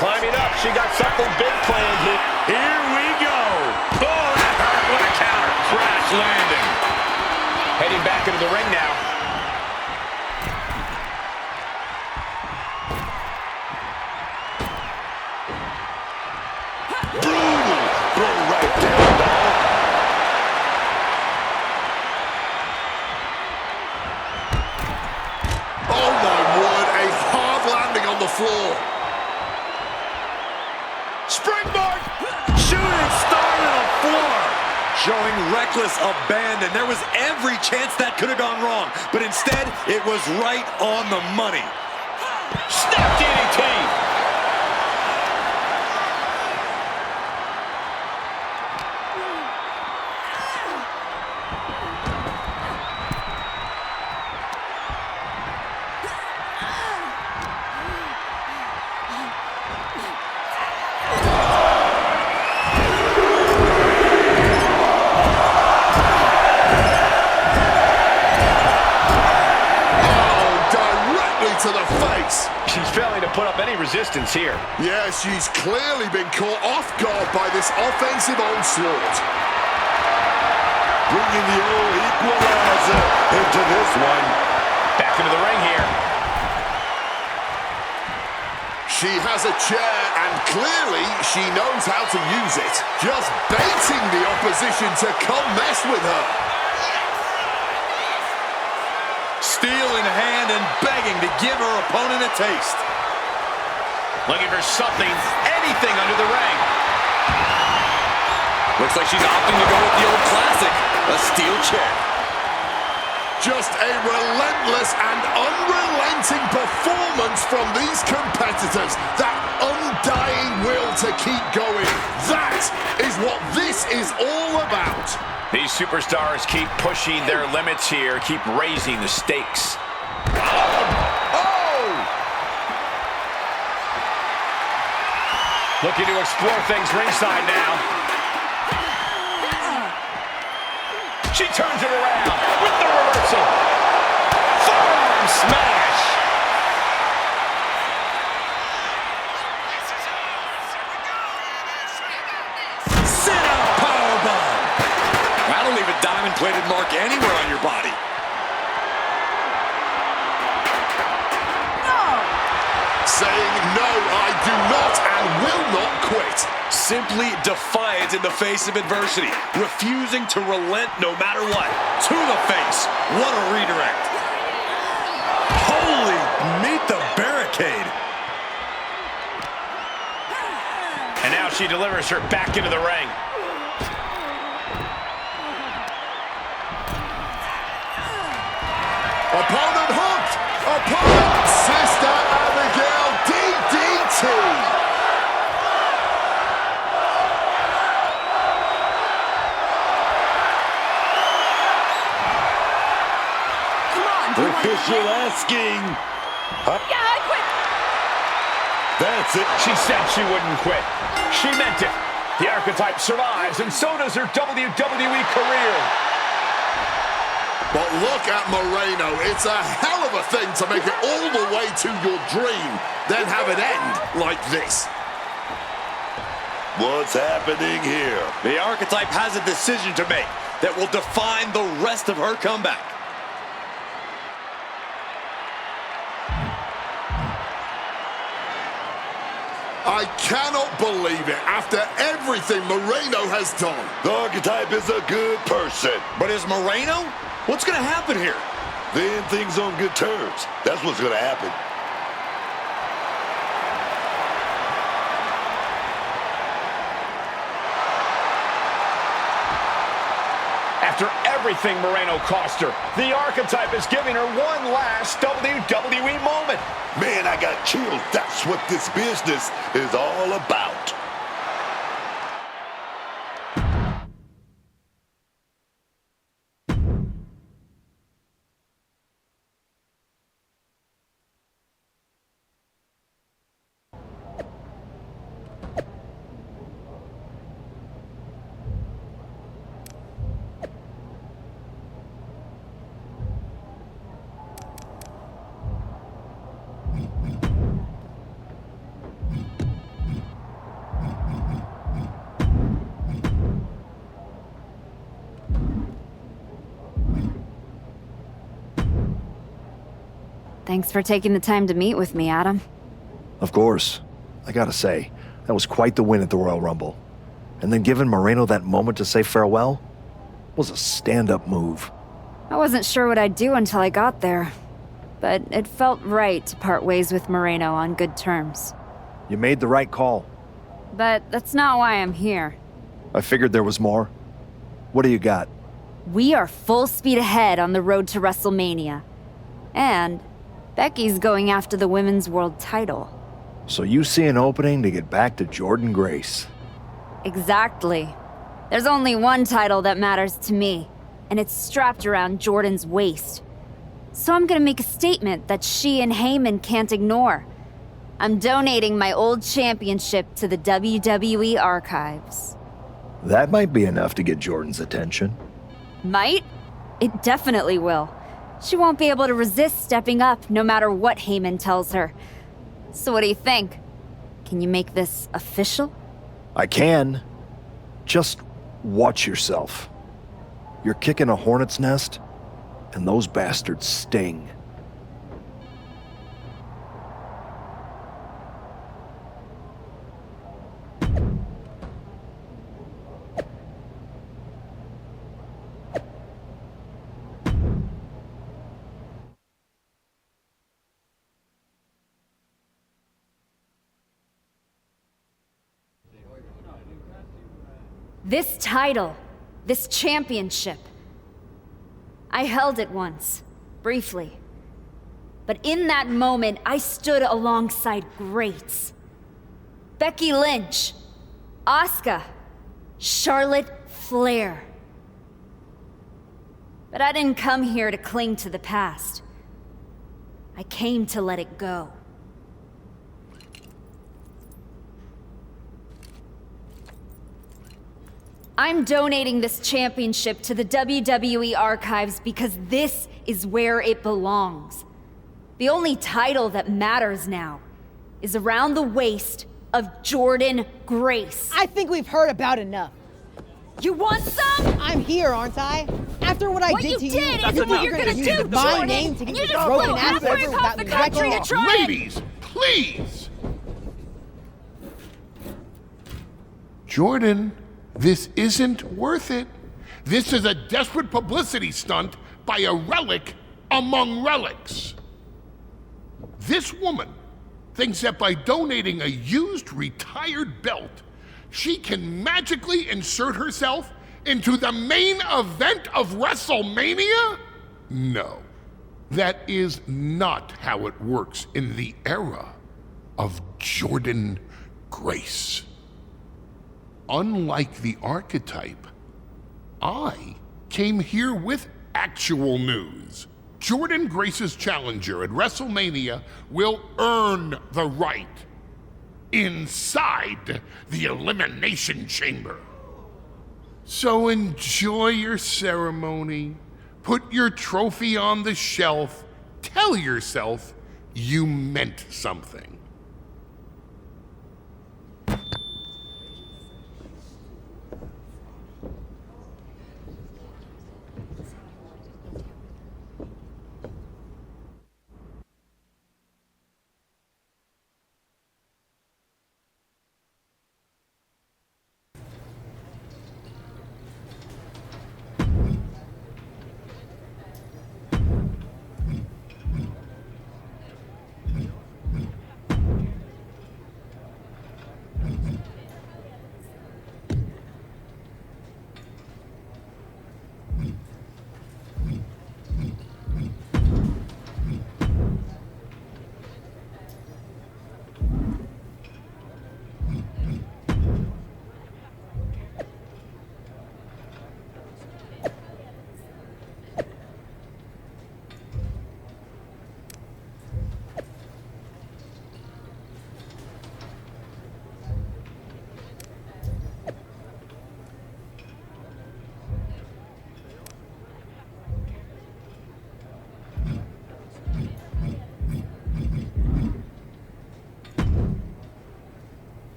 Climbing up, she got something big planned here. Here we go. Oh, that hurt. What a counter. Crash landing. Heading back into the ring now. Brutal. Throw right down, dog. Oh, my word. A hard landing on the floor. Springboard. Shooting star to the floor. Showing reckless abandon. There was every chance that could have gone wrong. But instead, it was right on the money. Snap DDT. to the face. She's failing to put up any resistance here. Yeah, she's clearly been caught off guard by this offensive onslaught. Bringing the old equalizer into this one. Back into the ring here. She has a chair, and clearly she knows how to use it. Just baiting the opposition to come mess with her. Steel in hand and begging to give her opponent a taste. Looking for something, anything under the ring. Looks like she's opting to go with the old classic, a steel chair. Just a relentless and unrelenting performance from these competitors. That undying will to keep going. That is what this is all about. These superstars keep pushing their limits here, keep raising the stakes. Oh! Looking to explore things ringside now. She turns it around with the reversal. Forearm smash. Sit-up powerbomb. That'll leave a diamond-plated mark anywhere on your body. Saying, no, I do not and will not quit. Simply defiant in the face of adversity, refusing to relent no matter what. To the face. What a redirect. Holy, meet the barricade. And now she delivers her back into the ring. Opponent hooked. Opponent, Sister Abigail, DDT. Official asking. Yeah, I quit. That's it. She said she wouldn't quit. She meant it. The archetype survives, and so does her WWE career. But look at Moreno. It's a hell of a thing to make it all the way to your dream, then have it end like this. What's happening here? The archetype has a decision to make that will define the rest of her comeback. I cannot believe it. After everything Moreno has done. The archetype is a good person. But is Moreno? What's going to happen here? Then things on good terms. That's what's going to happen. After everything Moreno cost her, the archetype is giving her one last WWE moment. Man, I got chills. That's what this business is all about. Thanks for taking the time to meet with me, Adam. Of course. I gotta say, that was quite the win at the Royal Rumble. And then giving Moreno that moment to say farewell was a stand-up move. I wasn't sure what I'd do until I got there, but it felt right to part ways with Moreno on good terms. You made the right call. But that's not why I'm here. I figured there was more. What do you got? We are full speed ahead on the road to WrestleMania. And Becky's going after the Women's World title. So you see an opening to get back to Jordynne Grace. Exactly. There's only one title that matters to me, and it's strapped around Jordynne's waist. So I'm gonna make a statement that she and Heyman can't ignore. I'm donating my old championship to the WWE archives. That might be enough to get Jordynne's attention. Might? It definitely will. She won't be able to resist stepping up no matter what Heyman tells her. So what do you think? Can you make this official? I can. Just watch yourself. You're kicking a hornet's nest, and those bastards sting. This title, this championship. I held it once, briefly. But in that moment, I stood alongside greats. Becky Lynch, Asuka, Charlotte Flair. But I didn't come here to cling to the past. I came to let it go. I'm donating this championship to the WWE archives because this is where it belongs. The only title that matters now is around the waist of Jordynne Grace. I think we've heard about enough. You want some? I'm here, aren't I? After what I did to you, is what you're gonna do, my name to get you this just broken flew ass halfway over across without the me country wrecking to it. try and... Ladies, please! Jordan, this isn't worth it. This is a desperate publicity stunt by a relic among relics. This woman thinks that by donating a used retired belt, she can magically insert herself into the main event of WrestleMania? No, that is not how it works in the era of Jordynne Grace. Unlike the archetype, I came here with actual news. Jordynne Grace's challenger at WrestleMania will earn the right inside the Elimination Chamber. So enjoy your ceremony, put your trophy on the shelf, tell yourself you meant something.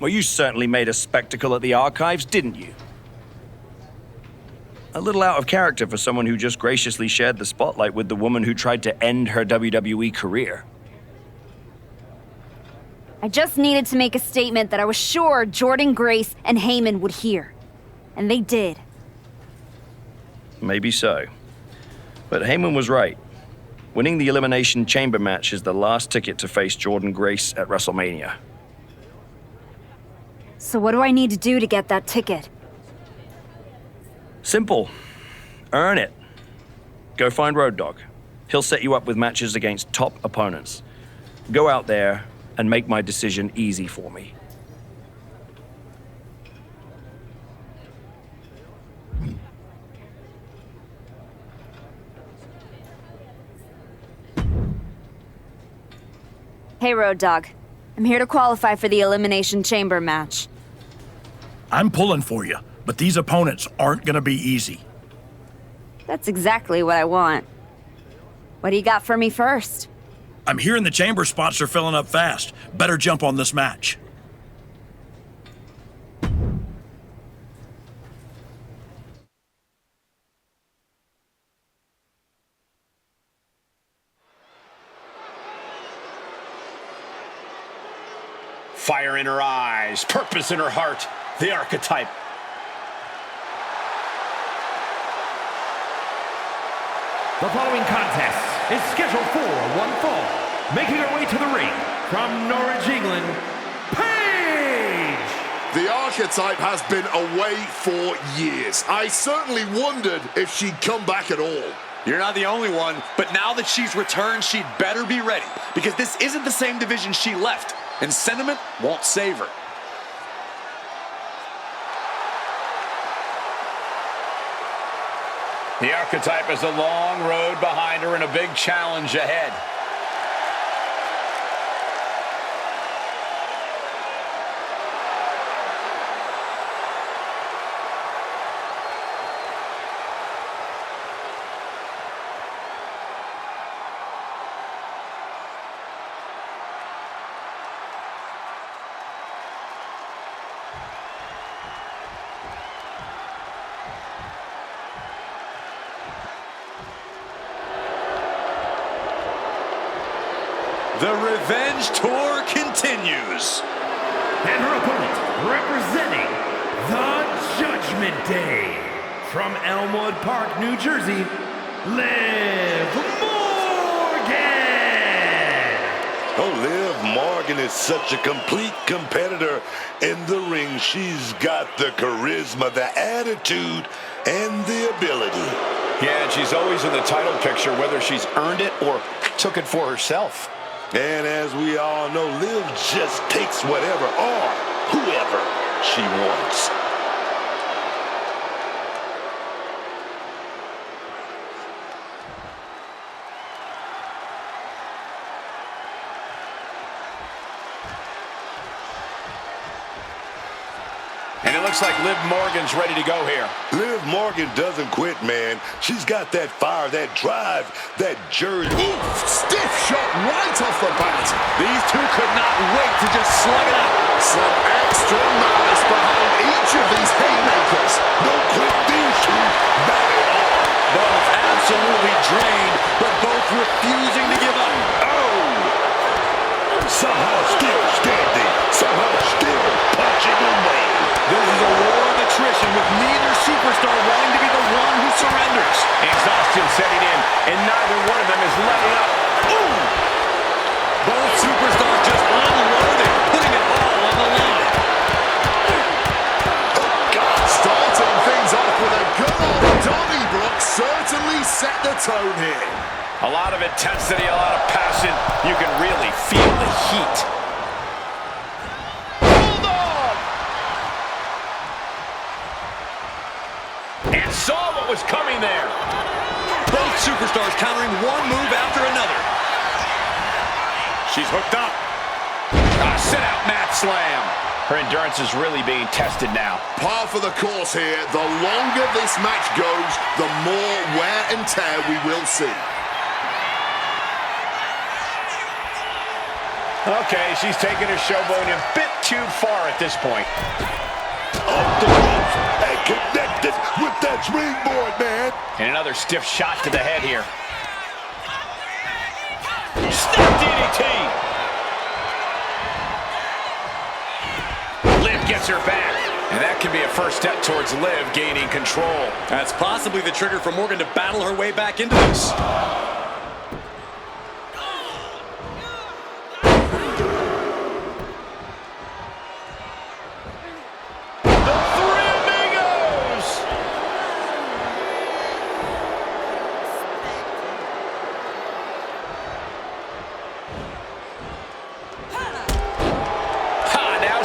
Well, you certainly made a spectacle at the archives, didn't you? A little out of character for someone who just graciously shared the spotlight with the woman who tried to end her WWE career. I just needed to make a statement that I was sure Jordynne Grace and Heyman would hear. And they did. Maybe so. But Heyman was right. Winning the Elimination Chamber match is the last ticket to face Jordynne Grace at WrestleMania. So what do I need to do to get that ticket? Simple. Earn it. Go find Road Dogg. He'll set you up with matches against top opponents. Go out there and make my decision easy for me. Hey, Road Dogg. I'm here to qualify for the Elimination Chamber match. I'm pulling for you, but these opponents aren't gonna be easy. That's exactly what I want. What do you got for me first? I'm hearing the chamber spots are filling up fast. Better jump on this match. Fire in her eyes, purpose in her heart, the archetype. The following contest is scheduled for one fall. Making her way to the ring from Norwich, England, Paige! The archetype has been away for years. I certainly wondered if she'd come back at all. You're not the only one, but now that she's returned, she'd better be ready, because this isn't the same division she left, and sentiment won't save her. The archetype has a long road behind her and a big challenge ahead. The Revenge Tour continues. And her opponent, representing the Judgment Day, from Elmwood Park, New Jersey, Liv Morgan! Oh, Liv Morgan is such a complete competitor in the ring. She's got the charisma, the attitude, and the ability. Yeah, and she's always in the title picture, whether she's earned it or took it for herself. And as we all know, Liv just takes whatever or whoever she wants. And it looks like Liv Morgan's ready to go here. Liv Morgan doesn't quit, man. She's got that fire, that drive, that jersey. Oof, stiff shot right off the bat. These two could not wait to just slug it out. Some extra malice behind each of these haymakers. No quick these two. Not at all. Both absolutely drained, but both refusing to give up. Oh! Somehow still standing. Somehow still punching away. This is a war of attrition, with neither superstar wanting to be the one who surrenders. Exhaustion setting in, and neither one of them is letting up. Ooh! Both superstars just unloading, putting it all on the line. Oh, God. Starting things off with a good old Donnybrook certainly set the tone here. A lot of intensity, a lot of passion. You can really feel the heat. And saw what was coming there. Both superstars countering one move after another. She's hooked up. Sit-out mat slam. Her endurance is really being tested now. Par for the course here. The longer this match goes, the more wear and tear we will see. Okay, she's taking her showboating a bit too far at this point. Off the ropes and connected with that springboard, man. And another stiff shot to the head here. Snap DDT. Liv gets her back. And that can be a first step towards Liv gaining control. That's possibly the trigger for Morgan to battle her way back into this.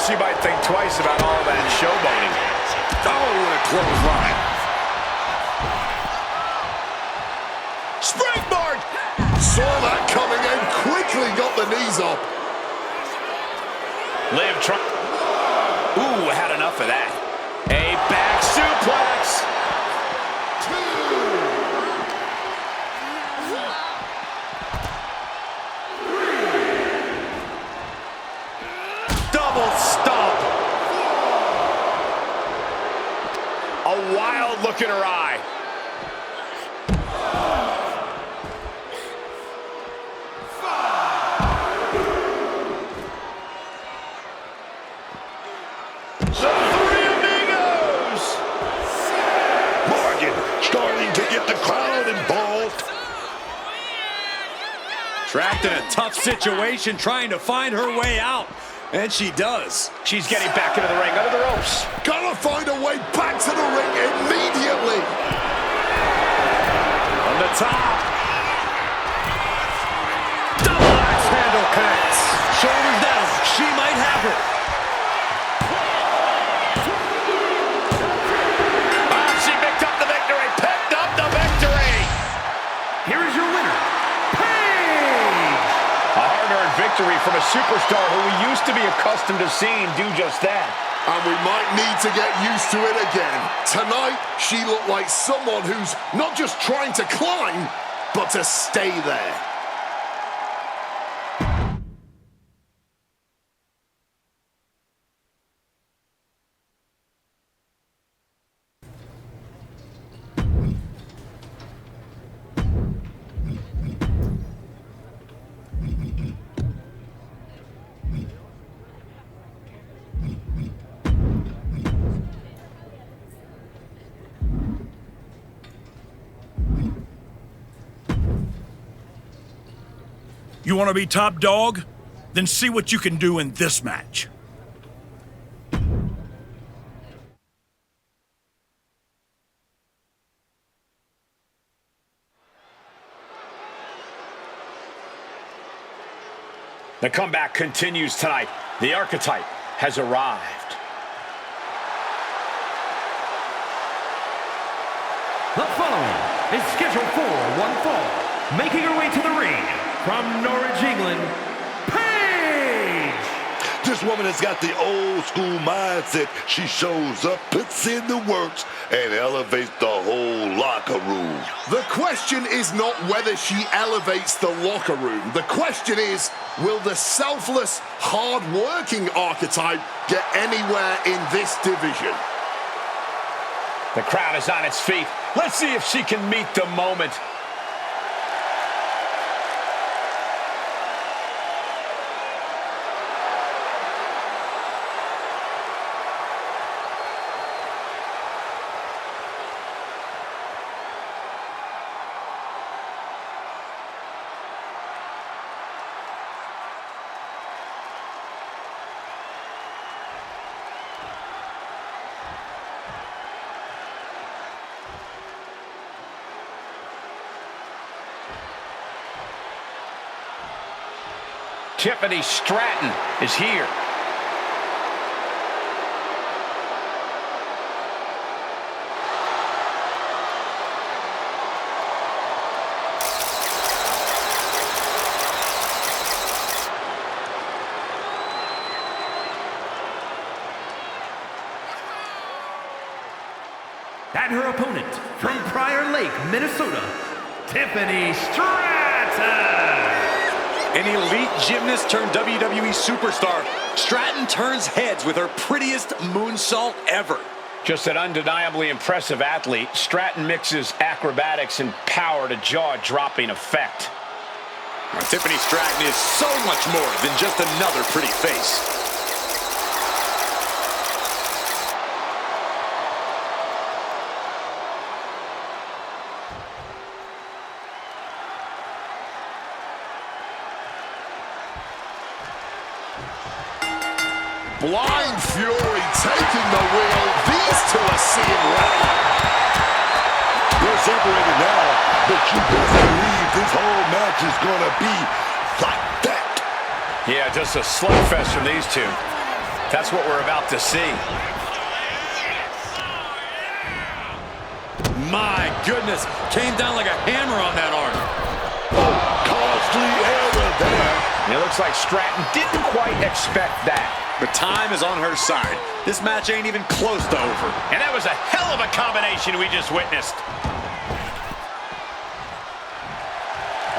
She might think twice about all that showboating. Oh, what a clothesline. Springboard! Saw that coming and quickly got the knees up. Liv Ooh, had enough of that. A back suplex. Look in her eye. The Three Amigos! Morgan starting to get the crowd involved. Trapped in a tough situation, trying to find her way out. And she does. She's getting back into the ring, under the ropes. Gotta find a way back to the ring immediately. On the top. Double axe handle connects. Shoulders down. She might have it. She picked up the victory. Picked up the victory. Here is your winner, Paige! A hard-earned victory from a superstar who we used to be accustomed to seeing do just that. And we might need to get used to it again. Tonight, she looked like someone who's not just trying to climb, but to stay there. You want to be top dog? Then see what you can do in this match. The comeback continues tonight. The archetype has arrived. The following is scheduled for one fall. Making her way to the ring from Norwich, England, Paige! This woman has got the old school mindset. She shows up, puts in the works, and elevates the whole locker room. The question is not whether she elevates the locker room. The question is, will the selfless, hard-working archetype get anywhere in this division? The crowd is on its feet. Let's see if she can meet the moment. Tiffany Stratton is here. And her opponent from Prior Lake, Minnesota, Tiffany Stratton. An elite gymnast turned WWE superstar, Stratton turns heads with her prettiest moonsault ever. Just an undeniably impressive athlete, Stratton mixes acrobatics and power to jaw-dropping effect. Now, Tiffany Stratton is so much more than just another pretty face. Blind Fury taking the wheel. These two are seeing red. They're separated now, but you best believe this whole match is going to be like that. Yeah, just a slugfest from these two. That's what we're about to see. My goodness, came down like a hammer on that arm. Oh, costly error there. It looks like Stratton didn't quite expect that. But time is on her side. This match ain't even close to over. And that was a hell of a combination we just witnessed.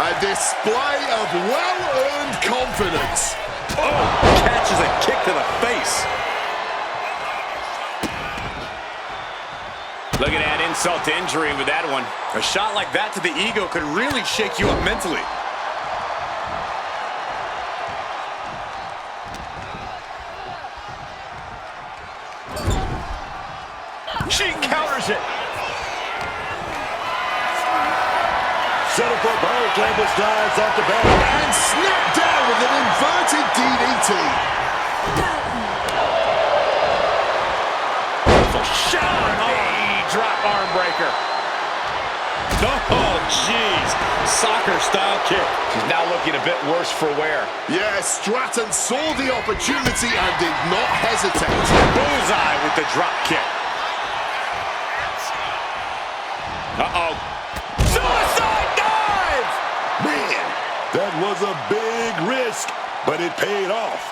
A display of well-earned confidence. Oh, catches a kick to the face. Look at that insult to injury with that one. A shot like that to the ego could really shake you up mentally. She counters it. Set up for power slam with slides off the back. And snapped down with an inverted DDT. Shot! Drop arm breaker. Oh, jeez. Soccer-style kick. She's now looking a bit worse for wear. Yes, Stratton saw the opportunity and did not hesitate. Bullseye with the drop kick. Uh-oh. Suicide dive! Man, that was a big risk, but it paid off.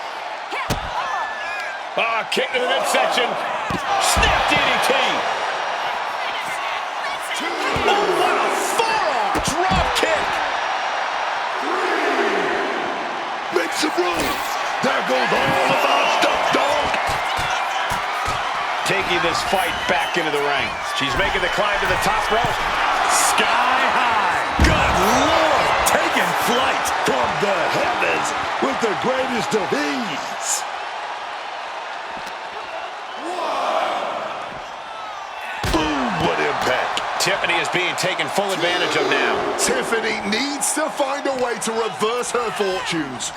Kick to the midsection. Snap DDT. Oh, what a forearm! Drop kick. Make some room. There goes all of our stuff, dog. Taking this fight back into the ring. She's making the climb to the top rope. Sky high. Good Lord, taking flight from the heavens with the greatest of ease. Boom, what impact. Tiffany is being taken full advantage of now. Tiffany needs to find a way to reverse her fortunes.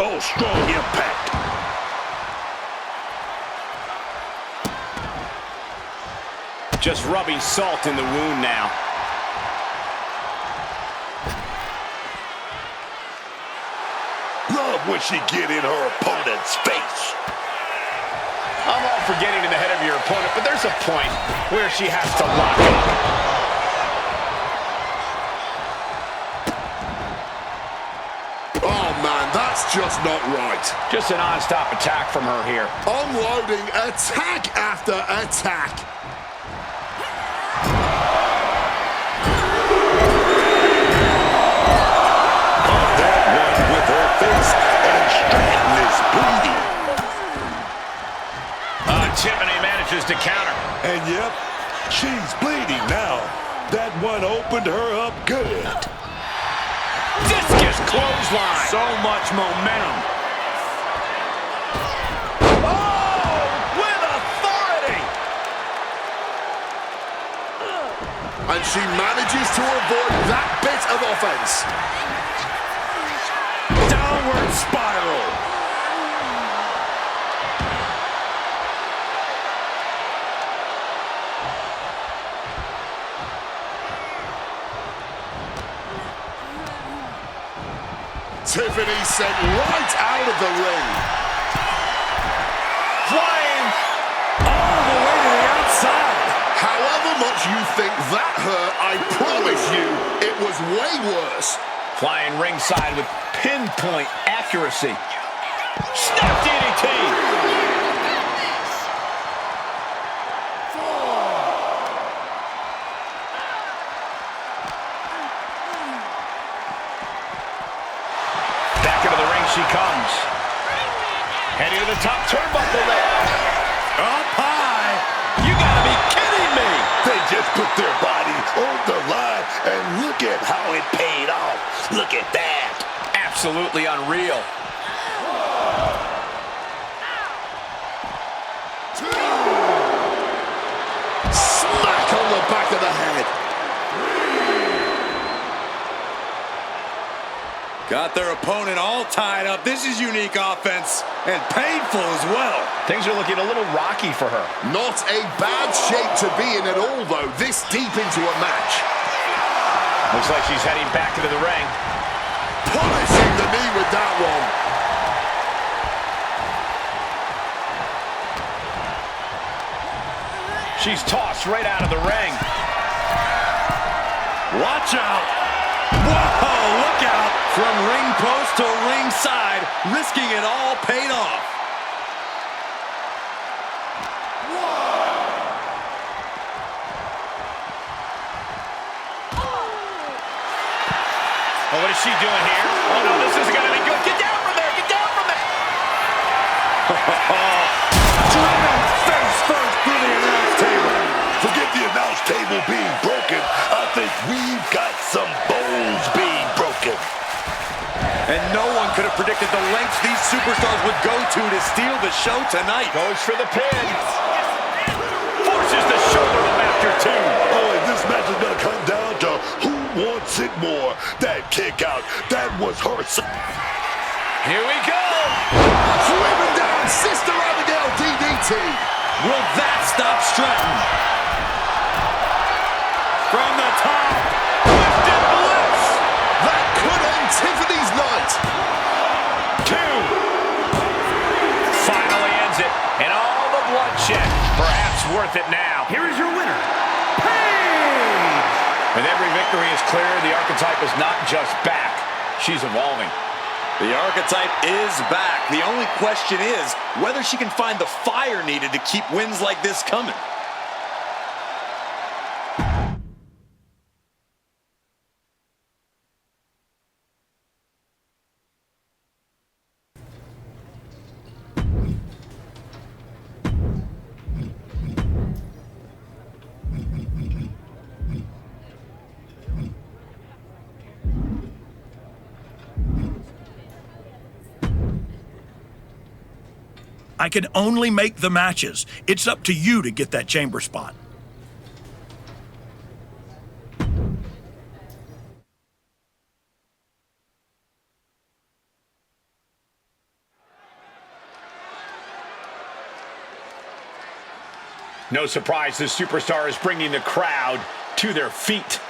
Oh, strong impact. Just rubbing salt in the wound now. Love when she get in her opponent's face. I'm all for getting in the head of your opponent, but there's a point where she has to lock up. Oh, man, that's just not right. Just a non-stop attack from her here. Unloading attack after attack. Caught that one with her face, and Stratton is bleeding. Tiffany manages to counter. And yep, she's bleeding now. That one opened her up good. Discus clothesline. So much momentum. Oh, with authority. And she manages to avoid that bit of offense. Downward spiral. Tiffany sent right out of the ring. Flying all the way to the outside. However much you think that hurt, I promise you, it was way worse. Flying ringside with pinpoint accuracy. Snap DDT. She comes. Heading to the top turnbuckle there. Up high. You gotta be kidding me. They just put their body on the line, and look at how it paid off. Look at that. Absolutely unreal. Smack on the back of the head. Got their opponent all tied up. This is unique offense and painful as well. Things are looking a little rocky for her. Not a bad shape to be in at all, though, this deep into a match. Looks like she's heading back into the ring. Punishing the knee with that one. She's tossed right out of the ring. Watch out. Whoa, look out. From ring post to ringside, risking it all paid off. Oh, what is she doing here? Oh, no, this isn't going to be good. Get down from there. Get down from there. Driven face first through the announce table. Forget the announce table being broken. I think we've got some bones being broken. And no one could have predicted the lengths these superstars would go to steal the show tonight. Goes for the pin. Forces the shoulder up after two. Oh, and this match is going to come down to who wants it more. That kick out, that was her. Here we go. Swimming down, Sister Abigail DDT. Will that stop Stratton? From the top. Lifted bliss. That could end Tiffany's night. Two. Finally ends it. And all the bloodshed. Perhaps worth it now. Here is your winner, Paige! With every victory is clear, the archetype is not just back. She's evolving. The archetype is back. The only question is whether she can find the fire needed to keep wins like this coming. I can only make the matches. It's up to you to get that chamber spot. No surprise, this superstar is bringing the crowd to their feet.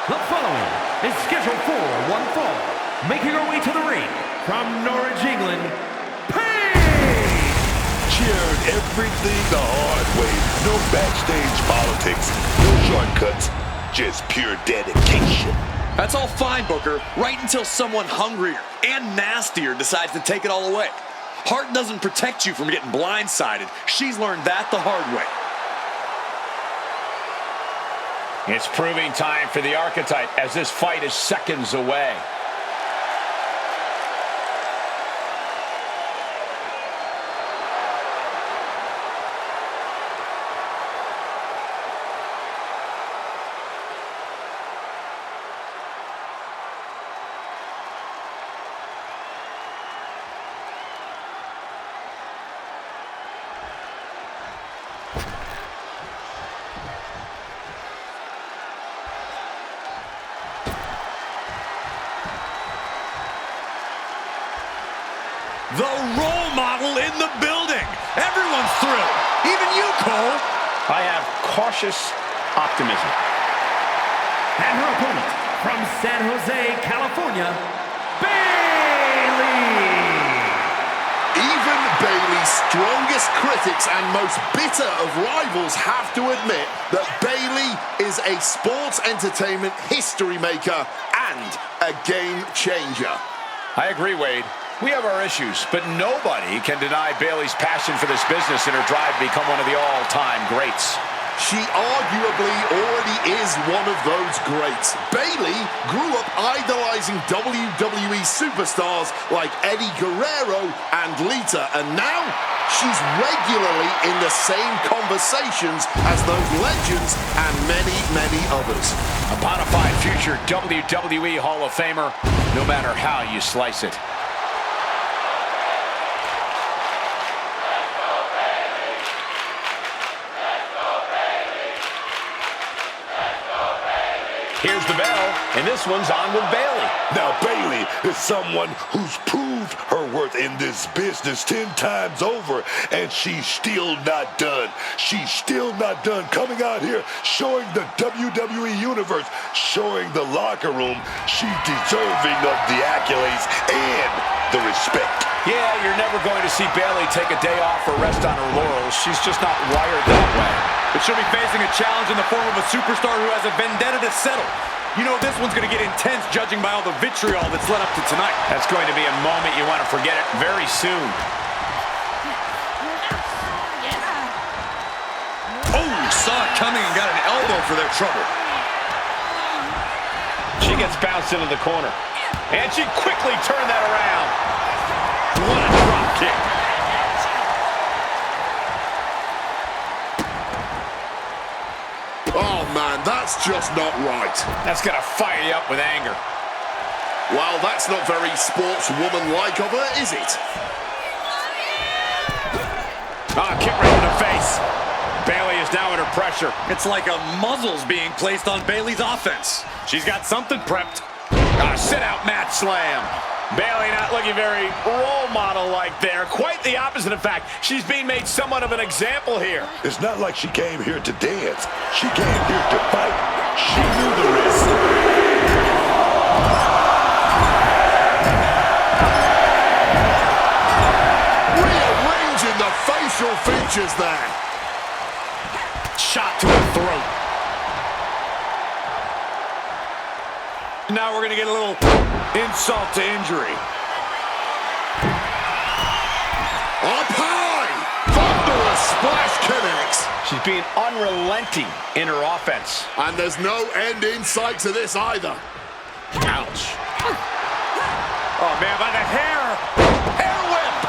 The following is scheduled for one fall. Making her way to the ring from Norwich, England, Paige! Cheered everything the hard way. No backstage politics, no shortcuts, just pure dedication. That's all fine, Booker, right until someone hungrier and nastier decides to take it all away. Heart doesn't protect you from getting blindsided. She's learned that the hard way. It's proving time for the archetype as this fight is seconds away. The role model in the building. Everyone's thrilled. Even you, Cole. I have cautious optimism. And her opponent from San Jose, California, Bayley! Even Bayley's strongest critics and most bitter of rivals have to admit that Bayley is a sports entertainment history maker and a game changer. I agree, Wade. We have our issues, but nobody can deny Bayley's passion for this business and her drive to become one of the all-time greats. She arguably already is one of those greats. Bayley grew up idolizing WWE superstars like Eddie Guerrero and Lita, and now she's regularly in the same conversations as those legends and many, many others. A bona fide future WWE Hall of Famer, no matter how you slice it. Here's the bell, and this one's on with Bayley. Now, Bayley is someone who's proved her worth in this business 10 times over, and she's still not done. She's still not done coming out here, showing the WWE Universe, showing the locker room she's deserving of the accolades and the respect. Yeah, you're never going to see Bayley take a day off or rest on her laurels. She's just not wired that way. But she'll be facing a challenge in the form of a superstar who has a vendetta to settle. You know this one's going to get intense judging by all the vitriol that's led up to tonight. That's going to be a moment you want to forget it very soon. Oh, saw it coming and got an elbow for their trouble. She gets bounced into the corner. And she quickly turned that around. What a drop kick. Oh, man, that's just not right. That's going to fire you up with anger. Well, that's not very sportswoman-like of her, is it? Kick right to the face. Bayley is now under pressure. It's like a muzzle's being placed on Bayley's offense. She's got something prepped. Sit-out mat slam. Bayley not looking very role model-like there. Quite the opposite, in fact. She's being made somewhat of an example here. It's not like she came here to dance. She came here to fight. She knew the risk. Rearranging the facial features there. Shot to the throat. Now we're going to get a little insult to injury. Up high! Thunderous splash connects. She's being unrelenting in her offense. And there's no end in sight to this either. Ouch. Oh, man, by the hair. Hair whip.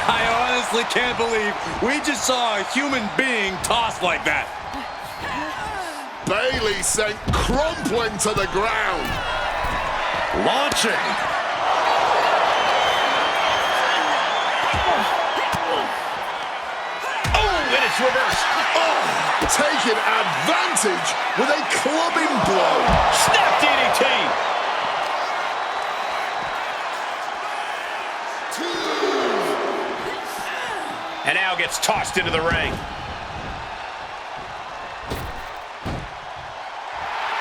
I honestly can't believe we just saw a human being tossed like that. Bayley sent crumpling to the ground. Launching. Oh, and it's reversed. Oh, taking advantage with a clubbing blow. Snap DDT. And now gets tossed into the ring.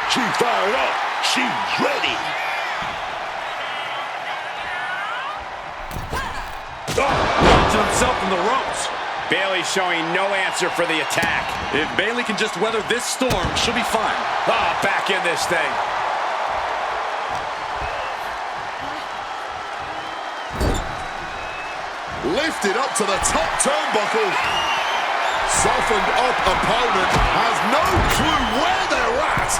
She fired up. She's ready. Launching himself in the ropes. Bayley showing no answer for the attack. If Bayley can just weather this storm, she'll be fine. Back in this thing. Lifted up to the top turnbuckle. Softened up opponent has no clue where they're at.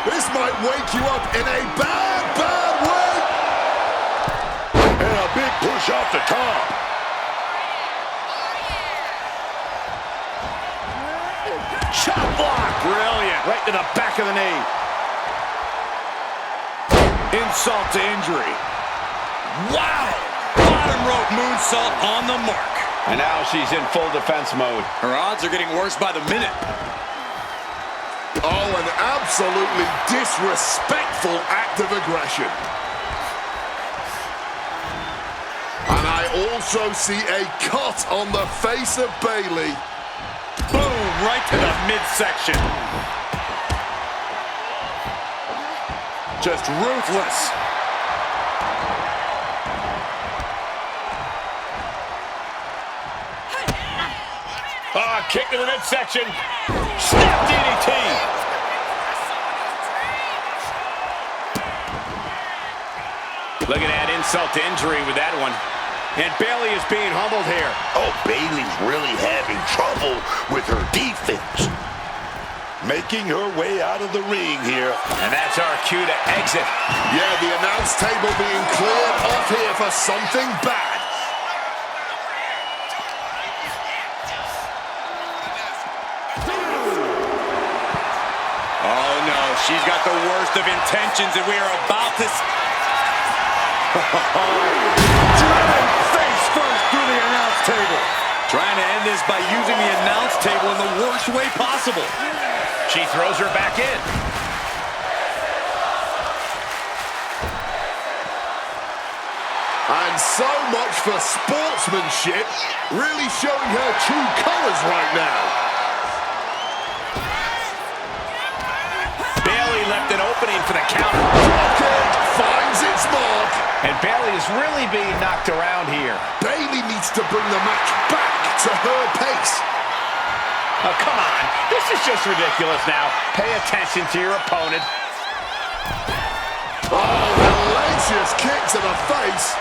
This might wake you up in a bad, bad way. And a big push off the top. Shot block. Brilliant. Right to the back of the knee. Insult to injury. Wow! Bottom rope moonsault on the mark. And now she's in full defense mode. Her odds are getting worse by the minute. Oh, an absolutely disrespectful act of aggression. And I also see a cut on the face of Bayley. Boom, right to the midsection. Just ruthless. Kick to the midsection. Snap DDT. Look at that insult to injury with that one. And Bayley is being humbled here. Oh, Bayley's really having trouble with her defense. Making her way out of the ring here. And that's our cue to exit. Yeah, the announce table being cleared off here for something bad. Oh, no. She's got the worst of intentions, and we are about to... Driven face first through the announce table. Trying to end this by using the announce table in the worst way possible. She throws her back in. And so much for sportsmanship, really showing her true colors right now. Bayley left an opening for the counter. Dropkick finds its mark. And Bayley is really being knocked around here. Bayley needs to bring the match back to her pace. Oh, come on. This is just ridiculous now. Pay attention to your opponent. Oh, hellacious kick to the face.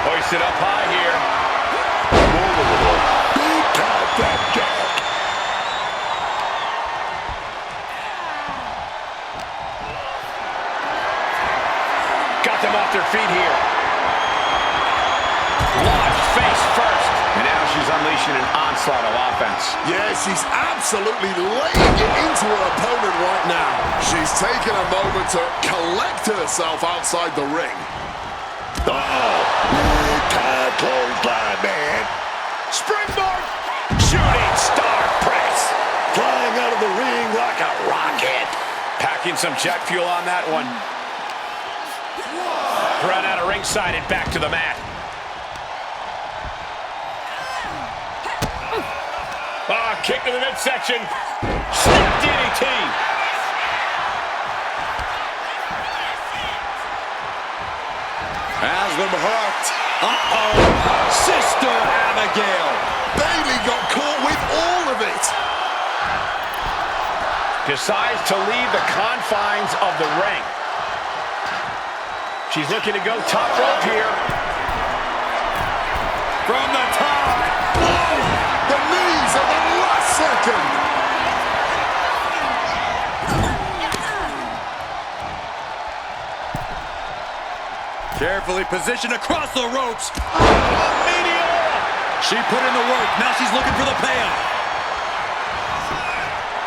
Hoisted up high here. Big time back jack. their feet here. Launched face first. And now she's unleashing an onslaught of offense. Yeah, she's absolutely laying it into her opponent right now. She's taken a moment to collect herself outside the ring. Oh, big time clothesline, man. Springboard. Shooting star press. Flying out of the ring like a rocket. Packing some jet fuel on that one. Run out of ringside and back to the mat. Kick to the midsection. Snap DDT. Has them hurt. Uh-oh. Sister Abigail. Bayley got caught with all of it. Decides to leave the confines of the ring. She's looking to go top rope here. From the top. Oh, the knees at the last second. Carefully positioned across the ropes. Mania. She put in the work. Now she's looking for the payoff.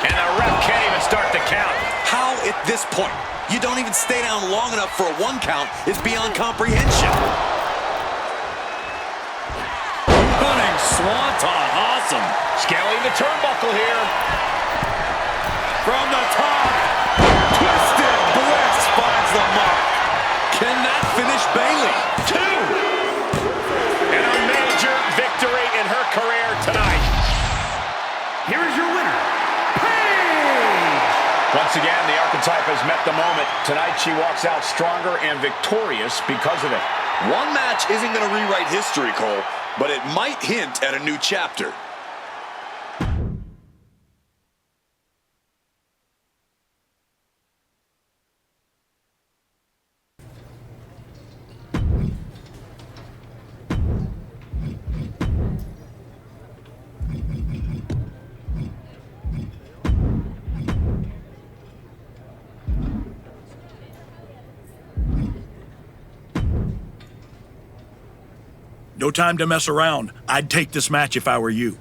And the ref can't even start the count. How at this point you don't even stay down long enough for a 1 count is beyond comprehension. Running swanton, awesome. Scaling the turnbuckle here. From the top, Twisted Bliss finds the mark. Can that finish Bayley? 2. And a major victory in her career tonight. Here is your winner, Paige! Once again, the archetype has met the moment. Tonight she walks out stronger and victorious because of it. One match isn't going to rewrite history, Cole, but it might hint at a new chapter. No time to mess around. I'd take this match if I were you.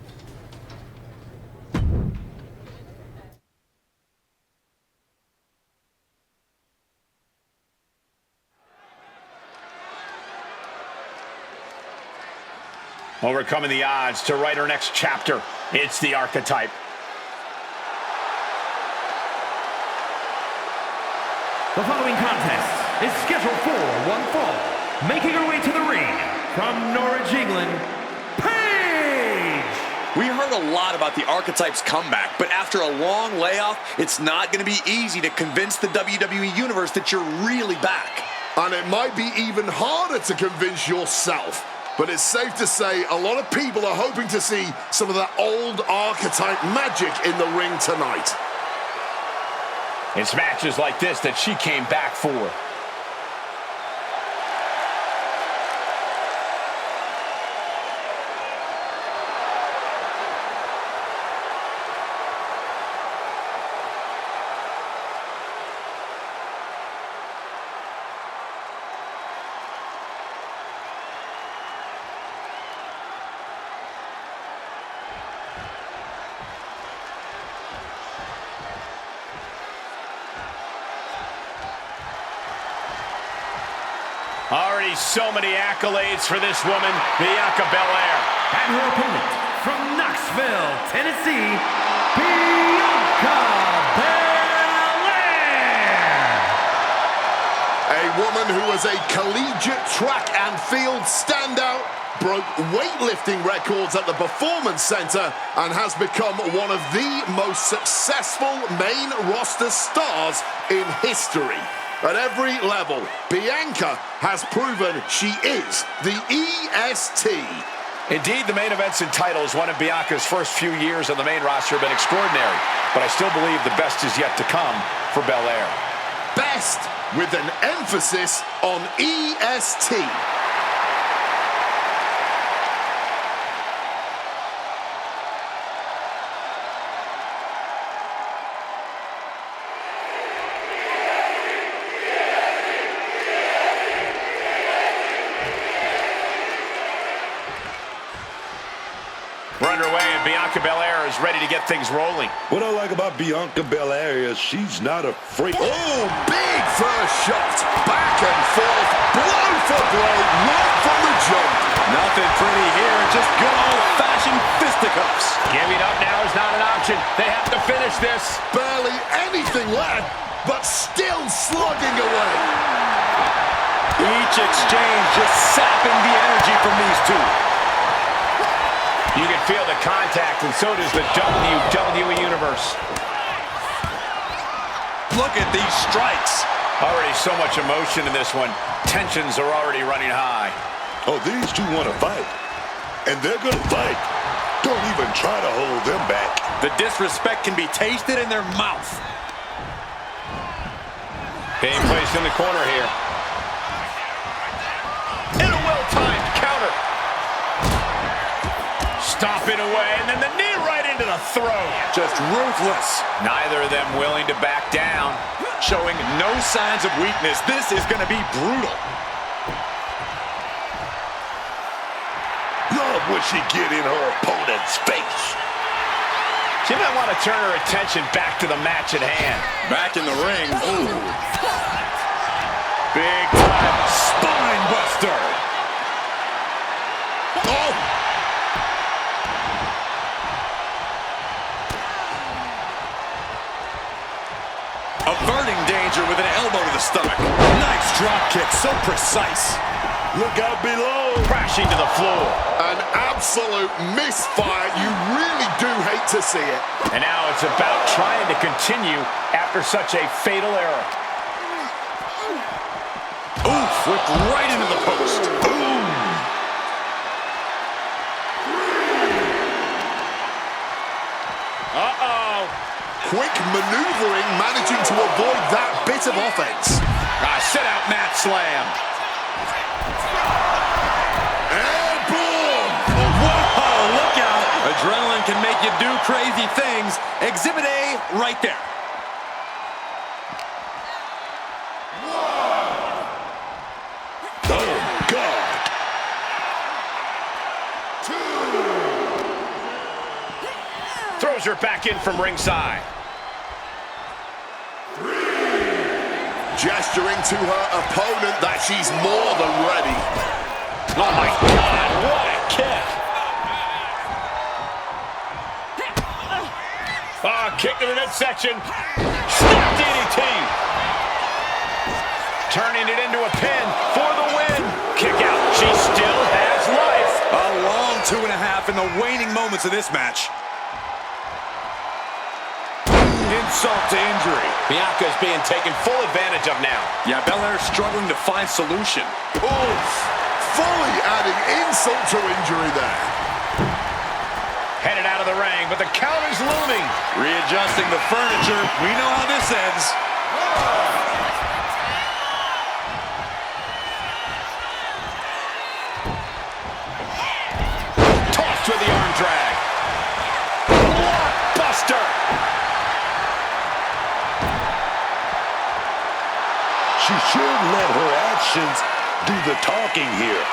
Overcoming the odds to write her next chapter. It's the archetype. The following contest is scheduled for one fall. Making her way to the ring from Norwich, England, Paige! We heard a lot about the Archetype's comeback, but after a long layoff, it's not going to be easy to convince the WWE Universe that you're really back. And it might be even harder to convince yourself. But it's safe to say a lot of people are hoping to see some of that old Archetype magic in the ring tonight. It's matches like this that she came back for. Already so many accolades for this woman, Bianca Belair. And her opponent from Knoxville, Tennessee, Bianca Belair. A woman who was a collegiate track and field standout, broke weightlifting records at the Performance Center, and has become one of the most successful main roster stars in history. At every level, Bianca has proven she is the EST. Indeed, the main events and titles, one of Bianca's first few years on the main roster, have been extraordinary. But I still believe the best is yet to come for Belair. Best with an emphasis on EST. We're underway, and Bianca Belair is ready to get things rolling. What I like about Bianca Belair is she's not afraid. Oh, big first shot. Back and forth, blow for blow, right from the jump. Nothing pretty here, just good old-fashioned fisticuffs. Giving up now is not an option. They have to finish this. Barely anything left, but still slugging away. Each exchange just sapping the energy from these two. You can feel the contact, and so does the WWE Universe. Look at these strikes. Already so much emotion in this one. Tensions are already running high. Oh, these two want to fight, and they're going to fight. Don't even try to hold them back. The disrespect can be tasted in their mouth. Being placed in the corner here. And a well-timed counter. Stomping away, and then the knee right into the throat. Just ruthless. Neither of them willing to back down. Showing no signs of weakness. This is going to be brutal. Love when she get in her opponent's face. She might want to turn her attention back to the match at hand. Back in the ring. Ooh. Big time spine buster. Oh! Averting danger with an elbow to the stomach. Nice drop kick, so precise. Look out below. Crashing to the floor. An absolute misfire. You really do hate to see it. And now it's about trying to continue after such a fatal error. Oof, whipped right into the post. Boom. Uh-oh. Quick maneuvering, managing to avoid that bit of offense. Sit-out mat slam. And boom! Whoa, look out. Adrenaline can make you do crazy things. Exhibit A right there. Oh, God. 2. Throws her back in from ringside. Gesturing to her opponent that she's more than ready. Oh, my God, what a kick. Kick to the midsection. Snap DDT. Turning it into a pin for the win. Kick out. She still has life. A long 2.5 in the waning moments of this match. Insult to injury. Bianca's being taken full advantage of now. Yeah, Belair struggling to find solution. Oof! Fully adding insult to injury there. Headed out of the ring, but the counter's looming. Readjusting the furniture. We know how this ends. Tossed with the arm drag. Blockbuster. She should let her actions do the talking here.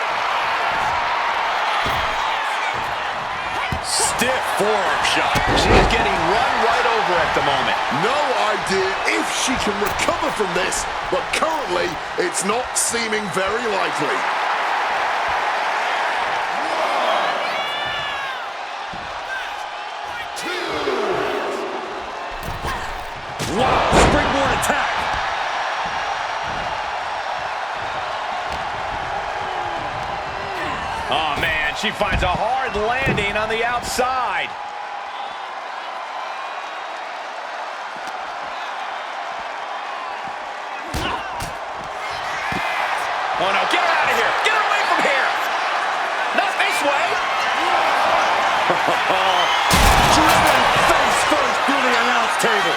Stiff forearm shot. She's getting run right over at the moment. No idea if she can recover from this, but currently it's not seeming very likely. Wow, springboard attack. Oh, man, she finds a hard landing on the outside. Oh, no, get her out of here. Get her away from here. Not this way. Driven face first through the announce table.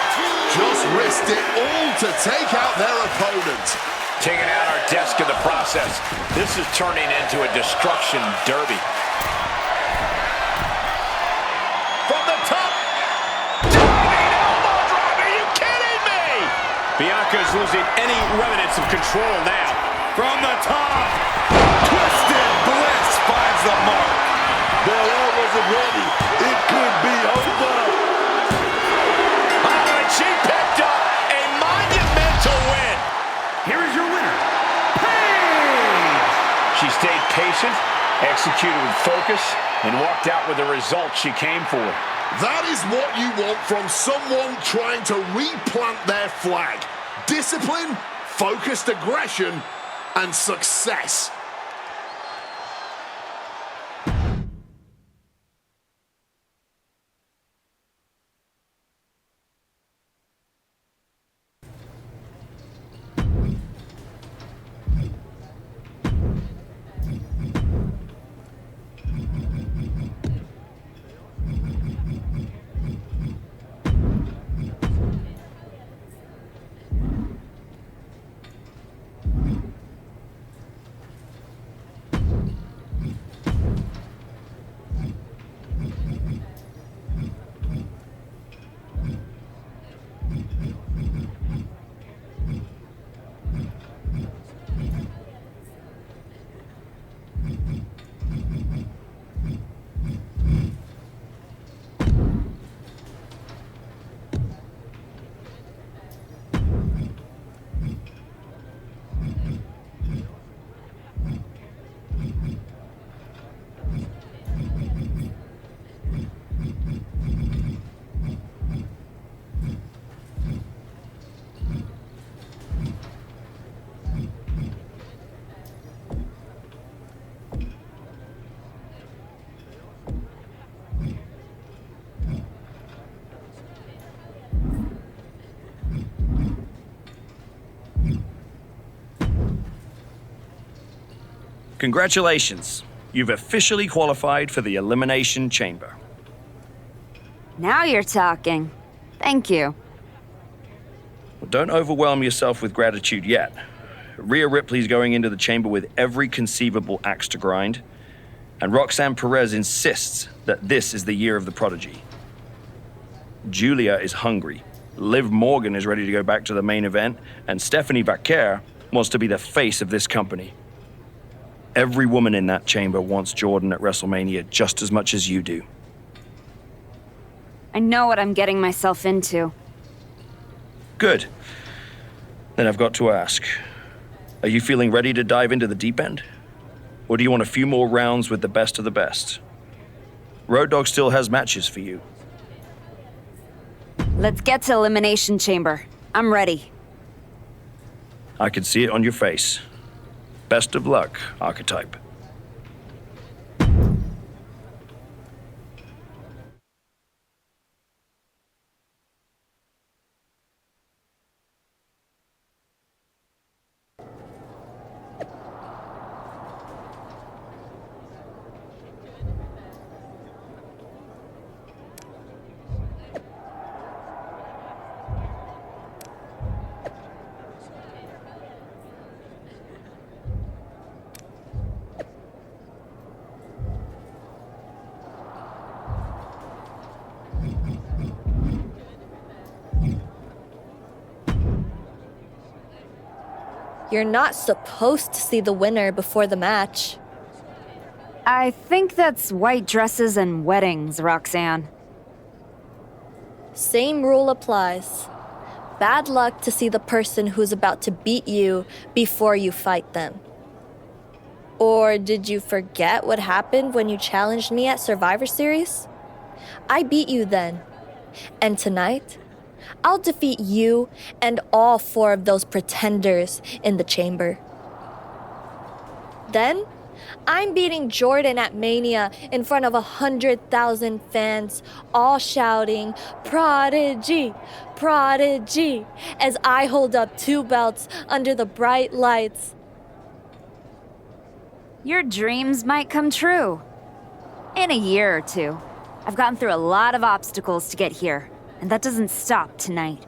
Just risked it all to take out their opponent. Taking out our desk in the process. This is turning into a destruction derby. From the top. Diving elbow drop. Are you kidding me? Bianca's losing any remnants of control now. From the top. Twisted Bliss finds the mark. Belair wasn't ready. Executed with focus and walked out with the result she came for. That is what you want from someone trying to replant their flag. Discipline, focused aggression, and success. Congratulations. You've officially qualified for the Elimination Chamber. Now you're talking. Thank you. Well, don't overwhelm yourself with gratitude yet. Rhea Ripley's going into the chamber with every conceivable axe to grind, and Roxanne Perez insists that this is the year of the prodigy. Julia is hungry. Liv Morgan is ready to go back to the main event, and Stephanie Vaquer wants to be the face of this company. Every woman in that chamber wants Jordan at WrestleMania just as much as you do. I know what I'm getting myself into. Good. Then I've got to ask, are you feeling ready to dive into the deep end? Or do you want a few more rounds with the best of the best? Road Dogg still has matches for you. Let's get to Elimination Chamber. I'm ready. I can see it on your face. Best of luck, Archetype. You're not supposed to see the winner before the match. I think that's white dresses and weddings, Roxanne. Same rule applies. Bad luck to see the person who's about to beat you before you fight them. Or did you forget what happened when you challenged me at Survivor Series? I beat you then. And tonight, I'll defeat you and all 4 of those pretenders in the chamber. Then, I'm beating Jordan at Mania in front of 100,000 fans, all shouting, "Prodigy! Prodigy!" as I hold up 2 belts under the bright lights. Your dreams might come true. In a year or 2. I've gotten through a lot of obstacles to get here, and that doesn't stop tonight.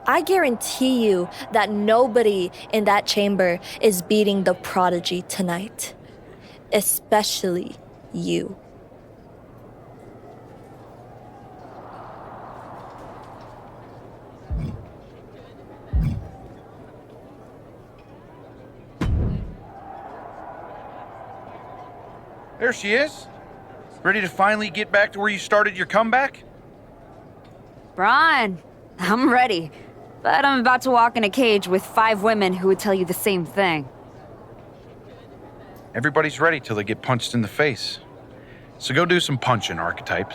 I guarantee you that nobody in that chamber is beating the Prodigy tonight. Especially you. There she is. Ready to finally get back to where you started your comeback? Braun, I'm ready. But I'm about to walk in a cage with 5 women who would tell you the same thing. Everybody's ready till they get punched in the face. So go do some punching, Archetype.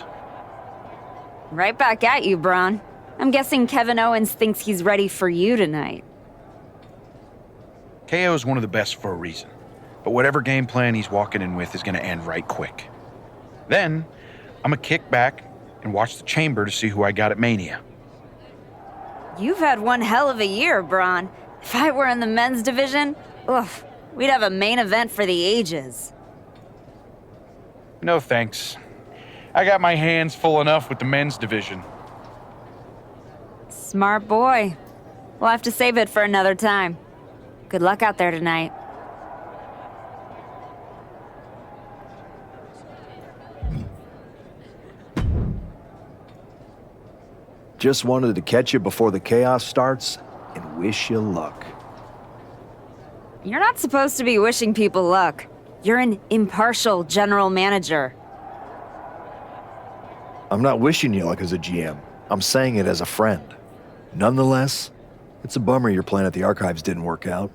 Right back at you, Braun. I'm guessing Kevin Owens thinks he's ready for you tonight. KO is one of the best for a reason. But whatever game plan he's walking in with is going to end right quick. Then, I'm going to kick back and watch the chamber to see who I got at Mania. You've had one hell of a year, Braun. If I were in the men's division, oof, we'd have a main event for the ages. No thanks. I got my hands full enough with the men's division. Smart boy. We'll have to save it for another time. Good luck out there tonight. Just wanted to catch you before the chaos starts and wish you luck. You're not supposed to be wishing people luck. You're an impartial general manager. I'm not wishing you luck as a GM. I'm saying it as a friend. Nonetheless, it's a bummer your plan at the Archives didn't work out,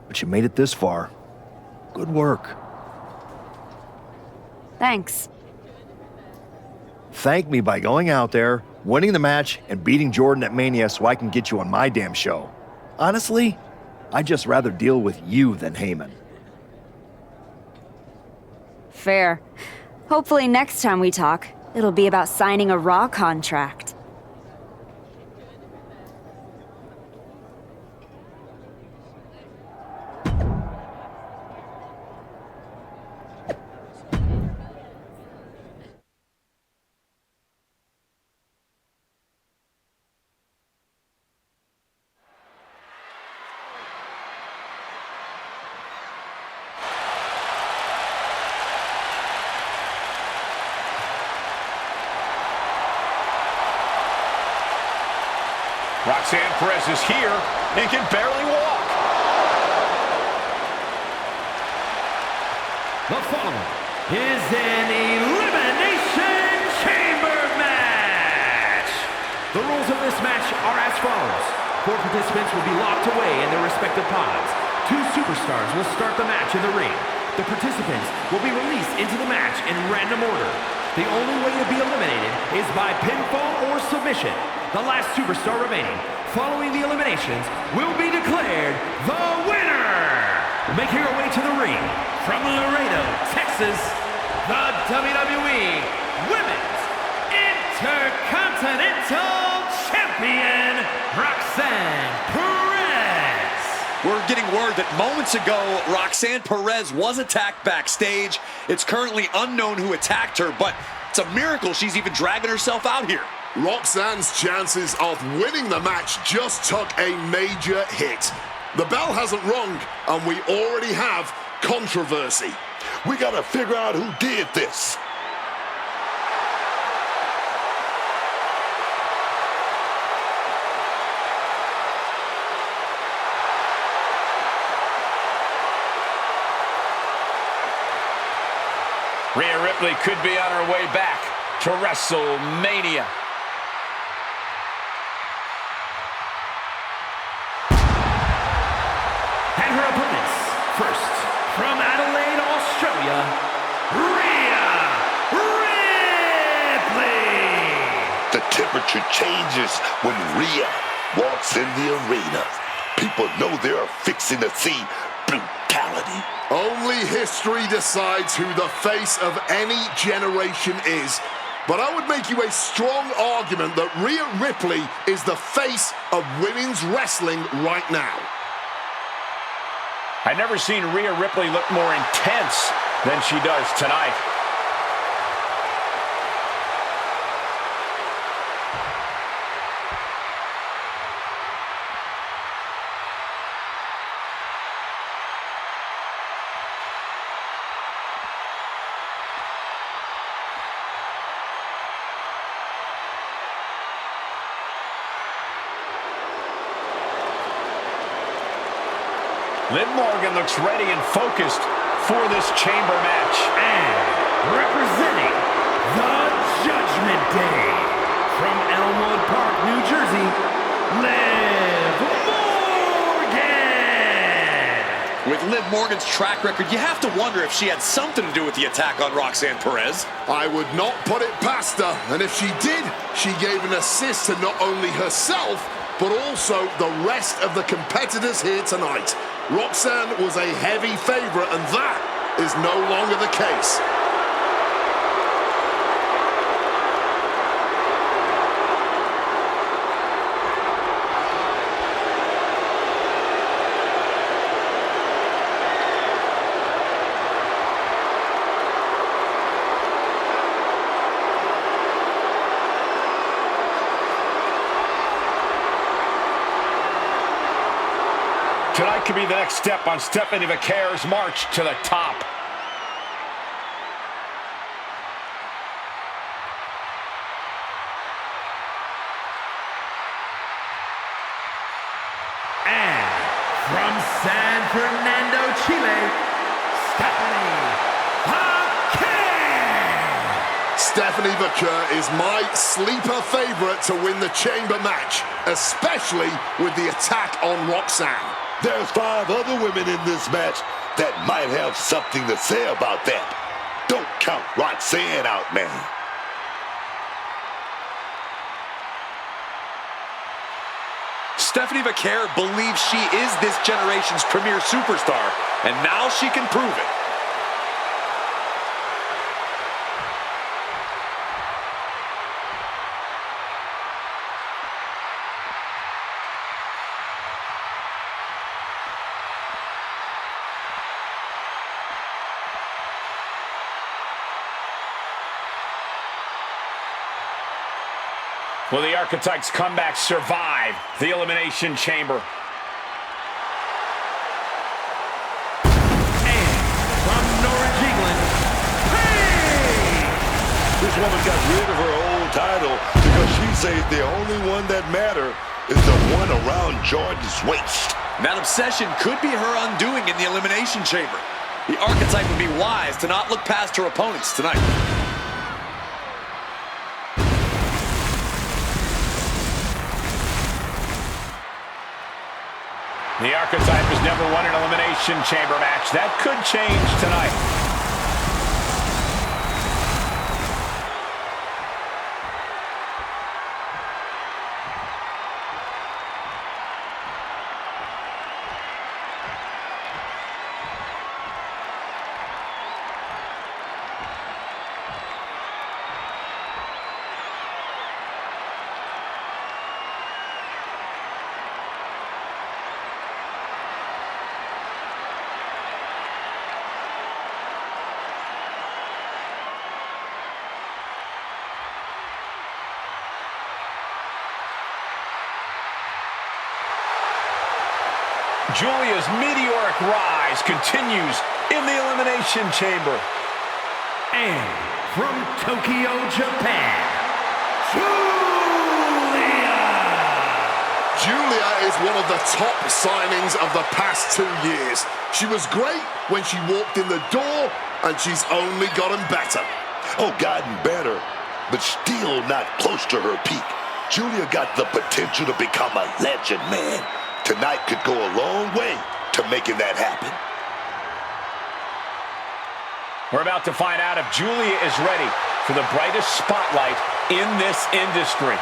but you made it this far. Good work. Thanks. Thank me by going out there, winning the match, and beating Jordan at Mania so I can get you on my damn show. Honestly, I'd just rather deal with you than Heyman. Fair. Hopefully next time we talk, it'll be about signing a Raw contract. Roxanne Perez is here and can barely walk. The following is an Elimination Chamber match. The rules of this match are as follows. 4 participants will be locked away in their respective pods. 2 superstars will start the match in the ring. The participants will be released into the match in random order. The only way to be eliminated is by pinfall or submission. The last superstar remaining, following the eliminations, will be declared the winner. Making her way to the ring, from Laredo, Texas, the WWE Women's Intercontinental Champion, Roxanne Perez. We're getting word that moments ago, Roxanne Perez was attacked backstage. It's currently unknown who attacked her, but it's a miracle she's even dragging herself out here. Roxanne's chances of winning the match just took a major hit. The bell hasn't rung, and we already have controversy. We gotta figure out who did this. Rhea Ripley could be on her way back to WrestleMania. And her opponents, first, from Adelaide, Australia, Rhea Ripley. The temperature changes when Rhea walks in the arena. People know they're fixing to see brutality. Only history decides who the face of any generation is. But I would make you a strong argument that Rhea Ripley is the face of women's wrestling right now. I've never seen Rhea Ripley look more intense than she does tonight. Liv Morgan looks ready and focused for this chamber match. And representing the Judgment Day, from Elmwood Park, New Jersey, Liv Morgan. With Liv Morgan's track record, you have to wonder if she had something to do with the attack on Roxanne Perez. I would not put it past her, and if she did, she gave an assist to not only herself, but also the rest of the competitors here tonight. Roxanne was a heavy favorite, and that is no longer the case. Tonight could be the next step on Stephanie McCare's march to the top. And from San Fernando, Chile, Stephanie McCare. Stephanie McCare is my sleeper favorite to win the chamber match, especially with the attack on Roxanne. There's 5 other women in this match that might have something to say about that. Don't count Roxanne out, man. Stephanie McCare believes she is this generation's premier superstar, and now she can prove it. Will the Archetypes' comeback survive the Elimination Chamber? And from Norwich, England, Paige! This woman got rid of her old title because she says the only one that matters is the one around Jordan's waist. That obsession could be her undoing in the Elimination Chamber. The Archetype would be wise to not look past her opponents tonight. The Archetype has never won an Elimination Chamber match. That could change tonight. Julia's meteoric rise continues in the Elimination Chamber. And from Tokyo, Japan, Julia! Julia is one of the top signings of the past 2 years. She was great when she walked in the door, and she's only gotten better. Oh, gotten better, but still not close to her peak. Julia got the potential to become a legend, man. Tonight could go a long way to making that happen. We're about to find out if Julia is ready for the brightest spotlight in this industry.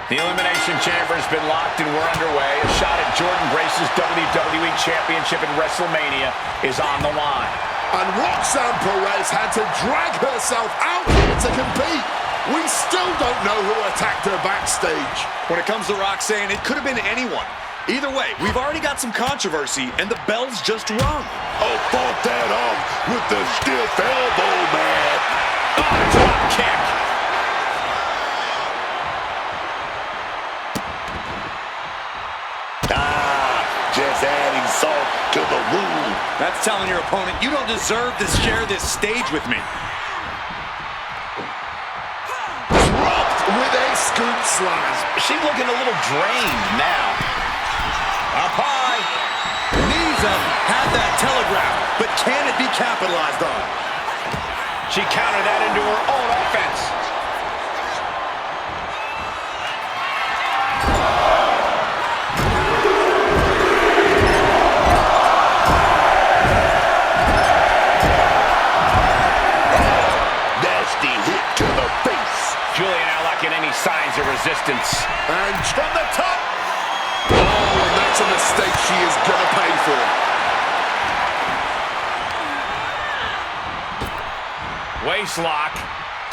The Elimination Chamber has been locked and we're underway. A shot at Jordan Grace's WWE Championship at WrestleMania is on the line. And Roxanne Perez had to drag herself out here to compete. We still don't know who attacked her backstage. When it comes to Roxanne, it could have been anyone. Either way, we've already got some controversy, and the bell's just rung. Oh, fought that off with the stiff elbow, man. Drop kick. Just adding salt to the wound. That's telling your opponent, you don't deserve to share this stage with me. Drop slam. She's looking a little drained now. Up high. Knees up, had that telegraphed, but can it be capitalized on? She countered that into her own offense. Nasty hit to the face. Julia not lacking any signs of resistance. And from the top. Oh, and that's a mistake she is going to pay for. Waist lock.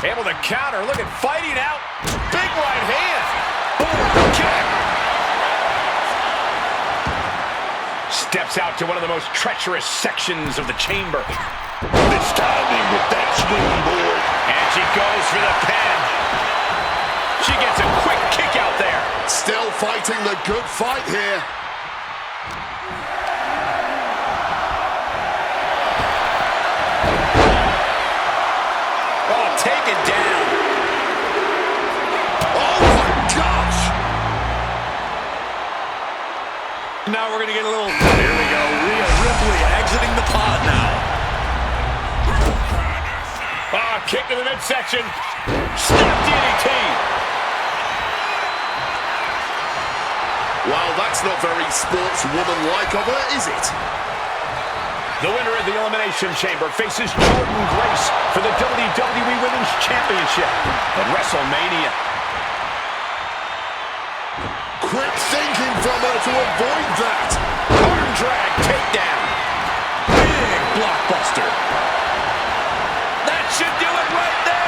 Able to counter. Look at fighting out. Big right hand. Boom, kick. Steps out to one of the most treacherous sections of the chamber. This timing with that swing board. And she goes for the pin. She gets a quick kick out there. Still fighting the good fight here. Oh, take it down. Oh my gosh! Now we're going to get a little... Here we go. Rhea Ripley exiting the pod now. Ah, kick to the midsection. Snap DDT. Well, that's not very sportswoman-like of her, is it? The winner of the Elimination Chamber faces Jordan Grace for the WWE Women's Championship at WrestleMania. Quick thinking from her to avoid that. Arm drag takedown. Big blockbuster. That should do it right there.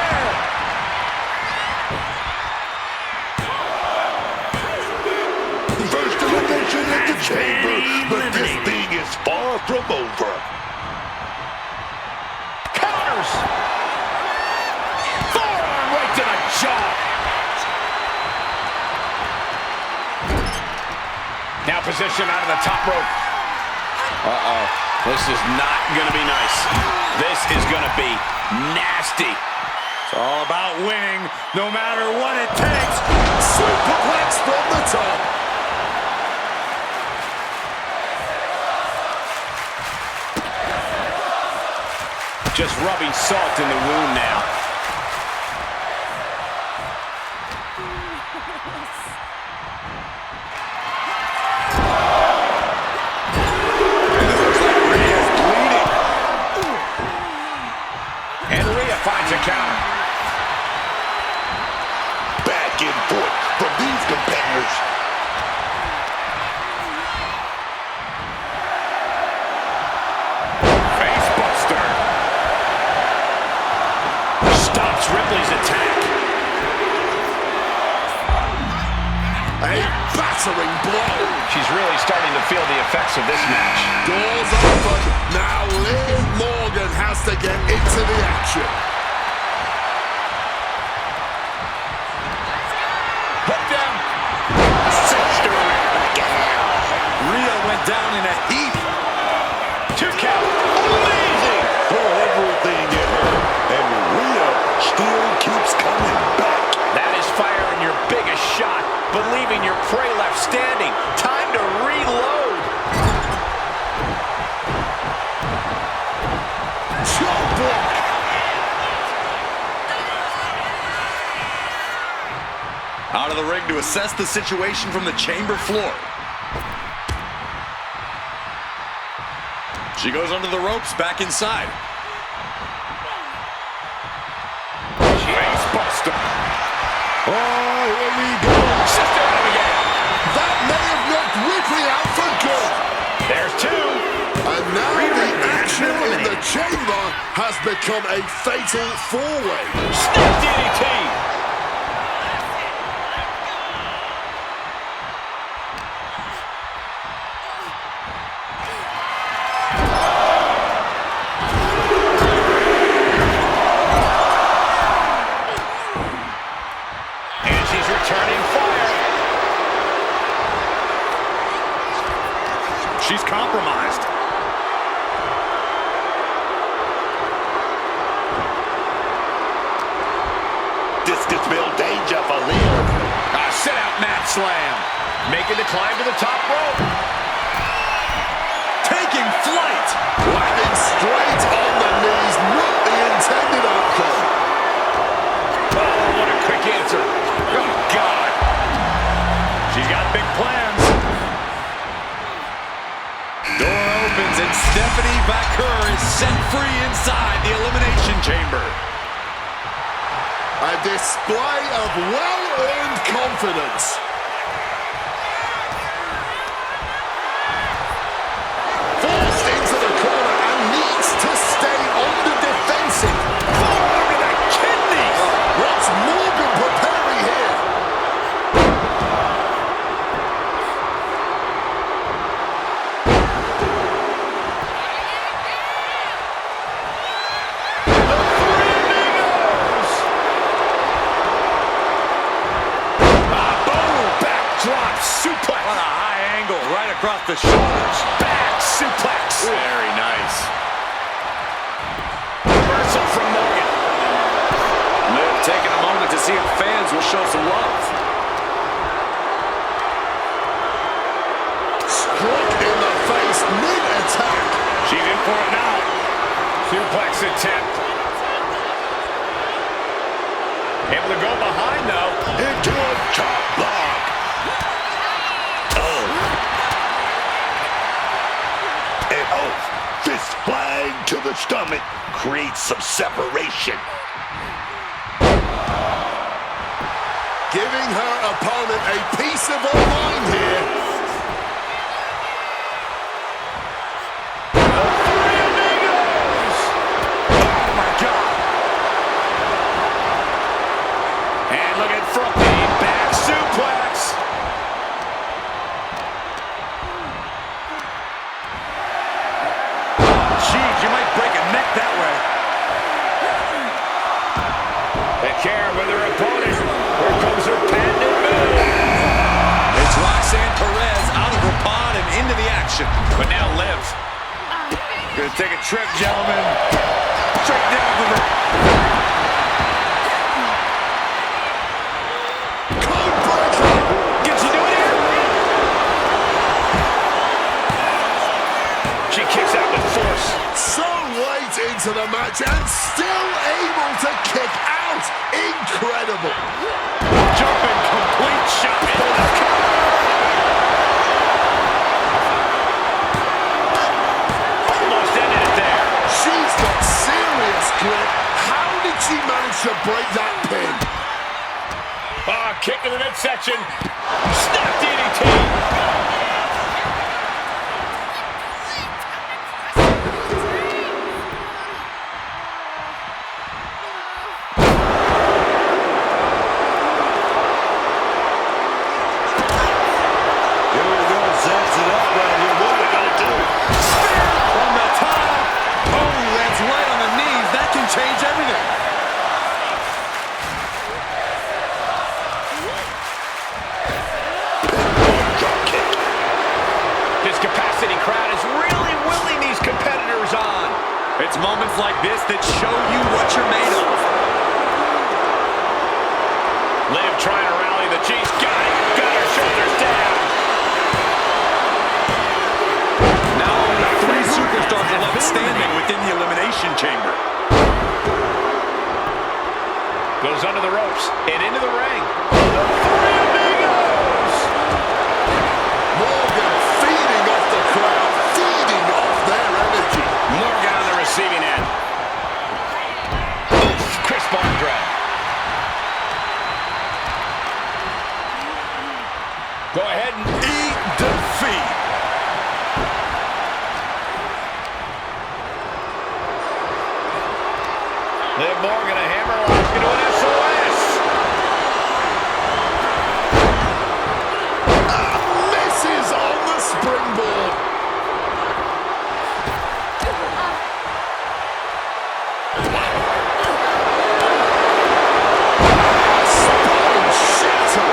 First elimination in the chamber, but this thing is far from over. Counters. Forearm right to the jaw. Now positioned out of the top rope. Uh-oh. This is not going to be nice. This is going to be nasty. It's all about winning, no matter what it takes. Superplex from the top. Just rubbing salt in the wound now. And Rhea finds a counter. Back and forth from these competitors. Face buster. Stops Ripley's attack. A battering blow. She's really starting to feel the effects of this match. Doors open. Now Liv Morgan has to get into the action. Hooked him. Cinched her again. Rhea went down in a heap. 2 count. Amazing. Throw everything at her, and Rhea still keeps coming back. That is firing your biggest shot, but leaving your prey left standing. Time to reload. Chop block. Out of the ring to assess the situation from the chamber floor. She goes under the ropes, back inside. Face buster. Oh, here we go. Sit down again. That may have knocked Ripley out for good. There's 2. And now the action in the chamber has become a fatal four-way. Snap DDT. And she's returning fire. She's compromised. This could spell danger for Liv. sit-out mat slam. Making the climb to the top rope. Taking flight. Landing straight on the knees. Not the intended outcome. Oh, what a quick answer. Oh, God. She's got big plans. Door opens and Stephanie Baker is set free inside the Elimination Chamber. A display of well-earned confidence. Forced into the corner and needs to stay on the defensive. Forearm to the kidneys. What's Morgan preparing here? Suplex. What a high angle right across the shoulders. Back suplex. Very nice. Reversal from Morgan. Liv taking a moment to see if fans will show some love. Struck in the face mid-attack. She's in for it now. Suplex attempt. Able to go behind though. Into a chop block. Fist flying to the stomach creates some separation. Giving her opponent a piece of her mind here. Oh my God. And looking for the back suplex. Jeez, you might break a neck that way. They care with her opponent. Here comes her patented move. It's Roxanne Perez out of her pod and into the action. But now Liv. Gonna take a trip, gentlemen. Straight down to the... Can she do it here? She kicks out with force. So late into the match and still able to kick out. Incredible. Jumping complete shot. Almost ended it there. She's got serious grip. How did she manage to break that pin? Kick to the midsection. Snap DDT. Change everything. This capacity crowd is really willing these competitors on. It's moments like this that show you what you're made of. Liv trying to rally the G's. Got it. Got her shoulders down. Now only 3 superstars are left standing within the Elimination Chamber. Goes under the ropes and into the ring. The Three Amigos! Morgan feeding off the crowd, feeding off their energy. Morgan on the receiving end. Crisp arm drag. Go ahead and eat defeat. Liv Morgan, a hammerlock into an SOS. Misses on the springboard. Spine shatter.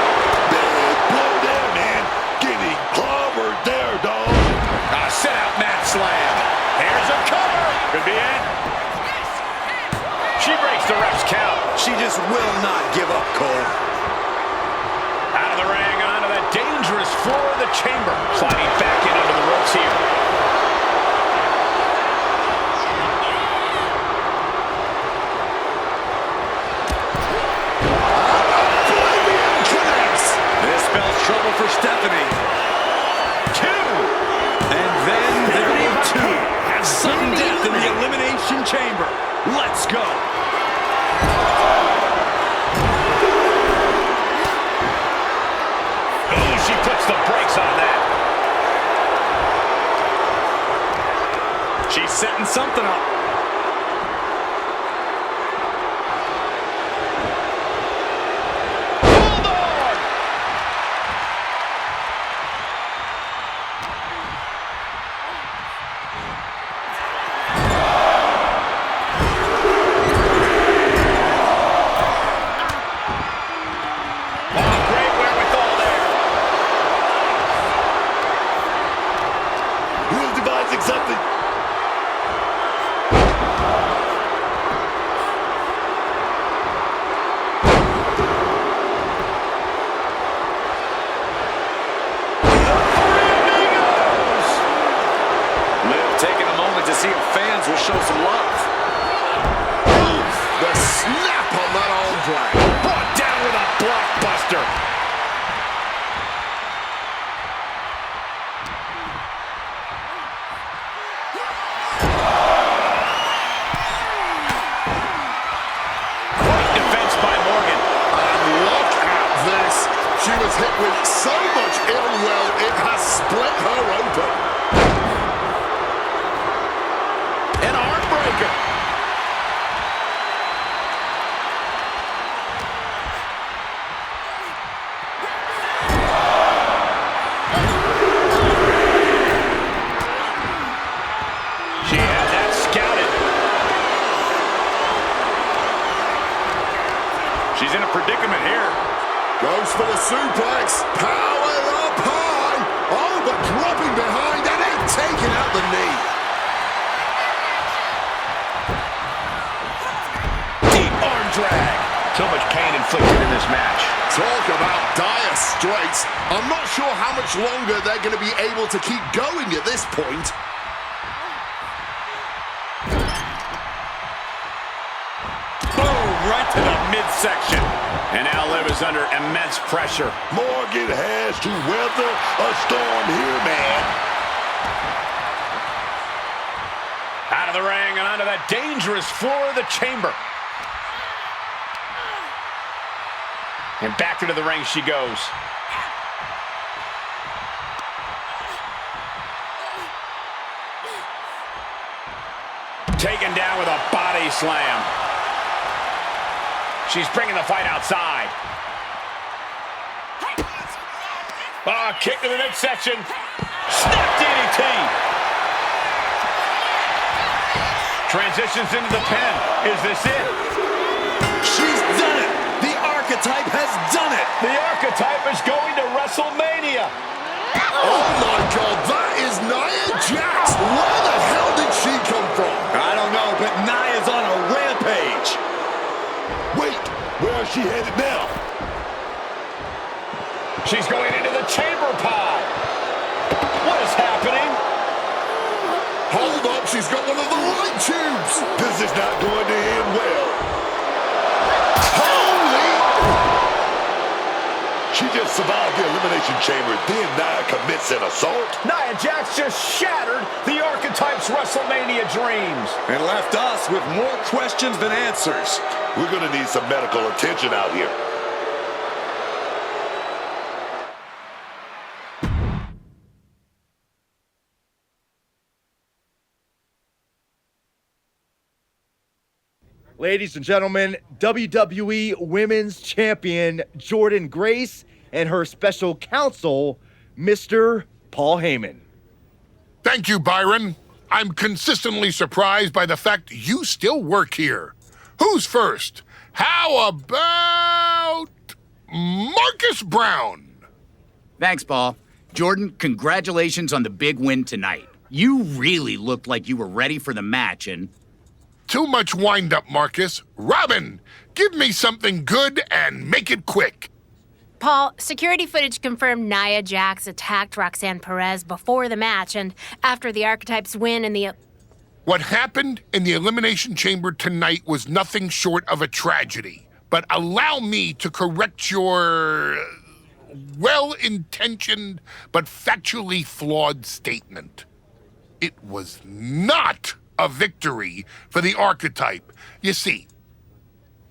Big blow there, man. Getting clobbered there, dog. A sit-out mat slam. Here's a cover. Could be it. She breaks the ref's count. She just will not give up, Cole. Out of the dangerous floor of the chamber. Sliding back in under the ropes here. This spells trouble for Stephanie. 2. And then there were 2. Sudden death in the Elimination Chamber. Let's go. Oh, she puts the brakes on that. She's setting something up. Something. Liv taking a moment to see if fans will show some love. The snap on that arm drag. Brought down with a blockbuster. She was hit with so much ill will, it has split her open. An arm breaker. She has that scouted. She's in a predicament here. Goes for the suplex. Power up high. Oh, but dropping behind and then taking out the knee. Deep arm drag. So much pain inflicted in this match. Talk about dire straits. I'm not sure how much longer they're going to be able to keep going at this point. Boom, right to the midsection. And now Liv is under immense pressure. Morgan has to weather a storm here, man. Out of the ring and onto that dangerous floor of the chamber. And back into the ring she goes. Taken down with a body slam. She's bringing the fight outside. Oh, kick to the midsection. Snap DDT. Transitions into the pin. Is this it? She's done it. The Archetype has done it. The Archetype is going to WrestleMania. Oh my God, that is Nia Jax. Where the hell did she come from? I don't know, but Nia's on a rampage. Wait, where is she headed now? She's going into the chamber pod. What is happening? Hold up, she's got one of the light tubes. This is not going to end well. Holy! She just survived the Elimination Chamber, then Nia commits an assault. Nia Jax just shattered the Archetype's WrestleMania dreams. And left us with more questions than answers. We're going to need some medical attention out here. Ladies and gentlemen, WWE Women's Champion Jordynne Grace and her special counsel, Mr. Paul Heyman. Thank you, Byron. I'm consistently surprised by the fact you still work here. Who's first? How about Marcus Brown? Thanks, Paul. Jordan, congratulations on the big win tonight. You really looked like you were ready for the match, and... Too much wind-up, Marcus. Robin, give me something good and make it quick. Paul, security footage confirmed Nia Jax attacked Roxanne Perez before the match and after the Archetypes win in the... What happened in the Elimination Chamber tonight was nothing short of a tragedy. But allow me to correct your well-intentioned but factually flawed statement. It was not a victory for the Archetype. You see,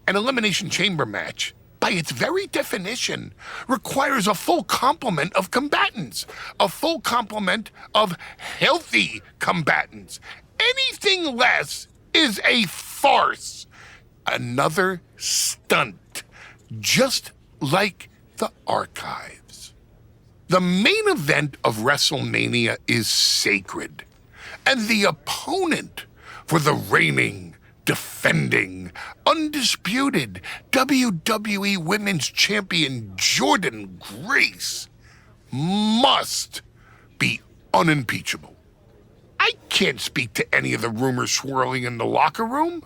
an Elimination Chamber match, by its very definition, requires a full complement of combatants, a full complement of healthy combatants. Anything less is a farce, another stunt, just like the archives. The main event of WrestleMania is sacred, and the opponent for the reigning, defending, undisputed WWE Women's Champion Jordynne Grace must be unimpeachable. I can't speak to any of the rumors swirling in the locker room.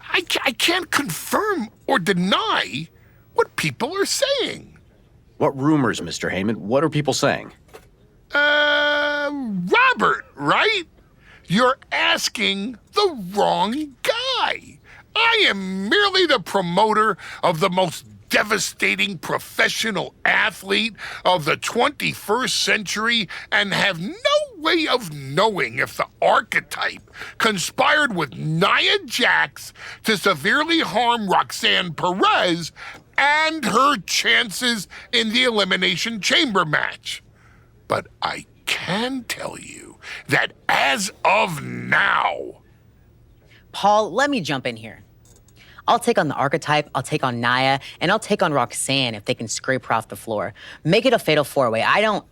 I can't confirm or deny what people are saying. What rumors, Mr. Heyman? What are people saying? Robert, right? You're asking the wrong guy. I am merely the promoter of the most devastating professional athlete of the 21st century and have no way of knowing if the Archetype conspired with Nia Jax to severely harm Roxanne Perez and her chances in the Elimination Chamber match. But I can tell you that as of now... Paul, let me jump in here. I'll take on the Archetype, I'll take on Nia, and I'll take on Roxanne if they can scrape her off the floor. Make it a fatal four-way. I don't...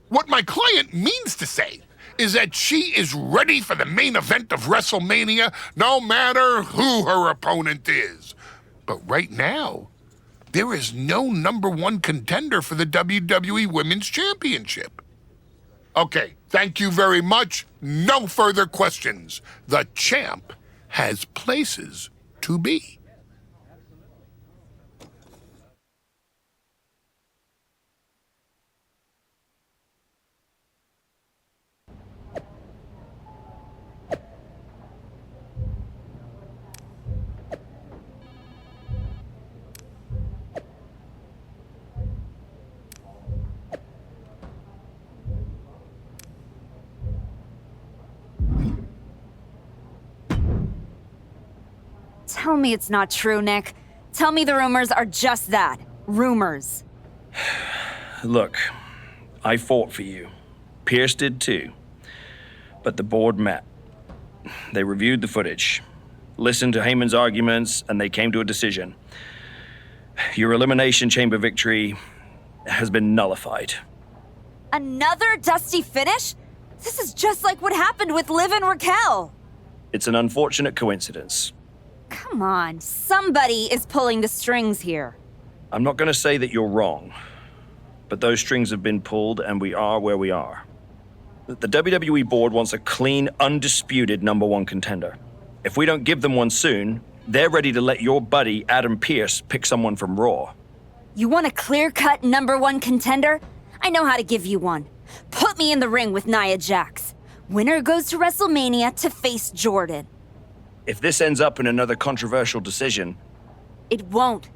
What my client means to say is that she is ready for the main event of WrestleMania, no matter who her opponent is. But right now, there is no #1 contender for the WWE Women's Championship. Okay, thank you very much. No further questions. The champ has places to be. Tell me it's not true, Nick. Tell me the rumors are just that. Rumors. Look, I fought for you. Pierce did too. But the board met. They reviewed the footage, listened to Heyman's arguments, and they came to a decision. Your Elimination Chamber victory has been nullified. Another dusty finish? This is just like what happened with Liv and Raquel. It's an unfortunate coincidence. Come on, somebody is pulling the strings here. I'm not going to say that you're wrong, but those strings have been pulled and we are where we are. The WWE board wants a clean, undisputed #1 contender. If we don't give them one soon, they're ready to let your buddy Adam Pearce pick someone from Raw. You want a clear-cut #1 contender? I know how to give you one. Put me in the ring with Nia Jax. Winner goes to WrestleMania to face Jordynne. If this ends up in another controversial decision... It won't.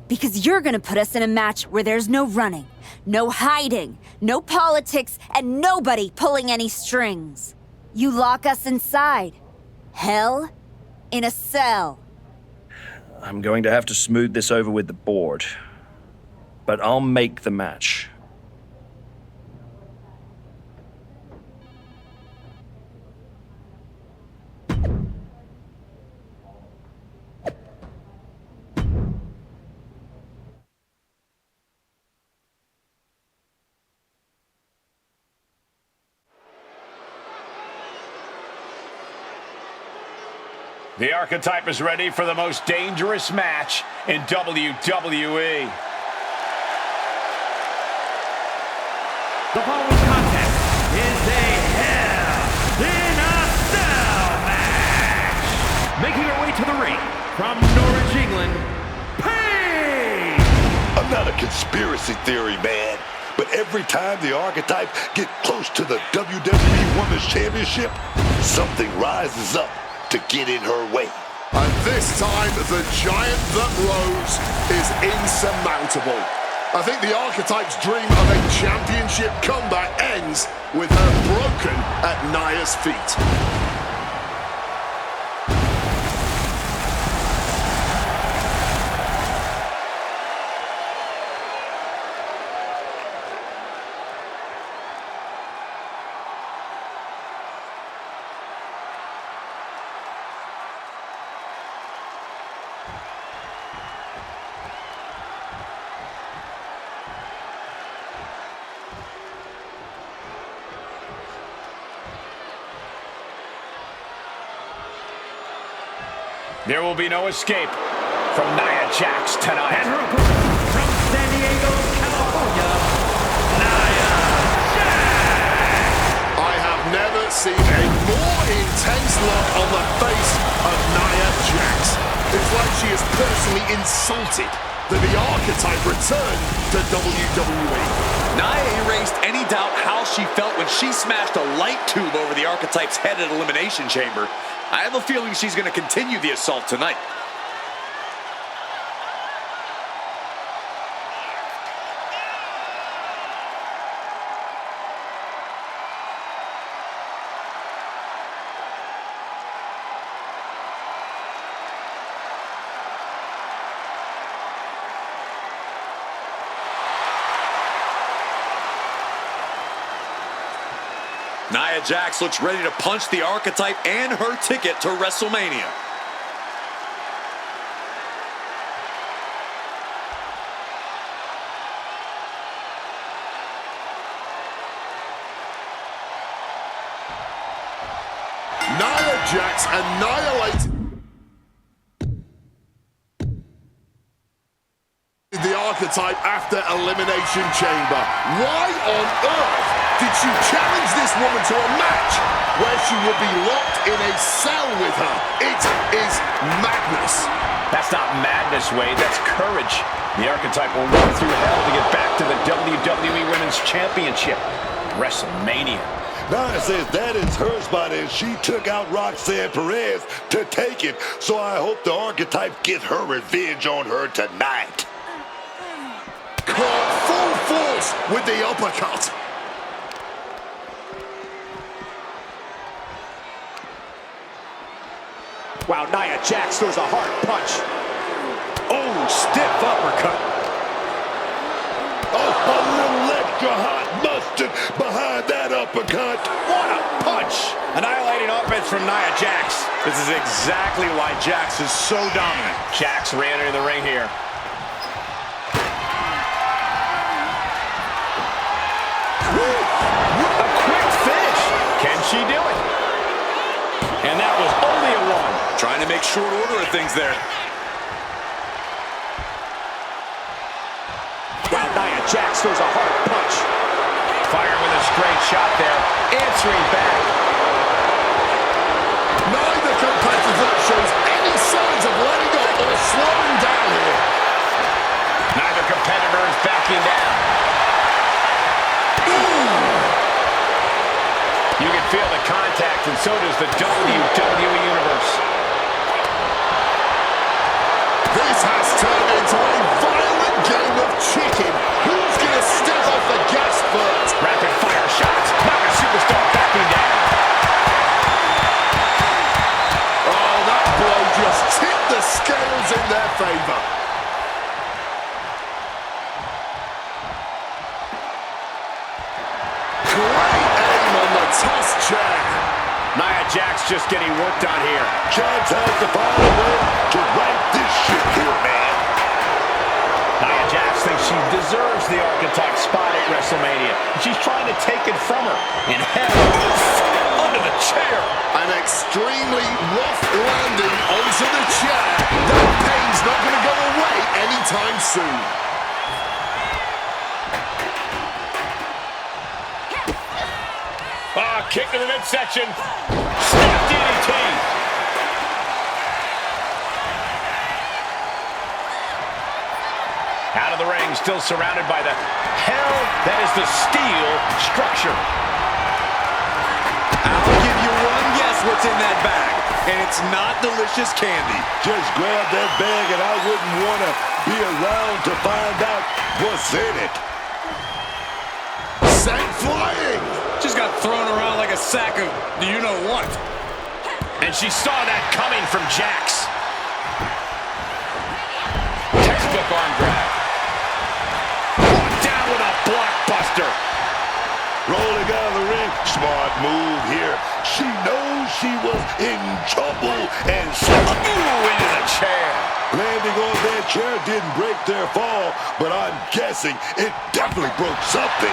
Because you're gonna put us in a match where there's no running, no hiding, no politics, and nobody pulling any strings. You lock us inside. Hell in a cell. I'm going to have to smooth this over with the board. But I'll make the match. The Archetype is ready for the most dangerous match in WWE. The following contest is a Hell in a Cell match. Making her way to the ring from Norwich, England, Paige! I'm not a conspiracy theory, man. But every time the Archetype get close to the WWE Women's Championship, something rises up to get in her way. And this time, the giant that rose is insurmountable. I think the Archetype's dream of a championship comeback ends with her broken at Nia's feet. There will be no escape from Nia Jax tonight. And her opponent from San Diego, California, Nia Jax. I have never seen a more intense look on the face of Nia Jax. It's like she is personally insulted that the Archetype returned to WWE. Nia erased any doubt how she felt when she smashed a light tube over the Archetype's head at Elimination Chamber. I have a feeling she's going to continue the assault tonight. Nia Jax looks ready to punch the Archetype and her ticket to WrestleMania. Nia Jax annihilates the Archetype after Elimination Chamber. Why on earth did she challenge this woman to a match where she would be locked in a cell with her? It is madness. That's not madness, Wade. That's courage. The Archetype will run through hell to get back to the WWE Women's Championship. WrestleMania. Nia says that is her spot, and she took out Roxanne Perez to take it. So I hope the Archetype get her revenge on her tonight. Caught full force with the uppercut. Wow, Nia Jax throws a hard punch. Oh, stiff uppercut. Oh, a little extra hot mustard behind that uppercut. What a punch! Annihilating offense from Nia Jax. This is exactly why Jax is so dominant. Jax re-entering the ring here. A quick finish. Can she do it? And that was only a one. Trying to make short order of things there. Wow, Nia Jax throws a hard punch. Fired with a straight shot there. Answering back. Neither competitor shows any signs of letting up or slowing down here. Neither competitor is backing down. You can feel the contact, and so does the WWE Universe. This has turned into a violent game of chicken. Who's going to step off the gas first? Rapid fire shots. Nia Superstar backing down. Oh, that blow just tipped the scales in their favor. Great aim on the toss chair. Nia Jax just getting worked on here. Jax has to find a way to right this ship here, man. Nia Jax thinks she deserves the Archetype spot at WrestleMania. She's trying to take it from her. And hell, under the chair. An extremely rough landing onto the chair. That pain's not going to go away anytime soon. Kick to the midsection. Snap DDT. Out of the ring, still surrounded by the hell that is the steel structure. I'll give you one guess what's in that bag, and it's not delicious candy. Just grab that bag and I wouldn't want to be around to find out what's in it. Sent flying. Just got thrown around like a sack of you-know-what. And she saw that coming from Jax. Textbook arm grab. Brought down with a blockbuster. Rolling out of the ring. Smart move here. She knows she was in trouble and into the chair. Landing on that chair didn't break their fall, but I'm guessing it definitely broke something.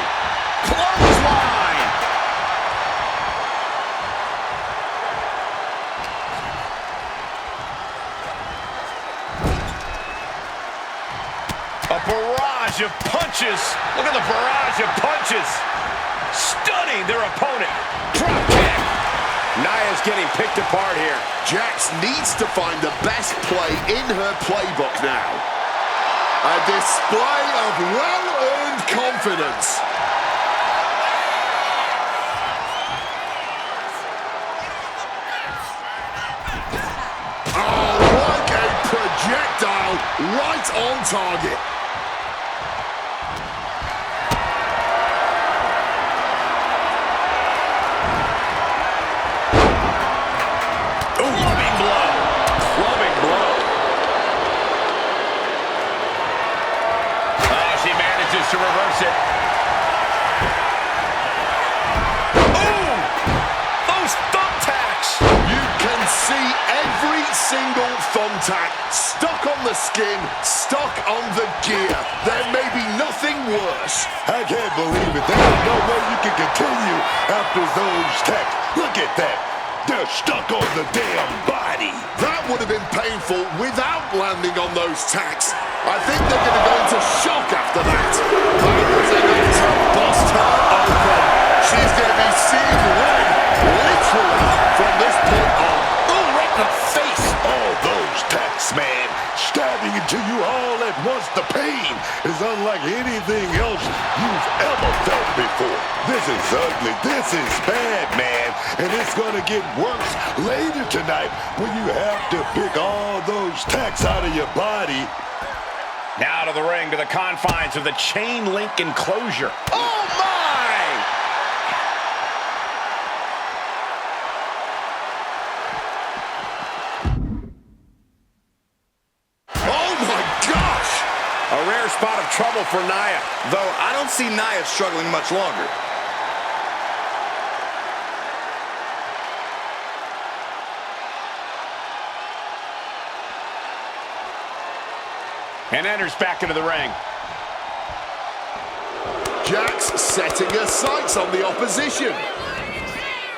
Clothesline. A barrage of punches. Look at the barrage of punches. Stunning their opponent. Drop kick. Nia's getting picked apart here. Jax needs to find the best play in her playbook now. A display of well-earned confidence. Oh, like a projectile right on target. To reverse it. Ooh! Those thumbtacks! You can see every single thumbtack stuck on the skin, stuck on the gear. There may be nothing worse. I can't believe it. There's no way you can continue after those tacks. Look at that. They're stuck on the damn body. That would have been painful without landing on those tacks. I think they're going to go into shock after that. That was enough to bust her open. She's going to be seeing red, literally, from this point on. Oh, right in the face. All those tacks, man. Stabbing into you all at once. The pain is unlike anything else you've ever felt before. This is ugly. This is bad, man. And it's going to get worse later tonight when you have to pick all those tacks out of your body. Now to the ring, to the confines of the chain link enclosure. Oh, my! Oh, my gosh! A rare spot of trouble for Nia, though I don't see Nia struggling much longer. And enters back into the ring. Jax setting her sights on the opposition.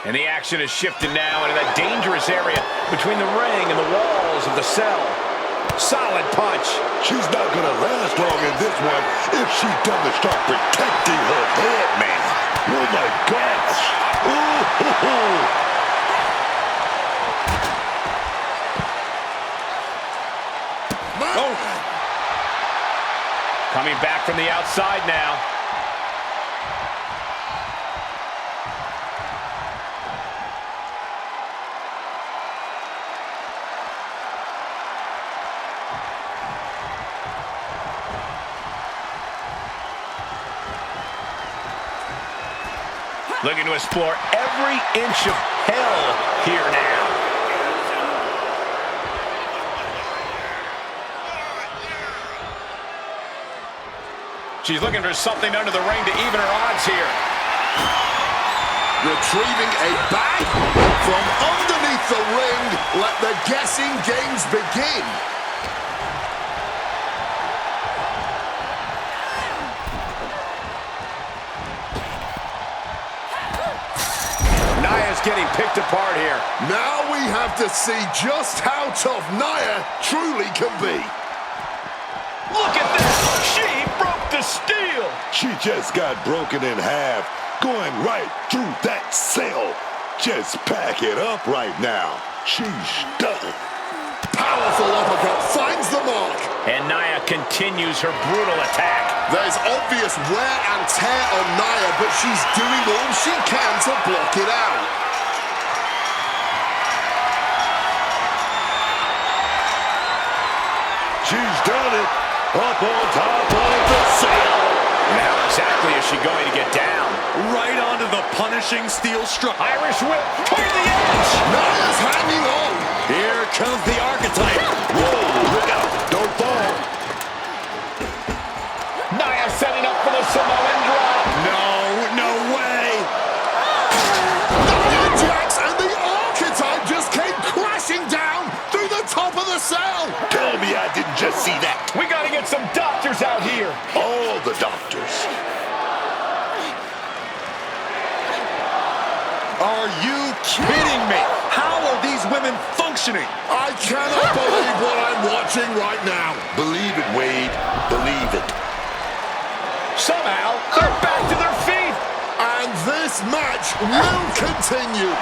And the action has shifted now into that dangerous area between the ring and the walls of the cell. Solid punch. She's not going to last long in this one if she doesn't start protecting her head, man. Oh, my gosh. Ooh. Coming back from the outside now. Looking to explore every inch of hell here now. She's looking for something under the ring to even her odds here. Retrieving a bag from underneath the ring. Let the guessing games begin. Nia's getting picked apart here. Now we have to see just how tough Nia truly can be. Look at this! She broke the steel! She just got broken in half, going right through that cell. Just pack it up right now. She's done. Powerful uppercut finds the mark. And Nia continues her brutal attack. There's obvious wear and tear on Nia, but she's doing all she can to block it out. She's done it. Up on top of the cell. How exactly is she going to get down? Right onto the punishing steel strut. Irish whip toward the edge. Nia's hanging on. Here comes the archetype. Whoa, look out. Don't fall. Nia setting up for the Samoan drop. No way. Nia Jax and the archetype just came crashing down through the top of the cell. Tell me I didn't just see that. We got to get some doctors out here. All the doctors. Are you kidding me? How are these women functioning? I cannot believe what I'm watching right now. Believe it, Wade. Believe it. Somehow, they're back to their feet. And this match will continue.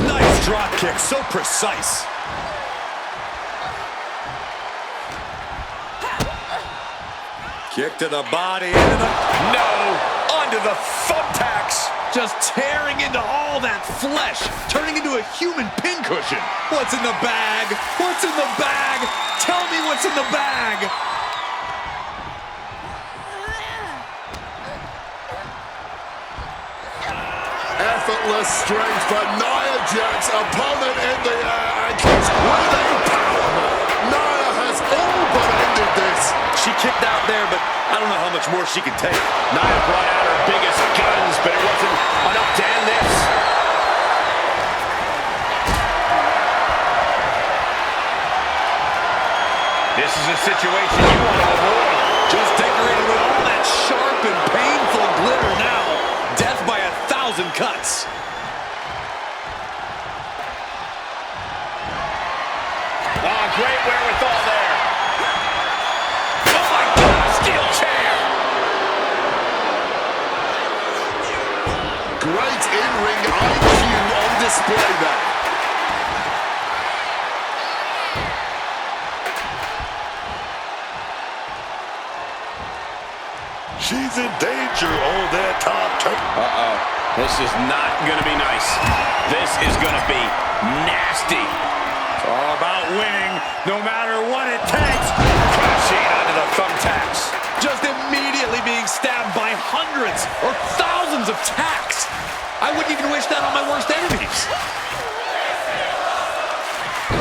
Nice drop kick, so precise. Kick to the body, into the... No, onto the thumbtacks. Just tearing into all that flesh, turning into a human pincushion. What's in the bag? What's in the bag? Tell me what's in the bag. Effortless strength for Nia Jax, opponent in the air, and keeps winning powerbomb. Nia has all but ended this. She kicked out there, but I don't know how much more she can take. Nia brought out her biggest guns, but it wasn't enough to end this. This is a situation you want to avoid. Just decorated with all that sharp and painful glitter now. Death by 1,000 cuts. Oh, great wherewithal there. Oh my God, steel chair. Great in-ring IQ on display there. She's in danger on that top turn. Uh-oh. This is not going to be nice. This is going to be nasty. It's all about winning, no matter what it takes. Crashing onto the thumbtacks. Just immediately being stabbed by hundreds or thousands of tacks. I wouldn't even wish that on my worst enemies.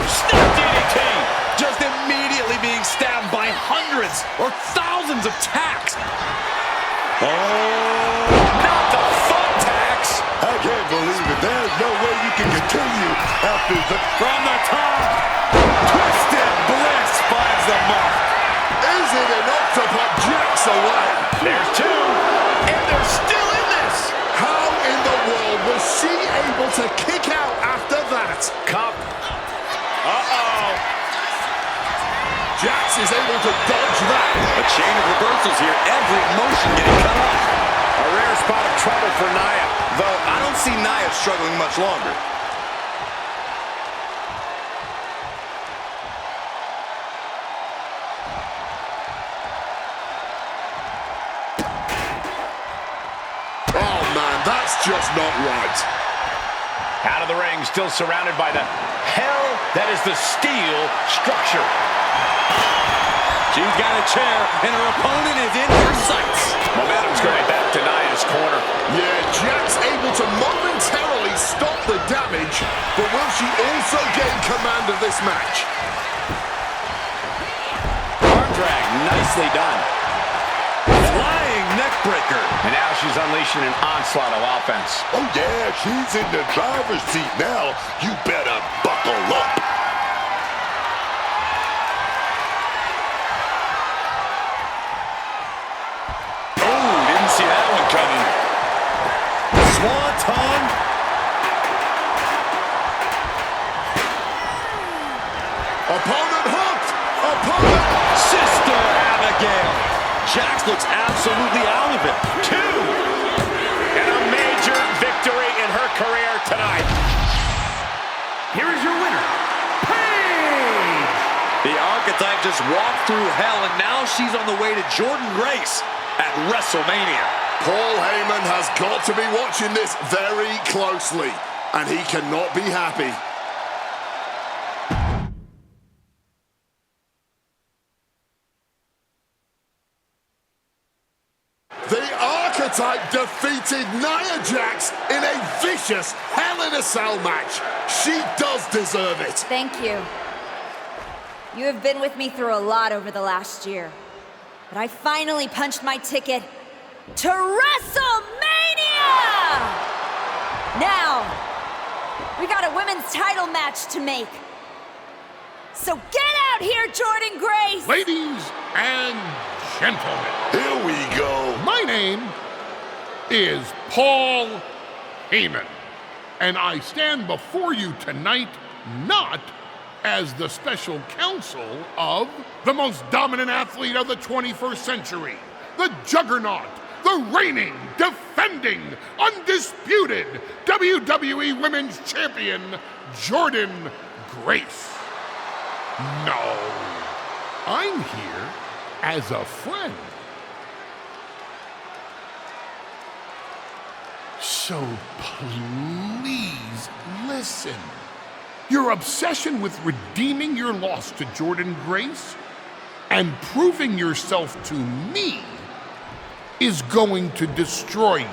Snap DDT. Just immediately being stabbed by hundreds or thousands of tacks. Oh, not the thumbtacks. I can't believe it. There's no way you can continue after the... From the top. Twisted Bliss finds the mark. Is it enough to put Jax away? There's two. And they're still in this. How in the world was she able to kick out after that? Cup. Uh-oh. Jax is able to dodge that. A chain of reversals here. Every motion getting cut off. A rare spot of trouble for Nia. Though I don't see Nia struggling much longer. Oh man, that's just not right. Out of the ring, still surrounded by the hell that is the steel structure. She's got a chair, and her opponent is in her sights. Momentum's going back to Nia's corner. Yeah, Jax able to momentarily stop the damage, but will she also gain command of this match? Arm drag, nicely done. Flying neckbreaker. And now she's unleashing an onslaught of offense. Oh, yeah, she's in the driver's seat now. You better buckle up. Oh, didn't see that one coming. Swanton. Opponent hooked! Opponent! Sister Abigail. Jax looks absolutely out of it. Two! And a major victory in her career tonight. Here is your winner, just walked through hell, and now she's on the way to Jordynne Grace at WrestleMania. Paul Heyman has got to be watching this very closely, and he cannot be happy. The Archetype defeated Nia Jax in a vicious Hell in a Cell match. She does deserve it. Thank you. You have been with me through a lot over the last year. But I finally punched my ticket to WrestleMania! Now, we got a women's title match to make. So get out here, Jordynne Grace! Ladies and gentlemen. Here we go. My name is Paul Heyman, and I stand before you tonight not as the special counsel of the most dominant athlete of the 21st century, the juggernaut, the reigning, defending, undisputed WWE Women's Champion, Jordynne Grace. No, I'm here as a friend. So please listen. Your obsession with redeeming your loss to Jordynne Grace and proving yourself to me is going to destroy you.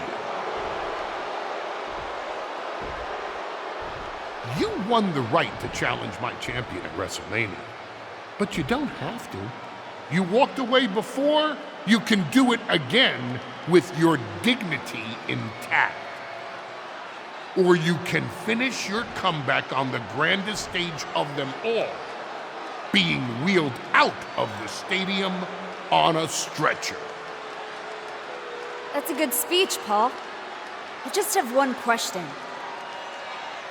You won the right to challenge my champion at WrestleMania, but you don't have to. You walked away before, you can do it again with your dignity intact. Or you can finish your comeback on the grandest stage of them all, being wheeled out of the stadium on a stretcher. That's a good speech, Paul. I just have one question.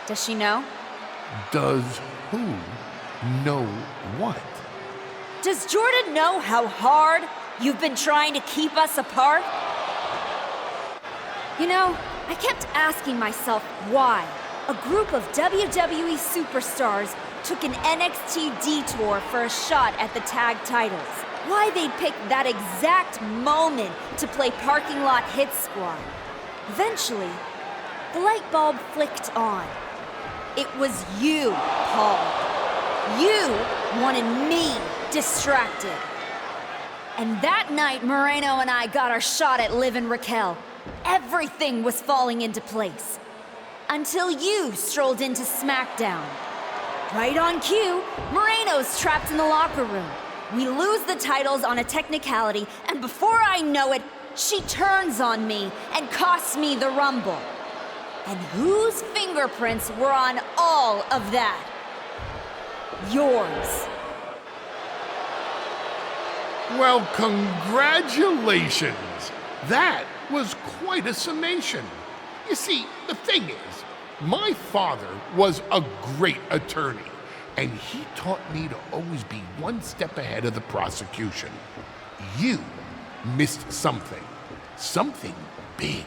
Does she know? Does who know what? Does Jordynne know how hard you've been trying to keep us apart? You know, I kept asking myself why a group of WWE superstars took an NXT detour for a shot at the tag titles. Why they'd pick that exact moment to play parking lot hit squad. Eventually, the light bulb flicked on. It was you, Paul. You wanted me distracted. And that night, Moreno and I got our shot at Liv and Raquel. Everything was falling into place. Until you strolled into Smackdown. Right on cue, Moreno's trapped in the locker room. We lose the titles on a technicality, and before I know it, she turns on me and costs me the Rumble. And whose fingerprints were on all of that? Yours. Well, congratulations. That was quite a summation. You see, the thing is, my father was a great attorney, and he taught me to always be one step ahead of the prosecution. You missed something big.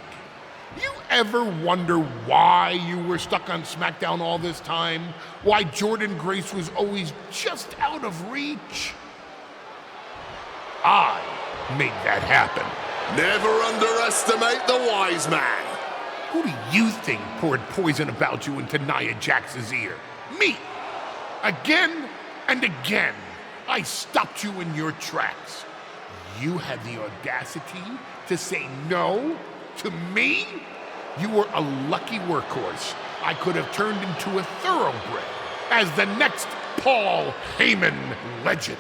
You ever wonder why you were stuck on Smackdown all this time? Why Jordynne Grace was always just out of reach? I made that happen. Never underestimate the wise man. Who do you think poured poison about you into Nia Jax's ear? Me. Again and again, I stopped you in your tracks. You had the audacity to say no to me? You were a lucky workhorse I could have turned into a thoroughbred as the next Paul Heyman legend.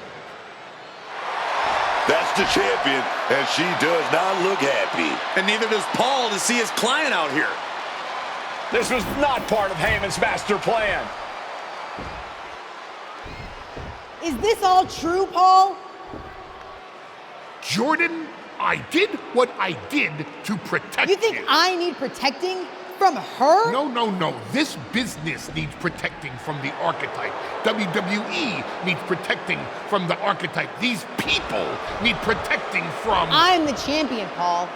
That's the champion, and she does not look happy. And neither does Paul to see his client out here. This was not part of Heyman's master plan. Is this all true, Paul? Jordynne, I did what I did to protect you. You think I need protecting from her? No. This business needs protecting from the Archetype. WWE needs protecting from the Archetype. These people need protecting from... I'm the champion, Paul.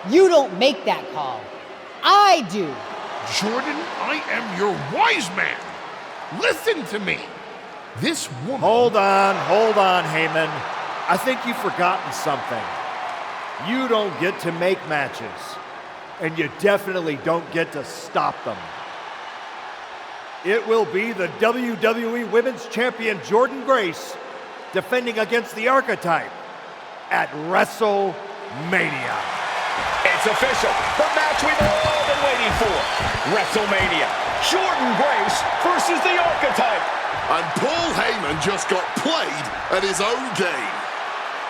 You don't make that call. I do. Jordynne, I am your wise man. Listen to me. This woman... Hold on, Heyman. I think you've forgotten something. You don't get to make matches, and you definitely don't get to stop them. It will be the WWE Women's Champion Jordynne Grace defending against the Archetype at WrestleMania. It's official. The match we've all been waiting for. WrestleMania. Jordynne Grace versus the Archetype. And Paul Heyman just got played at his own game.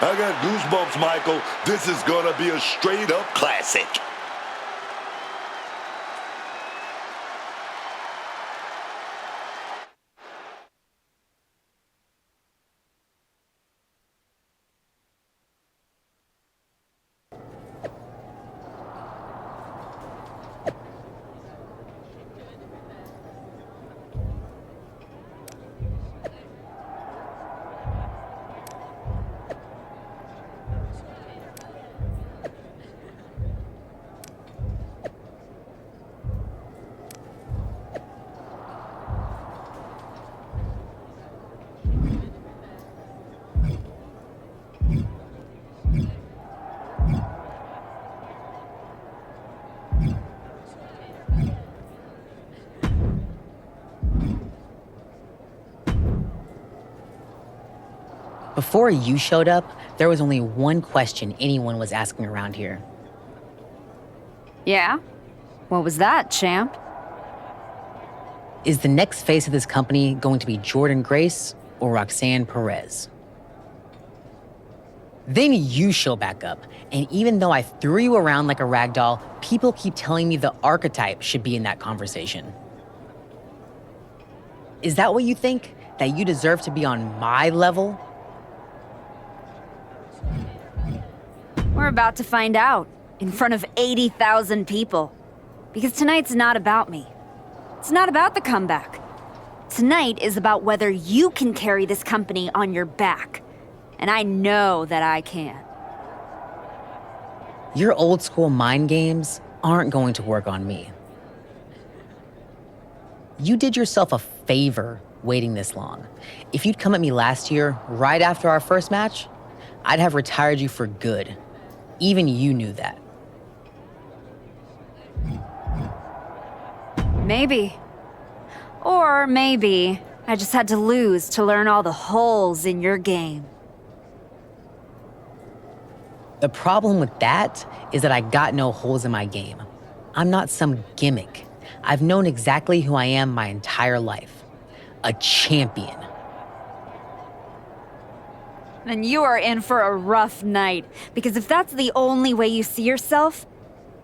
I got goosebumps, Michael. This is gonna be a straight-up classic. Before you showed up, there was only one question anyone was asking around here. Yeah? What was that, champ? Is the next face of this company going to be Jordynne Grace or Roxanne Perez? Then you show back up, and even though I threw you around like a rag doll, people keep telling me the Archetype should be in that conversation. Is that what you think? That you deserve to be on my level? We're about to find out, in front of 80,000 people. Because tonight's not about me. It's not about the comeback. Tonight is about whether you can carry this company on your back. And I know that I can. Your old school mind games aren't going to work on me. You did yourself a favor waiting this long. If you'd come at me last year, right after our first match, I'd have retired you for good. Even you knew that. Maybe. Or maybe I just had to lose to learn all the holes in your game. The problem with that is that I got no holes in my game. I'm not some gimmick. I've known exactly who I am my entire life. A champion. Then you are in for a rough night, because if that's the only way you see yourself,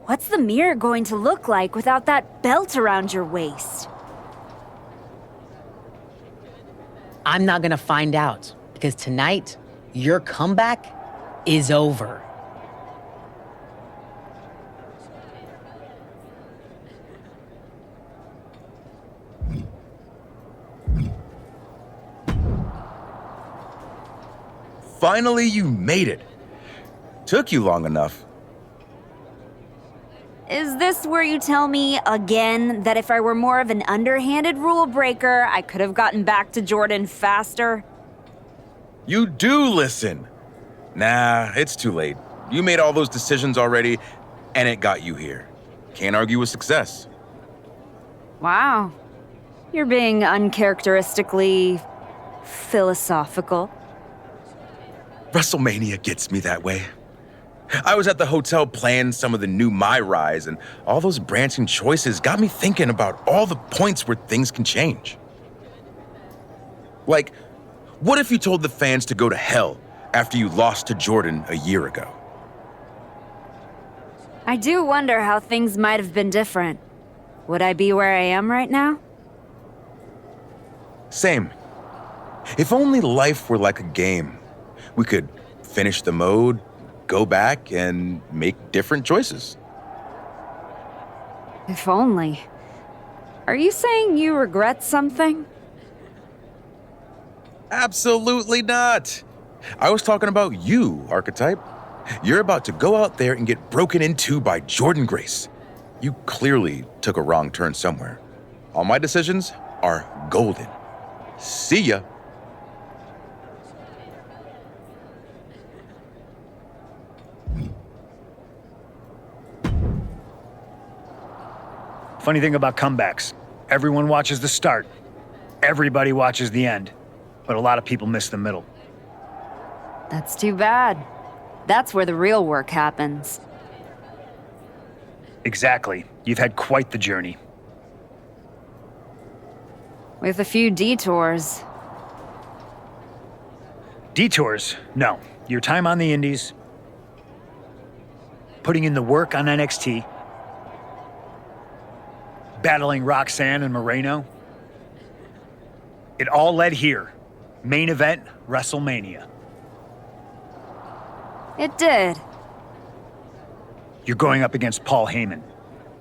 what's the mirror going to look like without that belt around your waist? I'm not gonna find out, because tonight, your comeback is over. Finally, you made it. Took you long enough. Is this where you tell me again that if I were more of an underhanded rule breaker, I could have gotten back to Jordynne faster? You do listen. Nah, it's too late. You made all those decisions already, and it got you here. Can't argue with success. Wow. You're being uncharacteristically philosophical. WrestleMania gets me that way. I was at the hotel playing some of the new MyRise, and all those branching choices got me thinking about all the points where things can change. Like, what if you told the fans to go to hell after you lost to Jordynne a year ago? I do wonder how things might have been different. Would I be where I am right now? Same. If only life were like a game. We could finish the mode, go back, and make different choices. If only. Are you saying you regret something? Absolutely not. I was talking about you, Archetype. You're about to go out there and get broken into by Jordynne Grace. You clearly took a wrong turn somewhere. All my decisions are golden. See ya. Funny thing about comebacks, everyone watches the start, everybody watches the end, but a lot of people miss the middle. That's too bad. That's where the real work happens. Exactly. You've had quite the journey. With a few detours. Detours? No. Your time on the indies, putting in the work on NXT, battling Roxanne and Moreno. It all led here. Main event, WrestleMania. It did. You're going up against Paul Heyman.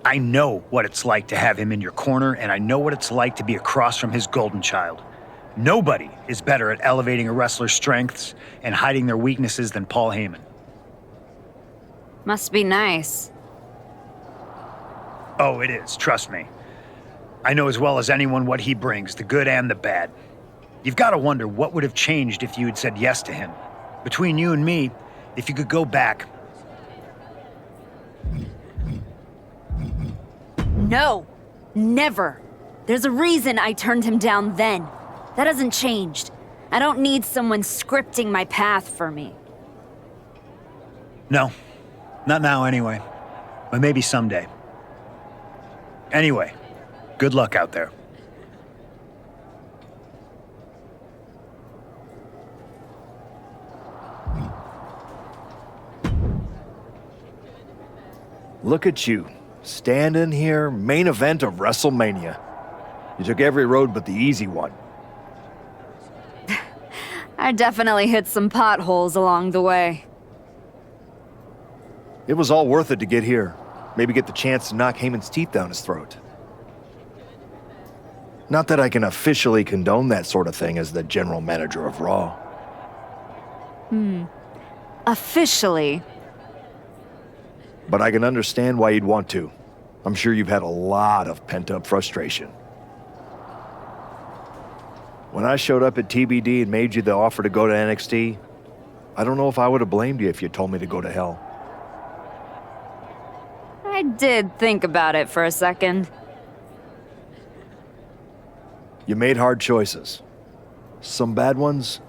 I know what it's like to have him in your corner, and I know what it's like to be across from his golden child. Nobody is better at elevating a wrestler's strengths and hiding their weaknesses than Paul Heyman. Must be nice. Oh, it is, trust me. I know as well as anyone what he brings, the good and the bad. You've got to wonder what would have changed if you had said yes to him. Between you and me, if you could go back. No, never. There's a reason I turned him down then. That hasn't changed. I don't need someone scripting my path for me. No, not now anyway, but maybe someday. Anyway, good luck out there. Look at you, standing here, main event of WrestleMania. You took every road but the easy one. I definitely hit some potholes along the way. It was all worth it to get here. Maybe get the chance to knock Heyman's teeth down his throat. Not that I can officially condone that sort of thing as the general manager of Raw. Officially. But I can understand why you'd want to. I'm sure you've had a lot of pent-up frustration. When I showed up at TBD and made you the offer to go to NXT, I don't know if I would have blamed you if you told me to go to hell. I did think about it for a second. You made hard choices. Some bad ones,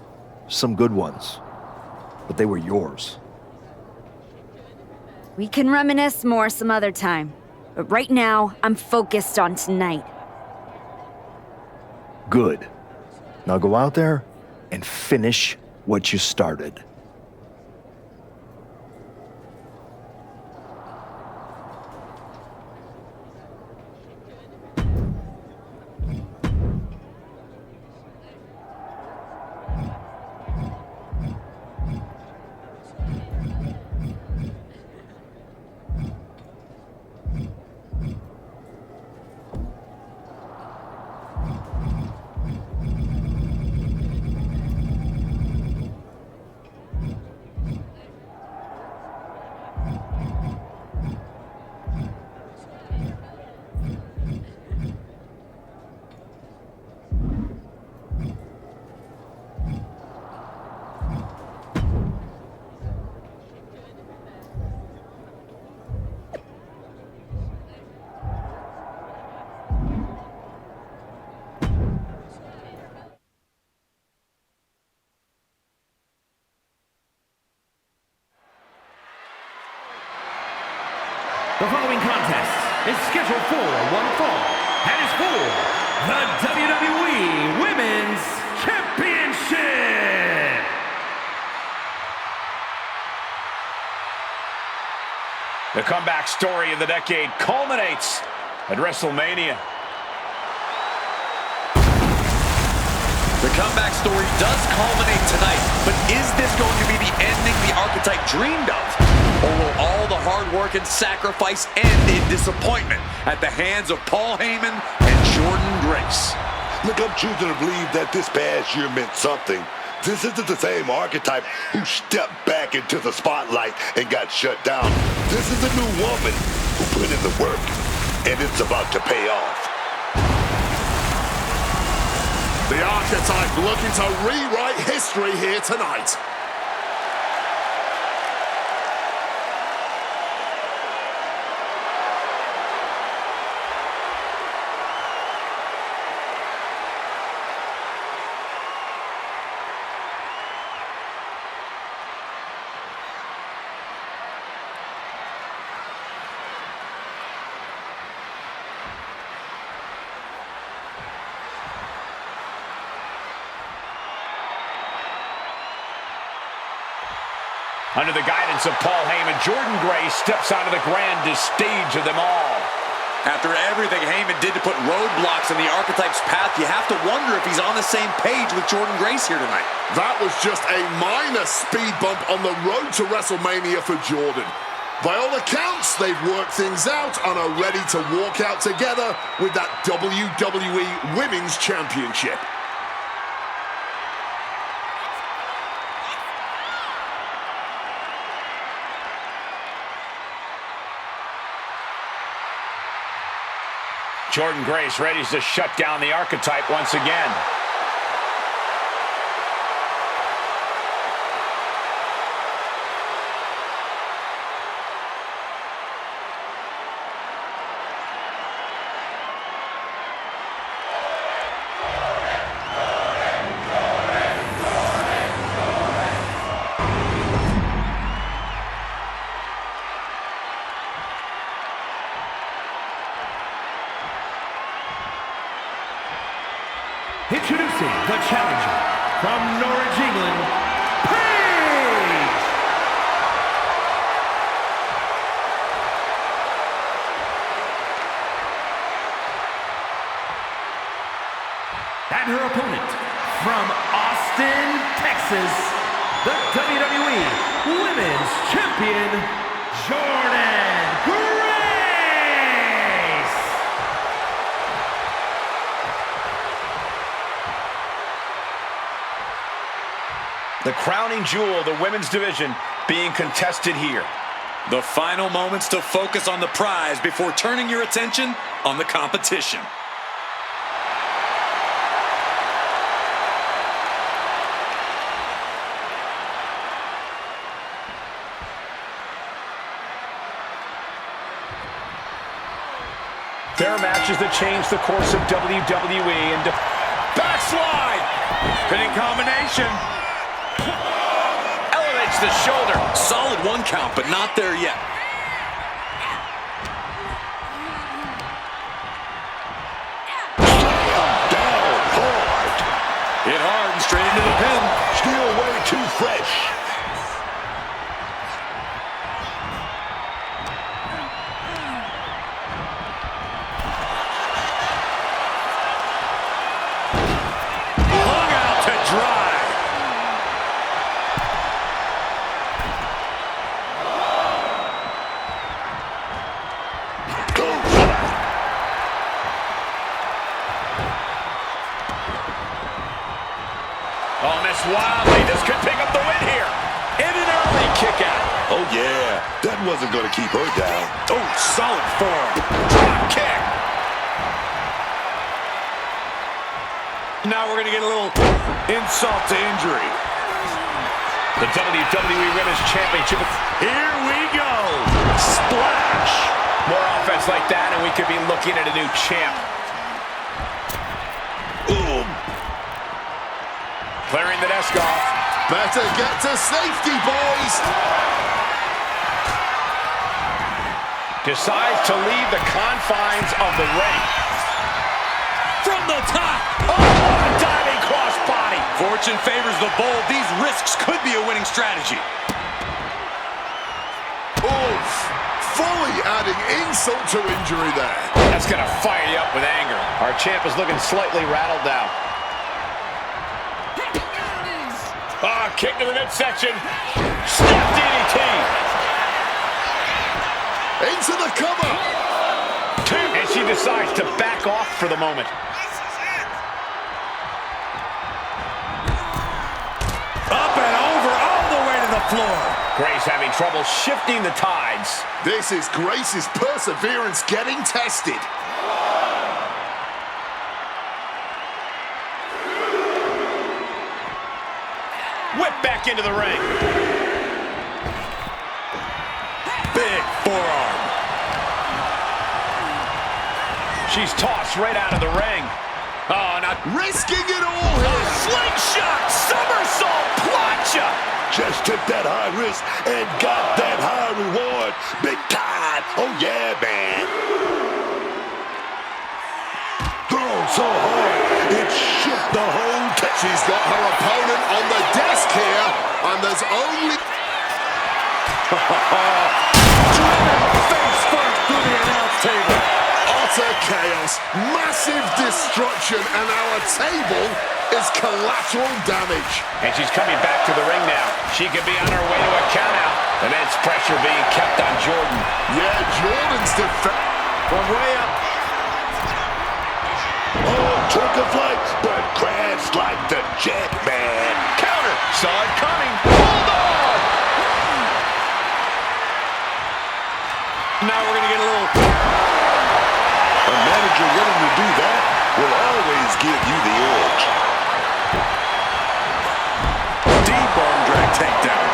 some good ones. But they were yours. We can reminisce more some other time. But right now, I'm focused on tonight. Good. Now go out there and finish what you started. The following contest is scheduled for one fall and is for the WWE Women's Championship. The comeback story of the decade culminates at WrestleMania. The comeback story does culminate tonight, but is this going to be the ending the archetype dreamed of? Or will all the hard work and sacrifice end in disappointment at the hands of Paul Heyman and Jordan Grace? Look, I'm choosing to believe that this past year meant something. This isn't the same archetype who stepped back into the spotlight and got shut down. This is a new woman who put in the work, and it's about to pay off. The archetype looking to rewrite history here tonight. Under the guidance of Paul Heyman, Jordynne Grace steps onto the grandest stage of them all. After everything Heyman did to put roadblocks in the Archetype's path, you have to wonder if he's on the same page with Jordynne Grace here tonight. That was just a minor speed bump on the road to WrestleMania for Jordan. By all accounts, they've worked things out and are ready to walk out together with that WWE Women's Championship. Jordynne Grace ready to shut down the Archetype once again. Introducing the challenger from Norwich, England, Paige! And her opponent from Austin, Texas, the WWE Women's Champion, Jordynne Grace! The crowning jewel of the women's division being contested here. The final moments to focus on the prize before turning your attention on the competition. There are matches that change the course of WWE and backslide! Pinning combination. Elevates the shoulder. Solid one count, but not there yet. Down hard. Hit hard and straight into the pin. Still way too fresh. Wildly, this could pick up the win here. In an early kick out. Oh yeah, that wasn't going to keep her down. Oh, solid form. Drop kick. Now we're going to get a little insult to injury. The WWE Women's Championship. Here we go. Splash. More offense like that and we could be looking at a new champ. Ooh. Clearing the desk off. Better get to safety, boys. Decides to leave the confines of the ring. From the top. Oh, a diving crossbody. Fortune favors the bold. These risks could be a winning strategy. Oof. Fully adding insult to injury there. That's going to fire you up with anger. Our champ is looking slightly rattled now. Kick to the midsection. Step DDT. Into the cover. And she decides to back off for the moment. Up and over, all the way to the floor. Grace having trouble shifting the tides. This is Grace's perseverance getting tested. Whip back into the ring. Big forearm. She's tossed right out of the ring. Oh, not risking it all here. Slingshot, somersault, plancha. Just took that high risk and got that high reward. Big time. Oh, yeah, man. Thrown so hard, it shook the whole. She's got her opponent on the desk here, and there's only... Face first through the announce table. Utter chaos, massive destruction, and our table is collateral damage. And she's coming back to the ring now. She could be on her way to a countout. Immense pressure being kept on Jordan. Yeah, Jordan's defense. From way up. Oh, took a flight, but crashed like the jet, man. Counter. Saw it coming. Hold on. Now we're going to get a little... A manager willing to do that will always give you the edge. Deep arm drag takedown.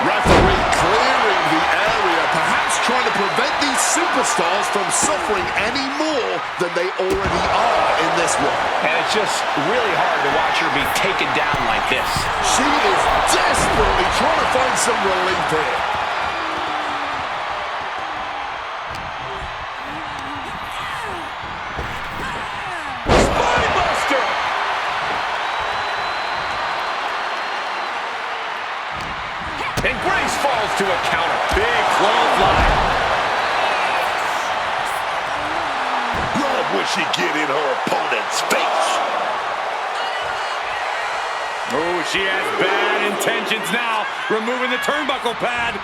Referee clearing the area, perhaps trying to prevent these superstars from suffering any more than they already are in this one. And it's just really hard to watch her be taken down like this. She is desperately trying to find some relief here. Spinebuster! And Grace falls to a counter. Big clothesline. Love when she get in her opponent's face. Oh, she has bad intentions now. Removing the turnbuckle pad.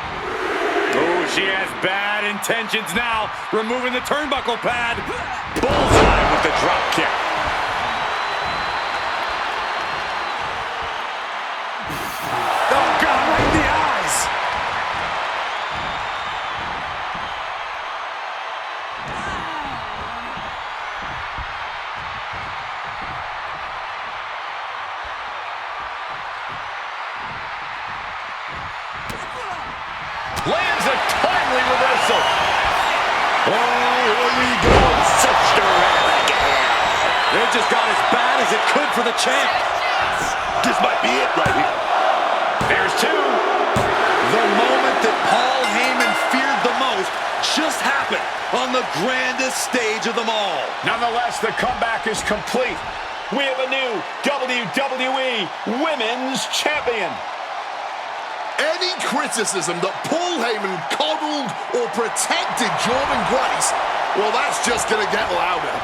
Oh, she has bad intentions now. Removing the turnbuckle pad. Bullseye with the drop kick. Oh, God, right in the eyes. Lands a timely reversal. Oh, here we go. Such dramatic. It just got as bad as it could for the champ. This might be it right here. There's two. The moment that Paul Heyman feared the most just happened on the grandest stage of them all. Nonetheless, the comeback is complete. We have a new WWE Women's Champion. Any criticism that Paul Heyman coddled or protected Jordan Grace, well, that's just going to get louder.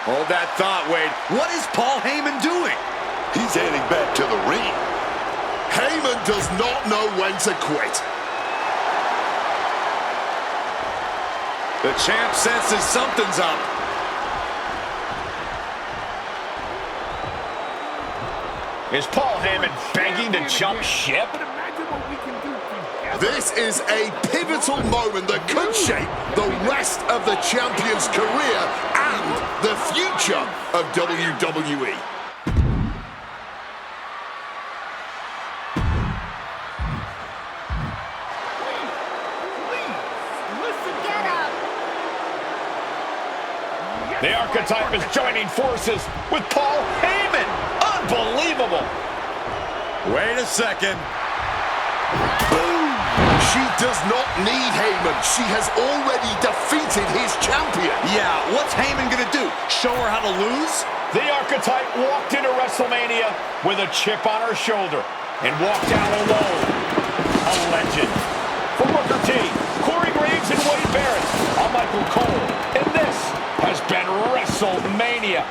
Hold that thought, Wade. What is Paul Heyman doing? He's heading back to the ring. Heyman does not know when to quit. The champ senses something's up. Is Paul Heyman begging to jump ship? This is a pivotal moment that could shape the rest of the champion's career and the future of WWE. The Archetype is joining forces with Paul Heyman. Unbelievable. Wait a second. Boom! She does not need Heyman. She has already defeated his champion. Yeah, what's Heyman gonna do? Show her how to lose? The Archetype walked into WrestleMania with a chip on her shoulder and walked out alone. A legend. For Booker T, Corey Graves, and Wade Barrett, I'm Michael Cole, and this has been WrestleMania.